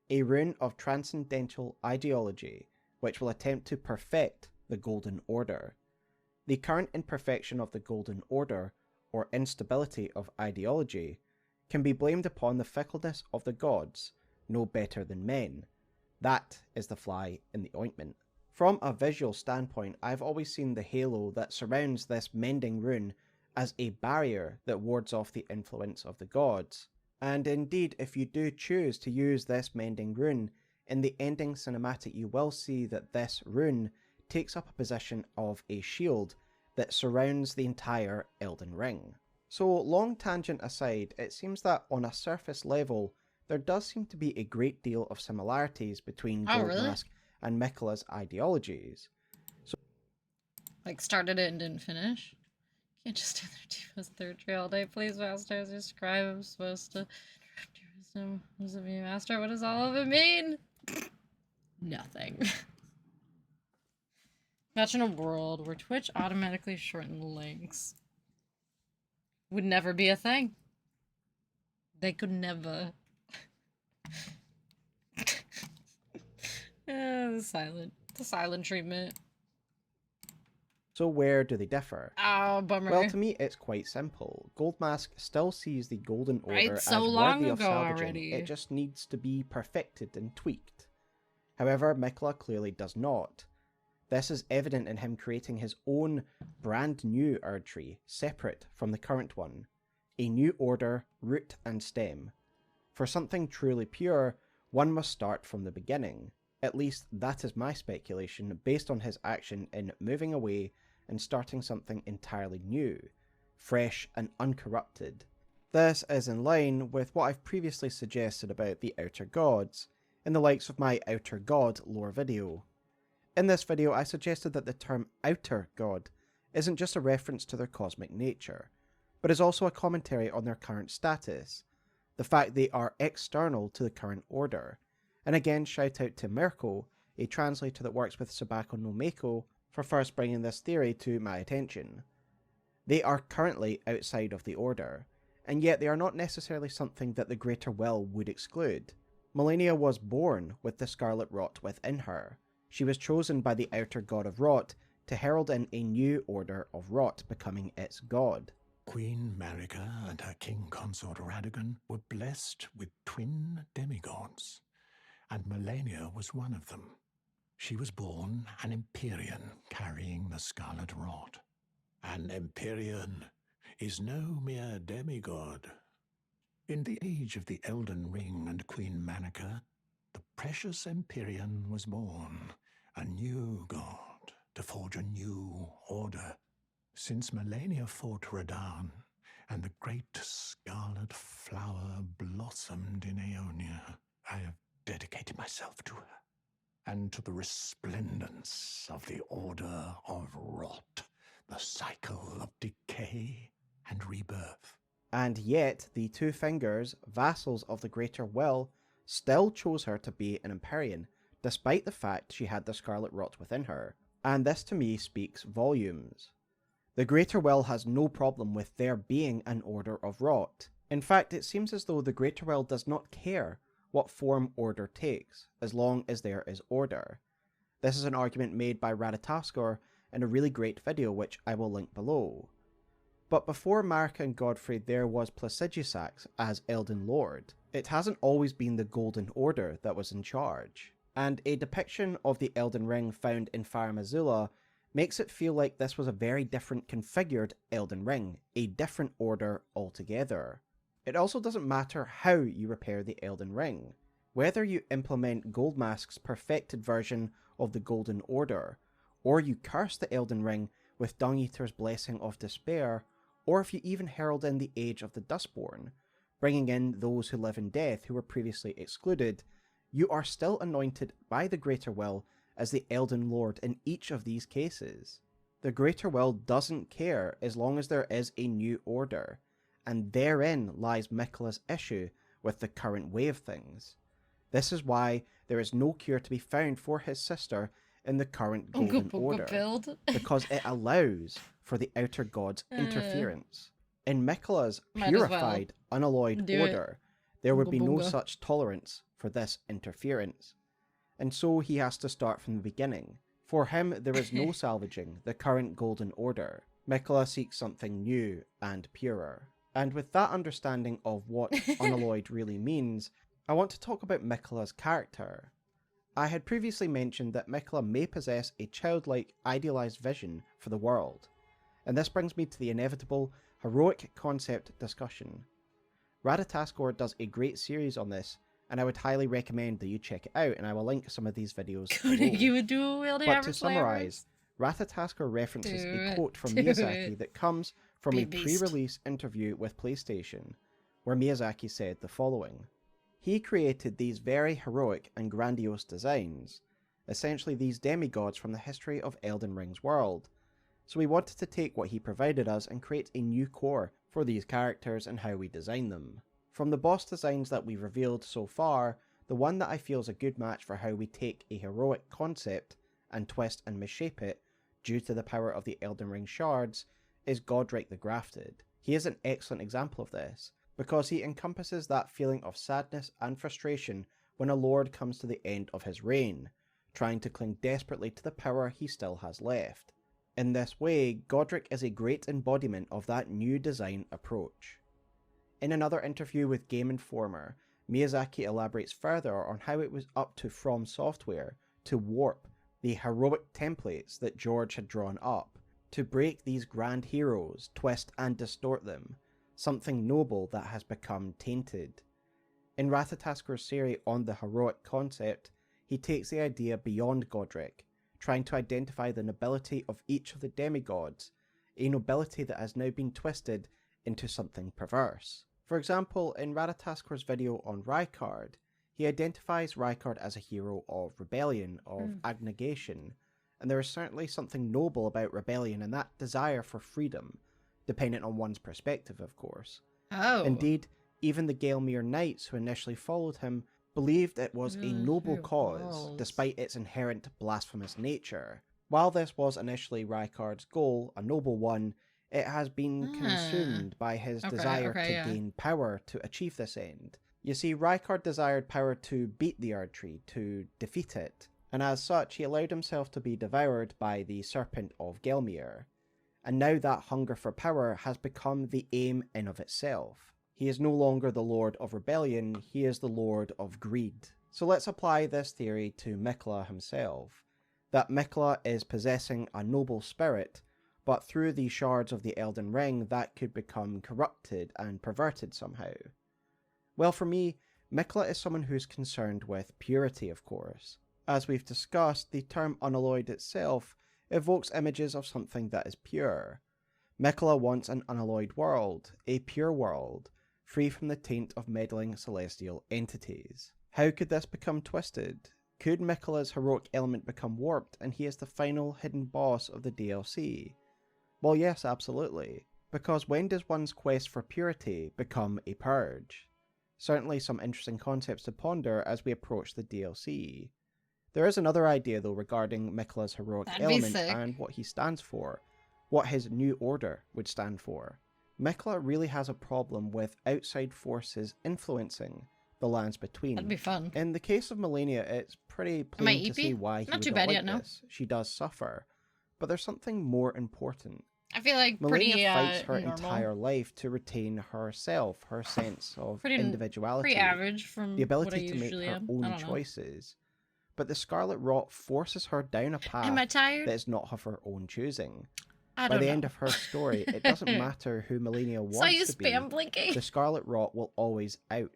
a rune of transcendental ideology which will attempt to perfect the Golden Order. The current imperfection of the Golden Order, or instability of ideology, can be blamed upon the fickleness of the gods, no better than men. That is the fly in the ointment. From a visual standpoint, I've always seen the halo that surrounds this mending rune as a barrier that wards off the influence of the gods. And indeed, if you do choose to use this mending rune, in the ending cinematic you will see that this rune takes up a position of a shield that surrounds the entire Elden Ring. So, long tangent aside, it seems that on a surface level, there does seem to be a great deal of similarities between Goldmask and Miquella's ideologies. So, like, started it and didn't finish? Can't just stand there Tifa's third tree all day. Please, Master, as your scribe, I'm supposed to interrupt your wisdom. What does it mean, Master? What does all of it mean? Nothing. Imagine a world where Twitch automatically shortened links. Would never be a thing. They could never. The silent treatment. So where do they differ? Oh, bummer. Well, to me, it's quite simple. Goldmask still sees the Golden Order as so long worthy of ago salvaging. already. It just needs to be perfected and tweaked. However, Miquella clearly does not. This is evident in him creating his own brand new Erdtree, separate from the current one. A new order, root and stem. For something truly pure, one must start from the beginning. At least that is my speculation, based on his action in moving away and starting something entirely new, fresh and uncorrupted. This is in line with what I've previously suggested about the Outer Gods, in the likes of my Outer God lore video. In this video I suggested that the term Outer God isn't just a reference to their cosmic nature, but is also a commentary on their current status, the fact they are external to the current order. And again, shout out to Mirko, a translator that works with Sabako no Meiko, for first bringing this theory to my attention. They are currently outside of the order, and yet they are not necessarily something that the Greater Will would exclude. Malenia was born with the Scarlet Rot within her. She was chosen by the Outer God of Rot to herald in a new order of Rot, becoming its god. Queen Marika and her king consort Radagon were blessed with twin demigods, and Malenia was one of them. She was born an Empyrean carrying the Scarlet Rot. An Empyrean is no mere demigod. In the age of the Elden Ring and Queen Marika, the precious Empyrean was born, a new god, to forge a new order. Since Malenia fought Radahn, and the great scarlet flower blossomed in Aeonia, I have dedicated myself to her, and to the resplendence of the Order of Rot, the cycle of decay and rebirth. And yet, the Two Fingers, vassals of the Greater Will, still chose her to be an Empyrean, despite the fact she had the Scarlet Rot within her. And this to me speaks volumes. The Greater Will has no problem with there being an Order of Rot. In fact, it seems as though the Greater Will does not care what form order takes, as long as there is order. This is an argument made by Ratatoskr in a really great video which I will link below. But before Marika and Godfrey there was Placidusax as Elden Lord. It hasn't always been the Golden Order that was in charge, and a depiction of the Elden Ring found in Farum Azula makes it feel like this was a very different configured Elden Ring, a different order altogether. It also doesn't matter how you repair the Elden Ring. Whether you implement Goldmask's perfected version of the Golden Order, or you curse the Elden Ring with Dung-Eater's Blessing of Despair, or if you even herald in the Age of the Dustborn, bringing in those who live in death who were previously excluded, you are still anointed by the Greater Will as the Elden Lord in each of these cases. The Greater Will doesn't care as long as there is a new order, and therein lies Miquella's issue with the current way of things. This is why there is no cure to be found for his sister in the current Golden Order, because it allows for the Outer God's interference. In Miquella's purified, unalloyed order, there would be no such tolerance for this interference. And so he has to start from the beginning. For him, there is no salvaging the current Golden Order. Miquella seeks something new and purer. And with that understanding of what unalloyed really means, I want to talk about Miquella's character. I had previously mentioned that Miquella may possess a childlike, idealized vision for the world, and this brings me to the inevitable heroic concept discussion. Ratatoskor does a great series on this, and I would highly recommend that you check it out, and I will link some of these videos below. You would do wielding But average to summarise, Ratatoskor references a quote from Miyazaki that comes from a pre-release interview with PlayStation, where Miyazaki said the following. He created these very heroic and grandiose designs, essentially these demigods from the history of Elden Ring's world. So we wanted to take what he provided us and create a new core for these characters and how we design them. From the boss designs that we've revealed so far, the one that I feel is a good match for how we take a heroic concept and twist and misshape it due to the power of the Elden Ring shards is Godrick the Grafted. He is an excellent example of this, because he encompasses that feeling of sadness and frustration when a lord comes to the end of his reign, trying to cling desperately to the power he still has left. In this way, Godrick is a great embodiment of that new design approach. In another interview with Game Informer, Miyazaki elaborates further on how it was up to From Software to warp the heroic templates that George had drawn up, to break these grand heroes, twist and distort them, something noble that has become tainted. In Ratataskor's series on the heroic concept, he takes the idea beyond Godrick, trying to identify the nobility of each of the demigods, a nobility that has now been twisted into something perverse. For example, in Ratataskor's video on Rykard, he identifies Rykard as a hero of rebellion, of abnegation, and there is certainly something noble about rebellion and that desire for freedom, depending on one's perspective, of course. Oh. Indeed, even the Gelmir Knights who initially followed him believed it was a noble cause, despite its inherent blasphemous nature. While this was initially Rykard's goal, a noble one, it has been consumed by his desire to gain power to achieve this end. You see, Rykard desired power to beat the Erdtree, to defeat it, and as such he allowed himself to be devoured by the Serpent of Gelmir. And now that hunger for power has become the aim in of itself. He is no longer the Lord of Rebellion, he is the Lord of Greed. So let's apply this theory to Miquella himself, that Miquella is possessing a noble spirit, but through the shards of the Elden Ring that could become corrupted and perverted somehow. Well, for me, Miquella is someone who's concerned with purity, of course. As we've discussed, the term unalloyed itself evokes images of something that is pure. Miquella wants an unalloyed world, a pure world, free from the taint of meddling celestial entities. How could this become twisted? Could Miquella's heroic element become warped and he is the final hidden boss of the DLC? Well, yes, absolutely. Because when does one's quest for purity become a purge? Certainly some interesting concepts to ponder as we approach the DLC. There is another idea though regarding Miquella's heroic element and what he stands for, what his new order would stand for. Miquella really has a problem with outside forces influencing the lands between. That'd be fun. In the case of Malenia, it's pretty plain to see why he would not like this. She does suffer, but there's something more important. I feel like Malenia fights her entire life to retain herself, her sense of individuality, pretty average from the ability what I to make usually her am. own choices. But the Scarlet Rot forces her down a path that is not of her own choosing. By the end of her story, it doesn't matter who Malenia wants to be. Blinking? The Scarlet Rot will always out.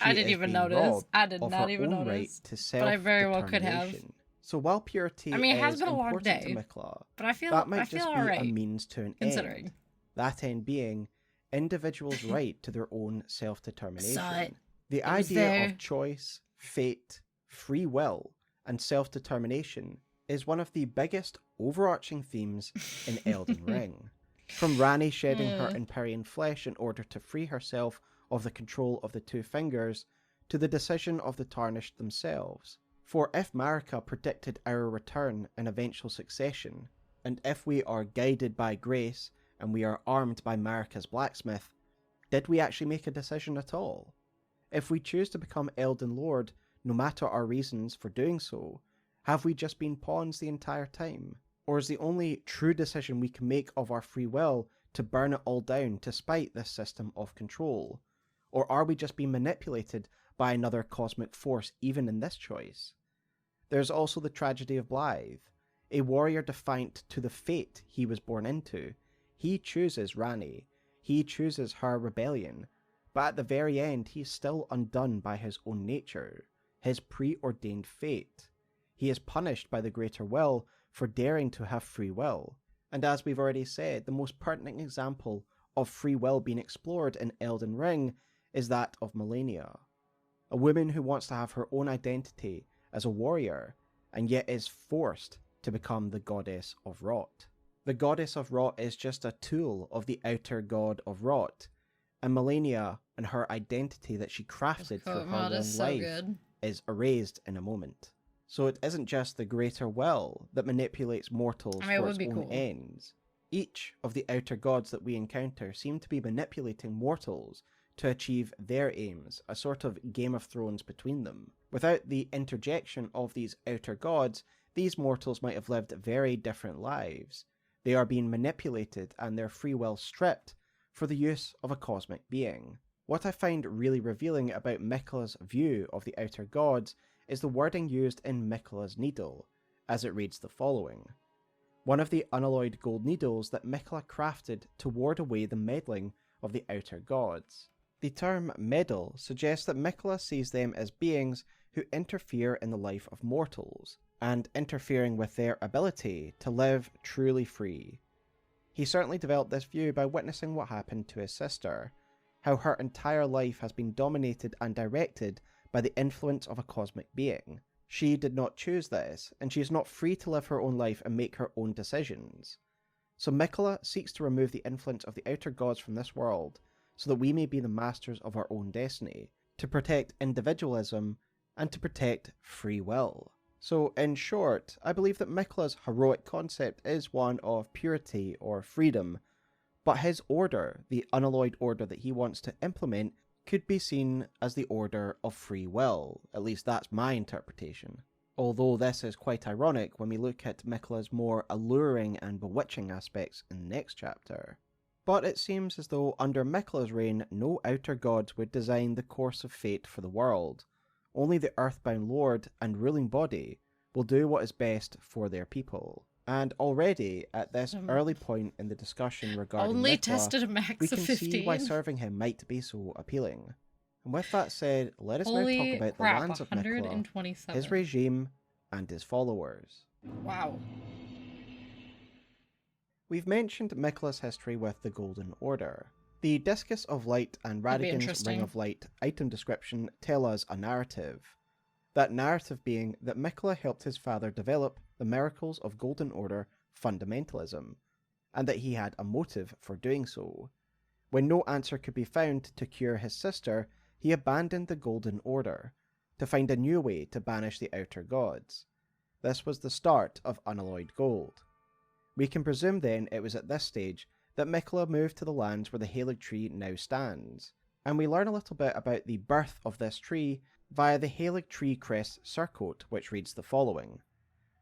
I didn't even notice. I did not even notice. Right to but I very well could have. So while purity it has is been a long important day, to Miquella, but I feel that might feel just be right, a means to an end. That end being individuals' right to their own self-determination. The idea of choice, fate, free will, and self-determination is one of the biggest overarching themes in Elden Ring. From Ranni shedding her Empyrean flesh in order to free herself of the control of the Two Fingers, to the decision of the Tarnished themselves. For if Marika predicted our return and eventual succession, and if we are guided by grace and we are armed by Marika's blacksmith, did we actually make a decision at all? If we choose to become Elden Lord, no matter our reasons for doing so, have we just been pawns the entire time? Or is the only true decision we can make of our free will to burn it all down to spite this system of control? Or are we just being manipulated by another cosmic force even in this choice? There's also the tragedy of Blythe, a warrior defiant to the fate he was born into. He chooses Ranni, he chooses her rebellion, but at the very end he is still undone by his own nature, his preordained fate. He is punished by the greater will for daring to have free will. And as we've already said, the most pertinent example of free will being explored in Elden Ring is that of Malenia, a woman who wants to have her own identity as a warrior, and yet is forced to become the goddess of Rot. The goddess of Rot is just a tool of the outer god of Rot, and Malenia and her identity that she crafted through her long life is erased in a moment. So it isn't just the greater will that manipulates mortals for its own ends. Each of the outer gods that we encounter seem to be manipulating mortals to achieve their aims, a sort of Game of Thrones between them. Without the interjection of these outer gods, these mortals might have lived very different lives. They are being manipulated and their free will stripped for the use of a cosmic being. What I find really revealing about Miquella's view of the outer gods is the wording used in Miquella's Needle, as it reads the following. One of the unalloyed gold needles that Miquella crafted to ward away the meddling of the outer gods. The term meddle suggests that Miquella sees them as beings who interfere in the life of mortals, and interfering with their ability to live truly free. He certainly developed this view by witnessing what happened to his sister, how her entire life has been dominated and directed by the influence of a cosmic being. She did not choose this, and she is not free to live her own life and make her own decisions. So Miquella seeks to remove the influence of the outer gods from this world, so that we may be the masters of our own destiny, to protect individualism and to protect free will. So in short, I believe that Miquella's heroic concept is one of purity or freedom, but his order, the unalloyed order that he wants to implement, could be seen as the order of free will. At least that's my interpretation. Although this is quite ironic when we look at Miquella's more alluring and bewitching aspects in the next chapter. But it seems as though under Miquella's reign, no outer gods would design the course of fate for the world. Only the Earthbound Lord and ruling body will do what is best for their people. And already, at this early point in the discussion regarding Miquella, we can see why serving him might be so appealing. And with that said, let us now talk about the lands of Miquella, his regime, and his followers. Wow. We've mentioned Miquella's history with the Golden Order. The Discus of Light and Radagon's Ring of Light item description tell us a narrative. That narrative being that Miquella helped his father develop the miracles of Golden Order fundamentalism, and that he had a motive for doing so. When no answer could be found to cure his sister, he abandoned the Golden Order, to find a new way to banish the outer gods. This was the start of Unalloyed Gold. We can presume then it was at this stage that Miquella moved to the lands where the Halig Tree now stands, and we learn a little bit about the birth of this tree via the Halig Tree crest surcoat, which reads the following.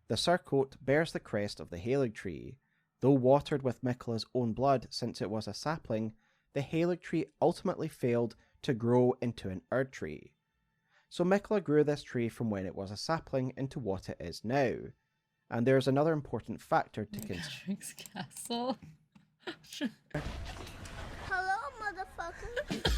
The surcoat bears the crest of the Halig Tree. Though watered with Miquella's own blood since it was a sapling, the Halig Tree ultimately failed to grow into an Erd Tree. So Miquella grew this tree from when it was a sapling into what it is now. And there's another important factor to consider. Castle. Hello, motherfucker.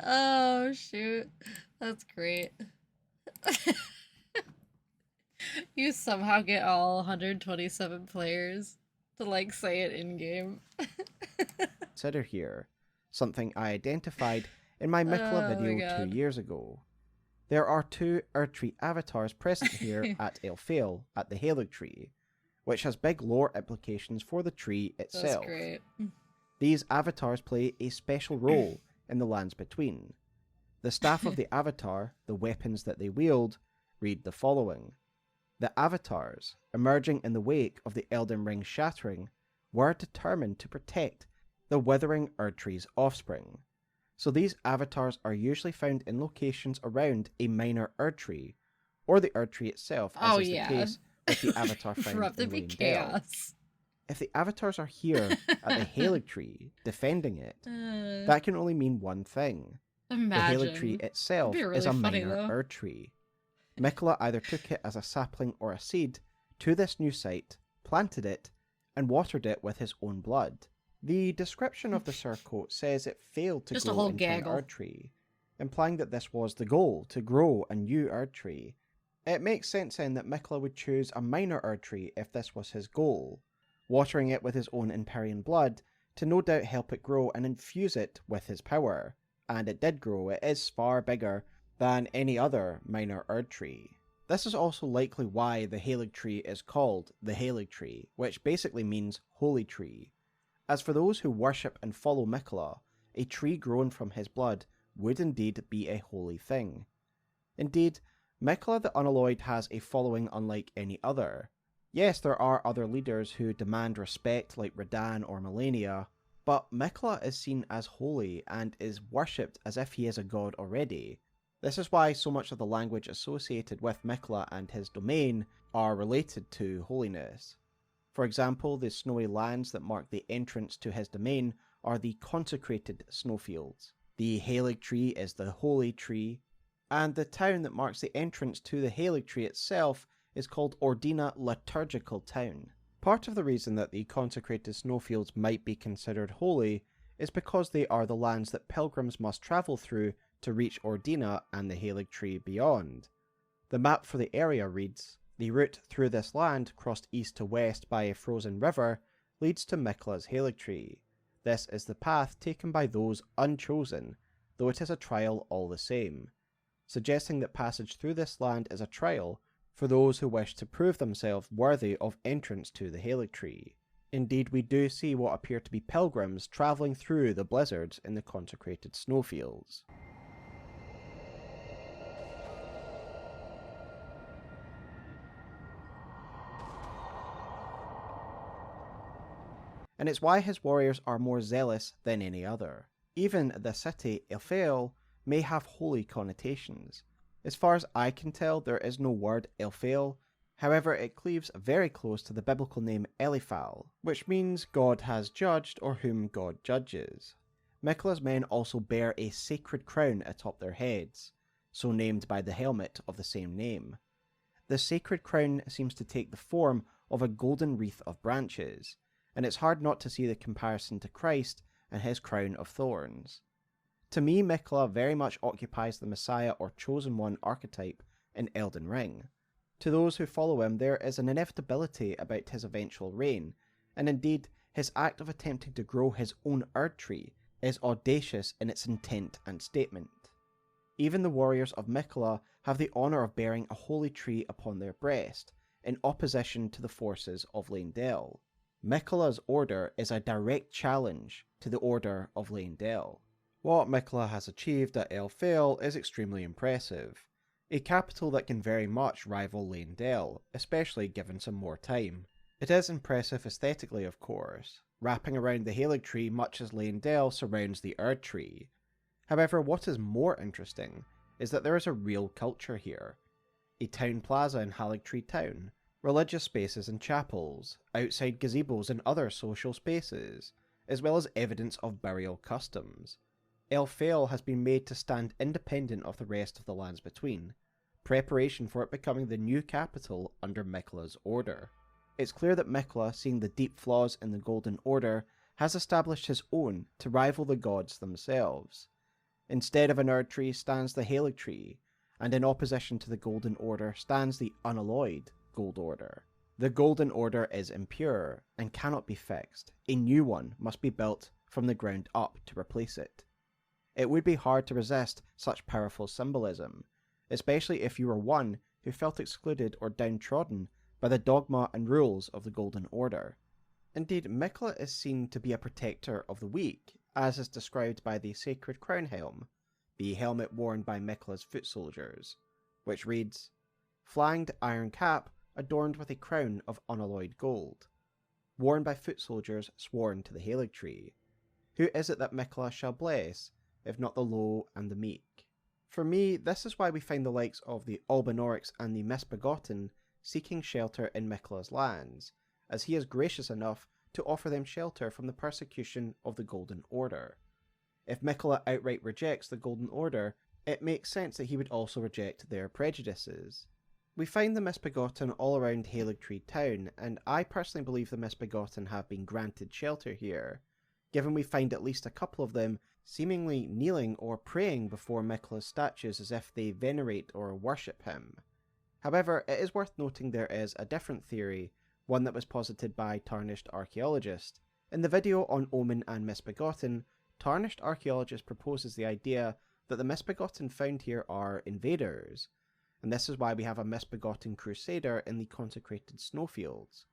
Oh, shoot. That's great. You somehow get all 127 players to, like, say it in-game. Consider here something I identified in my Miquella video 2 years ago. There are 2 Erdtree avatars present here at Elphael at the Halig Tree, which has big lore implications for the tree itself. That's great. These avatars play a special role in the lands between. The staff of the avatar, the weapons that they wield, read the following. The avatars, emerging in the wake of the Elden Ring shattering, were determined to protect the withering Erdtree's offspring. So these avatars are usually found in locations around a minor Erdtree, or the Erdtree itself, as is the case with the avatar found in Leyndell. if the Avatars are here at the Haligtree defending it, that can only mean one thing. Imagine. The Haligtree itself It'd be is a really funny, minor though. Erd tree. Miquella either took it as a sapling or a seed to this new site, planted it, and watered it with his own blood. The description of the surcoat says it failed to Just a grow whole into an gaggle. Erd tree, implying that this was the goal, to grow a new Erd tree. It makes sense then that Miquella would choose a minor Erd tree if this was his goal, watering it with his own Empyrean blood to no doubt help it grow and infuse it with his power. And it did grow. It is far bigger than any other minor Erd tree. This is also likely why the Haligtree is called the Haligtree, which basically means holy tree. As for those who worship and follow Miquella, a tree grown from his blood would indeed be a holy thing. Indeed, Miquella the Unalloyed has a following unlike any other. Yes, there are other leaders who demand respect like Radahn or Malenia, but Miquella is seen as holy and is worshipped as if he is a god already. This is why so much of the language associated with Miquella and his domain are related to holiness. For example, the snowy lands that mark the entrance to his domain are the consecrated snowfields. The Haligtree is the holy tree, and the town that marks the entrance to the Haligtree itself is called Ordina Liturgical Town. Part of the reason that the consecrated snowfields might be considered holy is because they are the lands that pilgrims must travel through to reach Ordina and the Haligtree beyond. The map for the area reads, "The route through this land, crossed east to west by a frozen river, leads to Miquella's Haligtree. This is the path taken by those unchosen, though it is a trial all the same," suggesting that passage through this land is a trial for those who wish to prove themselves worthy of entrance to the Haligtree. Indeed, we do see what appear to be pilgrims travelling through the blizzards in the consecrated snowfields. And it's why his warriors are more zealous than any other. Even the city, Elphael, may have holy connotations. As far as I can tell, there is no word Elphael, however it cleaves very close to the biblical name Eliphal, which means God has judged or whom God judges. Miquella's men also bear a sacred crown atop their heads, so named by the helmet of the same name. The sacred crown seems to take the form of a golden wreath of branches, and it's hard not to see the comparison to Christ and his crown of thorns. To me, Miquella very much occupies the Messiah or Chosen One archetype in Elden Ring. To those who follow him, there is an inevitability about his eventual reign, and indeed, his act of attempting to grow his own Erd tree is audacious in its intent and statement. Even the warriors of Miquella have the honour of bearing a holy tree upon their breast, in opposition to the forces of Leyndell. Miquella's order is a direct challenge to the order of Leyndell. What Miquella has achieved at Elphael is extremely impressive, a capital that can very much rival Leyndell, especially given some more time. It is impressive aesthetically, of course, wrapping around the Haligtree much as Leyndell surrounds the Erd tree. However, what is more interesting is that there is a real culture here. A town plaza in Haligtree Town, religious spaces and chapels, outside gazebos and other social spaces, as well as evidence of burial customs. Elphael has been made to stand independent of the rest of the lands between, preparation for it becoming the new capital under Miquella's order. It's clear that Miquella, seeing the deep flaws in the Golden Order, has established his own to rival the gods themselves. Instead of an Erd tree stands the Haligtree, and in opposition to the Golden Order stands the unalloyed Gold Order. The Golden Order is impure and cannot be fixed. A new one must be built from the ground up to replace it. It would be hard to resist such powerful symbolism, especially if you were one who felt excluded or downtrodden by the dogma and rules of the Golden Order. Indeed, Miquella is seen to be a protector of the weak, as is described by the Sacred Crown Helm, the helmet worn by Miquella's foot soldiers, which reads, "Flanged iron cap adorned with a crown of unalloyed gold, worn by foot soldiers sworn to the Haligtree. Who is it that Miquella shall bless, if not the low and the meek?" For me, this is why we find the likes of the Albinaurics and the Misbegotten seeking shelter in Miquella's lands, as he is gracious enough to offer them shelter from the persecution of the Golden Order. If Miquella outright rejects the Golden Order, it makes sense that he would also reject their prejudices. We find the Misbegotten all around Haligtree Town, and I personally believe the Misbegotten have been granted shelter here, given we find at least a couple of them seemingly kneeling or praying before Miquella's statues as if they venerate or worship him. However, it is worth noting there is a different theory, one that was posited by Tarnished Archaeologist. In the video on Omen and Misbegotten, Tarnished Archaeologist proposes the idea that the Misbegotten found here are invaders, and this is why we have a Misbegotten Crusader in the consecrated snowfields.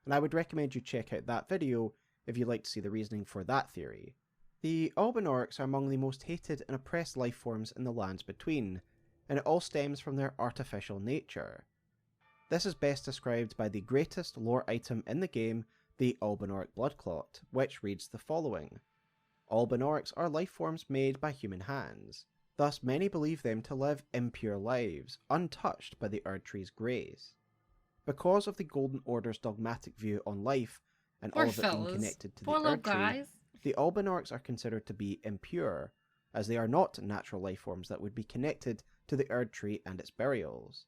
And I would recommend you check out that video if you'd like to see the reasoning for that theory. The Albinaurics are among the most hated and oppressed life forms in the Lands Between, and it all stems from their artificial nature. This is best described by the greatest lore item in the game, the Albinauric Bloodclot, which reads the following. Albinaurics are life forms made by human hands. Thus many believe them to live impure lives, untouched by the Erdtree's grace. Because of the Golden Order's dogmatic view on life, and all of it being connected to the Erdtree, the Albinaurics are considered to be impure, as they are not natural life forms that would be connected to the Erdtree and its burials.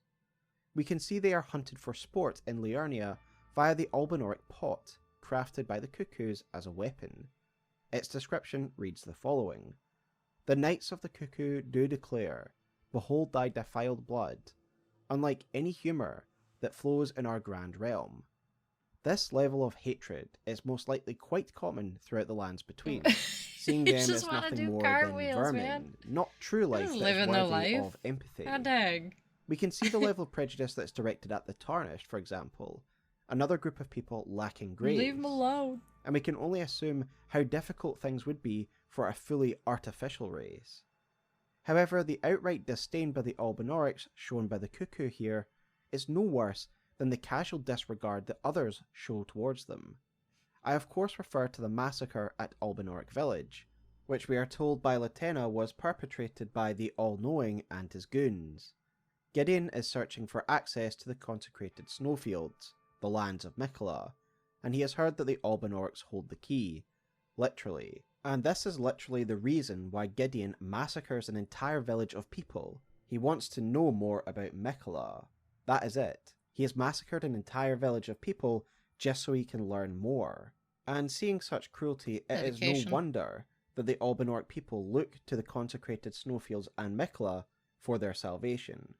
We can see they are hunted for sport in Liurnia via the Albinauric pot, crafted by the Cuckoos as a weapon. Its description reads the following. The Knights of the Cuckoo do declare, behold thy defiled blood, unlike any humour that flows in our grand realm. This level of hatred is most likely quite common throughout the Lands Between, seeing them as nothing more than vermin, not true life that is worthy of empathy. We can see the level of prejudice that's directed at the Tarnished, for example, another group of people lacking grace. Leave them alone. And we can only assume how difficult things would be for a fully artificial race. However, the outright disdain by the Albinaurics shown by the Cuckoo here is no worse than the casual disregard that others show towards them. I of course refer to the massacre at Albinauric Village, which we are told by Latenna was perpetrated by the All-Knowing and his goons. Gideon is searching for access to the consecrated snowfields, the lands of Miquella, and he has heard that the Albinaurics hold the key, literally. And this is literally the reason why Gideon massacres an entire village of people. He wants to know more about Miquella. That is it. He has massacred an entire village of people just so he can learn more. And seeing such cruelty, it is no wonder that the Albinauric people look to the consecrated snowfields and Miquella for their salvation,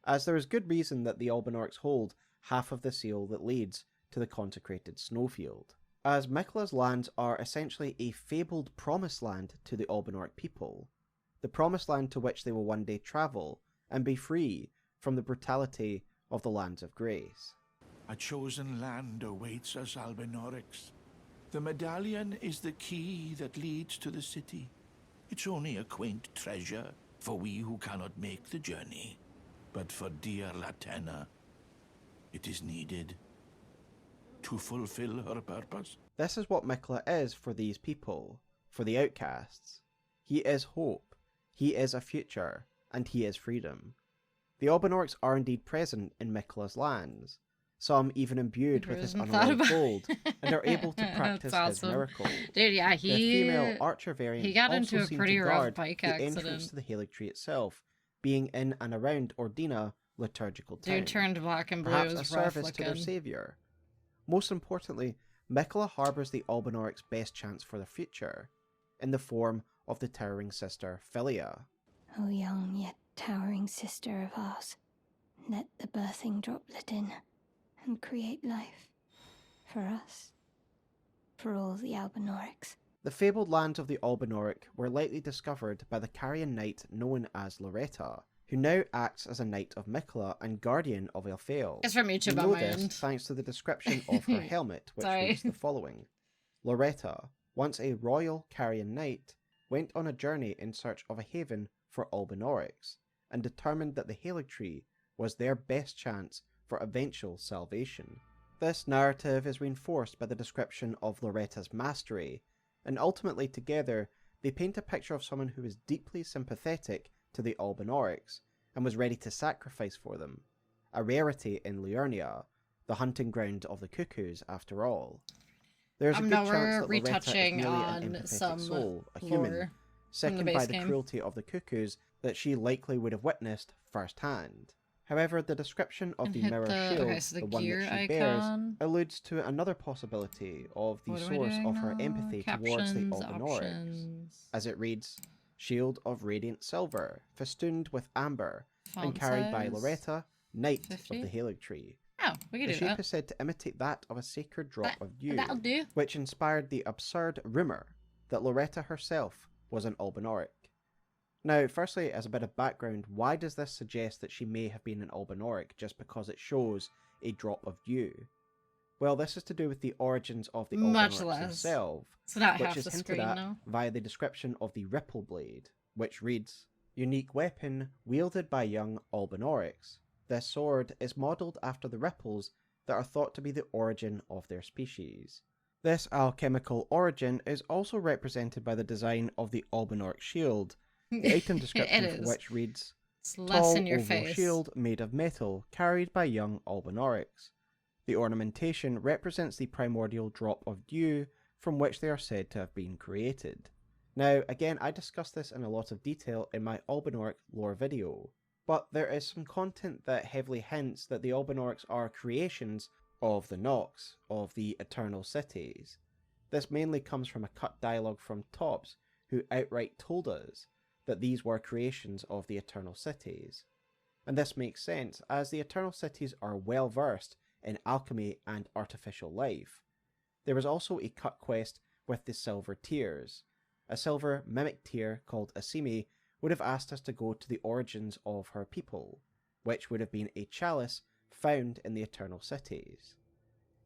as there is good reason that the Albinaurics hold half of the seal that leads to the consecrated snowfield, as Miquella's lands are essentially a fabled promised land to the Albinauric people, the promised land to which they will one day travel and be free from the brutality of the Lands of Grace. A chosen land awaits us, Albinaurics. The medallion is the key that leads to the city. It's only a quaint treasure for we who cannot make the journey. But for dear Latenna, it is needed to fulfill her purpose. This is what Miquella is for these people, for the outcasts. He is hope, he is a future, and he is freedom. The Albinaurics are indeed present in Miquella's lands, some even imbued with his unalloyed gold, and are able to practice his miracle. Dude, yeah, the female archer variant he got also into a seemed pretty to rough guard bike the accident. entrance to the Haligtree itself, being in and around Ordina liturgical town. Dude turned black and blue. Perhaps It a was rough service to their looking. saviour. Most importantly, Miquella harbours the Albinauric's best chance for the future, in the form of the towering sister Philia. O young yet towering sister of ours, let the birthing droplet in and create life. For us. For all the Albinaurics. The fabled lands of the Albinauric were likely discovered by the Carian knight known as Loretta, who now acts as a knight of Miquella and guardian of Elphael. It's from YouTube we on know my this end. thanks to the description of her helmet, which Sorry. reads the following. Loretta, once a royal Carian knight, went on a journey in search of a haven for Albinaurics, and determined that the Haligtree was their best chance for eventual salvation. This narrative is reinforced by the description of Loretta's mastery, and ultimately together they paint a picture of someone who is deeply sympathetic to the Albinaurics and was ready to sacrifice for them, a rarity in Liurnia, the hunting ground of the Cuckoos after all. There's a good chance we're that Loretta is retouching merely on an empathetic some soul, a lore human, from the sickened by base the game. cruelty of the cuckoos that she likely would have witnessed firsthand. However, the description of And the hit mirror the- shield, okay, so the the one that gear she bears, icon. alludes to another possibility of the What am I source doing of her now? empathy towards the Captions, Albinaurics, options. as it reads, "Shield of radiant silver, festooned with amber, and Font carried by size, Loretta, Knight 50? of the Haligtree." Oh, we can The do shape that. is said to imitate that of a sacred drop of dew, that'll do. which inspired the absurd rumour that Loretta herself was an Albinauric. Now, firstly, as a bit of background, why does this suggest that she may have been an Albinauric just because it shows a drop of dew? Well, this is to do with the origins of the Much Albinaurics less. themselves, It's not which half is the hinted screen at now. via the description of the Ripple Blade, which reads, "Unique weapon wielded by young Albinaurics. This sword is modelled after the ripples that are thought to be the origin of their species." This alchemical origin is also represented by the design of the Albinauric shield, the item description It for is. which reads, It's less "Tall in your oval face. shield made of metal carried by young Albinaurics. The ornamentation represents the primordial drop of dew from which they are said to have been created." Now, again, I discussed this in a lot of detail in my Albinauric lore video, but there is some content that heavily hints that the Albinaurics are creations of the Nox, of the Eternal Cities. This mainly comes from a cut dialogue from Tops, who outright told us that these were creations of the Eternal Cities. And this makes sense, as the Eternal Cities are well versed in alchemy and artificial life. There was also a cut quest with the Silver Tears. A silver mimic tear called Asimi would have asked us to go to the origins of her people, which would have been a chalice found in the Eternal Cities.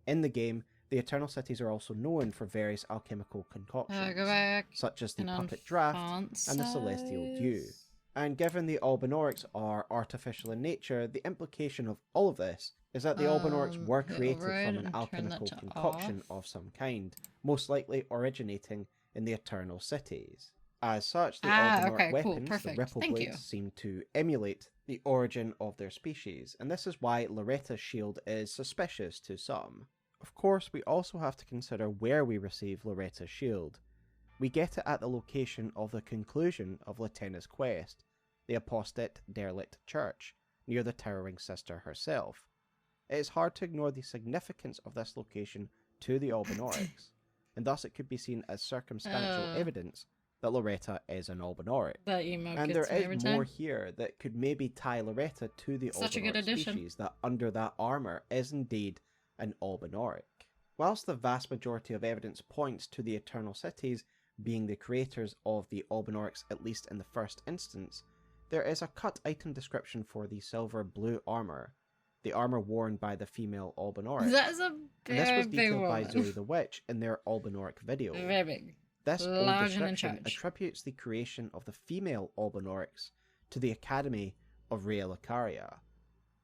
In the game, the Eternal Cities are also known for various alchemical concoctions, Go back. such as the and on Puppet Draft font and the Celestial Dew. size. And given the Albinaurics are artificial in nature, the implication of all of this is that the Albinaurics were hit created override from an and turn alchemical that to concoction of some kind, most likely originating in the Eternal Cities. As such, the Albinauric okay, cool, weapons, perfect. the Ripple Thank Blades, you. seem to emulate the origin of their species, and this is why Loretta's shield is suspicious to some. Of course, we also have to consider where we receive Loretta's shield. We get it at the location of the conclusion of Latenna's quest, the apostate derelict church, near the towering sister herself. It is hard to ignore the significance of this location to the Albinaurics, and thus it could be seen as circumstantial evidence that Loretta is an Albinauric. That emo And gets there me every is more time. here that could maybe tie Loretta to the Such a good Albinauric addition. species that under that armour is indeed an Albinauric. Whilst the vast majority of evidence points to the Eternal Cities being the creators of the Albinaurics, at least in the first instance, there is a cut item description for the silver blue armour, the armour worn by the female Albinauric. That is a And this very was big detailed by one. Zoe the Witch in their Albinauric video. Very big. This old Large and in description charge. attributes the creation of the female Albinaurics to the Academy of Rhea Lucaria.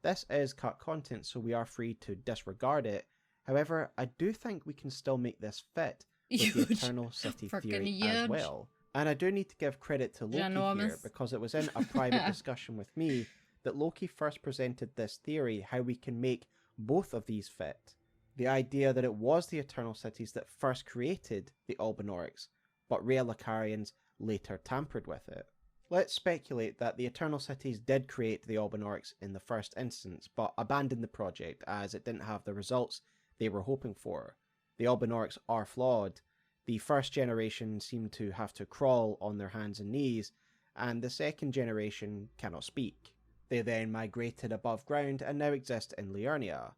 This is cut content, so we are free to disregard it. However, I do think we can still make this fit with the Huge. Eternal City Frickin' theory as huge. well. And I do need to give credit to Loki here, Ginormous. because it was in a private discussion with me that Loki first presented this theory how we can make both of these fit. The idea that it was the Eternal Cities that first created the Albinaurics, but Rhea Lucarians later tampered with it. Let's speculate that the Eternal Cities did create the Albinaurics in the first instance, but abandoned the project as it didn't have the results they were hoping for. The Albinaurics are flawed. The first generation seem to have to crawl on their hands and knees, and the second generation cannot speak. They then migrated above ground and now exist in Liurnia,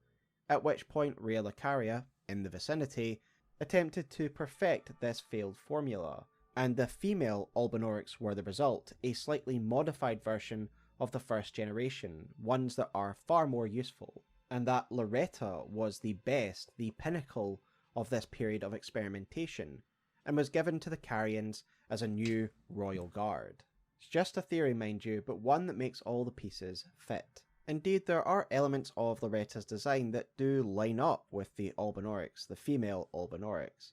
at which point Rhea Lucaria, in the vicinity, attempted to perfect this failed formula, and the female Albinaurics were the result, a slightly modified version of the first generation, ones that are far more useful, and that Loretta was the best, the pinnacle of this period of experimentation, and was given to the Carians as a new royal guard. It's just a theory, mind you, but one that makes all the pieces fit. Indeed, there are elements of Loretta's design that do line up with the Albinaurics, the female Albinaurics.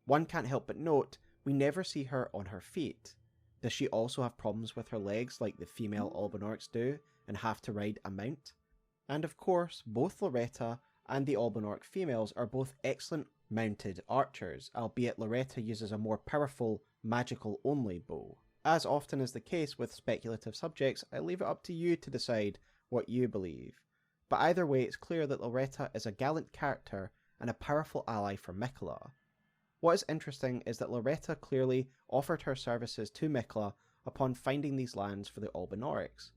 One can't help but note, we never see her on her feet. Does she also have problems with her legs like the female Albinaurics do, and have to ride a mount? And of course, both Loretta and the Albinauric females are both excellent mounted archers, albeit Loretta uses a more powerful, magical-only bow. As often is the case with speculative subjects, I leave it up to you to decide what you believe. But either way, it's clear that Loretta is a gallant character and a powerful ally for Miquella. What is interesting is that Loretta clearly offered her services to Miquella upon finding these lands for the Albinaurics,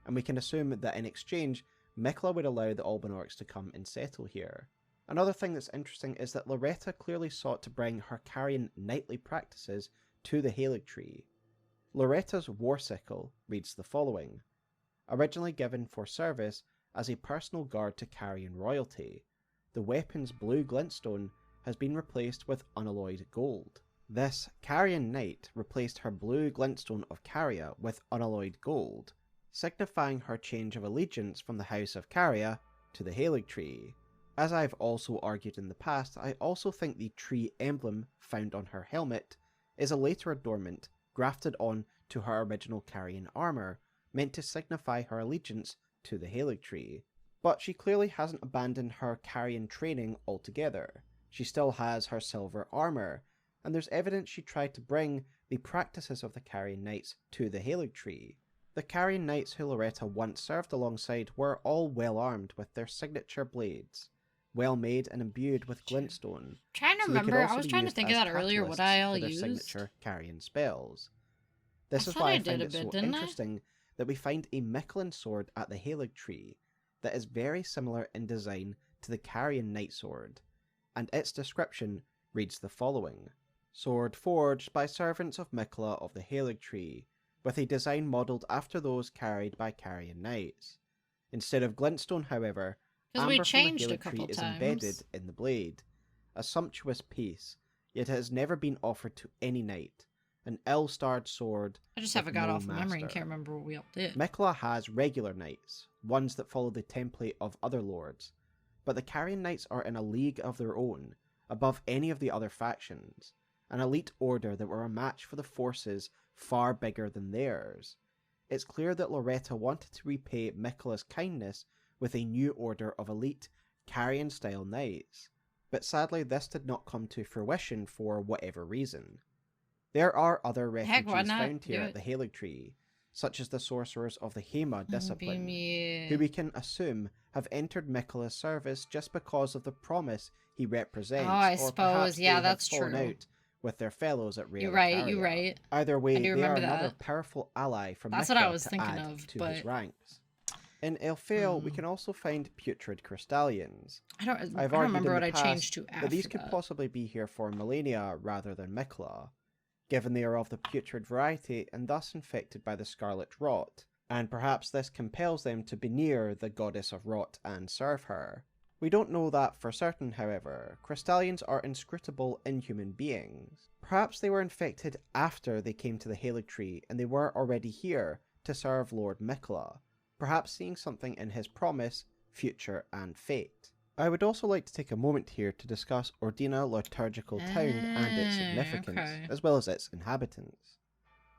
and we can assume that in exchange, Miquella would allow the Albinaurics to come and settle here. Another thing that's interesting is that Loretta clearly sought to bring her Carian knightly practices to the Haligtree. Loretta's war sickle reads the following: originally given for service as a personal guard to Carian royalty, the weapon's blue glintstone has been replaced with unalloyed gold. This Carian knight replaced her blue glintstone of Caria with unalloyed gold, signifying her change of allegiance from the House of Caria to the Haligtree. As I've also argued in the past, I also think the tree emblem found on her helmet is a later adornment grafted on to her original Carian armour, meant to signify her allegiance to the Haligtree. But she clearly hasn't abandoned her Carian training altogether. She still has her silver armour, and there's evidence she tried to bring the practices of the Carian knights to the Haligtree. The Carian knights who Loretta once served alongside were all well armed with their signature blades, well made and imbued with glintstone. Trying to remember, I was trying to think of that earlier, what I all used. Signature Carian spells. This I is why I did find a it bit, so didn't I? interesting that we find a Miquellan sword at the Haligtree that is very similar in design to the Carian knight sword, and its description reads the following: sword forged by servants of Miquella of the Haligtree, with a design modelled after those carried by Carian knights. Instead of glintstone, however, Because we amber from the changed a couple Haligtree is times. embedded in the blade. A sumptuous piece, yet it has never been offered to any knight. An ill-starred sword. I just with have it got no off of memory and master. can't remember what we all did. Miquella has regular knights, ones that follow the template of other lords, but the Carian knights are in a league of their own, above any of the other factions, an elite order that were a match for the forces far bigger than theirs. It's clear that Loretta wanted to repay Miquella's kindness with a new order of elite, Carian-style knights, but sadly this did not come to fruition for whatever reason. There are other Heck, why refugees not found here do at the Haligtree, such as the sorcerers of the Hema discipline, me. who we can assume have entered Miquella's service just because of the promise he represents. Oh, I or suppose, perhaps yeah, they have that's fallen true. out with their fellows at Raya You're right, Lucaria. you're right. Either way, I do they are remember another that. powerful ally for That's what I Miquella was to thinking add of, to his but- ranks. In Elfale, we can also find putrid crystallians. I don't I've remember argued in what the I past changed to that these after could that. possibly be here for Melania rather than Miquella, given they are of the putrid variety and thus infected by the scarlet rot, and perhaps this compels them to be near the goddess of rot and serve her. We don't know that for certain, however. Crystallians are inscrutable inhuman beings. Perhaps they were infected after they came to the Haligtree and they were already here to serve Lord Miquella, perhaps seeing something in his promise, future, and fate. I would also like to take a moment here to discuss Ordina Liturgical Town and its significance, okay. as well as its inhabitants.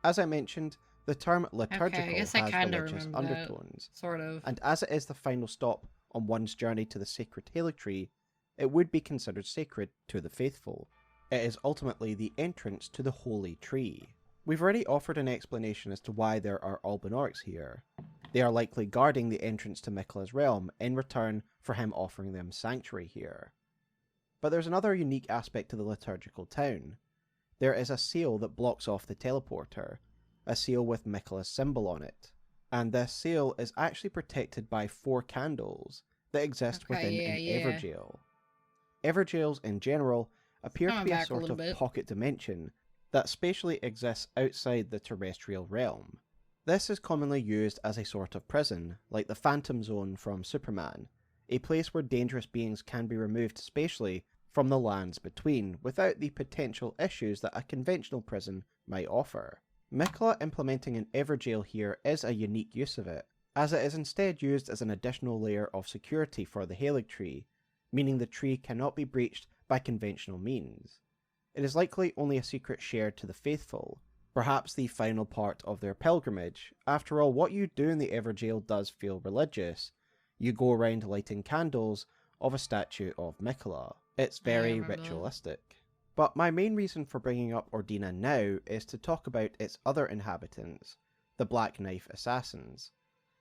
As I mentioned, the term liturgical Okay, I guess I has kinda religious remember that, undertones, sort of. and as it is the final stop on one's journey to the sacred Haligtree, it would be considered sacred to the faithful. It is ultimately the entrance to the Holy Tree. We've already offered an explanation as to why there are Albinaurics here. They are likely guarding the entrance to Miquella's realm in return for him offering them sanctuary here. But there's another unique aspect to the liturgical town. There is a seal that blocks off the teleporter, a seal with Miquella's symbol on it. And this seal is actually protected by 4 candles that exist Okay, within yeah, an yeah. Everjail. Everjails in general appear to Coming be a back a sort little of bit. pocket dimension that spatially exists outside the terrestrial realm. This is commonly used as a sort of prison, like the Phantom Zone from Superman, a place where dangerous beings can be removed spatially from the lands between, without the potential issues that a conventional prison might offer. Miquella implementing an Everjail here is a unique use of it, as it is instead used as an additional layer of security for the Haligtree, meaning the tree cannot be breached by conventional means. It is likely only a secret shared to the faithful, perhaps the final part of their pilgrimage. After all, what you do in the Everjail does feel religious. You go around lighting candles of a statue of Miquella. It's very ritualistic. But my main reason for bringing up Ordina now is to talk about its other inhabitants, the Black Knife Assassins.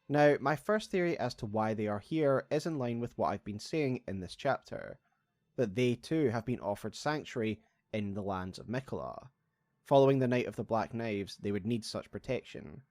Now, my first theory as to why they are here is in line with what I've been saying in this chapter, that they too have been offered sanctuary in the lands of Mikola. Following the Night of the Black Knives, they would need such protection.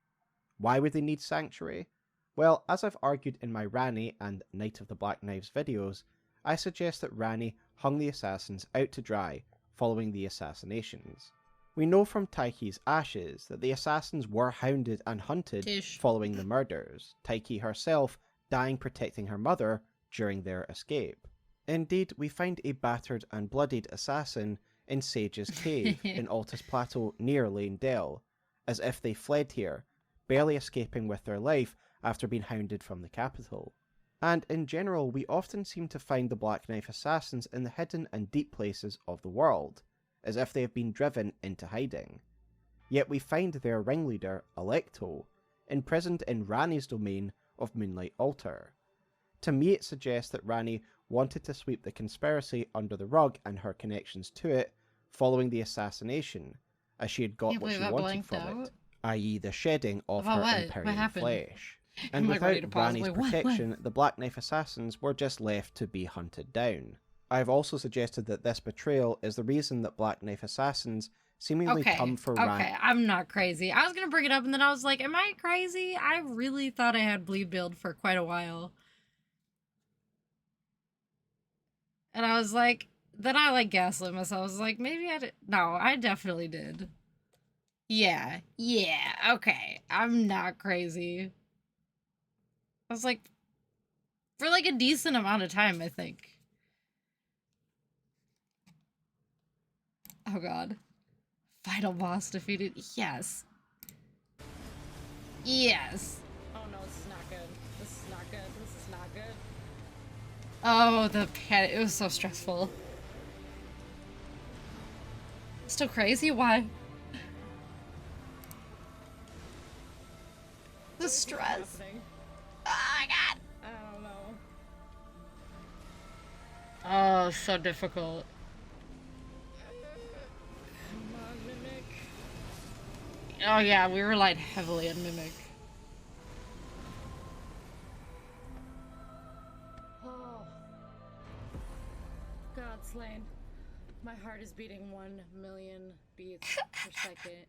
Why would they need sanctuary? Well, as I've argued in my Ranni and Night of the Black Knives videos, I suggest that Ranni hung the assassins out to dry following the assassinations. We know from Taiki's ashes that the assassins were hounded and hunted following the murders, Taiki herself dying protecting her mother during their escape. Indeed, we find a battered and bloodied assassin in Sage's cave in Altus Plateau near Lane Dell, as if they fled here, barely escaping with their life after being hounded from the capital. And in general, we often seem to find the Black Knife assassins in the hidden and deep places of the world, as if they have been driven into hiding. Yet we find their ringleader, Alecto, imprisoned in Ranni's domain of Moonlight Altar. To me, it suggests that Ranni wanted to sweep the conspiracy under the rug and her connections to it following the assassination, as she had got what she wanted from it, i.e. the shedding of her Imperial flesh. And without Ranni's protection, the Black Knife assassins were just left to be hunted down. I have also suggested that this betrayal is the reason that Black Knife assassins seemingly come for Ranni. Okay, I'm not crazy. I was gonna bring it up and then I was like, am I crazy? I really thought I had Bleed build for quite a while. And I was like, then I like gaslit myself. I was like, maybe I did. No, I definitely did. Yeah, okay. I'm not crazy. I was like, for like a decent amount of time, I think. Oh god. Final boss defeated. Yes. Yes. Oh no, this is not good. This is not good. This is not good. Oh, the panic. It was so stressful. Still crazy? Why? The stress. Oh my god. I don't know. Oh, so difficult. Come on, Mimic. Oh yeah, we relied heavily on Mimic. Oh. God, Slain. My heart is beating 1 million beats per second.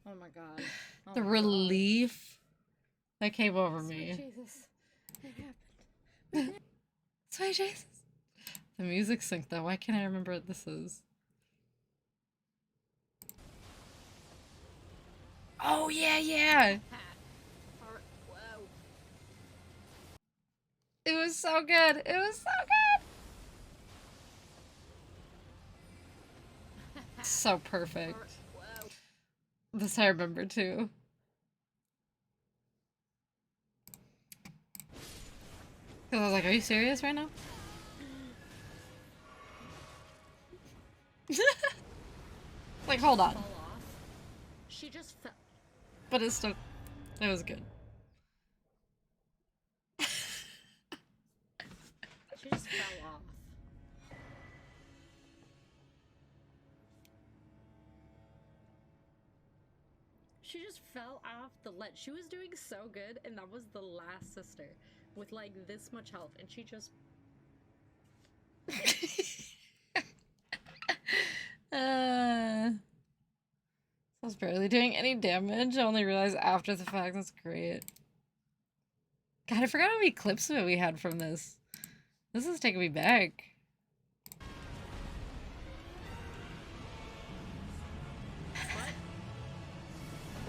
Oh my god. Oh the relief that came over me. Jesus. It happened. Sweet Jesus. The music synced though. Why can't I remember what this is? Oh yeah. It was so good. It was so good. So perfect. This I remember too. Cause I was like, are you serious right now? Like, hold on. She just fell. But it's still, it was good. She just fell off. She just fell off the ledge. She was doing so good, and that was the last sister with like this much health, and she just. I was barely doing any damage. I only realized after the fact. That's great. God, I forgot how many clips of it we had from this. This is taking me back.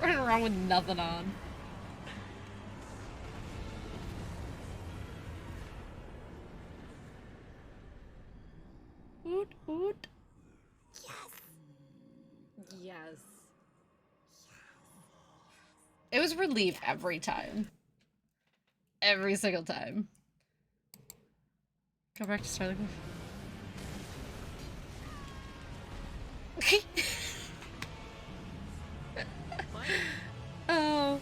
Running around with nothing on. Oot, oot. Yes. It was relief every time. Every single time. Go back to Starlight. Oh.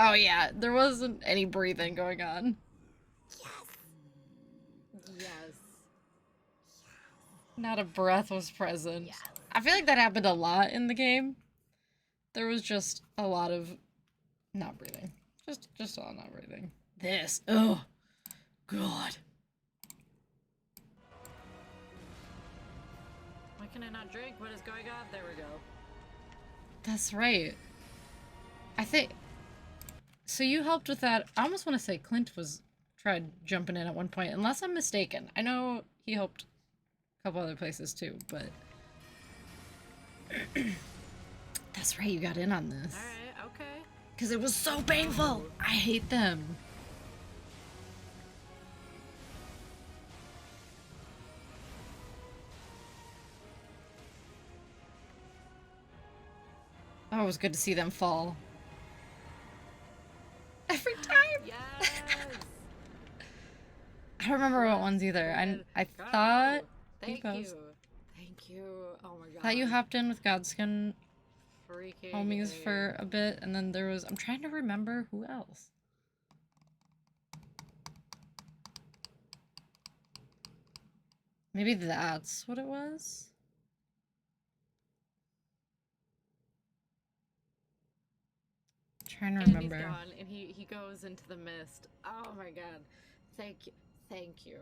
Oh yeah, there wasn't any breathing going on. Yes. Not a breath was present. I feel like that happened a lot in the game. There was just a lot of not breathing. Just a lot of not breathing. This. Oh, God. Why can I not drink? What is going on? There we go. That's right. I think... So you helped with that. I almost want to say Clint tried jumping in at one point, unless I'm mistaken. I know he helped a couple other places too, but... That's right, you got in on this. Alright, okay. Because it was so painful! I hate them. Oh, it was good to see them fall. Every time! Yes! I don't remember what ones either. I thought... Thank you. Thank you. Oh my god. Thought you hopped in with Godskin Freaking homies for a bit, and then there was... I'm trying to remember who else. Maybe that's what it was? Trying to remember. And he's gone, and he goes into the mist. Oh my god. Thank you.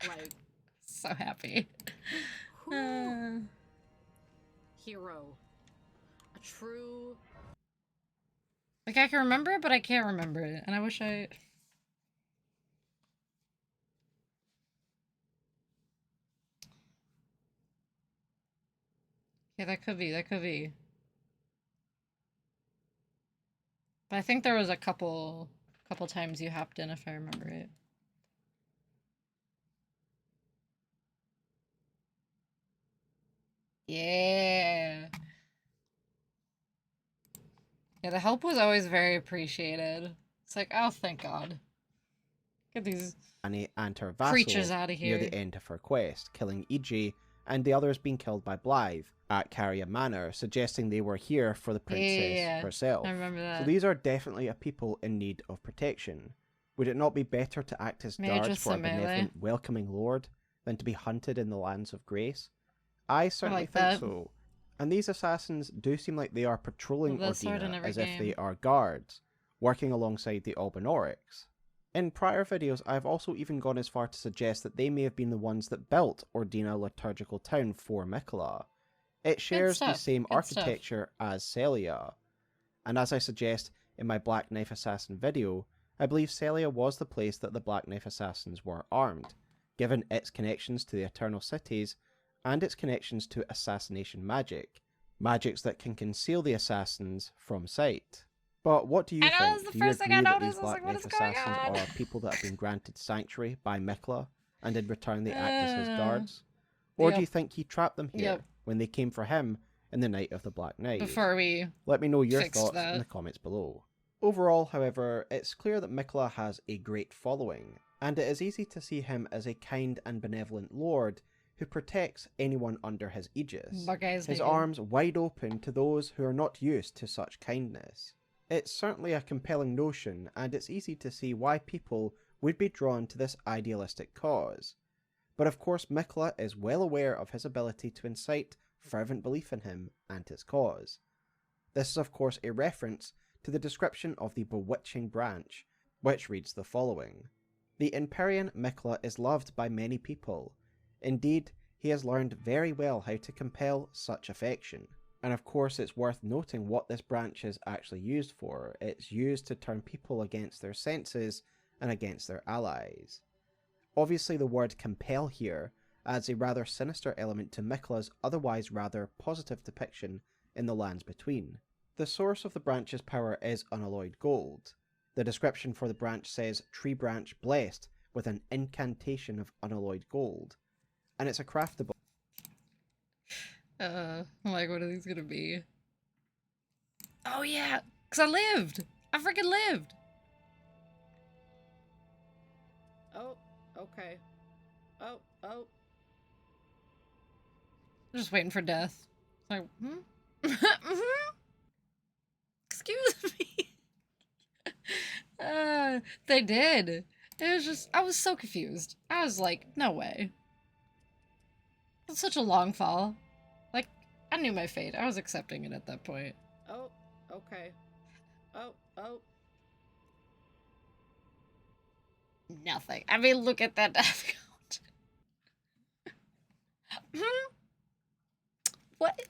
Like, so happy. Hero. A true... Like, I can remember it, but I can't remember it. And I wish I... Yeah, that could be. But I think there was a couple times you hopped in, if I remember it. Yeah. Yeah, the help was always very appreciated. It's like, oh, thank God. Get these Annie and her vassal creatures out of here. near the end of her quest, killing EJ and the others being killed by Blythe at Carrier Manor, suggesting they were here for the princess herself. I remember that. So these are definitely a people in need of protection. Would it not be better to act as Maybe guards just for a a melee. benevolent, welcoming lord than to be hunted in the lands of grace? I certainly like think that. so. And these assassins do seem like they are patrolling Well, that's hard in Ordina every as if game. they are guards, working alongside the Albinaurics. In prior videos, I've also even gone as far to suggest that they may have been the ones that built Ordina Liturgical Town for Mikola. It shares the stuff, same good stuff. architecture as Celia. And as I suggest in my Black Knife Assassin video, I believe Celia was the place that the Black Knife Assassins were armed, given its connections to the Eternal Cities and its connections to assassination magics that can conceal the assassins from sight. But what do you I know, think? that's the Do you first thing I agree that noticed. these I was Black like, what Knife is going Assassins on? are people that have been granted sanctuary by Mikola, and in return they act as his guards? Or do Yep. you think he trapped them here Yep. when they came for him in the night of the Black Knight? Before we Let me know your fixed thoughts that. in the comments below. Overall, however, it's clear that Mikola has a great following, and it is easy to see him as a kind and benevolent lord who protects anyone under his aegis, Buckeyes his nigga. arms wide open to those who are not used to such kindness. It's certainly a compelling notion, and it's easy to see why people would be drawn to this idealistic cause. But of course Mikola is well aware of his ability to incite fervent belief in him and his cause. This is of course a reference to the description of the bewitching branch, which reads the following. The Empyrean Mikola is loved by many people. Indeed, he has learned very well how to compel such affection. And of course it's worth noting what this branch is actually used for. It's used to turn people against their senses and against their allies. Obviously the word compel here adds a rather sinister element to Mikola's otherwise rather positive depiction in the lands between. The source of the branch's power is unalloyed gold. The description for the branch says tree branch blessed with an incantation of unalloyed gold. And it's a craftable. I'm like, what are these gonna be? Oh yeah, cause I lived! I freaking lived! Oh, okay. Oh. I'm just waiting for death. It's like, Excuse me. They did. It was just, I was so confused. I was like, no way. It's such a long fall. Like, I knew my fate. I was accepting it at that point. Oh, okay. Oh. Nothing. I mean, look at that death count. What?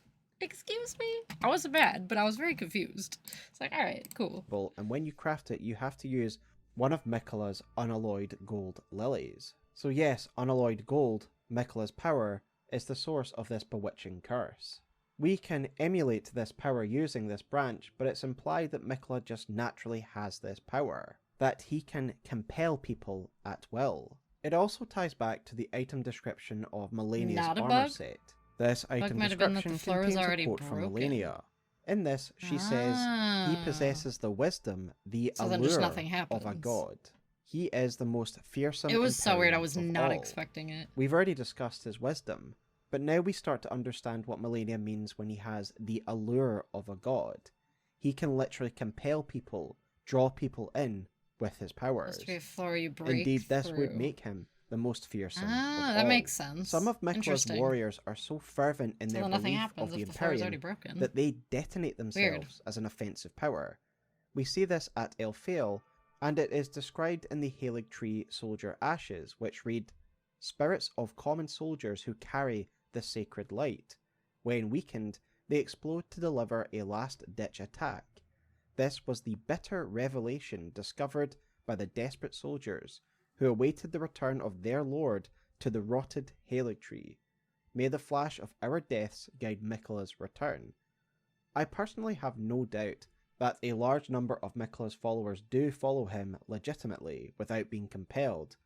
Excuse me? I wasn't mad, but I was very confused. It's like, alright, cool. And when you craft it, you have to use one of Miquella's unalloyed gold lilies. So yes, unalloyed gold, Miquella's power, is the source of this bewitching curse. We can emulate this power using this branch, but it's implied that Miquella just naturally has this power, that he can compel people at will. It also ties back to the item description of Malenia's armor set. This item description contains a quote from Malenia. In this, she says, he possesses the wisdom, the allure of a god. He is the most fearsome. It was so weird, I imperial was of not all. expecting it. We've already discussed his wisdom, but now we start to understand what Malenia means when he has the allure of a god. He can literally compel people, draw people in with his powers. Must be a floor you break Indeed, this would through. make him the most fearsome of that all. makes sense. Some of Miquella's Interesting. warriors are so fervent in So their then nothing belief happens of the if the floor is already Empyrean broken. that they detonate themselves as an offensive power. We see this at Elphael, and it is described in the Halig Tree Soldier Ashes, which read, "Spirits of common soldiers who carry the sacred light. When weakened, they explode to deliver a last-ditch attack. This was the bitter revelation discovered by the desperate soldiers who awaited the return of their lord to the rotted Halig Tree. May the flash of our deaths guide Miquella's return." I personally have no doubt that a large number of Miquella's followers do follow him legitimately without being compelled.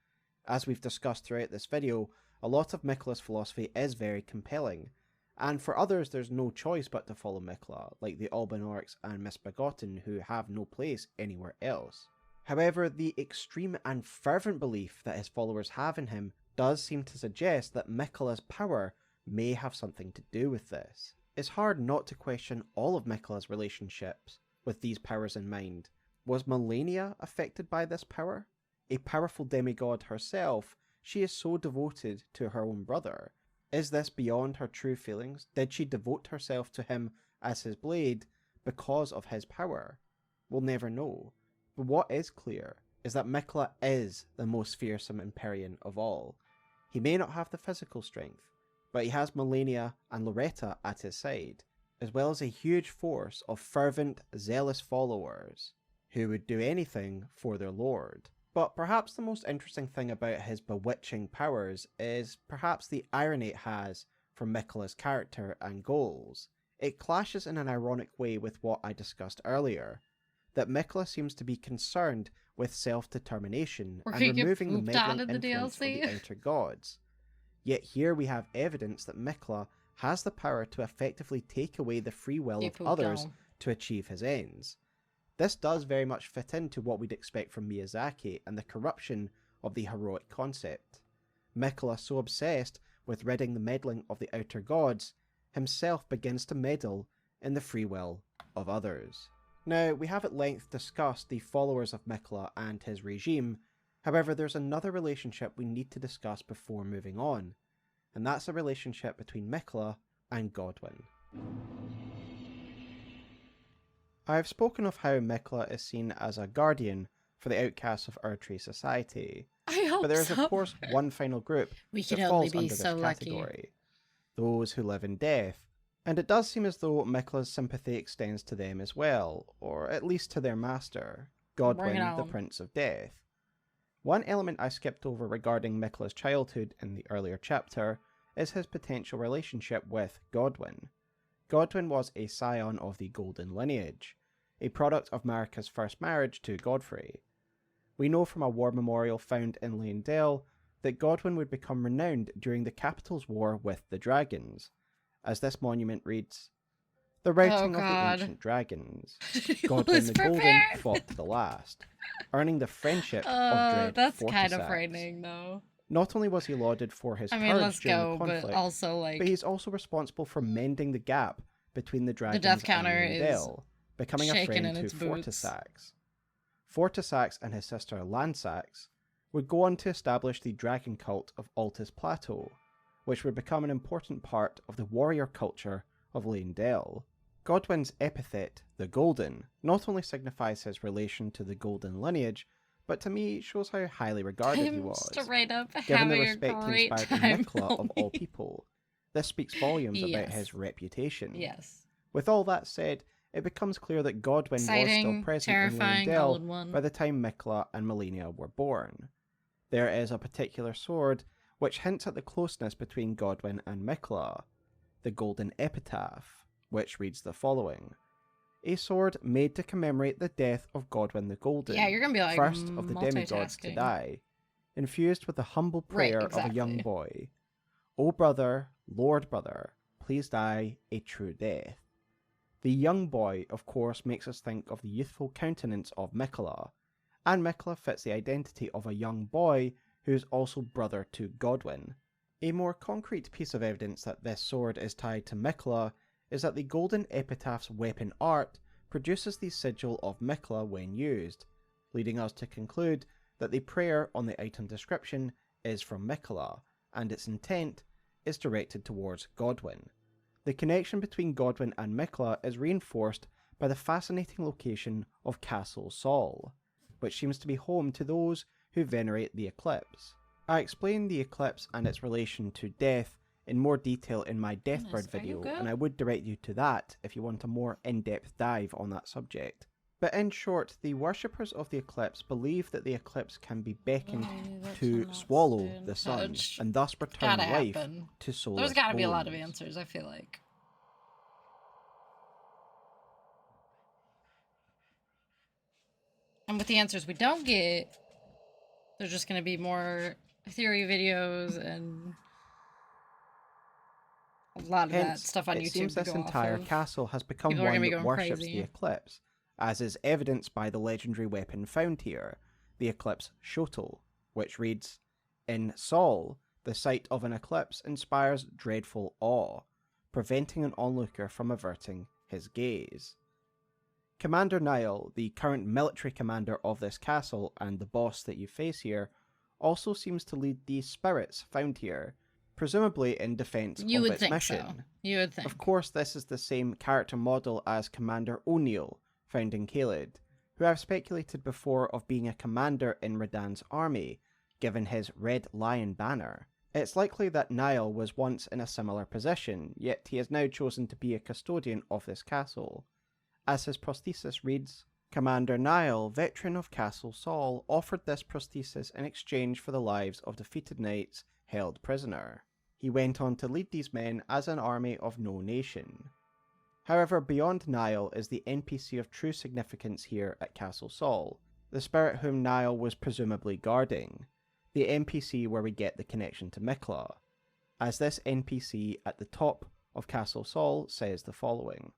As we've discussed throughout this video, a lot of Miquella's philosophy is very compelling, and for others there's no choice but to follow Miquella, like the Albinaurics and Misbegotten who have no place anywhere else. However, the extreme and fervent belief that his followers have in him does seem to suggest that Miquella's power may have something to do with this. It's hard not to question all of Miquella's relationships with these powers in mind. Was Malenia affected by this power? A powerful demigod herself, she is so devoted to her own brother. Is this beyond her true feelings? Did she devote herself to him as his blade because of his power? We'll never know. But what is clear is that Miquella is the most fearsome Empyrean of all. He may not have the physical strength, but he has Malenia and Loretta at his side, as well as a huge force of fervent, zealous followers who would do anything for their lord. But perhaps the most interesting thing about his bewitching powers is perhaps the irony it has for Miquella's character and goals. It clashes in an ironic way with what I discussed earlier, that Miquella seems to be concerned with self-determination and removing the meddling influence of the outer gods. Yet here we have evidence that Miquella has the power to effectively take away the free will of others to achieve his ends. This does very much fit into what we'd expect from Miyazaki and the corruption of the heroic concept. Miquella, so obsessed with ridding the meddling of the outer gods, himself begins to meddle in the free will of others. Now, we have at length discussed the followers of Miquella and his regime. However, there's another relationship we need to discuss before moving on, and that's the relationship between Miquella and Godwyn. I've spoken of how Miquella is seen as a guardian for the outcasts of Erdtree society, but there is of course one final group that falls under this category, those who live in death, and it does seem as though Miquella's sympathy extends to them as well, or at least to their master, Godwyn, the Prince of Death. One element I skipped over regarding Miquella's childhood in the earlier chapter is his potential relationship with Godwyn. Godwyn was a scion of the Golden Lineage, a product of Marika's first marriage to Godfrey. We know from a war memorial found in Leyndell that Godwyn would become renowned during the capital's war with the dragons, as this monument reads, "The routing of the ancient dragons. Godwyn the Golden fought to the last, earning the friendship of dread That's Fortisax. kind of frightening, though. Not only was he lauded for his courage during the conflict, but he's also responsible for mending the gap between the dragons death counter and is Leyndell, becoming a shaking friend in to its boots. Fortisax. Fortisax and his sister Lansax would go on to establish the dragon cult of Altus Plateau, which would become an important part of the warrior culture of Leyndell. Godwyn's epithet, the Golden, not only signifies his relation to the Golden lineage, but to me shows how highly regarded he was, straight up given the having a respect he great inspired in time Mikla of all people. This speaks volumes about Yes. his reputation. Yes. With all that said, it becomes clear that Godwyn was still Exciting, present in terrifying, all in Leyndell one. by the time Mikla and Melania were born. There is a particular sword which hints at the closeness between Godwyn and Mikla, the Golden Epitaph, which reads the following: a sword made to commemorate the death of Godwyn the Golden, Yeah, you're gonna be like first of the demigods to multitasking. die, infused with the humble prayer of a young exactly. boy. O brother, Lord brother, please die a true death. The young boy, of course, makes us think of the youthful countenance of Mikla, and Mikla fits the identity of a young boy who is also brother to Godwyn. A more concrete piece of evidence that this sword is tied to Mikla is that the Golden Epitaph's weapon art produces the sigil of Mikla when used, leading us to conclude that the prayer on the item description is from Mikla, and its intent is directed towards Godwyn. The connection between Godwyn and Mikla is reinforced by the fascinating location of Castle Sol, which seems to be home to those who venerate the eclipse. I explained the eclipse and its relation to death in more detail in my Deathbird video, and I would direct you to that if you want a more in-depth dive on that subject. But in short, the worshippers of the eclipse believe that the eclipse can be beckoned to swallow the sun, touch. and thus return Gotta life happen. to soulless There's gotta be a lot of bones. answers, I feel like. And with the answers we don't get, there's just gonna be more theory videos and a lot of that Hence, stuff on it YouTube seems to this go off entire of. castle has become People are one gonna be that going worships crazy. the eclipse, as is evidenced by the legendary weapon found here, the Eclipse Shotel, which reads, "In Sol, the sight of an eclipse inspires dreadful awe, preventing an onlooker from averting his gaze." Commander Niall, the current military commander of this castle and the boss that you face here, also seems to lead the spirits found here, presumably in defense You of would its think mission. so. You would think. Of course, this is the same character model as Commander O'Neill, found in Caelid, who I've speculated before of being a commander in Radahn's army, given his Red Lion banner. It's likely that Niall was once in a similar position, yet he has now chosen to be a custodian of this castle. As his prosthesis reads, Commander Niall, veteran of Castle Sol, offered this prosthesis in exchange for the lives of defeated knights held prisoner. He went on to lead these men as an army of no nation. However, beyond Niall is the NPC of true significance here at Castle Sol, the spirit whom Niall was presumably guarding, the NPC where we get the connection to Mikla, as this NPC at the top of Castle Sol says the following.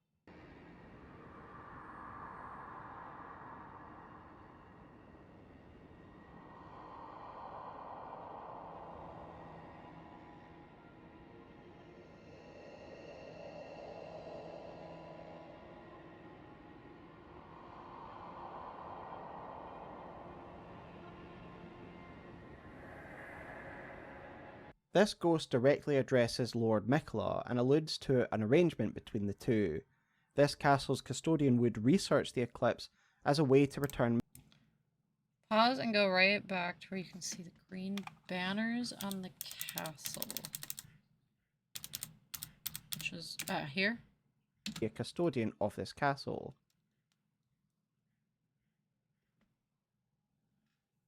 This ghost directly addresses Lord Mikla and alludes to an arrangement between the two. This castle's custodian would research the eclipse as a way to return. Pause and go right back to where you can see the green banners on the castle. Which is, here? Be a custodian of this castle.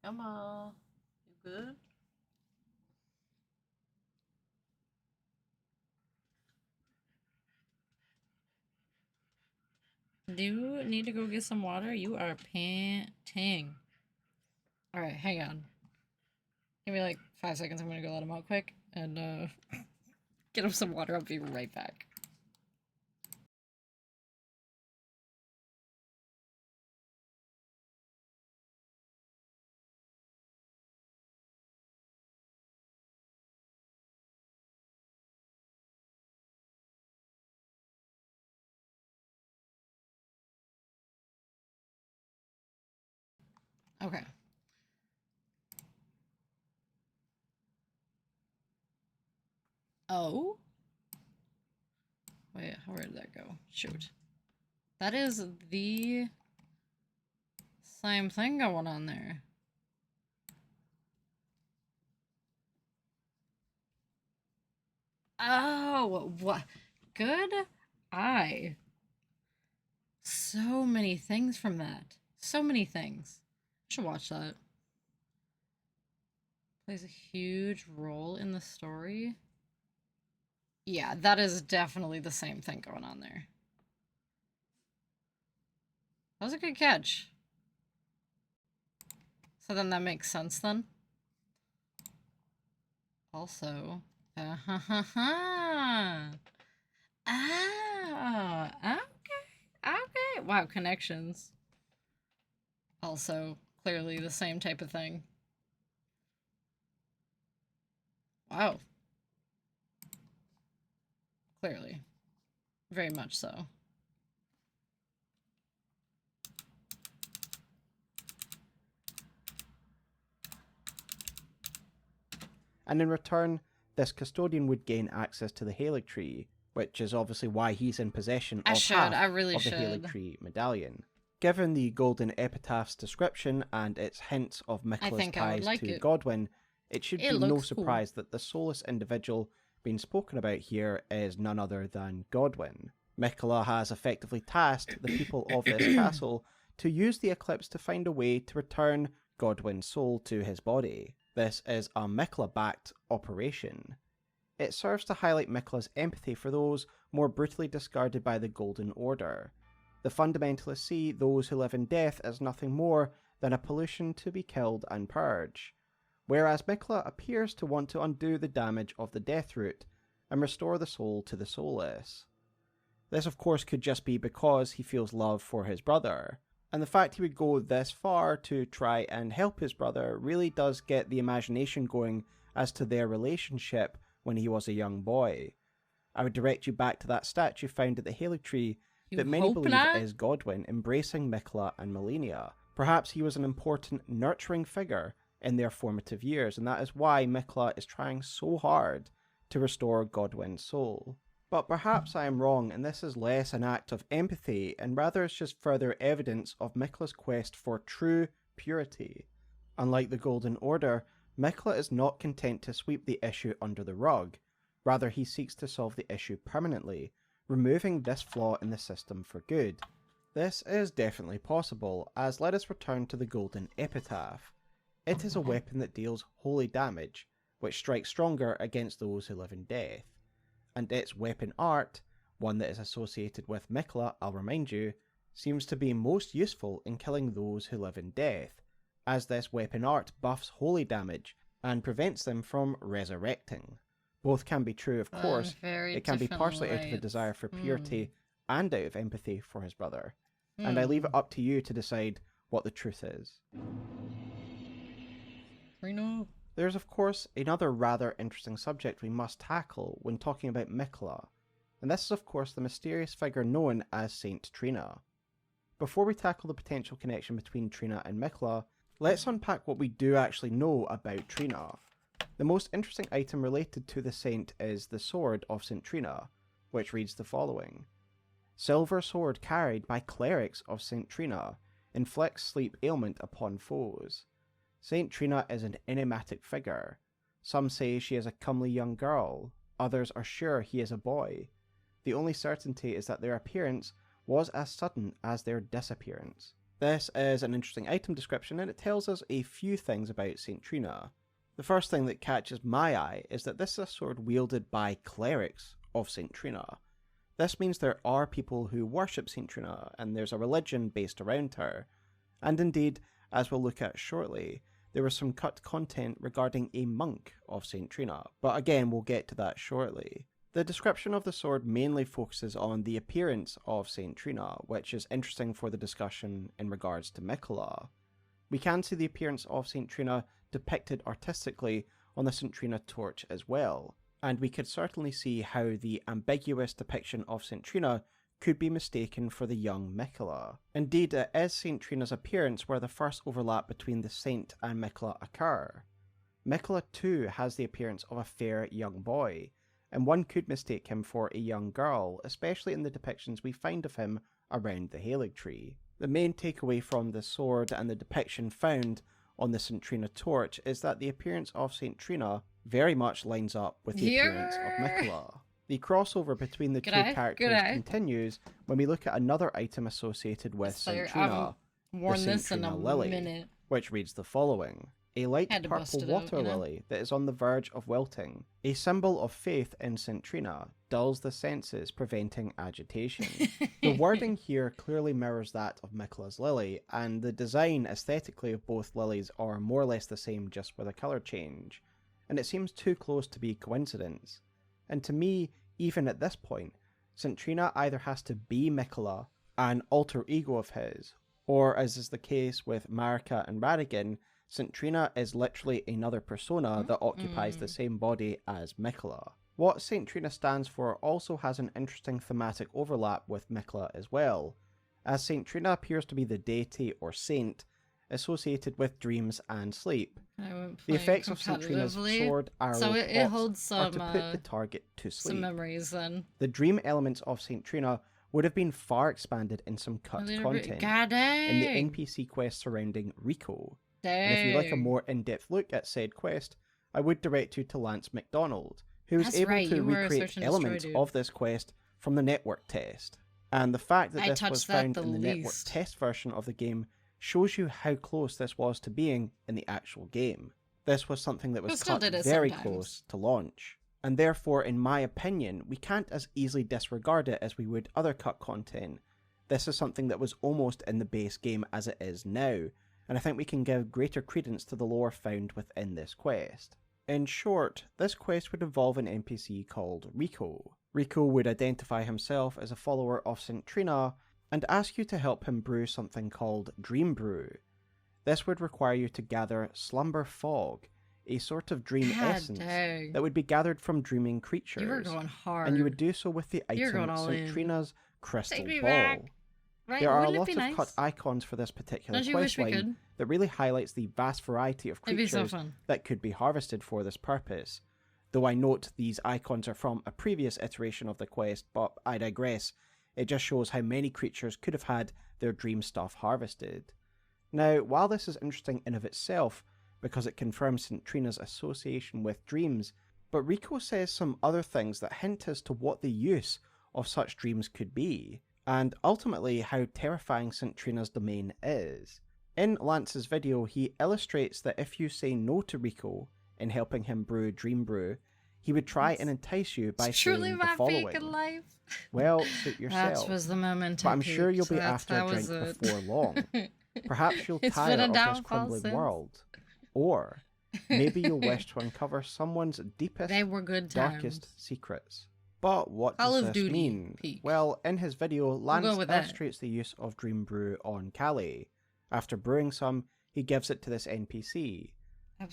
Come on. You good? Do you need to go get some water? You are panting. Alright, hang on. Give me like 5 seconds. I'm gonna go let him out quick and get him some water. I'll be right back. Okay. Oh? Wait, where did that go? Shoot. That is the same thing going on there. Oh, what? Good eye. So many things from that. So many things. I should watch that. Plays a huge role in the story. Yeah, that is definitely the same thing going on there. That was a good catch. So then that makes sense then. Also, okay. Okay. Wow, connections. Also, clearly the same type of thing. Wow. Clearly. Very much so. And in return, this custodian would gain access to the Haligtree, which is obviously why he's in possession of half of the Haligtree medallion. Given the Golden Epitaph's description and its hints of Miquella's ties to Godwyn, it should be no surprise that the soulless individual being spoken about here is none other than Godwyn. Miquella has effectively tasked the people of this castle to use the eclipse to find a way to return Godwyn's soul to his body. This is a Miquella-backed operation. It serves to highlight Miquella's empathy for those more brutally discarded by the Golden Order. The fundamentalists see those who live in death as nothing more than a pollution to be killed and purged, whereas Miquella appears to want to undo the damage of the death root and restore the soul to the soulless. This of course could just be because he feels love for his brother, and the fact he would go this far to try and help his brother really does get the imagination going as to their relationship when he was a young boy. I would direct you back to that statue found at the Haligtree that many believe is Godwyn embracing Miquella and Malenia. Perhaps he was an important nurturing figure in their formative years, and that is why Miquella is trying so hard to restore Godwyn's soul. But perhaps I am wrong, and this is less an act of empathy, and rather it's just further evidence of Miquella's quest for true purity. Unlike the Golden Order, Miquella is not content to sweep the issue under the rug. Rather, he seeks to solve the issue permanently, removing this flaw in the system for good. This is definitely possible, as let us return to the Golden Epitaph. It is a weapon that deals holy damage, which strikes stronger against those who live in death. And its weapon art, one that is associated with Miquella, I'll remind you, seems to be most useful in killing those who live in death, as this weapon art buffs holy damage and prevents them from resurrecting. Both can be true, of course. It can be partially out of a desire for purity and out of empathy for his brother. And I leave it up to you to decide what the truth is. There's of course another rather interesting subject we must tackle when talking about Miquella, and this is of course the mysterious figure known as Saint Trina. Before we tackle the potential connection between Trina and Miquella, let's unpack what we do actually know about Trina. The most interesting item related to the saint is the sword of Saint Trina, which reads the following. Silver sword carried by clerics of Saint Trina inflicts sleep ailment upon foes. Saint Trina is an enigmatic figure. Some say she is a comely young girl, others are sure he is a boy. The only certainty is that their appearance was as sudden as their disappearance. This is an interesting item description, and it tells us a few things about Saint Trina. The first thing that catches my eye is that this is a sword wielded by clerics of Saint Trina. This means there are people who worship Saint Trina, and there's a religion based around her. And indeed, as we'll look at shortly, there was some cut content regarding a monk of Saint Trina, but again we'll get to that shortly. The description of the sword mainly focuses on the appearance of Saint Trina, which is interesting for the discussion in regards to Miquella. We can see the appearance of Saint Trina depicted artistically on the Saint Trina torch as well, and we could certainly see how the ambiguous depiction of Saint Trina could be mistaken for the young Miquella. Indeed, it is St. Trina's appearance where the first overlap between the saint and Miquella occur. Miquella too has the appearance of a fair young boy, and one could mistake him for a young girl, especially in the depictions we find of him around the Haligtree. The main takeaway from the sword and the depiction found on the St. Trina torch is that the appearance of St. Trina very much lines up with the appearance of Miquella. The crossover between the two characters continues when we look at another item associated with St. Trina, the St. Trina Lily, which reads the following: a light purple water lily that is on the verge of wilting. A symbol of faith in St. Trina, dulls the senses, preventing agitation. The wording here clearly mirrors that of Miquella's lily, and the design aesthetically of both lilies are more or less the same, just with a colour change, and it seems too close to be coincidence. And to me, even at this point, St. Trina either has to be Miquella, an alter ego of his, or as is the case with Marika and Radagon, St. Trina is literally another persona that occupies the same body as Miquella. What St. Trina stands for also has an interesting thematic overlap with Miquella as well, as St. Trina appears to be the deity or saint associated with dreams and sleep. The effects of St. Trina's sword, arrow, so it pots holds some, are to put the target to sleep. Some memories then. The dream elements of St. Trina would have been far expanded in some cut content in the NPC quest surrounding Rico. And if you'd like a more in-depth look at said quest, I would direct you to Lance McDonald, who was able to recreate elements of this quest from the network test. And the fact that this was found in the network test version of the game shows you how close this was to being in the actual game. This was something that was cut very close to launch. And therefore, in my opinion, we can't as easily disregard it as we would other cut content. This is something that was almost in the base game as it is now, and I think we can give greater credence to the lore found within this quest. In short, this quest would involve an NPC called Rico. Rico would identify himself as a follower of St. Trina and ask you to help him brew something called Dream Brew. This would require you to gather Slumber Fog, a sort of dream essence that would be gathered from dreaming creatures. You were going hard. And you would do so with the item St. Trina's Crystal Ball. Right? There are a lot of cut icons for this particular questline that really highlights the vast variety of creatures that could be harvested for this purpose. Though I note these icons are from a previous iteration of the quest, but I digress. It just shows how many creatures could have had their dream stuff harvested. Now, while this is interesting in of itself, because it confirms St. Trina's association with dreams, but Rico says some other things that hint as to what the use of such dreams could be, and ultimately how terrifying St. Trina's domain is. In Lance's video, he illustrates that if you say no to Rico in helping him brew Dream Brew, he would try and entice you by saying the following: well, suit yourself, that was the moment, but I'm sure you'll be after a drink before long. Perhaps you'll tire of this crumbling world. Or maybe you'll wish to uncover someone's deepest, darkest secrets. But what does this mean? Well, in his video, Lance illustrates the use of Dream Brew on Callie. After brewing some, he gives it to this NPC.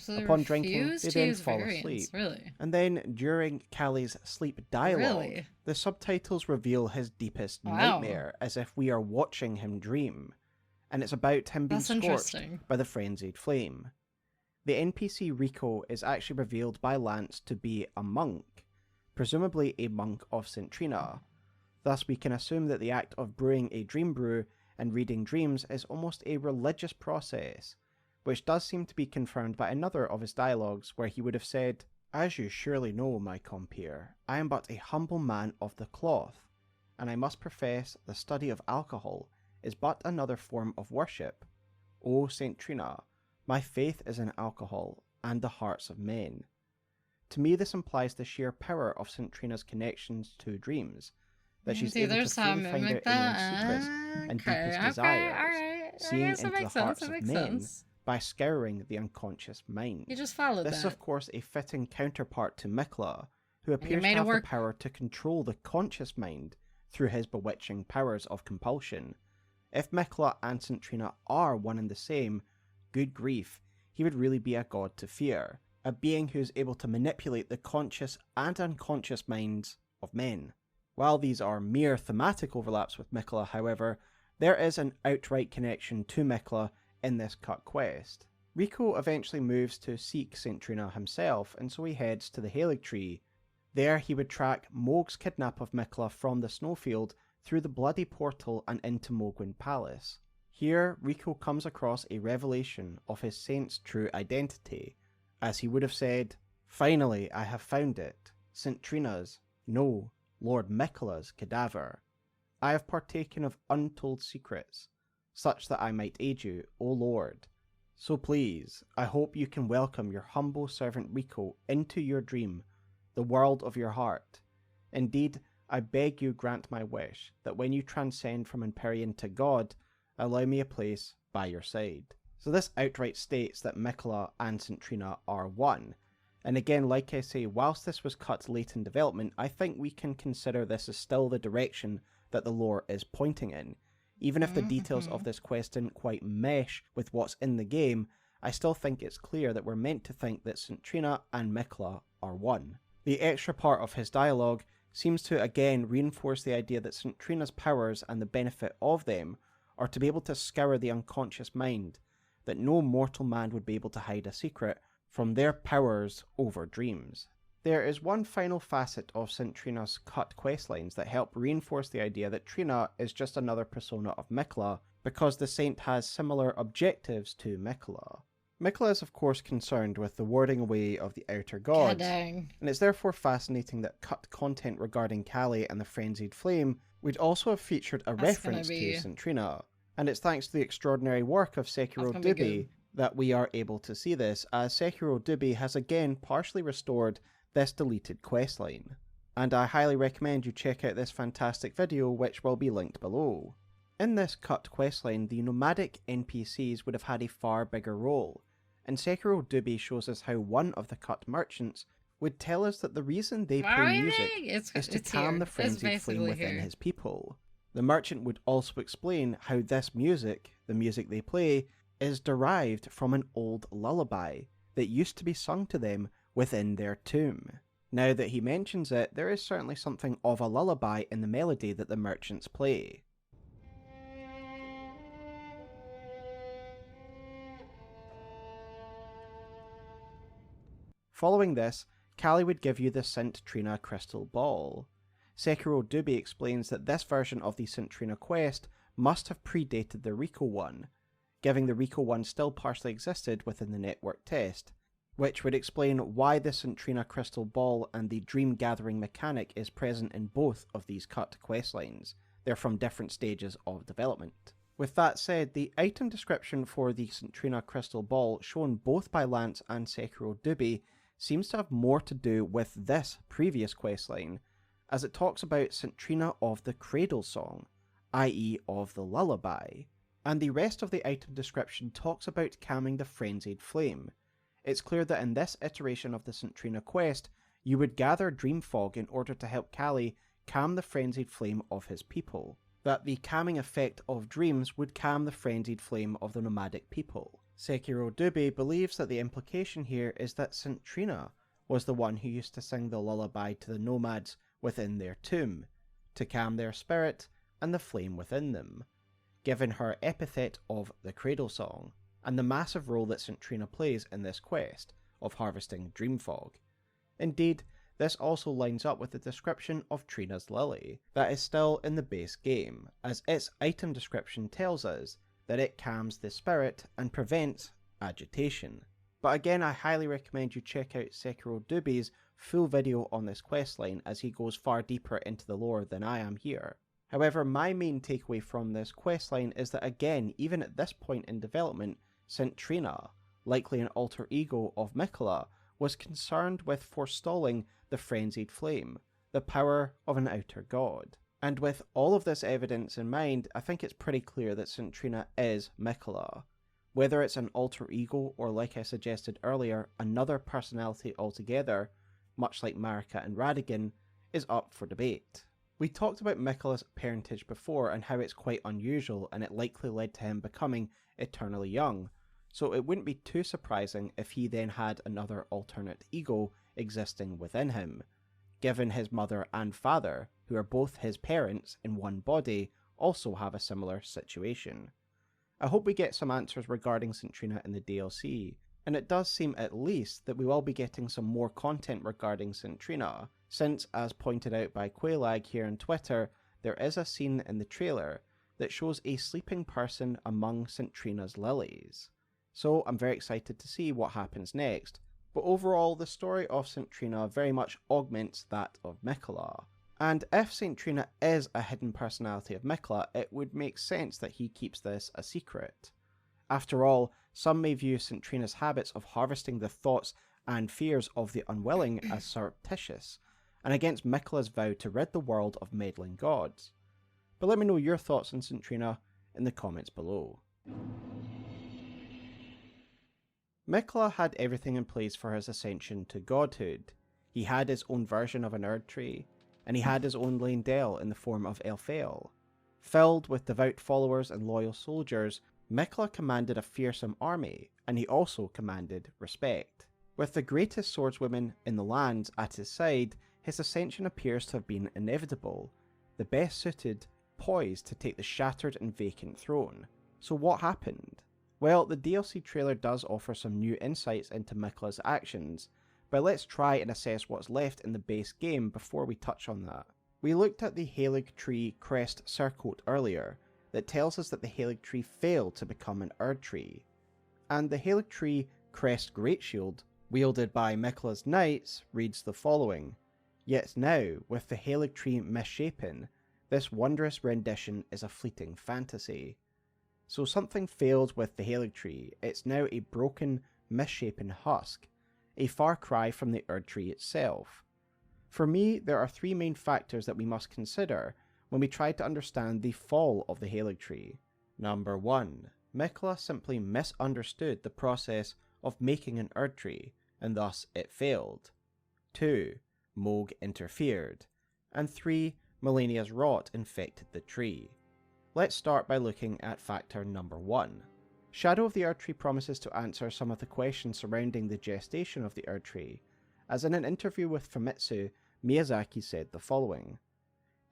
Upon drinking, they then fall asleep. And then, during Callie's sleep dialogue, the subtitles reveal his deepest nightmare, as if we are watching him dream. And it's about him being scorched by the frenzied flame. The NPC Rico is actually revealed by Lance to be a monk, presumably a monk of St. Trina. Thus we can assume that the act of brewing a dream brew and reading dreams is almost a religious process, which does seem to be confirmed by another of his dialogues where he would have said, "As you surely know, my compeer, I am but a humble man of the cloth, and I must profess the study of alcohol is but another form of worship. O St. Trina, my faith is in alcohol and the hearts of men." To me, this implies the sheer power of St. Trina's connections to dreams, that she's able to fully find out anyone's secrets and deepest desires, seeing into the hearts of men by scouring the unconscious mind. You just followed this is, of course, a fitting counterpart to Miquella, who appears to have the power to control the conscious mind through his bewitching powers of compulsion. If Miquella and St. Trina are one and the same, good grief, he would really be a god to fear, a being who is able to manipulate the conscious and unconscious minds of men. While these are mere thematic overlaps with Miquella, however, there is an outright connection to Miquella in this cut quest. Rico eventually moves to seek St. Trina himself, and so he heads to the Haligtree. There he would track Mohg's kidnap of Miquella from the snowfield through the bloody portal and into Mohgwyn Palace. Here, Rico comes across a revelation of his saint's true identity, as he would have said, "Finally, I have found it. St. Trina's, no, Lord Miquella's cadaver. I have partaken of untold secrets, such that I might aid you, O Lord. So please, I hope you can welcome your humble servant Rico into your dream, the world of your heart. Indeed, I beg you grant my wish, that when you transcend from Empyrean to God, allow me a place by your side." So this outright states that Miquella and St. Trina are one. And again, like I say, whilst this was cut late in development, I think we can consider this as still the direction that the lore is pointing in. Even if the details of this quest didn't quite mesh with what's in the game, I still think it's clear that we're meant to think that St. Trina and Miquella are one. The extra part of his dialogue seems to again reinforce the idea that St. Trina's powers and the benefit of them are to be able to scour the unconscious mind, that no mortal man would be able to hide a secret from their powers over dreams. There is one final facet of St. Trina's cut questlines that help reinforce the idea that Trina is just another persona of Miquella, because the saint has similar objectives to Miquella. Miquella is of course concerned with the warding away of the outer gods, and it's therefore fascinating that cut content regarding Callie and the Frenzied Flame would also have featured a reference to St. Trina, and it's thanks to the extraordinary work of Sekiro Dubi that we are able to see this, as Sekiro Dubi has again partially restored this deleted questline. And I highly recommend you check out this fantastic video, which will be linked below. In this cut questline, the nomadic NPCs would have had a far bigger role, and Sekiro Dubi shows us how one of the cut merchants would tell us that the reason they play music is to calm the frenzied flame within his people. The merchant would also explain how this music, the music they play, is derived from an old lullaby that used to be sung to them within their tomb. Now that he mentions it, there is certainly something of a lullaby in the melody that the merchants play. Following this, Callie would give you the St. Trina crystal ball. Sekiro Dubi explains that this version of the St. Trina quest must have predated the Rico one, giving the Rico one still partially existed within the network test, which would explain why the St. Trina crystal ball and the dream gathering mechanic is present in both of these cut questlines. They're from different stages of development. With that said, the item description for the St. Trina crystal ball shown both by Lance and Sekiro Dubi seems to have more to do with this previous questline, as it talks about St. Trina of the Cradle Song, i.e. of the lullaby, and the rest of the item description talks about calming the frenzied flame. It's clear that in this iteration of the St. Trina quest, you would gather dream fog in order to help Callie calm the frenzied flame of his people, that the calming effect of dreams would calm the frenzied flame of the nomadic people. Sekiro Dubi believes that the implication here is that St. Trina was the one who used to sing the lullaby to the nomads within their tomb, to calm their spirit and the flame within them, given her epithet of the Cradle Song, and the massive role that St. Trina plays in this quest of harvesting dream fog. Indeed, this also lines up with the description of Trina's Lily that is still in the base game, as its item description tells us that it calms the spirit and prevents agitation. But again, I highly recommend you check out Sekiro Dubi's full video on this questline, as he goes far deeper into the lore than I am here. However, my main takeaway from this questline is that again, even at this point in development, St. Trina, likely an alter ego of Miquella, was concerned with forestalling the frenzied flame, the power of an outer god. And with all of this evidence in mind, I think it's pretty clear that St. Trina is Miquella. Whether it's an alter ego or, like I suggested earlier, another personality altogether, much like Marika and Radagon, is up for debate. We talked about Miquella's parentage before and how it's quite unusual, and it likely led to him becoming eternally young, so it wouldn't be too surprising if he then had another alternate ego existing within him, given his mother and father who are both his parents in one body, also have a similar situation. I hope we get some answers regarding St. Trina in the DLC, and it does seem at least that we will be getting some more content regarding St. Trina, since, as pointed out by Quailag here on Twitter, there is a scene in the trailer that shows a sleeping person among St. Trina's lilies. So I'm very excited to see what happens next, but overall the story of St. Trina very much augments that of Miquella. And if St. Trina is a hidden personality of Miquella, it would make sense that he keeps this a secret. After all, some may view St. Trina's habits of harvesting the thoughts and fears of the unwilling as surreptitious, and against Miquella's vow to rid the world of meddling gods. But let me know your thoughts on St. Trina in the comments below. Miquella had everything in place for his ascension to godhood. He had his own version of an Erdtree, and he had his own Leyndell in the form of Elphael. Filled with devout followers and loyal soldiers, Miquella commanded a fearsome army, and he also commanded respect. With the greatest swordswomen in the lands at his side, his ascension appears to have been inevitable, the best suited, poised to take the shattered and vacant throne. So what happened? Well, the DLC trailer does offer some new insights into Miquella's actions, but let's try and assess what's left in the base game before we touch on that. We looked at the Haligtree crest surcoat earlier, that tells us that the Haligtree failed to become an Erdtree. And the Haligtree crest greatshield, wielded by Miquella's knights, reads the following: "Yet now, with the Haligtree misshapen, this wondrous rendition is a fleeting fantasy." So something failed with the Haligtree. It's now a broken, misshapen husk, a far cry from the Erdtree itself. For me, there are three main factors that we must consider when we try to understand the fall of the Haligtree. Number 1. Miquella simply misunderstood the process of making an Erdtree, and thus it failed. 2. Mohg interfered. And 3. Malenia's rot infected the tree. Let's start by looking at factor number 1. Shadow of the Erdtree promises to answer some of the questions surrounding the gestation of the Erdtree, as in an interview with Famitsu, Miyazaki said the following: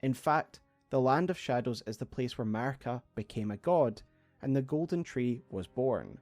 "In fact, the Land of Shadows is the place where Marika became a god, and the Golden Tree was born.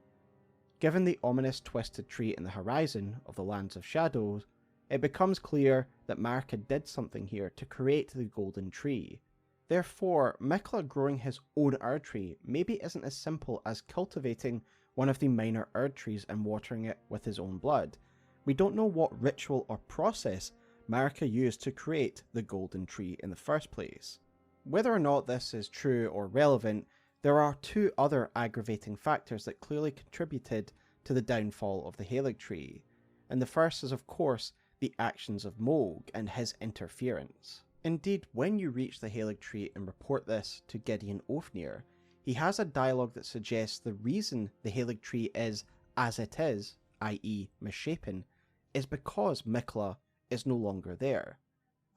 Given the ominous twisted tree in the horizon of the Lands of Shadows, it becomes clear that Marika did something here to create the Golden Tree. Therefore, Miquella growing his own Erdtree maybe isn't as simple as cultivating one of the minor Erdtrees and watering it with his own blood. We don't know what ritual or process Marika used to create the Golden Tree in the first place. Whether or not this is true or relevant, there are two other aggravating factors that clearly contributed to the downfall of the Haligtree, and the first is of course the actions of Mohg and his interference. Indeed, when you reach the Haligtree and report this to Gideon Ofnir, he has a dialogue that suggests the reason the Haligtree is as it is, i.e. misshapen, is because Miquella is no longer there.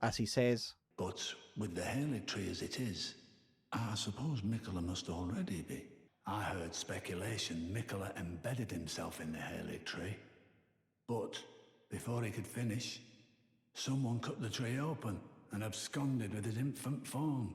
As he says, "But with the Haligtree as it is, I suppose Miquella must already be. I heard speculation Miquella embedded himself in the Haligtree. But before he could finish, someone cut the tree open and absconded with his infant form."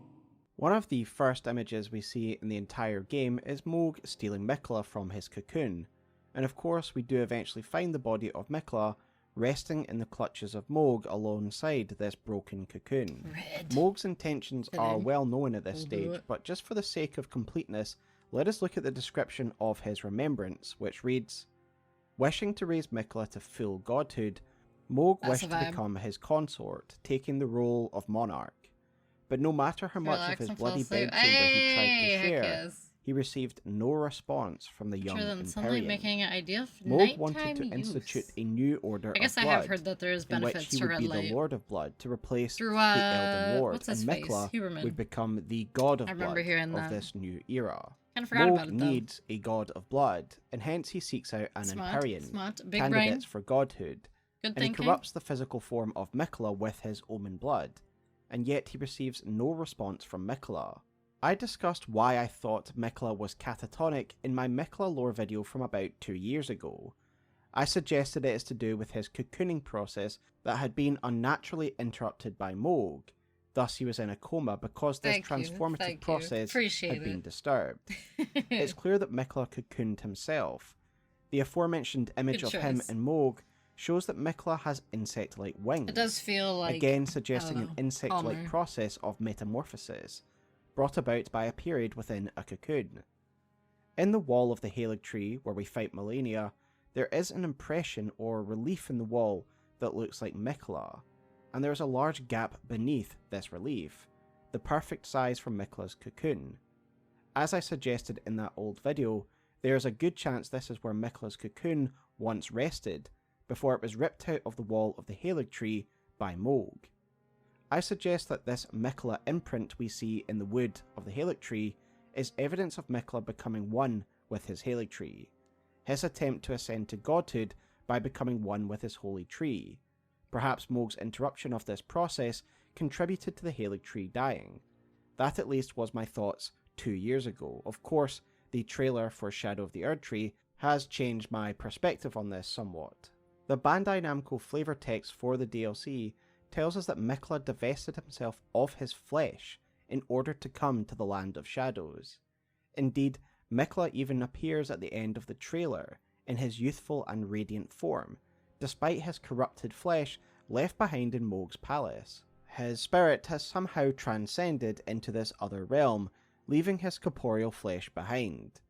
One of the first images we see in the entire game is Mohg stealing Miquella from his cocoon, and of course we do eventually find the body of Miquella resting in the clutches of Mohg alongside this broken cocoon. Mohg's intentions are well known at this stage, but just for the sake of completeness, let us look at the description of his remembrance, which reads: "Wishing to raise Miquella to full godhood, Mohg wished to become his consort, taking the role of monarch. But no matter how much of his bloody bedchamber he tried to share, he received no response from the young Empyrean. Making an ideal Mohg wanted to institute a new order of blood, I have heard that there's in which benefits he to would red be light. the Lord of Blood to replace Through, the Elden Lord, what's and his face? Miquella Huberman. would become the God of I remember Blood hearing of that. this new era. Kinda forgot Mohg about it, though. needs a God of Blood, and hence he seeks out an Smart, Empyrean, smart, big candidates brain. for godhood, Good and he thinking. corrupts the physical form of Miquella with his omen blood, and yet he receives no response from Miquella. I discussed why I thought Miquella was catatonic in my Miquella lore video from about 2 years ago. I suggested it is to do with his cocooning process that had been unnaturally interrupted by Mohg, Thus, he was in a coma because this transformative process had been disturbed. It's clear that Miquella cocooned himself. The aforementioned image of him and Mohg shows that Miquella has insect-like wings. It does feel like, again suggesting an insect-like process of metamorphosis, brought about by a period within a cocoon. In the wall of the Halig Tree, where we fight Malenia, there is an impression or relief in the wall that looks like Miquella, and there is a large gap beneath this relief, the perfect size for Miquella's cocoon. As I suggested in that old video, there is a good chance this is where Miquella's cocoon once rested, before it was ripped out of the wall of the Halig Tree by Mohg. I suggest that this Miquella imprint we see in the wood of the Halig Tree is evidence of Miquella becoming one with his Halig Tree, his attempt to ascend to godhood by becoming one with his holy tree. Perhaps Mohg's interruption of this process contributed to the Halig Tree dying. That at least was my thoughts 2 years ago. Of course, the trailer for Shadow of the Erdtree has changed my perspective on this somewhat. The Bandai Namco flavor text for the DLC tells us that Miquella divested himself of his flesh in order to come to the Land of Shadows. Indeed, Miquella even appears at the end of the trailer in his youthful and radiant form, despite his corrupted flesh left behind in Mohg's palace. His spirit has somehow transcended into this other realm, leaving his corporeal flesh behind.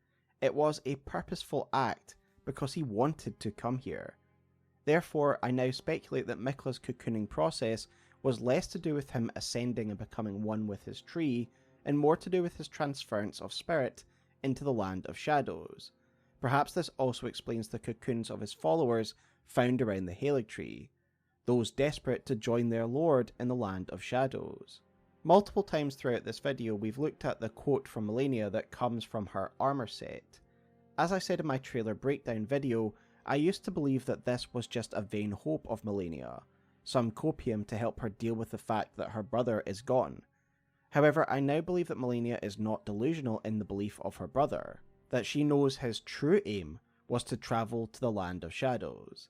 It was a purposeful act because he wanted to come here. Therefore, I now speculate that Miquella's cocooning process was less to do with him ascending and becoming one with his tree, and more to do with his transference of spirit into the Land of Shadows. Perhaps this also explains the cocoons of his followers found around the Halig Tree, those desperate to join their lord in the Land of Shadows. Multiple times throughout this video we've looked at the quote from Malenia that comes from her armor set. As I said in my trailer breakdown video, I used to believe that this was just a vain hope of Malenia, some copium to help her deal with the fact that her brother is gone. However, I now believe that Malenia is not delusional in the belief of her brother, that she knows his true aim was to travel to the Land of Shadows.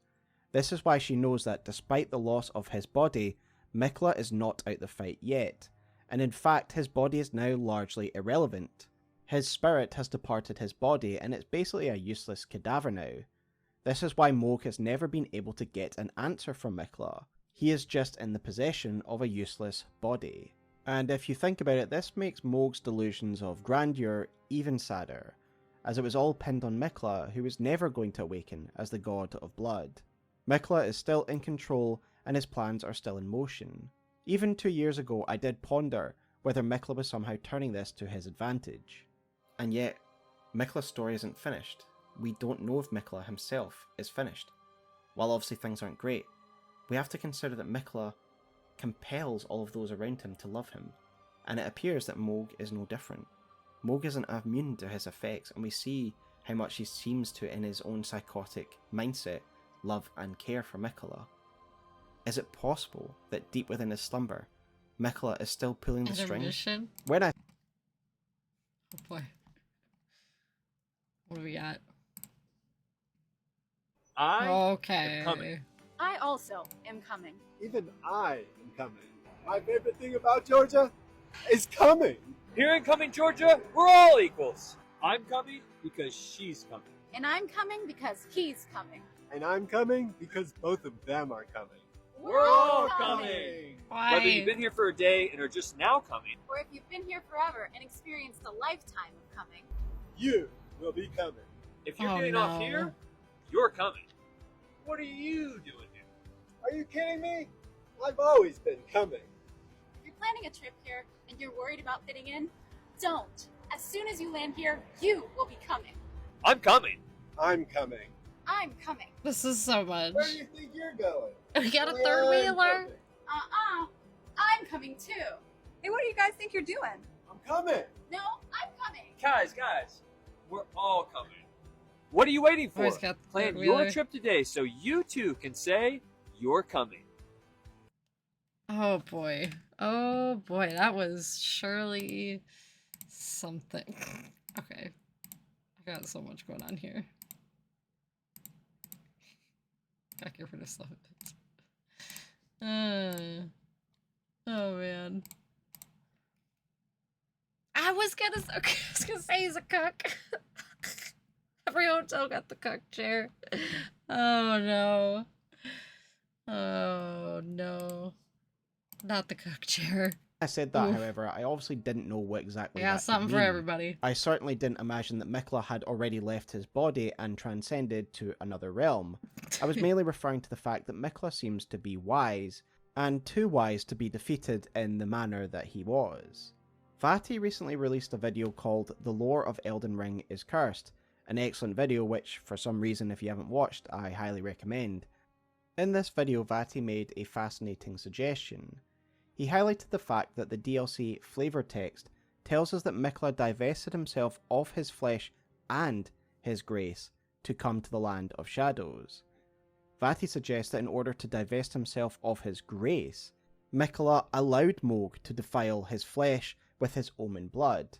This is why she knows that despite the loss of his body, Miquella is not out the fight yet, and in fact his body is now largely irrelevant. His spirit has departed his body and it's basically a useless cadaver now. This is why Mohg has never been able to get an answer from Miquella. He is just in the possession of a useless body. And if you think about it, this makes Mohg's delusions of grandeur even sadder, as it was all pinned on Miquella, who was never going to awaken as the god of blood. Miquella is still in control and his plans are still in motion. Even 2 years ago I did ponder whether Miquella was somehow turning this to his advantage. And yet, Miquella's story isn't finished. We don't know if Miquella himself is finished. While obviously things aren't great, we have to consider that Miquella compels all of those around him to love him, and it appears that Mohg is no different. Mohg isn't immune to his effects, and we see how much he seems to, in his own psychotic mindset, love and care for Miquella. Is it possible that deep within his slumber, Miquella is still pulling the strings? When I... Oh boy. What do we got? am coming. I also am coming. Even I am coming. My favorite thing about Georgia is coming. Here in coming, Georgia, we're all equals. I'm coming because she's coming. And I'm coming because he's coming. And I'm coming because both of them are coming. We're all coming. Why? Whether you've been here for a day and are just now coming, or if you've been here forever and experienced a lifetime of coming, you will be coming. If you're getting off here, you're coming. What are you doing here? Are you kidding me? I've always been coming. If you're planning a trip here and you're worried about fitting in, don't. As soon as you land here, you will be coming. I'm coming. I'm coming. I'm coming. This is so much. Where do you think you're going? We got a third wheeler? I'm coming too. Hey, what do you guys think you're doing? I'm coming. No, I'm coming. Guys, we're all coming. What are you waiting for? Plan your trip today so you too can say you're coming. Oh boy. Oh boy, that was surely something. Okay. I got so much going on here. Gotta get rid of some of it. Oh man. was gonna say he's a cook. Every hotel got the cook chair. Oh no. Oh no. Not the cook chair. I said that, Oof. however, I obviously didn't know what exactly Yeah, that could something for mean. everybody. I certainly didn't imagine that Mikla had already left his body and transcended to another realm. I was mainly referring to the fact that Mikla seems to be wise, and too wise to be defeated in the manner that he was. Vati recently released a video called The Lore of Elden Ring is Cursed, an excellent video which, for some reason if you haven't watched, I highly recommend. In this video, Vati made a fascinating suggestion. He highlighted the fact that the DLC flavor text tells us that Mikla divested himself of his flesh and his grace to come to the Land of Shadows. Vati suggests that in order to divest himself of his grace, Mikla allowed Mohg to defile his flesh with his Omen blood,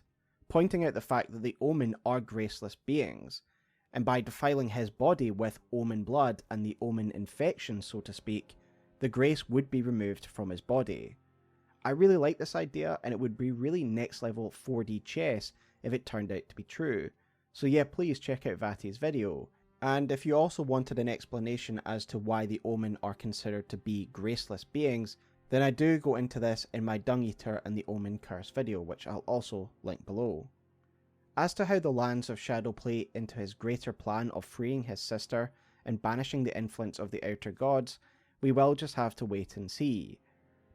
pointing out the fact that the Omen are graceless beings, and by defiling his body with Omen blood and the Omen infection, so to speak, the grace would be removed from his body. I really like this idea, and it would be really next level 4D chess if it turned out to be true. So yeah, please check out Vati's video. And if you also wanted an explanation as to why the Omen are considered to be graceless beings, then I do go into this in my Dung Eater and the Omen Curse video, which I'll also link below. As to how the Lands of Shadow play into his greater plan of freeing his sister and banishing the influence of the Outer Gods, we will just have to wait and see.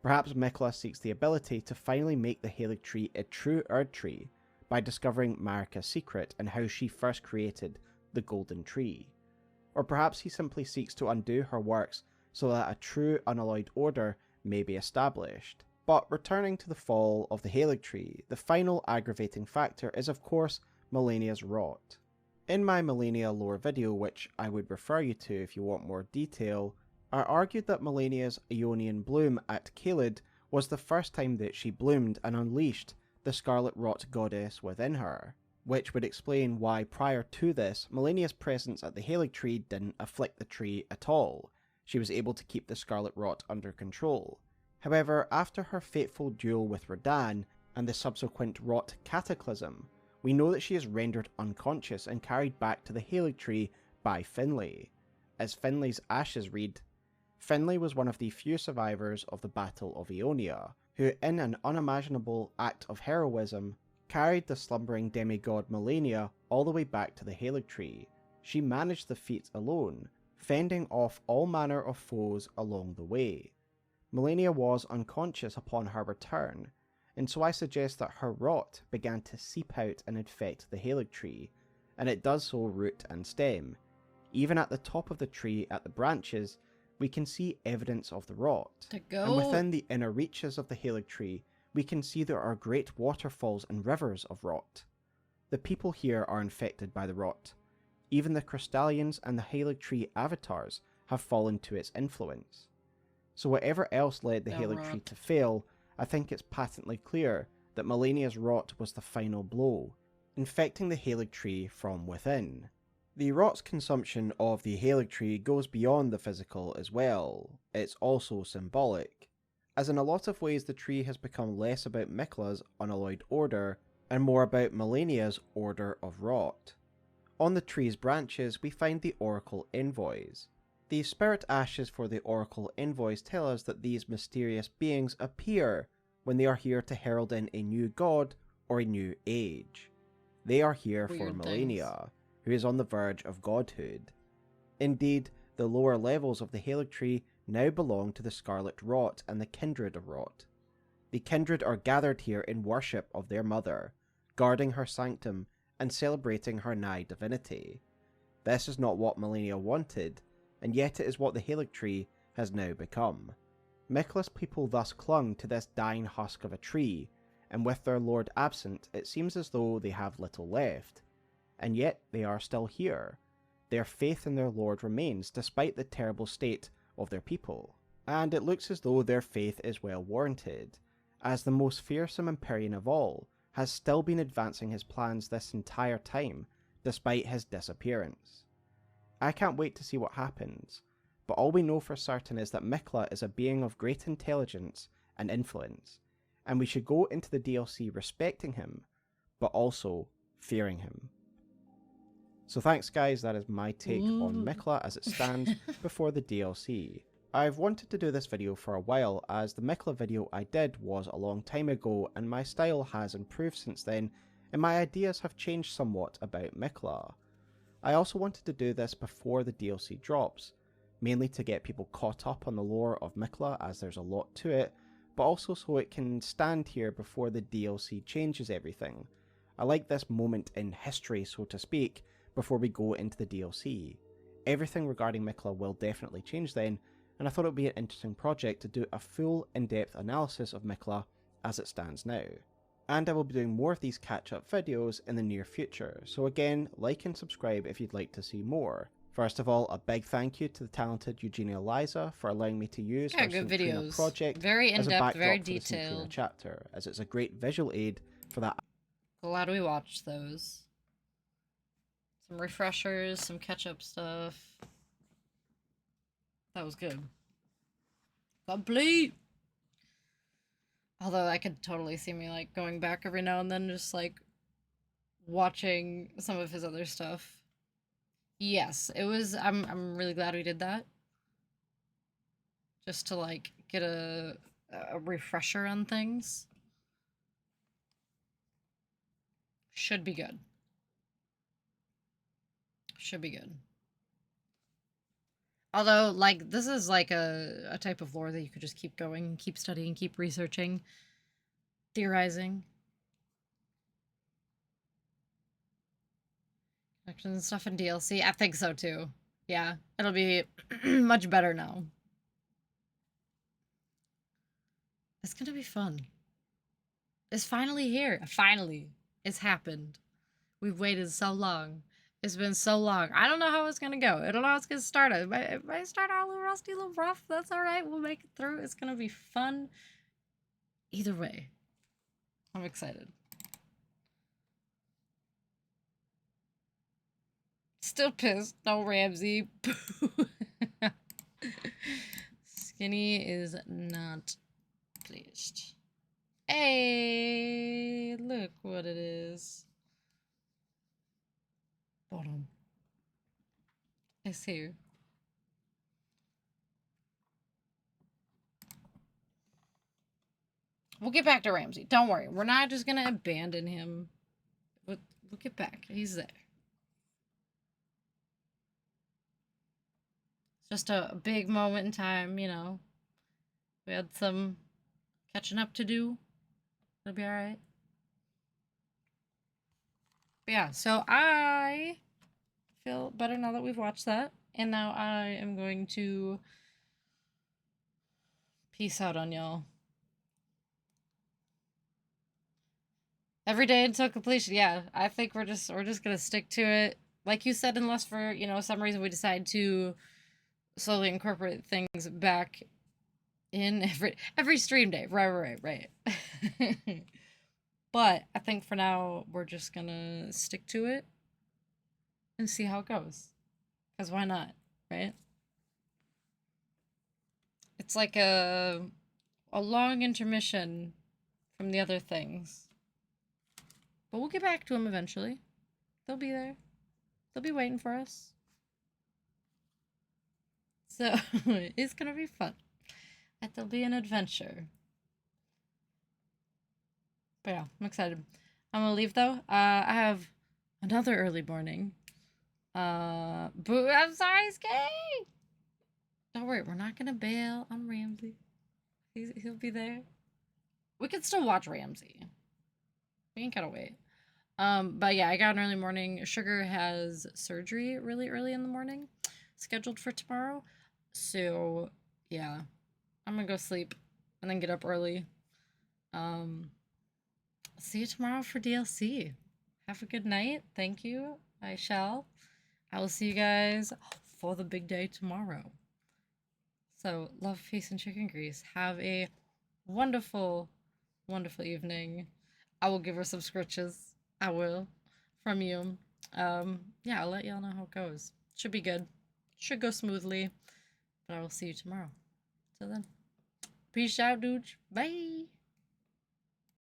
Perhaps Mikla seeks the ability to finally make the Halig Tree a true Erd Tree by discovering Marika's secret and how she first created the Golden Tree. Or perhaps he simply seeks to undo her works so that a true unalloyed order may be established. But returning to the fall of the Halig Tree, the final aggravating factor is of course Malenia's rot. In my Malenia lore video, which I would refer you to if you want more detail, I argued that Malenia's Ionian bloom at Caelid was the first time that she bloomed and unleashed the Scarlet Rot goddess within her, which would explain why prior to this, Malenia's presence at the Halig Tree didn't afflict the tree at all. She was able to keep the Scarlet Rot under control. However, after her fateful duel with Radahn and the subsequent Rot Cataclysm, we know that she is rendered unconscious and carried back to the Halig Tree by Finlay. As Finlay's ashes read, Finlay was one of the few survivors of the Battle of Ionia, who in an unimaginable act of heroism, carried the slumbering demigod Malenia all the way back to the Halig Tree. She managed the feat alone, fending off all manner of foes along the way. Malenia was unconscious upon her return, and so I suggest that her rot began to seep out and infect the Halig Tree, and it does so root and stem. Even at the top of the tree at the branches, we can see evidence of the rot. And within the inner reaches of the Halig Tree, we can see there are great waterfalls and rivers of rot. The people here are infected by the rot. Even the Crystallians and the Halig Tree avatars have fallen to its influence. So whatever else led the Halig Tree to fail, I think it's patently clear that Malenia's rot was the final blow, infecting the Halig Tree from within. The rot's consumption of the Halig Tree goes beyond the physical as well. It's also symbolic, as in a lot of ways the tree has become less about Mikla's unalloyed order and more about Malenia's order of rot. On the tree's branches we find the Oracle Envoys. The spirit ashes for the Oracle Envoys tell us that these mysterious beings appear when they are here to herald in a new god or a new age. They are here for Malenia, who is on the verge of godhood. Indeed, the lower levels of the Halig Tree now belong to the Scarlet Rot and the Kindred of Rot. The Kindred are gathered here in worship of their mother, guarding her sanctum and celebrating her nigh divinity. This is not what Malenia wanted, and yet it is what the Halig Tree has now become. Mikla's people thus clung to this dying husk of a tree, and with their lord absent, it seems as though they have little left. And yet they are still here. Their faith in their lord remains despite the terrible state of their people. And it looks as though their faith is well warranted, as the most fearsome Empyrean of all has still been advancing his plans this entire time, despite his disappearance. I can't wait to see what happens, but all we know for certain is that Mikla is a being of great intelligence and influence, and we should go into the DLC respecting him, but also fearing him. So thanks guys, that is my take on Miquella as it stands before the DLC. I've wanted to do this video for a while, as the Miquella video I did was a long time ago and my style has improved since then, and my ideas have changed somewhat about Miquella. I also wanted to do this before the DLC drops, mainly to get people caught up on the lore of Miquella, as there's a lot to it, but also so it can stand here before the DLC changes everything. I like this moment in history, so to speak, before we go into the DLC. Everything regarding Miquella will definitely change then, and I thought it would be an interesting project to do a full in-depth analysis of Miquella as it stands now. And I will be doing more of these catch-up videos in the near future, so again, like and subscribe if you'd like to see more. First of all, a big thank you to the talented Eugenia Liza for allowing me to use her good Cinderina videos. project Very as a in-depth, backdrop very for the Cinderina detailed. chapter, as it's a great visual aid for that. Glad we watched those. Some refreshers, some catch-up stuff. That was good. Complete! Although I could totally see me, like, going back every now and then, just, like, watching some of his other stuff. Yes, it was, I'm really glad we did that. Just to, like, get a refresher on things. Should be good. Should be good. Although, like, this is like a type of lore that you could just keep going, keep studying, keep researching, theorizing. Connections and stuff in DLC. I think so too. Yeah, it'll be much better now. It's gonna be fun. It's finally here. Finally. It's happened. We've waited so long. It's been so long. I don't know how it's gonna go. I don't know how it's gonna start. It might start out a little rusty, a little rough. That's alright. We'll make it through. It's gonna be fun. Either way. I'm excited. Still pissed. No Ramsey. Skinny is not pleased. Hey, look what it is. Bottom. It's here. We'll get back to Ramsey. Don't worry. We're not just gonna abandon him. We'll get back. He's there. It's just a big moment in time, you know. We had some catching up to do. It'll be alright. But yeah, so I feel better now that we've watched that. And now I am going to peace out on y'all. Every day until completion. Yeah, I think we're just gonna stick to it. Like you said, unless for, you know, some reason we decide to slowly incorporate things back in every stream day. Right. But I think for now, we're just gonna stick to it and see how it goes. Because why not, right? It's like a long intermission from the other things. But we'll get back to them eventually. They'll be there. They'll be waiting for us. So, it's gonna be fun. It'll be an adventure. But yeah, I'm excited. I'm gonna leave though. I have another early morning. Boo, I'm sorry, Skay! Don't worry, we're not gonna bail on Ramsey. He'll be there. We can still watch Ramsey. We ain't gotta wait. But yeah, I got an early morning. Sugar has surgery really early in the morning, scheduled for tomorrow. So yeah, I'm gonna go sleep and then get up early. See you tomorrow for DLC. Have a good night. Thank you. I shall. I will see you guys for the big day tomorrow. So, love, peace, and chicken grease. Have a wonderful, wonderful evening. I will give her some scritches. I will. From you. Yeah, I'll let y'all know how it goes. Should be good. Should go smoothly. But I will see you tomorrow. Till then. Peace out, dude. Bye.